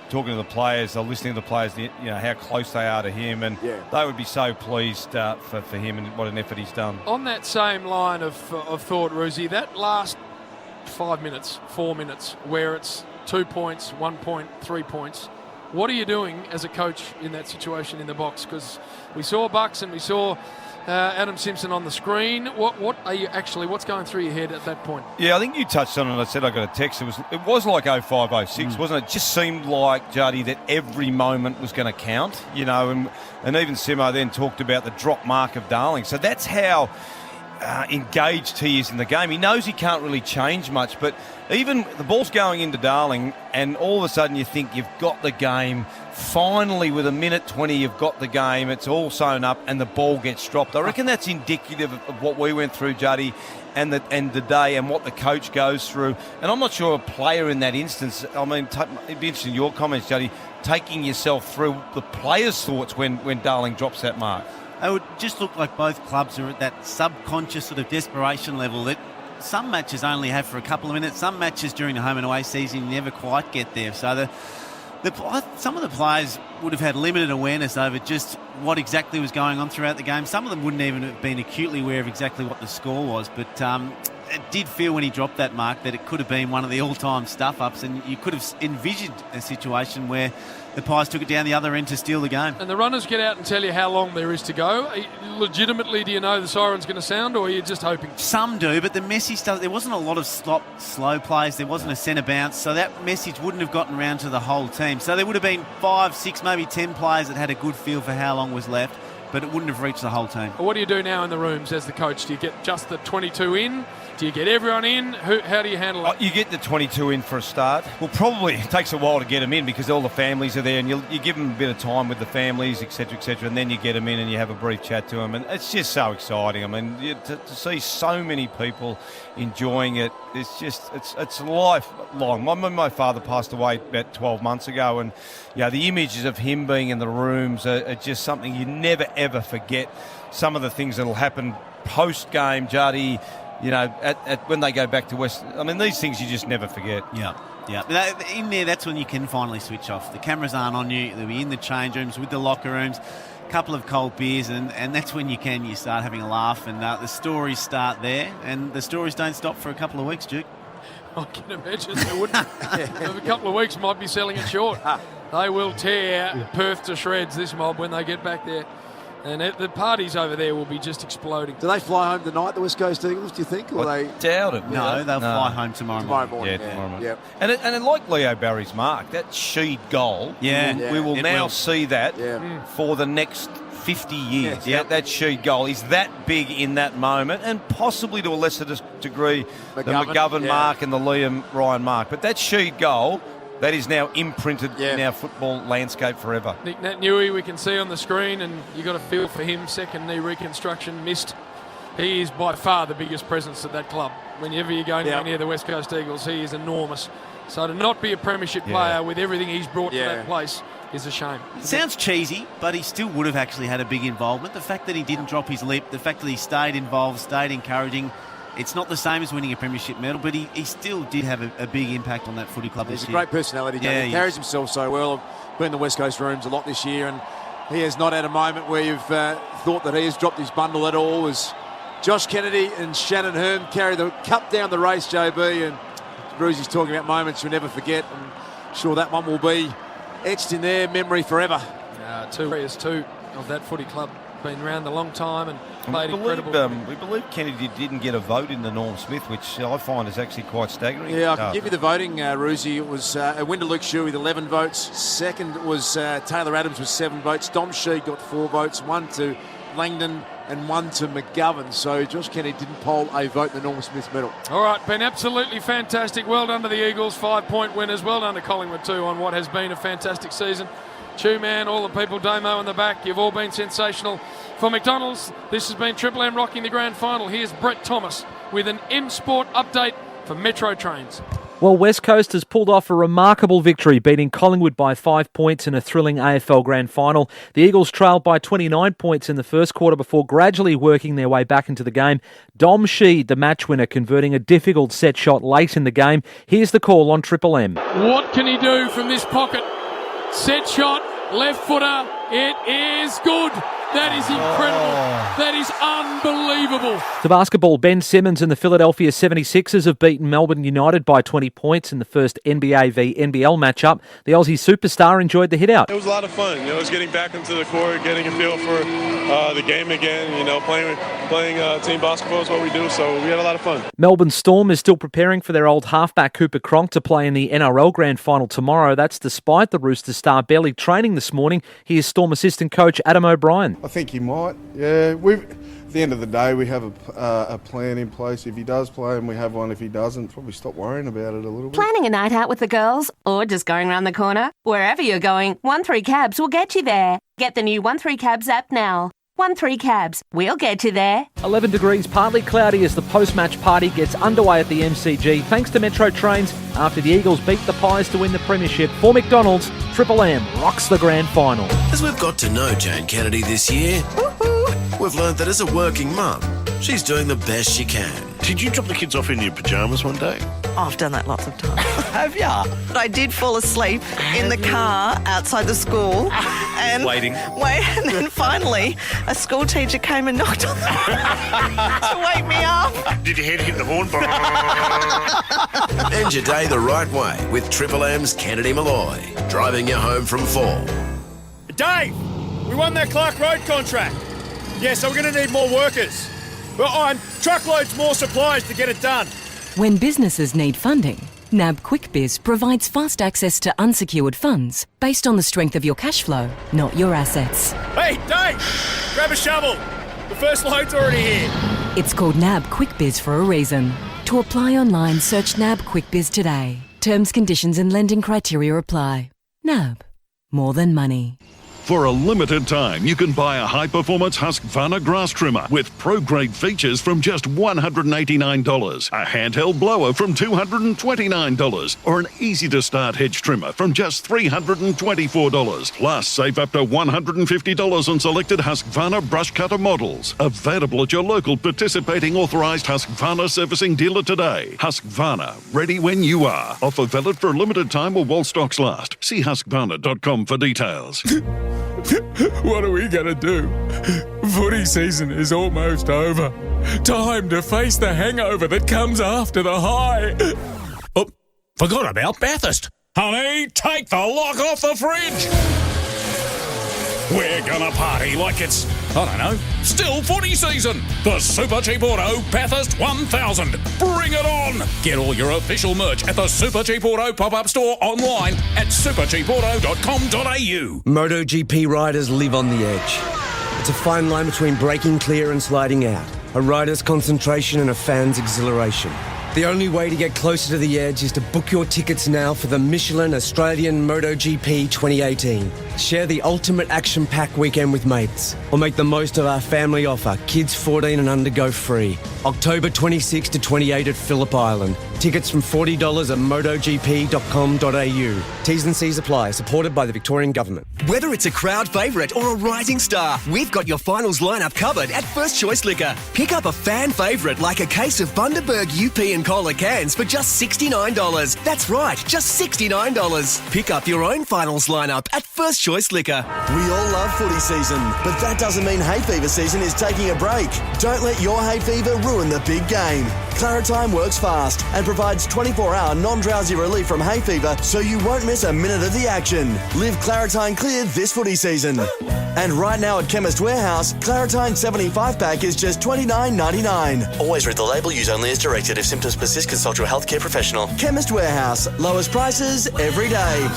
talking to the players, or listening to the players, how close they are to him, and they would be so pleased for him and what an effort he's done. On that same line of thought, Roosie, that last 5 minutes, 4 minutes, where it's 2 points, 1 point, 3 points, what are you doing as a coach in that situation in the box? Because we saw Bucks and we saw Adam Simpson on the screen. What's going through your head at that point? Yeah, I think you touched on it. I said I got a text. It was like 05-06, wasn't it? It just seemed like, Juddy, that every moment was going to count, you know, and even Simo then talked about the drop mark of Darling. So that's how engaged he is in the game. He knows he can't really change much, but even the ball's going into Darling and all of a sudden you think you've got the game. Finally, with a minute 20, you've got the game. It's all sewn up and the ball gets dropped. I reckon that's indicative of what we went through, Juddy, and the day and what the coach goes through. And I'm not sure a player in that instance, I mean, it'd be interesting your comments, Juddy, taking yourself through the players' thoughts when Darling drops that mark. It would just look like both clubs are at that subconscious sort of desperation level that some matches only have for a couple of minutes. Some matches during the home and away season you never quite get there. So some of the players would have had limited awareness over just what exactly was going on throughout the game. Some of them wouldn't even have been acutely aware of exactly what the score was. But it did feel when he dropped that mark that it could have been one of the all-time stuff-ups, and you could have envisioned a situation where the Pies took it down the other end to steal the game. And the runners get out and tell you how long there is to go. Legitimately, do you know the siren's going to sound, or are you just hoping? Some do, but the message does. There wasn't a lot of slow plays. There wasn't a centre bounce, so that message wouldn't have gotten around to the whole team. So there would have been 5, 6, maybe 10 players that had a good feel for how long was left, but it wouldn't have reached the whole team. What do you do now in the rooms as the coach? Do you get just the 22 in? Do you get everyone in? How do you handle it? You get the 22 in for a start. Well, probably it takes a while to get them in because all the families are there and you give them a bit of time with the families, etc., and then you get them in and you have a brief chat to them. And it's just so exciting. I mean, to see so many people enjoying it, it's lifelong. My father passed away about 12 months ago, and the images of him being in the rooms are just something you never, ever forget. Some of the things that will happen post-game, Juddy, when they go back to West, I mean, these things you just never forget. Yeah. In there, that's when you can finally switch off. The cameras aren't on you. They'll be in the change rooms with the locker rooms, a couple of cold beers, and that's when you start having a laugh, and the stories start there, and the stories don't stop for a couple of weeks, Duke. I can imagine they wouldn't. A couple of weeks might be selling it short. They will tear Perth to shreds, this mob, when they get back there. And the parties over there will be just exploding. Do they fly home tonight, the West Coast Eagles, do you think? Or I doubt it. No, they'll fly home tomorrow morning. Tomorrow morning. Yep. And like Leo Barry's mark, that Sheed goal, we will now see that for the next 50 years. That Sheed goal is that big in that moment, and possibly to a lesser degree the McGovern mark and the Liam Ryan mark. But that Sheed goal, that is now imprinted in our football landscape forever. Nick Nat-Nui, we can see on the screen, and you got to feel for him. Second knee reconstruction missed. He is by far the biggest presence at that club. Whenever you go near the West Coast Eagles, he is enormous. So to not be a premiership player with everything he's brought to that place is a shame. It sounds cheesy, but he still would have actually had a big involvement. The fact that he didn't drop his lip, the fact that he stayed involved, stayed encouraging. It's not the same as winning a premiership medal, but he still did have a big impact on that footy club this year. He's a great personality. He carries himself so well. I've been in the West Coast rooms a lot this year, and he has not had a moment where you've thought that he has dropped his bundle at all. As Josh Kennedy and Shannon Hearn carry the cup down the race, JB, and Brucey's talking about moments you'll never forget. I'm sure that one will be etched in their memory forever. Two of that footy club. Been around a long time and played incredible. We believe Kennedy didn't get a vote in the Norm Smith, which I find is actually quite staggering. Yeah, I can give you the voting, Ruzi. It was a win to Luke Shuey with 11 votes. Second was Taylor Adams with 7 votes. Dom Sheed got 4 votes, 1 to Langdon and 1 to McGovern. So Josh Kennedy didn't poll a vote in the Norm Smith medal. All right, been absolutely fantastic. Well done to the Eagles, 5-point winners. Well done to Collingwood too on what has been a fantastic season. Chew Man, all the people, Damo in the back, you've all been sensational. For McDonald's, this has been Triple M rocking the grand final. Here's Brett Thomas with an M Sport update for Metro Trains. Well, West Coast has pulled off a remarkable victory, beating Collingwood by 5 points in a thrilling AFL Grand Final. The Eagles trailed by 29 points in the first quarter before gradually working their way back into the game. Dom Sheed, the match winner, converting a difficult set shot late in the game. Here's the call on Triple M. What can he do from this pocket? Set shot, left footer, it is good. That is incredible. That is unbelievable. To basketball, Ben Simmons and the Philadelphia 76ers have beaten Melbourne United by 20 points in the first NBA v NBL matchup. The Aussie superstar enjoyed the hit-out. It was a lot of fun. It was getting back into the court, getting a feel for the game again. Playing team basketball is what we do, so we had a lot of fun. Melbourne Storm is still preparing for their old halfback Cooper Cronk to play in the NRL Grand Final tomorrow. That's despite the Roosters star barely training this morning. Here's Storm assistant coach Adam O'Brien. I think he might. Yeah, at the end of the day, we have a plan in place. If he does play, and we have one if he doesn't, probably stop worrying about it a little bit. Planning a night out with the girls or just going around the corner? Wherever you're going, 1-3 Cabs will get you there. Get the new 1-3 Cabs app now. 1-3 Cabs, we'll get you there. 11 degrees, partly cloudy as the post-match party gets underway at the MCG thanks to Metro Trains after the Eagles beat the Pies to win the Premiership. For McDonald's, Triple M rocks the grand final. As we've got to know Jane Kennedy this year, we've learned that as a working mum, she's doing the best she can. Did you drop the kids off in your pyjamas one day? Oh, I've done that lots of times. Have ya? I did fall asleep in the car outside the school. And Waiting. And then finally, a school teacher came and knocked on the to wake me up. Did your head hit the horn? End your day the right way with Triple M's Kennedy Malloy, driving you home from 4. Dave, we won that Clark Road contract. Yeah, so we're going to need more workers. Well, truckloads more supplies to get it done. When businesses need funding, NAB QuickBiz provides fast access to unsecured funds based on the strength of your cash flow, not your assets. Hey, Dave, grab a shovel. The first load's already here. It's called NAB QuickBiz for a reason. To apply online, search NAB QuickBiz today. Terms, conditions and lending criteria apply. NAB. More than money. For a limited time, you can buy a high-performance Husqvarna grass trimmer with pro-grade features from just $189, a handheld blower from $229, or an easy-to-start hedge trimmer from just $324. Plus, save up to $150 on selected Husqvarna brush cutter models. Available at your local participating authorised Husqvarna servicing dealer today. Husqvarna, ready when you are. Offer valid for a limited time or while stocks last. See husqvarna.com for details. What are we going to do? Footy season is almost over. Time to face the hangover that comes after the high. Oh, forgot about Bathurst. Honey, take the lock off the fridge. We're going to party like it's, I don't know, still footy season. The Super Cheap Auto Bathurst 1000. Bring it on. Get all your official merch at the Super Cheap Auto pop-up store online at supercheapauto.com.au. MotoGP riders live on the edge. It's a fine line between breaking clear and sliding out. A rider's concentration and a fan's exhilaration. The only way to get closer to the edge is to book your tickets now for the Michelin Australian MotoGP 2018. Share the ultimate action-packed weekend with mates, or make the most of our family offer. Kids 14 and under go free. October 26 to 28 at Phillip Island. Tickets from $40 at motogp.com.au. T's and C's apply. Supported by the Victorian Government. Whether it's a crowd favourite or a rising star, we've got your finals lineup covered at First Choice Liquor. Pick up a fan favourite like a case of Bundaberg UP and Cola cans for just $69. That's right, just $69. Pick up your own finals lineup at First Choice Liquor. We all love footy season, but that doesn't mean hay fever season is taking a break. Don't let your hay fever ruin the big game. Claritine works fast and provides 24-hour non-drowsy relief from hay fever so you won't miss a minute of the action. Live Claritine cleared this footy season. And right now at Chemist Warehouse, Claritine 75-pack is just $29.99. Always read the label, use only as directed. If symptoms persist, consult your healthcare professional. Chemist Warehouse, lowest prices every day.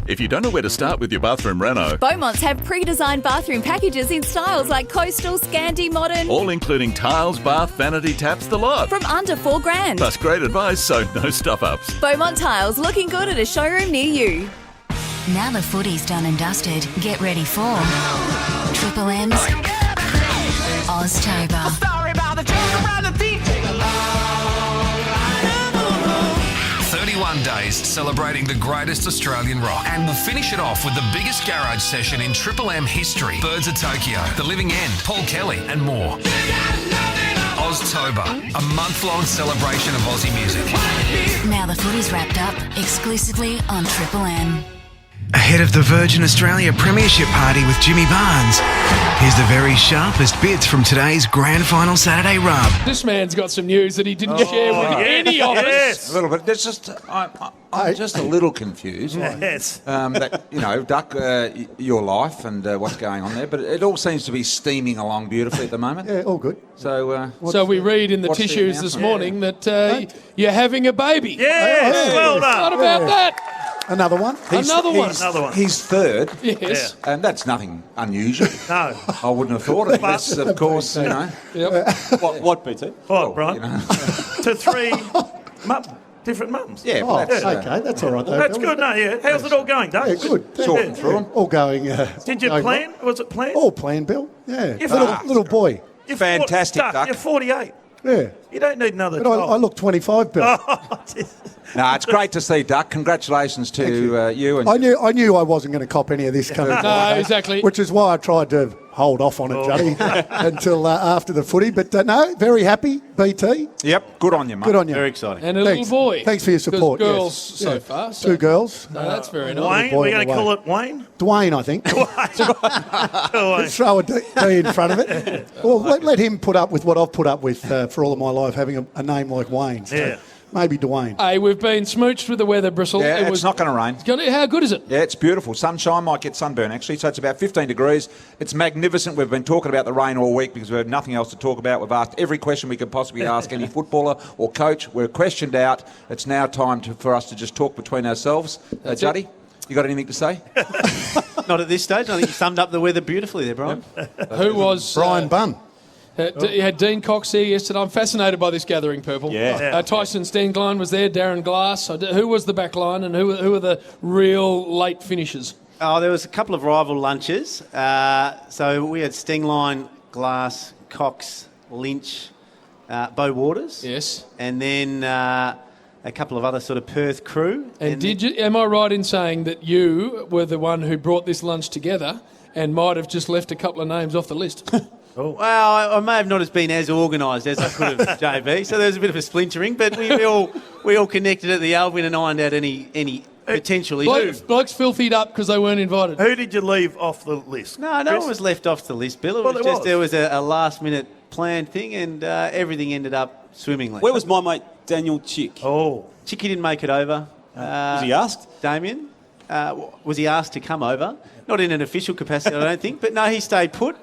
If you don't know where to start with your bathroom reno, Beaumonts have pre-designed bathroom packages in styles like coastal, Scandi, modern, all including tiles, bath, vanity taps, the lot. from under $4,000. Plus great advice, so no stuff-ups. Beaumont Tiles, looking good at a showroom near you. Now the footy's done and dusted, get ready for Triple M's Oztober. 31 days celebrating the greatest Australian rock. And we'll finish it off with the biggest garage session in Triple M history. Birds of Tokyo, The Living End, Paul Kelly and more. Oztober, a month-long celebration of Aussie music. Now the footy's wrapped up exclusively on Triple M. Ahead of the Virgin Australia Premiership party with Jimmy Barnes, here's the very sharpest bits from today's Grand Final Saturday rub. This man's got some news that he didn't share with any of us. A little bit. There's just I'm just a little confused. Yes. That Duck, your life and what's going on there, but it all seems to be steaming along beautifully at the moment. Yeah, all good. So, so we read in the tissues this morning that you're having a baby. Yes, well done. What about that? Another one? Another one. He's third. Yes. And that's nothing unusual. No. I wouldn't have thought of this, of course, Yep. What, BT? What, Brian? To 3 different mums. Yeah, okay, that's all right. Though, that's good, no, yeah. How's it all going, Doug? Yeah, good. Sorting through them. All going... Did you plan? Was it planned? All planned, Bill. Yeah. Little boy. You're fantastic, Duck. You're 48. Yeah. You don't need another 12. I look 25, Bill. No, it's great to see, Duck. Congratulations to you. And I knew I wasn't going to cop any of this coming. No, exactly. Which is why I tried to hold off on it, Juddy, until after the footy. But no, very happy, BT. Yep, good on you, mate. Good on you. Very exciting. And a little boy. Thanks for your support. Girls so far. So. 2 girls. No, that's very nice. Wayne, we're going to call it Wayne? Dwayne, I think. Let's throw a D in front of it. Well, let him put up with what I've put up with for all of my life, having a name like Wayne. So. Yeah. Maybe Dwayne. Hey, we've been smooched with the weather, Bristol. Yeah, it's not going to rain. How good is it? Yeah, it's beautiful. Sunshine, might get sunburn actually, so it's about 15 degrees. It's magnificent. We've been talking about the rain all week because we have nothing else to talk about. We've asked every question we could possibly ask any footballer or coach. We're questioned out. It's now time for us to just talk between ourselves. Juddy, you got anything to say? Not at this stage. I think you summed up the weather beautifully there, Brian. Who was... Brian Bunn. You had Dean Cox here yesterday. I'm fascinated by this gathering, Purple. Yeah. Tyson Steenglein was there, Darren Glass. Who was the back line and who were the real late finishers? Oh, there was a couple of rival lunches. So we had Steenglein, Glass, Cox, Lynch, Beau Waters. Yes. And then a couple of other sort of Perth crew. And am I right in saying that you were the one who brought this lunch together and might have just left a couple of names off the list? Well, I may have not been as organised as I could have, JB. So there was a bit of a splintering, but we all connected at the Alvin and ironed out any potential issues. Blokes filthied up because they weren't invited. Who did you leave off the list? No one was left off the list, Bill. There was a last-minute planned thing, and everything ended up swimmingly. Where was my mate Daniel Chick? Chicky didn't make it over. Was he asked? Damien. Was he asked to come over? Not in an official capacity, I don't think, but no, he stayed put.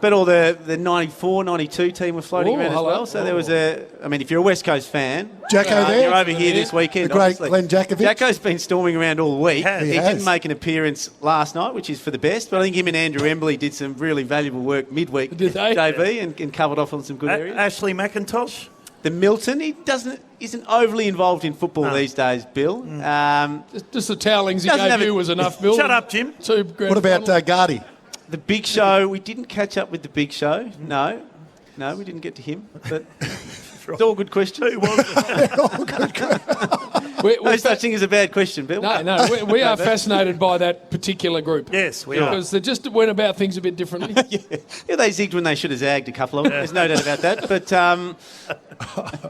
But all the 94, 92 team were floating around as well. So there was if you're a West Coast fan, Jacko there? you're over here this weekend. The great obviously. Glenn Jakovic. Jacko's been storming around all week. He didn't make an appearance last night, which is for the best. But I think him and Andrew Embley did some really valuable work midweek, did they? JB, and covered off on some good areas. Ashley McIntosh? The Milton, he isn't overly involved in football these days, Bill. Just the towelings he gave you was enough, Bill. Shut up, Jim. What about Gardy? The Big Show, we didn't catch up with the Big Show. No, we didn't get to him. But it's all good questions. Who was it? No such thing as a bad question, Bill. No, we are fascinated by that particular group. Yes, we are. Because they just went about things a bit differently. Yeah, they zigged when they should have zagged, a couple of them. There's no doubt about that. But, oh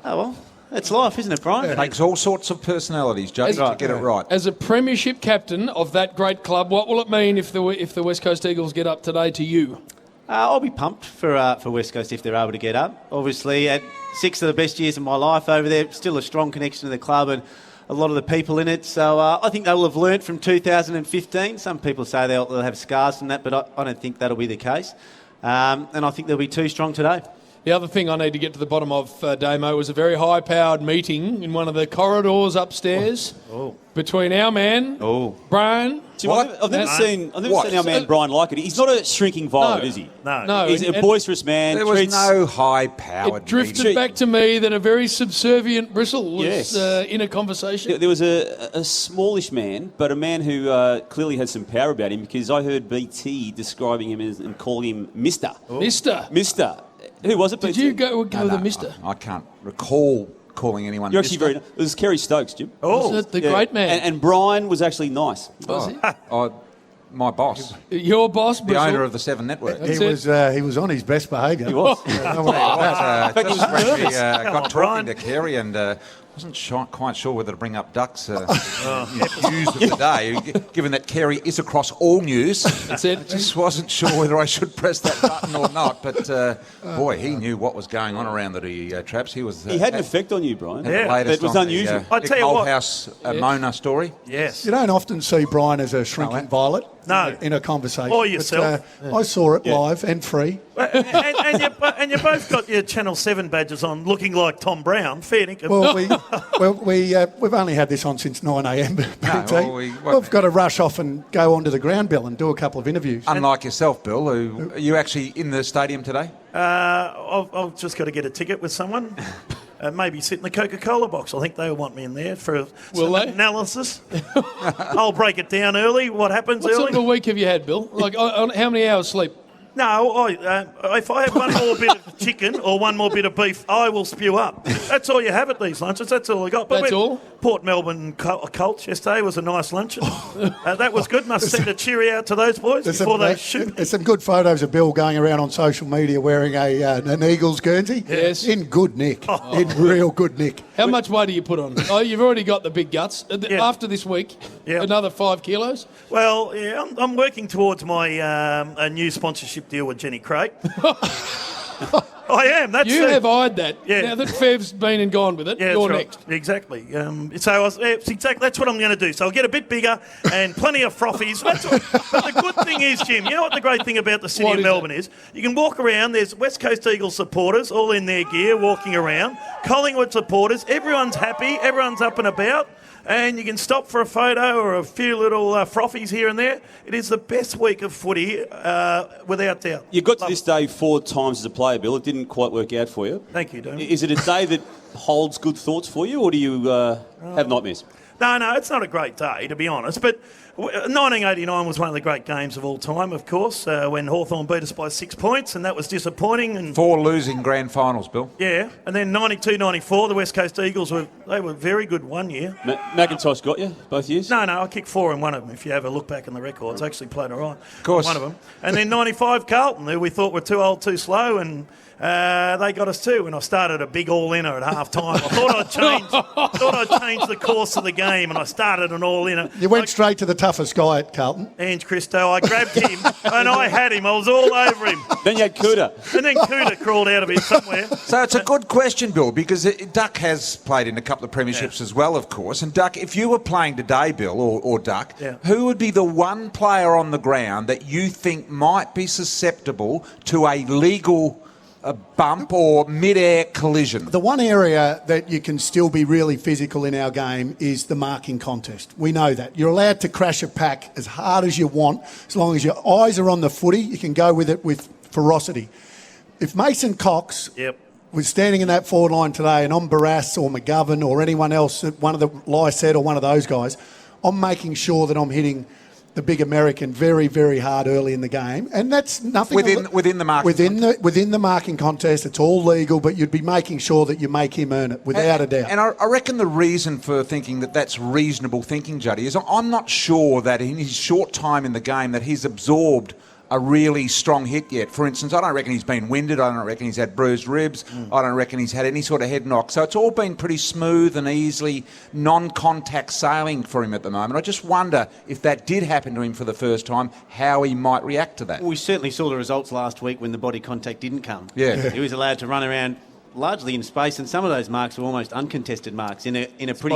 well. That's life, isn't it, Brian? It takes all sorts of personalities, Judge, to get it right. As a Premiership captain of that great club, what will it mean if the West Coast Eagles get up today to you? I'll be pumped for West Coast if they're able to get up. Obviously, at 6 of the best years of my life over there, still a strong connection to the club and a lot of the people in it. So I think they will have learnt from 2015. Some people say they'll have scars from that, but I don't think that'll be the case. And I think they'll be too strong today. The other thing I need to get to the bottom of, Damo, was a very high-powered meeting in one of the corridors upstairs between our man, Brian. I've never seen our man Brian like it. He's not a shrinking violet, is he? No. He's a boisterous man. There was no high-powered It drifted back to me that a very subservient Bristle was in a conversation. There was a smallish man, but a man who clearly has some power about him, because I heard BT describing him and calling him Mr. Mr. Who was it? Did you go with the Mister? I can't recall calling anyone. You're actually very. It was Kerry Stokes, Jim. Was it the great man? And Brian was actually nice. Was he? My boss. Your boss, the owner of the Seven Network. He was on his best behaviour. He was. Just when we got talking to Kerry, and Wasn't quite sure whether to bring up Duck's news of the day, given that Kerry is across all news. That's it. I just wasn't sure whether I should press that button or not. But, boy, he knew what was going on around the traps. He had an effect on you, Brian. Yeah, it was unusual. I tell you what. House Mona story. Yes. You don't often see Brian as a shrinking violet. No. In a conversation. Or yourself. I saw it live and free. and you both got your Channel 7 badges on, looking like Tom Brown. Fair dinkum. We've only had this on since 9 a.m. We've got to rush off and go onto the ground, Bill, and do a couple of interviews. Unlike yourself, Bill, are you actually in the stadium today? I've just got to get a ticket with someone. Maybe sit in the Coca-Cola box. I think they'll want me in there for some analysis. I'll break it down early. What happens what early? What sort of a week have you had, Bill? Like, how many hours sleep? No, if I have one more bit of chicken or one more bit of beef, I will spew up. That's all you have at these lunches. That's all I got. But that's all? Port Melbourne Colts yesterday was a nice lunch. That was good. Must send a cheery out to those boys before they shoot. There's some good photos of Bill going around on social media wearing an Eagles guernsey. Yes. In good nick. In real good nick. How much weight do you put on? Oh, you've already got the big guts. After this week, another 5 kilos? Well, yeah, I'm working towards my a new sponsorship deal with Jenny Craig. I am. You have eyed that. Yeah. Now that Fev's been and gone with it, you're next. Exactly. Exactly. That's what I'm going to do. So I'll get a bit bigger and plenty of frothies. But the good thing is, Jim, you know what the great thing about the city of Melbourne is? You can walk around. There's West Coast Eagles supporters all in their gear walking around. Collingwood supporters. Everyone's happy. Everyone's up and about. And you can stop for a photo or a few little frothies here and there. It is the best week of footy, without doubt. You got to this day 4 times as a player, Bill. It didn't quite work out for you. Thank you, Dom. Is it a day that holds good thoughts for you, or do you have nightmares? No, it's not a great day, to be honest. But 1989 was one of the great games of all time, of course, when Hawthorn beat us by 6 points, and that was disappointing. And 4 losing grand finals, Bill. Yeah, and then 92-94, the West Coast Eagles were very good one year. McIntosh got you both years? No, I kicked 4 in one of them. If you have a look back in the records, I actually played all right. Of course. One of them. And then 95 Carlton, who we thought were too old, too slow, and they got us too. And I started a big all-inner at half-time. I thought I'd change the course of the game, and I started an all-inner. You went straight to the toughest guy at Carlton. Ange Christo. I grabbed him, and I had him. I was all over him. Then you had Cooter. And then Cooter crawled out of it somewhere. So it's a good question, Bill, because Duck has played in a couple of premierships as well, of course. And Duck, if you were playing today, Bill, or Duck, who would be the one player on the ground that you think might be susceptible to a legal bump or mid-air collision? The one area that you can still be really physical in our game is the marking contest. We know that. You're allowed to crash a pack as hard as you want. As long as your eyes are on the footy, you can go with it with ferocity. If Mason Cox was standing in that forward line today and I'm Barras or McGovern or anyone else, one of the Lycett or one of those guys, I'm making sure that I'm hitting the big American very, very hard early in the game. And that's nothing... Within the marking contest. Within the marking contest, it's all legal, but you'd be making sure that you make him earn it, without a doubt. And I reckon the reason for thinking that that's reasonable thinking, Juddy, is I'm not sure that in his short time in the game that he's absorbed a really strong hit yet. For instance, I don't reckon he's been winded. I don't reckon he's had bruised ribs. I don't reckon he's had any sort of head knock. So it's all been pretty smooth and easily non-contact sailing for him at the moment. I just wonder if that did happen to him for the first time, how he might react to that. Well, we certainly saw the results last week when the body contact didn't come. Yeah. He was allowed to run around largely in space, and some of those marks were almost uncontested marks in a pretty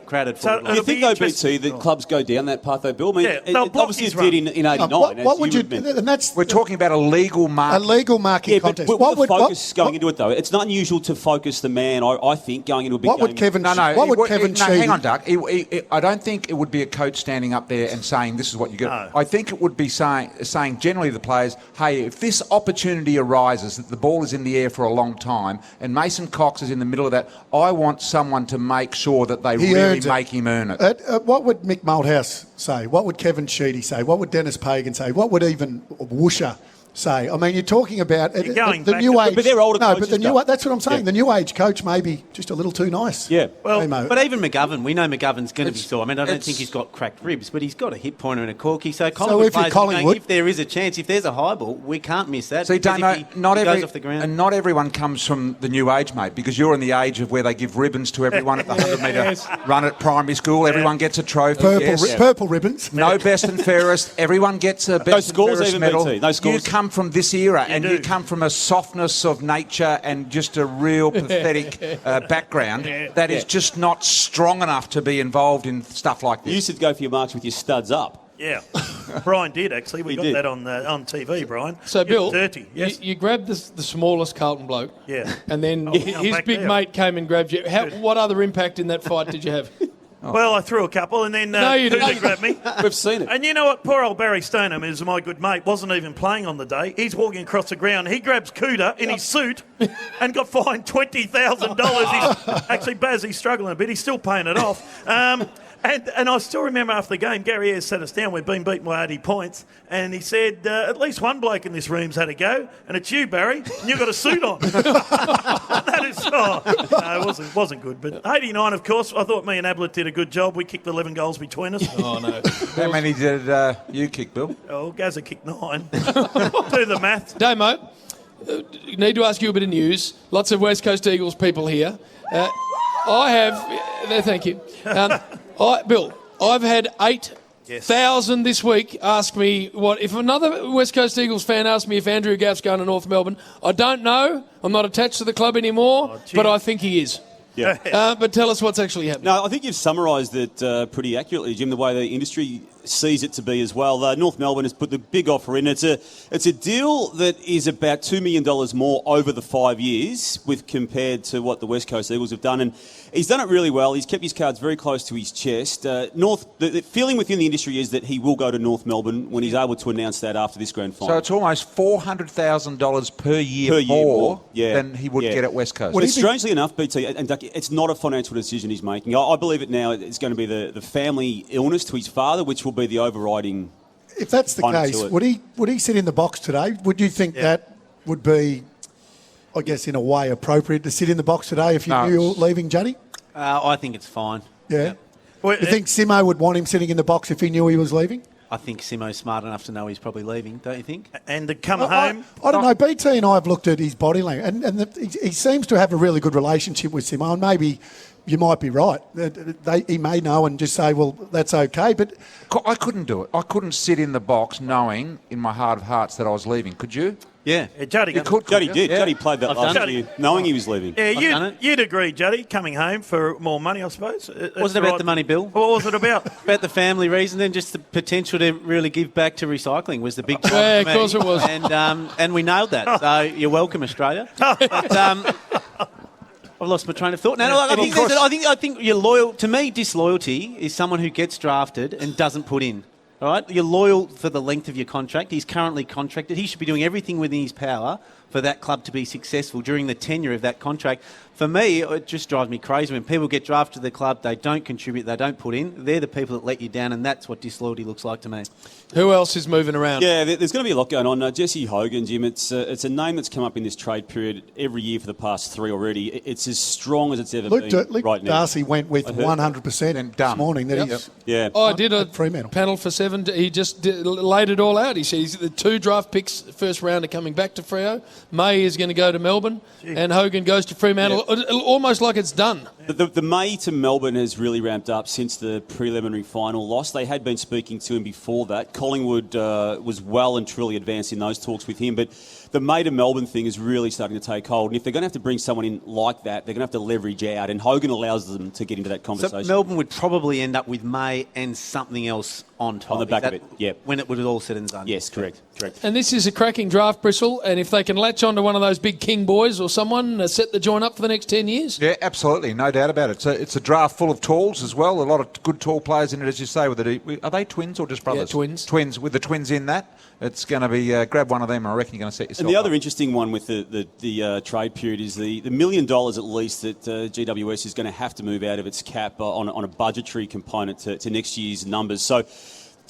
crowded forward line. Do you think, though, BT, that clubs go down that path, though, Bill? I mean, it obviously it did in 89. What would you... And that's, we're talking about a legal marking. A legal marking contest. But what would the focus going into it, though? It's not unusual to focus the man, I think, going into a big game. What would Kevin Sheedy... hang on, Doug. I don't think it would be a coach standing up there and saying, this is what you get. No. I think it would be saying generally to the players, hey, if this opportunity arises, that the ball is in the air for a long time, and Mason Cox is in the middle of that, I want someone to make sure that they really make him earn it. What would Mick Malthouse say? What would Kevin Sheedy say? What would Dennis Pagan say? What would even Woosher say. I mean, you're talking about You're going the back new to- age. But they're older No, coaches, but the new. Doug. That's what I'm saying. Yeah. The new age coach may be just a little too nice. Yeah. Well, But even McGovern, we know McGovern's going to be sore. I mean, I don't think he's got cracked ribs, but he's got a hip pointer and a corky. So Collingwood if you're players are going, Collingwood- if there is a chance, if there's a high ball, we can't miss that. See, because Damo, if he goes off the ground. and not everyone comes from the new age, mate, because you're in the age of where they give ribbons to everyone at the 100-metre run at primary school. Everyone gets a trophy. Purple ribbons. No best and fairest. Everyone gets a best and scores fairest even, medal. BT. No scores. You come from this era, and do. you come from a softness of nature and just a real pathetic background that is just not strong enough to be involved in stuff like You this. used to go for your marks with your studs up. Yeah. Brian did, actually. We He got did. that on TV, Brian. So, It was Bill, dirty. Yes. you grabbed the smallest Carlton bloke. Yeah. And then Oh, his back big there. mate came and grabbed you. What other impact in that fight did you have? Well, I threw a couple, and then No, you Cooter didn't. grabbed me. We've seen it. And you know what? Poor old Barry Stoneham, who's my good mate, wasn't even playing on the day. He's walking across the ground. He grabs Cooter in his suit and got fined $20,000. Actually, Baz, he's struggling a bit. He's still paying it off. And I still remember after the game, Gary Ayres sat us down. We'd been beaten by 80 points. And he said, at least one bloke in this room's had a go. And it's you, Barry. And you've got a suit on. That is... no, it wasn't good. But 89, of course, I thought me and Ablett did a good job. We kicked 11 goals between us. Oh, no. How many did you kick, Bill? Oh, Gazza kicked 9. Do the math. Damo, need to ask you a bit of news. Lots of West Coast Eagles people here. I have... thank you. Bill, I've had 8,000 this week ask me what... If another West Coast Eagles fan asked me if Andrew Gaff's going to North Melbourne, I don't know. I'm not attached to the club anymore, but I think he is. Yeah. But tell us what's actually happening. No, I think you've summarised it pretty accurately, Jim, the way the industry sees it to be as well. North Melbourne has put the big offer in. It's a deal that is about $2 million more over the 5 years with compared to what the West Coast Eagles have done. And he's done it really well. He's kept his cards very close to his chest. The feeling within the industry is that he will go to North Melbourne when he's able to announce that after this grand final. So it's almost $400,000 per year more than he would get at West Coast. But strangely enough, BT, and Ducky, it's not a financial decision he's making. I believe it now. It's going to be the family illness to his father, which will be the overriding. If that's the case, would he sit in the box today? Would you think that would be, I guess, in a way appropriate to sit in the box today if you knew you were leaving, Juddy? I think it's fine. Yeah. You think Simo would want him sitting in the box if he knew he was leaving? I think Simo's smart enough to know he's probably leaving, don't you think? And to come home... I don't know. BT and I have looked at his body language, and he seems to have a really good relationship with Simo, and maybe you might be right. He may know and just say, well, that's okay, but... I couldn't do it. I couldn't sit in the box knowing in my heart of hearts that I was leaving. Could you? Yeah. Juddy did. Yeah. Juddy played that last year knowing he was leaving. Yeah, you'd agree, Juddy, coming home for more money, I suppose. Was it about the money, Bill? What was it about? About the family reason, then just the potential to really give back to recycling was the big job. Yeah, for of course me. it was. And we nailed that. So you're welcome, Australia. But, I've lost my train of thought. No, I think you're loyal. To me, disloyalty is someone who gets drafted and doesn't put in. All right, you're loyal for the length of your contract. He's currently contracted. He should be doing everything within his power for that club to be successful during the tenure of that contract. For me, it just drives me crazy when people get drafted to the club, they don't contribute, they don't put in. They're the people that let you down, and that's what disloyalty looks like to me. Who else is moving around? Yeah, there's going to be a lot going on. Jesse Hogan, Jim, it's a name that's come up in this trade period every year for the past 3 already. It's as strong as it's ever been Luke right now. Darcy went with 100% this morning. That he's I did a Fremantle panel for 7. He just laid it all out. He says the 2 draft picks, first round, are coming back to Freo. May is going to go to Melbourne, and Hogan goes to Fremantle. Almost like it's done. The May to Melbourne has really ramped up since the preliminary final loss. They had been speaking to him before that. Collingwood was well and truly advanced in those talks with him, but the May to Melbourne thing is really starting to take hold. And if they're going to have to bring someone in like that, they're going to have to leverage out, and Hogan allows them to get into that conversation. So Melbourne would probably end up with May and something else on top. On the back of it, yeah. When it was all said and done. Yes, correct. And this is a cracking draft, Bristol, and if they can latch onto one of those big King boys or someone, set the joint up for the next 10 years. Yeah, absolutely, no doubt about it. It's a draft full of talls as well. A lot of good tall players in it, as you say. Are they twins or just brothers? Yeah, twins. Twins, with the twins in that. It's going to be, grab one of them, I reckon you're going to set yourself And the other up. interesting one with the trade period is the $1 million at least that GWS is going to have to move out of its cap on a budgetary component to next year's numbers. So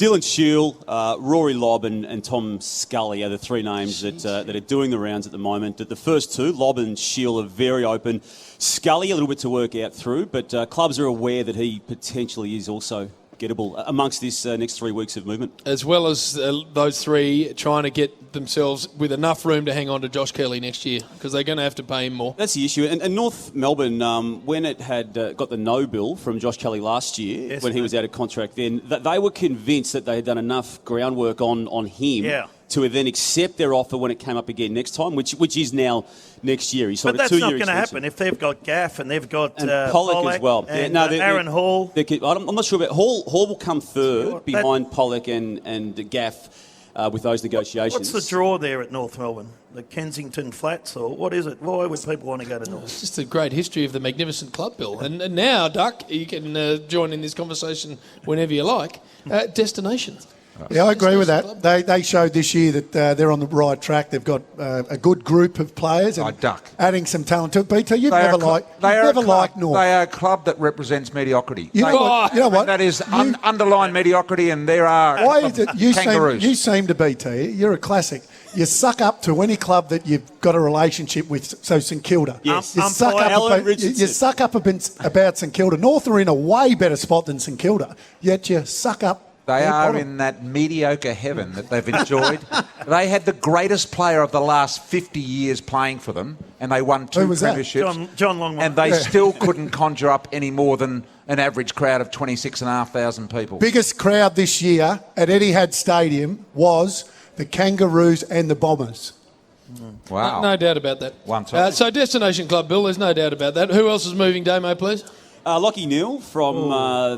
Dylan Shield, Rory Lobb and Tom Scully are the three names that are doing the rounds at the moment. The first two, Lobb and Shield, are very open. Scully a little bit to work out through, but clubs are aware that he potentially is also gettable amongst this next 3 weeks of movement. As well as those three trying to get themselves with enough room to hang on to Josh Kelly next year, because they're going to have to pay him more. That's the issue. And North Melbourne, when it had got the no bill from Josh Kelly last year, when he was out of contract then, they were convinced that they had done enough groundwork on him to then accept their offer when it came up again next time, which is now next year. But that's not going to happen if they've got Gaff and they've got Pollock as well. And Aaron Hall. I'm not sure about Hall. Hall will come third behind Pollock and Gaff with those negotiations. What's the draw there at North Melbourne? The Kensington Flats, or what is it? Why would people want to go to North? It's just a great history of the magnificent club, Bill. And now, Duck, you can join in this conversation whenever you like. Destinations. Yeah, I agree with that. They showed this year that they're on the right track. They've got a good group of players and adding some talent to it. BT, you've never liked North. They are a club that represents mediocrity. You know what? That is underlying mediocrity, and there are why is it kangaroos. you seem to be, T. You're a classic. You suck up to any club that you've got a relationship with. So St Kilda. Yes. You suck up about St Kilda. North are in a way better spot than St Kilda, yet you suck up. They are in that mediocre heaven that they've enjoyed. They had the greatest player of the last 50 years playing for them, and they won 2 premierships. John Longmire. And they still couldn't conjure up any more than an average crowd of 26,500 people. Biggest crowd this year at Etihad Stadium was the Kangaroos and the Bombers. Wow. No doubt about that. So Destination Club, Bill, there's no doubt about that. Who else is moving, Damo, please? Lockie Neal from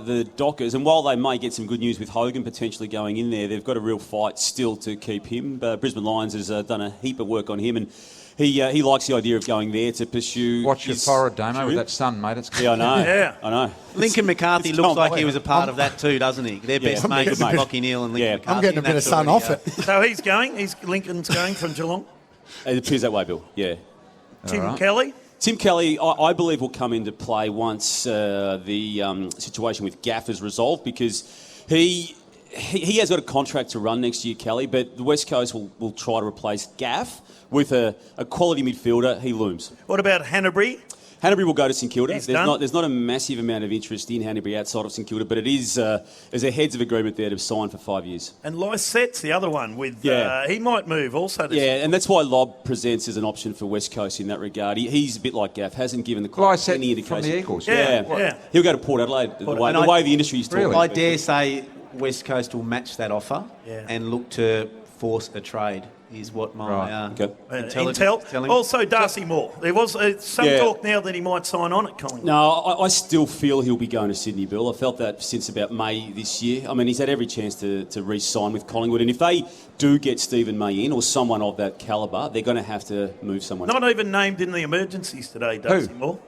the Dockers, and while they may get some good news with Hogan potentially going in there, they've got a real fight still to keep him. Brisbane Lions has done a heap of work on him, and he likes the idea of going there to pursue. Watch your forehead, Damo, with that sun, mate. It's I know. Yeah. I know. Lincoln McCarthy looks like he was a part of that too, doesn't he? They're best mates, Lockie Neal and Lincoln McCarthy. I'm getting a bit of sun off it. So he's going. Lincoln's going from Geelong. It appears that way, Bill. Yeah. Tim Kelly. Tim Kelly, I believe, will come into play once the situation with Gaff is resolved, because he has got a contract to run next year, Kelly, but the West Coast will try to replace Gaff with a quality midfielder. He looms. What about Hanbury? Hanbury will go to St Kilda. There's not a massive amount of interest in Hanbury outside of St Kilda, but it is there's a heads of agreement there to sign for 5 years. And Lysette's the other one. He might move also. And that's why Lobb presents as an option for West Coast in that regard. He's a bit like Gaff, hasn't given the club any indication. From the Eagles. Yeah. He'll go to Port Adelaide. The way the industry is talking. I dare say West Coast will match that offer and look to force a trade. Is what my intelligence is telling me. Also, Darcy Moore. There was some talk now that he might sign on at Collingwood. No, I still feel he'll be going to Sydney, Bill. I felt that since about May this year. I mean, he's had every chance to re-sign with Collingwood, and if they do get Stephen May in, or someone of that calibre, they're going to have to move someone. Not even named in the emergencies today, Darcy Moore.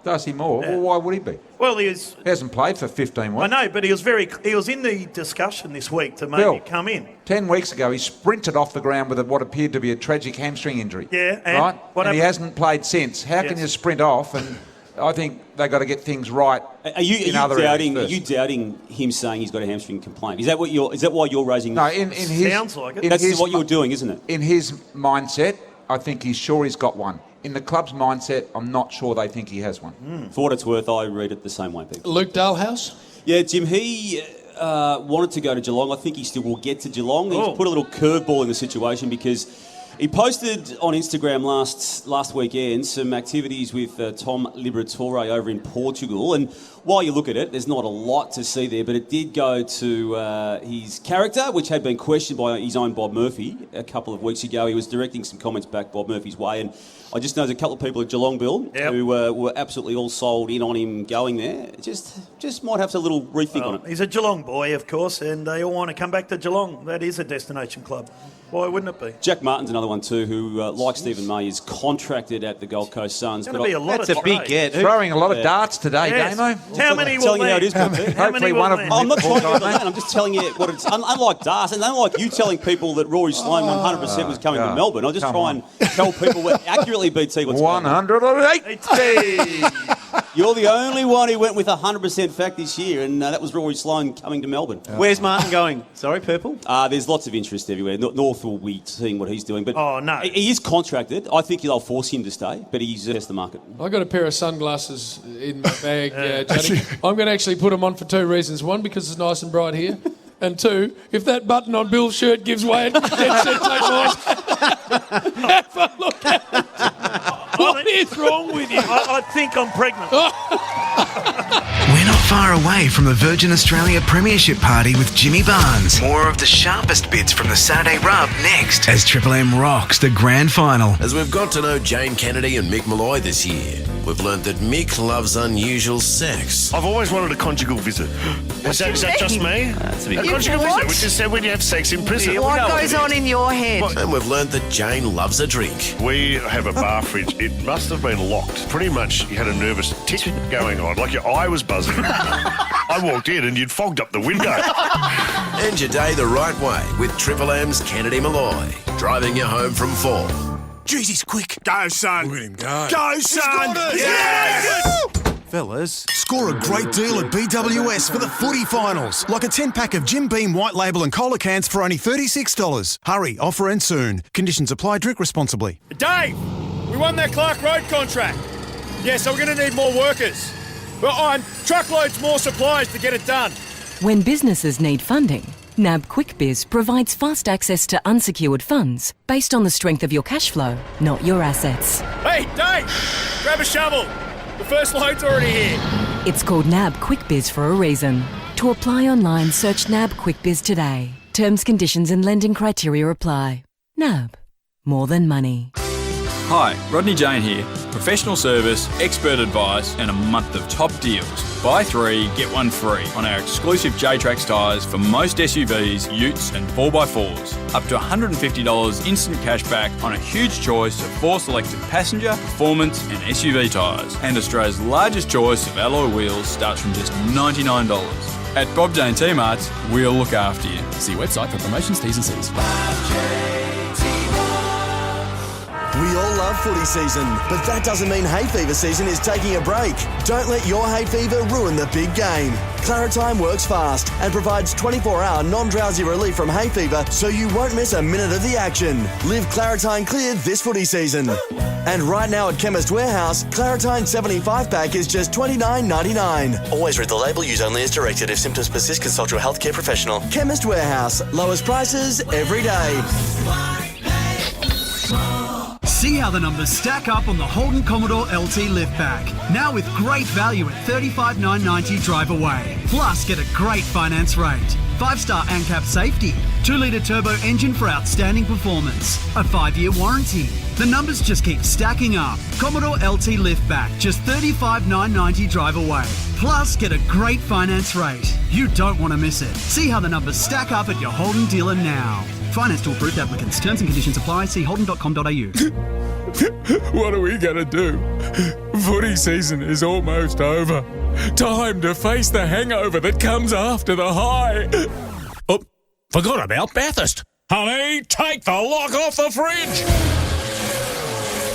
Darcy Moore? Yeah. Well, why would he be? Well, he hasn't played for 15 weeks. I know, but he was in the discussion this week to maybe come in. 10 weeks ago, he sprinted off the ground with what appeared to be a tragic hamstring injury. Yeah, and he hasn't played since. How can you sprint off? And I think they've got to get things right. Are you doubting him saying he's got a hamstring complaint? Is that why you're raising? No, in his sounds like it. That's what you're doing, isn't it? In his mindset, I think he's sure he's got one. In the club's mindset, I'm not sure they think he has one. For what it's worth, I read it the same way, people. Luke Dalhouse? Yeah, Jim, he wanted to go to Geelong. I think he still will get to Geelong. He's put a little curveball in the situation, because he posted on Instagram last weekend some activities with Tom Liberatore over in Portugal. And while you look at it, there's not a lot to see there, but it did go to his character, which had been questioned by his own Bob Murphy a couple of weeks ago. He was directing some comments back Bob Murphy's way, and I just know there's a couple of people at Geelong, Bill, who were absolutely all sold in on him going there. Just might have to a little rethink on it. He's a Geelong boy, of course, and they all want to come back to Geelong. That is a destination club. Why wouldn't it be? Jack Martin's another one too, who, like Stephen May, is contracted at the Gold Coast Suns. That's a big get. Throwing a lot of darts today, Damo. How many will land? Hopefully one of them. I'm not trying to land. I'm just telling you what it's... Unlike darts, and unlike you telling people that Rory Sloane 100% was coming to Melbourne, I'll just try and tell people accurately, BT, what's going on. 180. You're the only one who went with 100% fact this year, and that was Rory Sloane coming to Melbourne. Where's Martin going? Sorry, Purple? There's lots of interest everywhere. North will be seeing what he's doing. But no. He is contracted. I think they'll force him to stay, but he's just the market. I got a pair of sunglasses in my bag, Johnny. I'm going to actually put them on for two reasons. One, because it's nice and bright here. And two, if that button on Bill's shirt gives way, take mine. Have a look at it. What is wrong with you? I think I'm pregnant. We're not far away from the Virgin Australia Premiership Party with Jimmy Barnes. More of the sharpest bits from the Saturday Rub next as Triple M rocks the grand final. As we've got to know Jane Kennedy and Mick Malloy this year, we've learnt that Mick loves unusual sex. I've always wanted a conjugal visit. Is that just me? That's a A conjugal visit, which is said when you have sex in prison. What goes on in your head? And we've learnt that Jane loves a drink. We have a bar fridge. It must have been locked. Pretty much you had a nervous tick going on, like your eye was buzzing. I walked in and you'd fogged up the window. End your day the right way with Triple M's Kennedy Malloy, driving you home from 4. Jeez, he's quick. Go, son. Look at him go. Go, son. Yes! Fellas, score a great deal at BWS for the footy finals. Like a 10-pack of Jim Beam White Label and Cola cans for only $36. Hurry, offer ends soon. Conditions apply. Drink responsibly. Dave, we won that Clark Road contract. Yeah, so we're going to need more workers. Well, on truckloads more supplies to get it done. When businesses need funding, NAB QuickBiz provides fast access to unsecured funds based on the strength of your cash flow, not your assets. Hey, Dave, grab a shovel. The first load's already here. It's called NAB QuickBiz for a reason. To apply online, search NAB QuickBiz today. Terms, conditions and lending criteria apply. NAB. More than money. Hi, Rodney Jane here. Professional service, expert advice and a month of top deals. Buy 3, get 1 free on our exclusive J-Trax tyres for most SUVs, utes and 4x4s. Up to $150 instant cash back on a huge choice of 4 selected passenger, performance and SUV tyres. And Australia's largest choice of alloy wheels starts from just $99. At Bob Jane T-Marts, we'll look after you. See website for promotions, T's and C's. We all love footy season, but that doesn't mean hay fever season is taking a break. Don't let your hay fever ruin the big game. Claritime works fast and provides 24-hour non-drowsy relief from hay fever so you won't miss a minute of the action. Live Claritime clear this footy season. And right now at Chemist Warehouse, Claritine 75-pack is just $29.99. Always read the label, use only as directed. If symptoms persist, consult your healthcare professional. Chemist Warehouse, lowest prices every day. See how the numbers stack up on the Holden Commodore LT Liftback. Now with great value at $35,990 drive away. Plus get a great finance rate. 5-star ANCAP safety. 2-litre turbo engine for outstanding performance. A 5-year warranty. The numbers just keep stacking up. Commodore LT Liftback, just $35,990 drive away. Plus get a great finance rate. You don't want to miss it. See how the numbers stack up at your Holden dealer now. Finance to approved applicants. Terms and conditions apply. See holden.com.au. What are we going to do? Footy season is almost over. Time to face the hangover that comes after the high. Oh, forgot about Bathurst. Honey, take the lock off the fridge.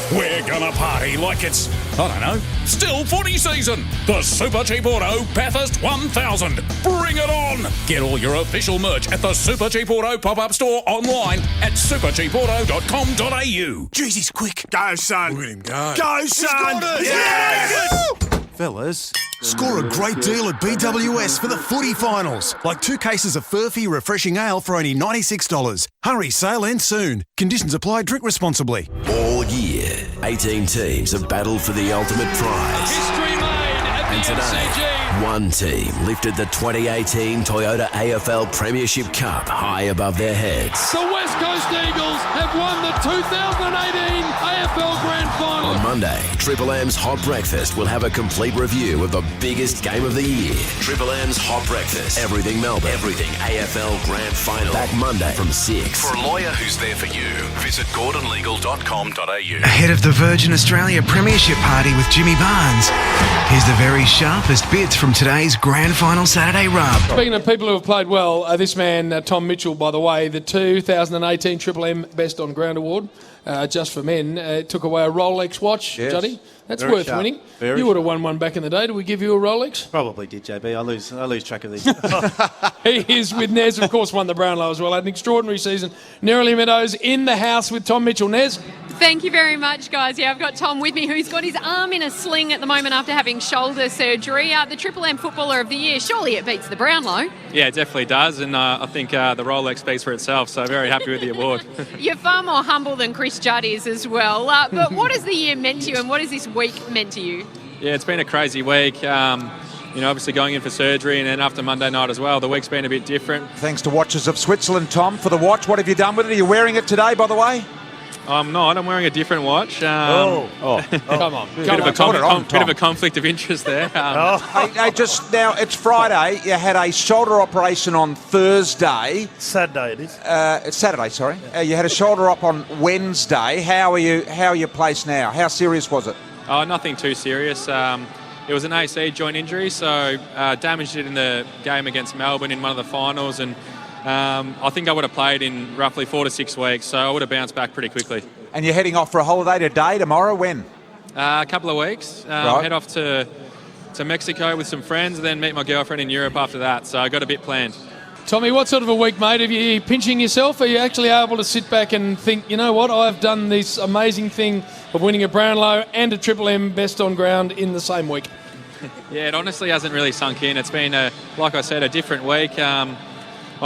We're gonna party like it's, I don't know, still footy season. The Super Cheap Auto Bathurst 1000. Bring it on. Get all your official merch at the Super Cheap Auto pop-up store online at supercheapauto.com.au. Jeez, he's quick. Go, son. Look at him go. Go, son. Yes! Fellas, score a great deal at BWS for the footy finals. Like 2 cases of Furphy Refreshing Ale for only $96. Hurry, sale ends soon. Conditions apply. Drink responsibly. All year, 18 teams have battled for the ultimate prize. History made at And the today, MCG. one team lifted the 2018 Toyota AFL Premiership Cup high above their heads. The West Coast Eagles have won the 2018 AFL Grand Final. On Monday, Triple M's Hot Breakfast will have a complete review of the biggest game of the year. Triple M's Hot Breakfast. Everything Melbourne. Everything AFL Grand Final. Back Monday from 6. For a lawyer who's there for you, visit gordonlegal.com.au. Ahead of the Virgin Australia Premiership Party with Jimmy Barnes, here's the very very sharpest bits from today's Grand Final Saturday Rub. Speaking of people who have played well, this man, Tom Mitchell, by the way, the 2018 Triple M Best on Ground Award, just for men, took away a Rolex watch, Yes. Juddy. That's Very worth sharp. winning. Very You would have won one back in the day. Did we give you a Rolex? Probably did, JB. I lose track of these. He is with Nez, of course, won the Brownlow as well. Had an extraordinary season. Nerily Meadows in the house with Tom Mitchell. Nez? Thank you very much, guys. Yeah, I've got Tom with me, who's got his arm in a sling at the moment after having shoulder surgery. The Triple M Footballer of the Year. Surely it beats the Brownlow. Yeah, it definitely does, and I think the Rolex speaks for itself, so very happy with the award. You're far more humble than Chris Judd is as well. But what has the year meant to you, and what has this week meant to you? Yeah, it's been a crazy week. Obviously going in for surgery, and then after Monday night as well, the week's been a bit different. Thanks to Watches of Switzerland, Tom, for the watch. What have you done with it? Are you wearing it today, by the way? I'm not. I'm wearing a different watch. Come on. Bit of a conflict of interest there. Hey, just now, it's Friday. You had a shoulder operation on Thursday. Saturday it is. It's Saturday, sorry. You had a shoulder op on Wednesday. How are you placed now? How serious was it? Oh, nothing too serious. It was an AC joint injury, so damaged it in the game against Melbourne in one of the finals, and I think I would have played in roughly 4 to 6 weeks, so I would have bounced back pretty quickly. And you're heading off for a holiday today, tomorrow, when? A couple of weeks. Right. Head off to Mexico with some friends, and then meet my girlfriend in Europe after that, so I got a bit planned. Tommy, what sort of a week, mate? Are you pinching yourself? Are you actually able to sit back and think, you know what, I've done this amazing thing of winning a Brownlow and a Triple M Best on Ground in the same week? Yeah, it honestly hasn't really sunk in. It's been, like I said, a different week. I'm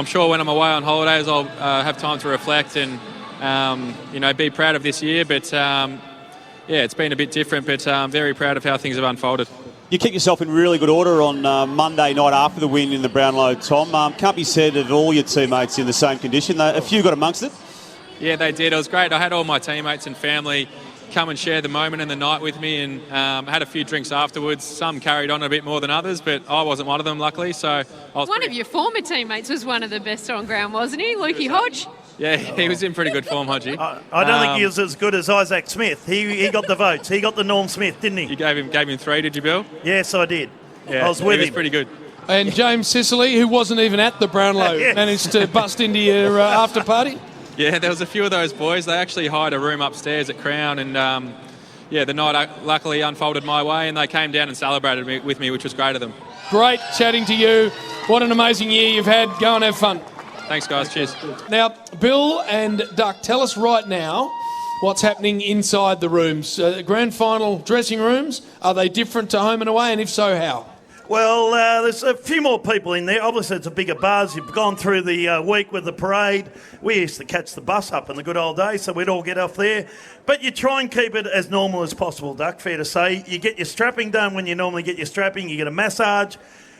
sure when I'm away on holidays I'll have time to reflect and, be proud of this year. But, it's been a bit different, but I'm very proud of how things have unfolded. You kept yourself in really good order on Monday night after the win in the Brownlow, Tom. Can't be said of all your teammates in the same condition. A few got amongst it. Yeah, they did. It was great. I had all my teammates and family come and share the moment and the night with me, and had a few drinks afterwards. Some carried on a bit more than others, but I wasn't one of them, luckily. So One of your former teammates was one of the best on ground, wasn't he? Lukey Hodge? Yeah, he was in pretty good form, Hodgie. I don't think he was as good as Isaac Smith. He got the votes. He got the Norm Smith, didn't he? You gave him 3, did you, Bill? Yes, I did. Yeah, I was with he was him. pretty good. And James Sicily, who wasn't even at the Brownlow, Yes. managed to bust into your after party? Yeah, there was a few of those boys. They actually hired a room upstairs at Crown, and the night luckily unfolded my way, and they came down and celebrated with me, which was great of them. Great chatting to you. What an amazing year you've had. Go and have fun. Thanks, guys. Cheers. Now, Bill and Duck, tell us right now what's happening inside the rooms. Grand final dressing rooms, are they different to home and away, and if so, how? Well, there's a few more people in there. Obviously, it's a bigger buzz. You've gone through the week with the parade. We used to catch the bus up in the good old days, so we'd all get off there. But you try and keep it as normal as possible, Duck, fair to say. You get your strapping done when you normally get your strapping. You get a massage.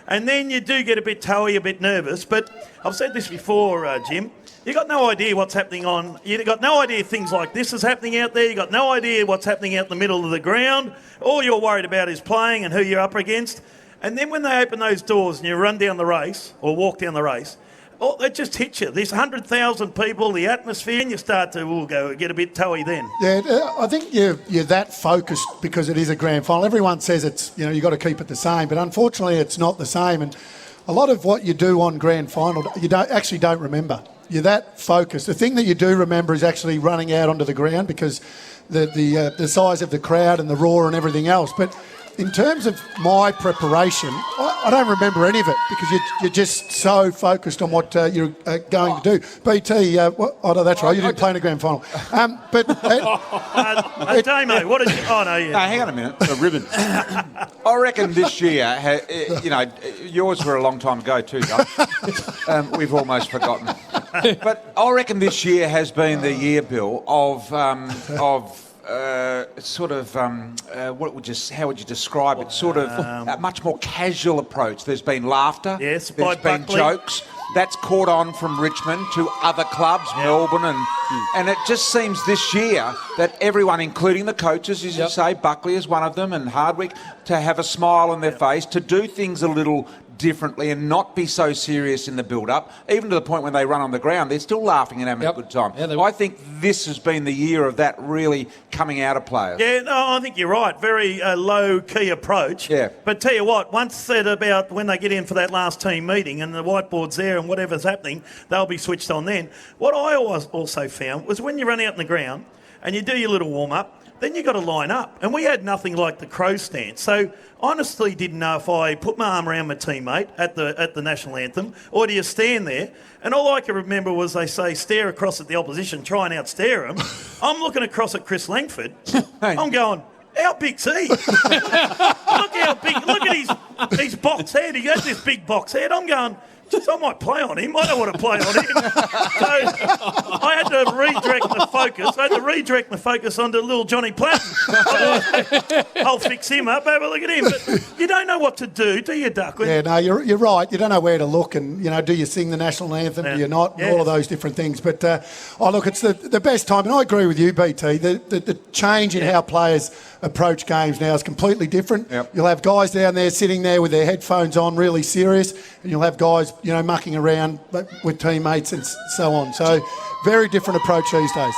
And then you do get a bit toey, a bit nervous. But I've said this before, Jim. You got no idea what's happening on. You got no idea things like this is happening out there. You got no idea what's happening out in the middle of the ground. All you're worried about is playing and who you're up against. And then when they open those doors and you run down the race or walk down the race, it just hits you. There's 100,000 people, the atmosphere, and you start to get a bit toey then. Yeah, I think you're that focused because it is a grand final. Everyone says it's, you've got to keep it the same, but unfortunately it's not the same. And a lot of what you do on grand final, you don't remember. You're that focused. The thing that you do remember is actually running out onto the ground because the size of the crowd and the roar and everything else. But in terms of my preparation, I don't remember any of it because you're just so focused on what you're going to do. BT, no, that's right, you didn't play in a grand final. Damo, what is... Oh, no, yeah. No, hang on a minute. A ribbon. I reckon this year, yours were a long time ago too, Doug. We've almost forgotten. But I reckon this year has been the year, Bill, of how would you describe it? Sort of a much more casual approach. There's been laughter. Yes, there's been Buckley. jokes. That's caught on from Richmond to other clubs, Melbourne, and it just seems this year that everyone, including the coaches, as you say, Buckley is one of them, and Hardwick, to have a smile on their face, to do things a little differently and not be so serious in the build-up, even to the point when they run on the ground, they're still laughing and having a good time. Yeah, I think this has been the year of that really coming out of players. Yeah, no, I think you're right. Very low-key approach. Yeah. But tell you what, once said about when they get in for that last team meeting and the whiteboard's there and whatever's happening, they'll be switched on then. What I also found was when you run out in the ground and you do your little warm-up, then you got to line up. And we had nothing like the crow stance. So honestly didn't know if I put my arm around my teammate at the national anthem or do you stand there? And all I can remember was they say stare across at the opposition, try and outstare them. I'm looking across at Chris Langford. I'm going, how big's he? Look how big. Look at his box head. He has this big box head. I'm going, I might play on him. I don't want to play on him. So I had to redirect the focus. I had to redirect the focus onto little Johnny Platten. I'll fix him up. Have a look at him. But you don't know what to do you, Duck? Yeah, no, you're right. You don't know where to look, and do you sing the national anthem? Do you not? And all of those different things. But look, it's the best time, and I agree with you, BT. The change in how players approach games now is completely different. Yep. You'll have guys down there sitting there with their headphones on, really serious, and you'll have guys, mucking around with teammates and so on. So, very different approach these days.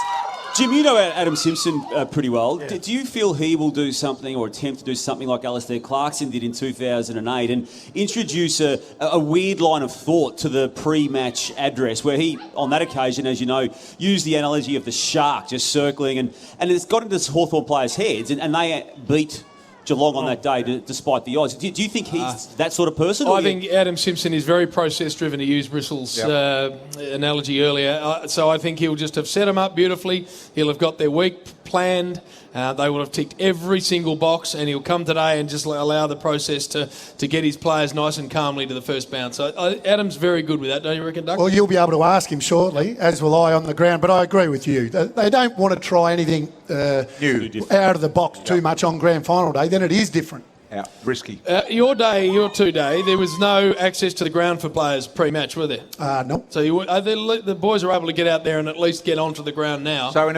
Jim, you know Adam Simpson pretty well. Yeah. Do you feel he will do something or attempt to do something like Alistair Clarkson did in 2008 and introduce a weird line of thought to the pre-match address where he, on that occasion, as you know, used the analogy of the shark just circling and it's got into Hawthorn players' heads and they beat Geelong on that day despite the odds. Do you think he's that sort of person? I think Adam Simpson is very process-driven, to use Bristol's analogy earlier. So I think he'll just have set them up beautifully. He'll have got their week planned. They will have ticked every single box, and he'll come today and just allow the process to get his players nice and calmly to the first bounce. So Adam's very good with that, don't you reckon, Doug? Well, you'll be able to ask him shortly, as will I on the ground, but I agree with you. They don't want to try anything new, out of the box too much on grand final day, then it is different. Yeah, risky. Your 2 day, there was no access to the ground for players pre-match, were there? No. So the boys are able to get out there and at least get onto the ground now. So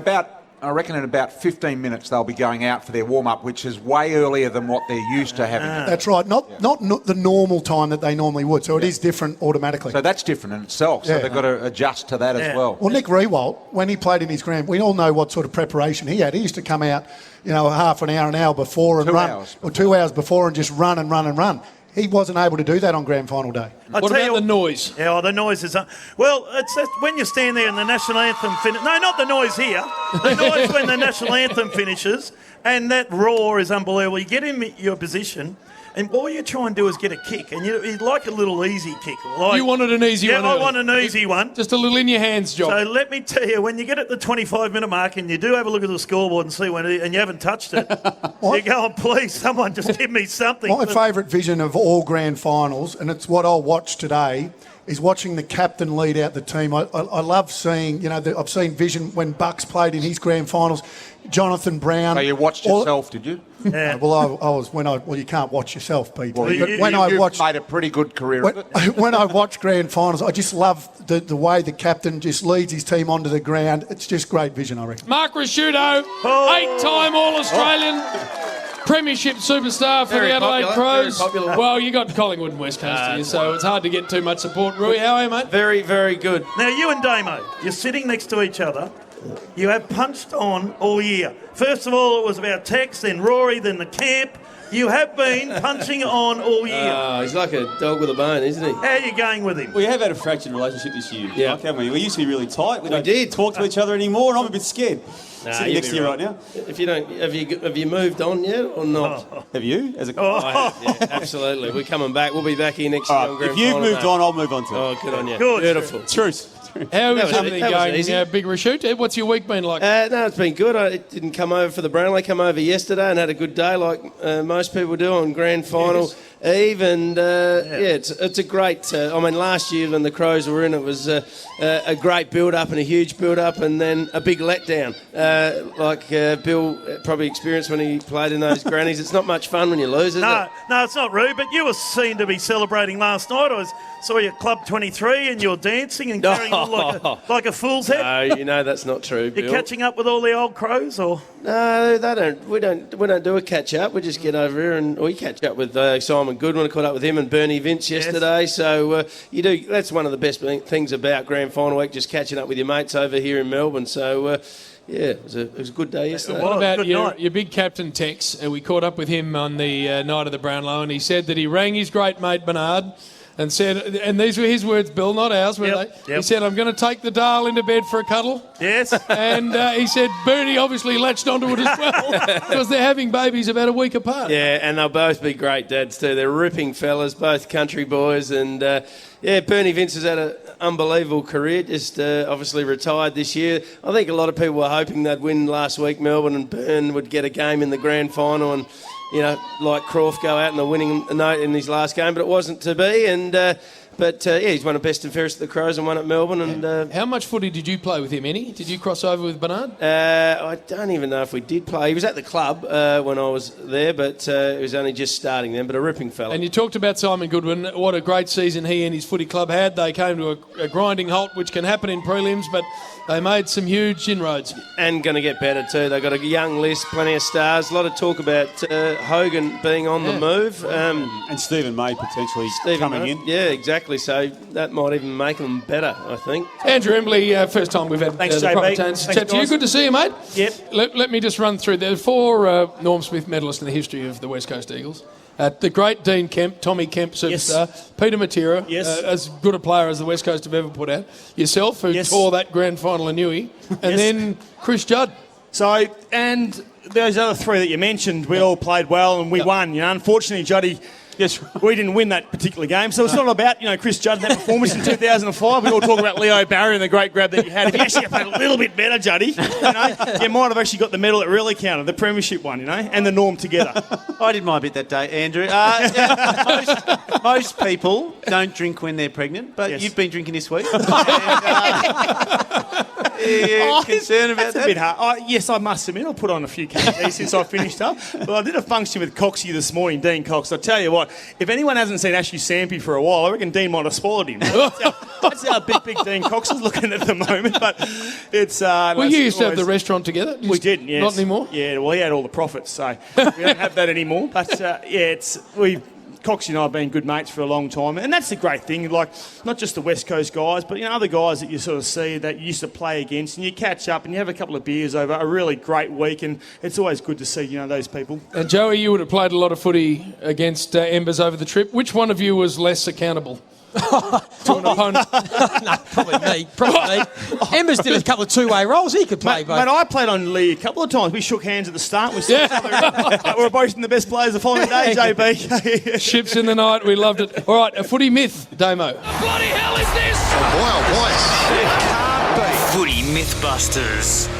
I reckon in about 15 minutes they'll be going out for their warm-up, which is way earlier than what they're used to having. That's right. Not the normal time that they normally would. So it is different automatically. So that's different in itself. So they've got to adjust to that as well. Well, Nick Rewalt, when he played in his grand, we all know what sort of preparation he had. He used to come out, half an hour before and run. Or 2 hours before and just run and run and run. He wasn't able to do that on grand final day. What about the noise? Yeah, the noise is... well, it's just when you stand there and the national anthem finishes... No, not the noise here. The noise when the national anthem finishes and that roar is unbelievable. You get in your position and all you try and do is get a kick. And you'd like a little easy kick. You wanted an easy one. Yeah, I want an easy one. Just a little in-your-hands job. So let me tell you, when you get at the 25-minute mark and you do have a look at the scoreboard and see and you haven't touched it, you're going, please, someone just give me something. My favourite vision of all grand finals, and it's what I'll watch today, is watching the captain lead out the team. I love seeing, I've seen vision when Bucks played in his grand finals. Jonathan Brown. So you watched yourself, did you? Yeah. Well, I was you can't watch yourself, Pete. Well, but you've made a pretty good career of it. When I watch grand finals, I just love the way the captain just leads his team onto the ground. It's just great vision, I reckon. Mark Rasciuto, 8-time All-Australian. Premiership superstar for the Adelaide Crows. Well, you got Collingwood and West Coast here, so it's hard to get too much support. Rui, how are you, mate? Very, very good. Now, you and Damo, you're sitting next to each other. You have punched on all year. First of all, it was about Tex, then Rory, then the camp. You have been punching on all year. He's like a dog with a bone, isn't he? How are you going with him? We have had a fractured relationship this year, haven't we? We used to be really tight. We don't did. talk to each other anymore, and I'm a bit scared. Sitting next to you right now. If you don't, have you moved on yet or not? Have you? I have, yeah, absolutely. We're coming back. We'll be back here next year. Right, if you've moved on, I'll move on too. Oh, good on you. Good. Beautiful. Truth. How is everything going? Big Rashoot? What's your week been like? No, it's been good. I didn't come over for the Brownlee. I came over yesterday and had a good day like most people do on grand final eve. And, it's a great... last year when the Crows were in, it was a great build-up and a huge build-up and then a big letdown. Like Bill probably experienced when he played in those grannies. It's not much fun when you lose, is it? No, it's not rude, but you were seen to be celebrating last night. I saw you at Club 23 and you're dancing and carrying on like a fool's head. No, you know that's not true, Bill. You're catching up with all the old Crows, or...? No, they don't. We don't do a catch-up. We just get over here and we catch up with Simon Simon Goodwin. I caught up with him and Bernie Vince yesterday. So that's one of the best things about Grand Final Week, just catching up with your mates over here in Melbourne. So, it was a good day yesterday. What about your big captain, Tex? We caught up with him on the night of the Brownlow, and he said that he rang his great mate Bernard and said, and these were his words, Bill, not ours, were they? He said, I'm going to take the Dale into bed for a cuddle. Yes. And he said, Bernie obviously latched onto it as well because they're having babies about a week apart. Yeah, and they'll both be great dads too. They're ripping fellas, both country boys. And, Bernie Vince has had an unbelievable career, just obviously retired this year. I think a lot of people were hoping they'd win last week, Melbourne, and Byrne would get a game in the grand final and, like Croft go out in the winning note in his last game, but it wasn't to be. And he's won a best and fairest at the Crows and won at Melbourne. And how much footy did you play with him, Any? Did you cross over with Bernard? I don't even know if we did play. He was at the club when I was there, but he was only just starting then, but a ripping fella. And you talked about Simon Goodwin. What a great season he and his footy club had. They came to a grinding halt, which can happen in prelims, but they made some huge inroads. And going to get better too. They've got a young list, plenty of stars. A lot of talk about Hogan being on the move. And Stephen May potentially coming in. Yeah, exactly. So that might even make them better, I think. Andrew Embley, first time we've had the proper chance to chat to you. Good to see you, mate. Yep. Let me just run through. There are 4 Norm Smith medalists in the history of the West Coast Eagles. The great Dean Kemp, Tommy Kemp, superstar. Yes. Peter Matera, Yes. as good a player as the West Coast have ever put out. Yourself, who tore that grand final in Newey. And then Chris Judd. So, and those other 3 that you mentioned, we all played well and we won. Unfortunately, Juddy, we didn't win that particular game. So it's not about, Chris Judd and that performance in 2005. We all talk about Leo Barry and the great grab that you had. If you actually played a little bit better, Juddy, you might have actually got the medal that really counted, the Premiership one, and the Norm together. I did my bit that day, Andrew. Most people don't drink when they're pregnant, but you've been drinking this week. Concerned about that? A bit hard. Yes, I must admit, I put on a few kgs since I finished up. But I did a function with Coxie this morning, Dean Cox. I tell you what, if anyone hasn't seen Ashley Sampi for a while, I reckon Dean might have swallowed him. That's how big Dean Cox is looking at the moment. But it's. Well, you used to have the restaurant together. We did, yes. Not anymore. Yeah, well, he had all the profits, so we don't have that anymore. But Coxie and I have been good mates for a long time, and that's the great thing. Like, not just the West Coast guys, but other guys that you sort of see that you used to play against, and you catch up and you have a couple of beers over a really great week, and it's always good to see those people. And Joey, you would have played a lot of footy against Embers over the trip. Which one of you was less accountable? To an opponent? No, probably me. Embers did a couple of two-way rolls. He could play both. Mate, I played on Lee a couple of times. We shook hands at the start. We were both the best players the following day, JB. Ships in the night. We loved it. All right, a footy myth, Damo. What the hell is this? Footy Mythbusters.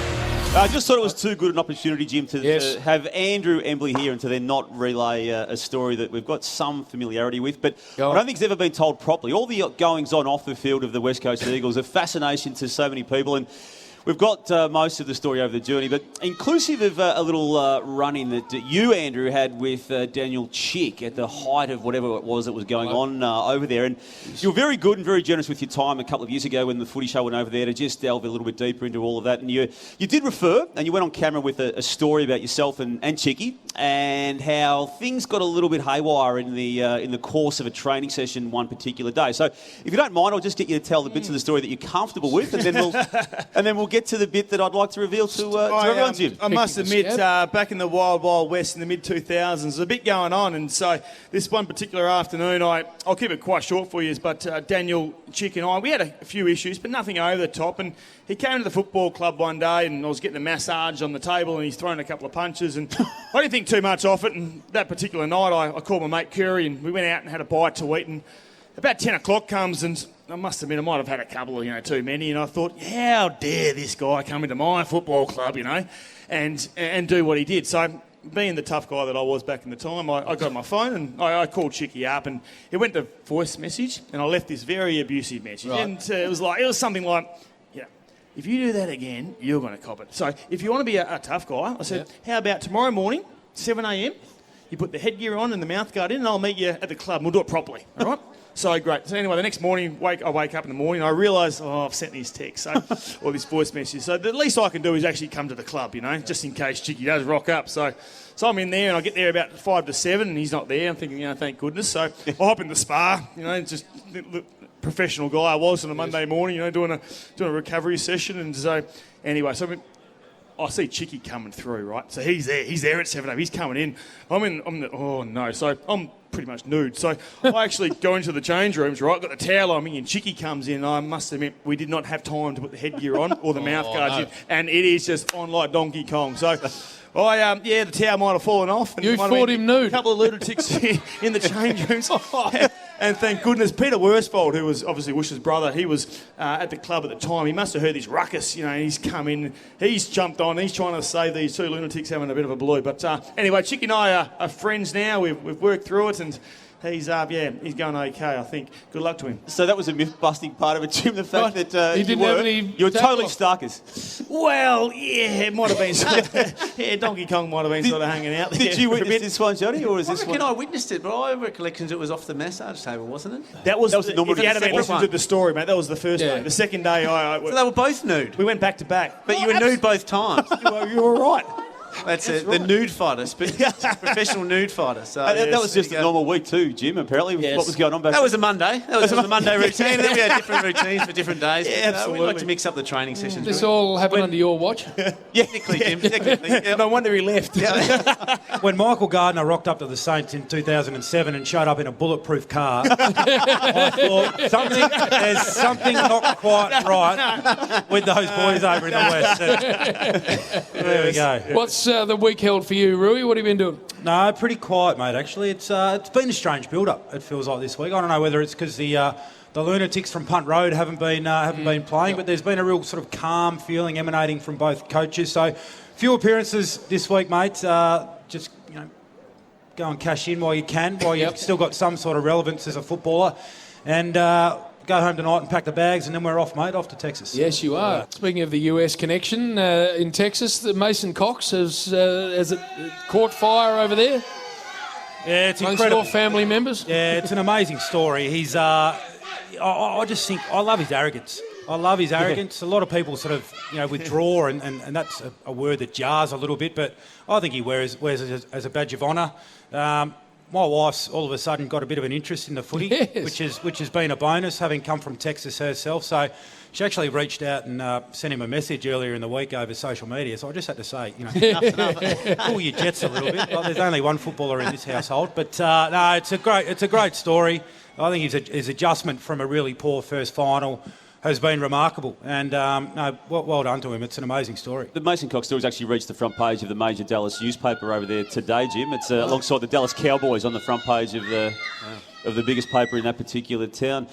I just thought it was too good an opportunity, Jim, to have Andrew Embley here and to then not relay a story that we've got some familiarity with, but I don't think it's ever been told properly. All the goings-on off the field of the West Coast Eagles are fascination to so many people, and we've got most of the story over the journey, but inclusive of a little run-in that you, Andrew, had with Daniel Chick at the height of whatever it was that was going on over there. And you were very good and very generous with your time a couple of years ago when the footy show went over there to just delve a little bit deeper into all of that. And you did refer, and you went on camera with a story about yourself and Chicky and how things got a little bit haywire in the course of a training session one particular day. So if you don't mind, I'll just get you to tell the bits of the story that you're comfortable with, and then we'll get to the bit that I'd like to reveal to everyone, Jim. I must admit, back in the Wild Wild West in the mid-2000s, there's a bit going on, and so this one particular afternoon, I'll keep it quite short for you, but Daniel Chick and we had a few issues, but nothing over the top, and he came to the football club one day, and I was getting a massage on the table, and he's thrown a couple of punches, and I didn't think too much of it, and that particular night, I called my mate Curry, and we went out and had a bite to eat, and about 10 o'clock comes, and I must admit, I might have had a couple of, too many, and I thought, how dare this guy come into my football club, and do what he did. So, being the tough guy that I was back in the time, I got my phone and I called Chicky up, and it went to voice message, and I left this very abusive message. Right. And it was something like, if you do that again, you're going to cop it. So, if you want to be a tough guy, I said, how about tomorrow morning, 7 a.m, you put the headgear on and the mouthguard in, and I'll meet you at the club, and we'll do it properly, all right? So great. So anyway, the next morning, I wake up in the morning, I realise, I've sent this text or this voice message. So the least I can do is actually come to the club, just in case Chicky does rock up. So I'm in there, and I get there about 5 to 7, and he's not there. I'm thinking, thank goodness. So I hop in the spa, just professional guy I was on a Monday morning, doing a recovery session. And so anyway, I see Chicky coming through, right? So he's there at 7 a.m. He's coming in. Oh no. So I'm pretty much nude. So I actually go into the change rooms, right? Got the towel on me, and Chicky comes in. I must admit, we did not have time to put the headgear on or the mouth guards in, and it is just on like Donkey Kong. So the towel might have fallen off. And you fought him nude. A couple of lunatics in the change rooms. And thank goodness, Peter Worsfold, who was obviously Wish's brother, he was at the club at the time. He must have heard this ruckus, and he's come in, he's jumped on, he's trying to save these two lunatics having a bit of a blue. But anyway, Chicky and I are friends now. We've worked through it, and he's going okay, I think. Good luck to him. So that was a myth-busting part of it, Jim, the fact that he didn't have any you were totally starkers. Well, yeah, it might have been Donkey Kong might have been sort of hanging out there. Did you witness this one, Johnny, or is this one? I witnessed it, but I recollections it was off the massage table, wasn't it? That was the normal. If you had been listening to the story, mate, that was the first day. The second day, so they were both nude? We went back to back. But you were nude both times? You were right. That's it. Right. The nude fighters, professional nude fighter. So that was just a normal week too, Jim. Apparently, what was going on back? That was a Monday. That was a Monday routine. And then we had different routines for different days. Yeah, absolutely. We like to mix up the training sessions. This all happened under your watch. Technically, Jim. Technically. Yep. No wonder he left. When Michael Gardner rocked up to the Saints in 2007 and showed up in a bulletproof car, I thought there's something not quite right with those boys over in the West. There we go. What's the week held for you, Rui? What have you been doing? No, pretty quiet, mate, actually. It's been a strange build-up, it feels like, this week. I don't know whether it's because the lunatics from Punt Road haven't been playing, but there's been a real sort of calm feeling emanating from both coaches. So, few appearances this week, mate. Just, go and cash in while you can, while you've still got some sort of relevance as a footballer. And go home tonight and pack the bags, and then we're off, mate, off to Texas. Yes, you are. Speaking of the US connection, in Texas, Mason Cox has it caught fire over there? Yeah, it's incredible. Your family members? Yeah, it's an amazing story. He's, I just think, I love his arrogance. A lot of people sort of, withdraw, and that's a word that jars a little bit, but I think he wears it as a badge of honour. My wife's all of a sudden got a bit of an interest in the footy, which has been a bonus, having come from Texas herself. So she actually reached out and sent him a message earlier in the week over social media. So I just had to say, enough's enough. Cool your jets a little bit. There's only one footballer in this household, but no, it's a great story. I think his adjustment from a really poor first final has been remarkable, and well done to him. It's an amazing story. The Mason Cox story's actually reached the front page of the major Dallas newspaper over there today, Jim. It's alongside the Dallas Cowboys on the front page of the biggest paper in that particular town.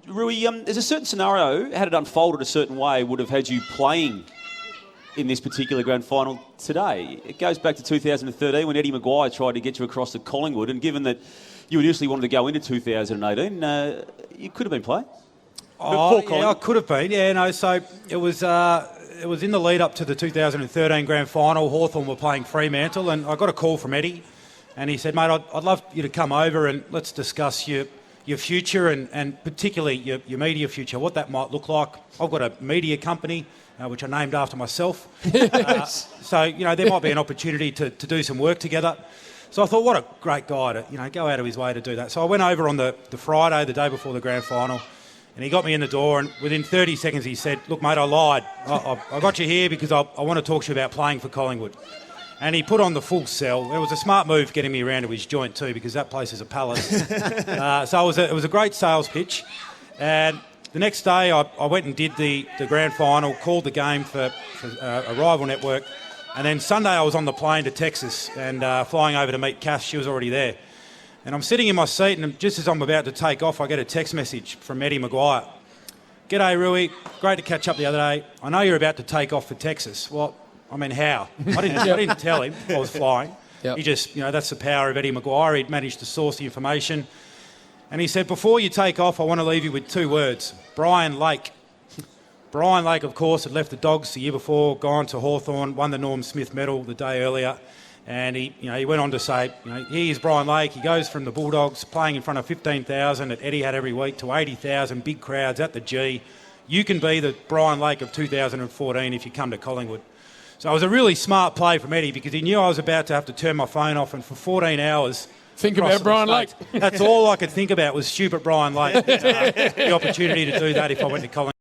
Rui, there's a certain scenario, had it unfolded a certain way, would have had you playing in this particular grand final today. It goes back to 2013 when Eddie Maguire tried to get you across to Collingwood, and given that you initially wanted to go into 2018, you could have been playing. I could have been. Yeah, no. So it was in the lead up to the 2013 grand final. Hawthorn were playing Fremantle, and I got a call from Eddie, and he said, "Mate, I'd love you to come over and let's discuss your future and particularly your media future, what that might look like. I've got a media company which I named after myself, so there might be an opportunity to do some work together." So I thought, what a great guy to go out of his way to do that. So I went over on the Friday, the day before the grand final. And he got me in the door, and within 30 seconds he said, "Look, mate, I lied. I got you here because I want to talk to you about playing for Collingwood." And he put on the full sell. It was a smart move getting me around to his joint too, because that place is a palace. So it was a great sales pitch. And the next day I went and did the grand final, called the game for a rival network. And then Sunday I was on the plane to Texas and flying over to meet Cass. She was already there. And I'm sitting in my seat, and just as I'm about to take off, I get a text message from Eddie Maguire. "G'day, Rui. Great to catch up the other day. I know you're about to take off for Texas." Well, I mean, how? I didn't tell him I was flying. Yep. He just, that's the power of Eddie Maguire. He'd managed to source the information. And he said, "Before you take off, I want to leave you with 2 words. Brian Lake." Brian Lake, of course, had left the Dogs the year before, gone to Hawthorn, won the Norm Smith medal the day earlier. And he went on to say, here's Brian Lake. He goes from the Bulldogs playing in front of 15,000 that Eddie had every week to 80,000 big crowds at the G. You can be the Brian Lake of 2014 if you come to Collingwood. So it was a really smart play from Eddie because he knew I was about to have to turn my phone off, and for 14 hours... Think about Brian Lake. That's all I could think about was stupid Brian Lake. The opportunity to do that if I went to Collingwood.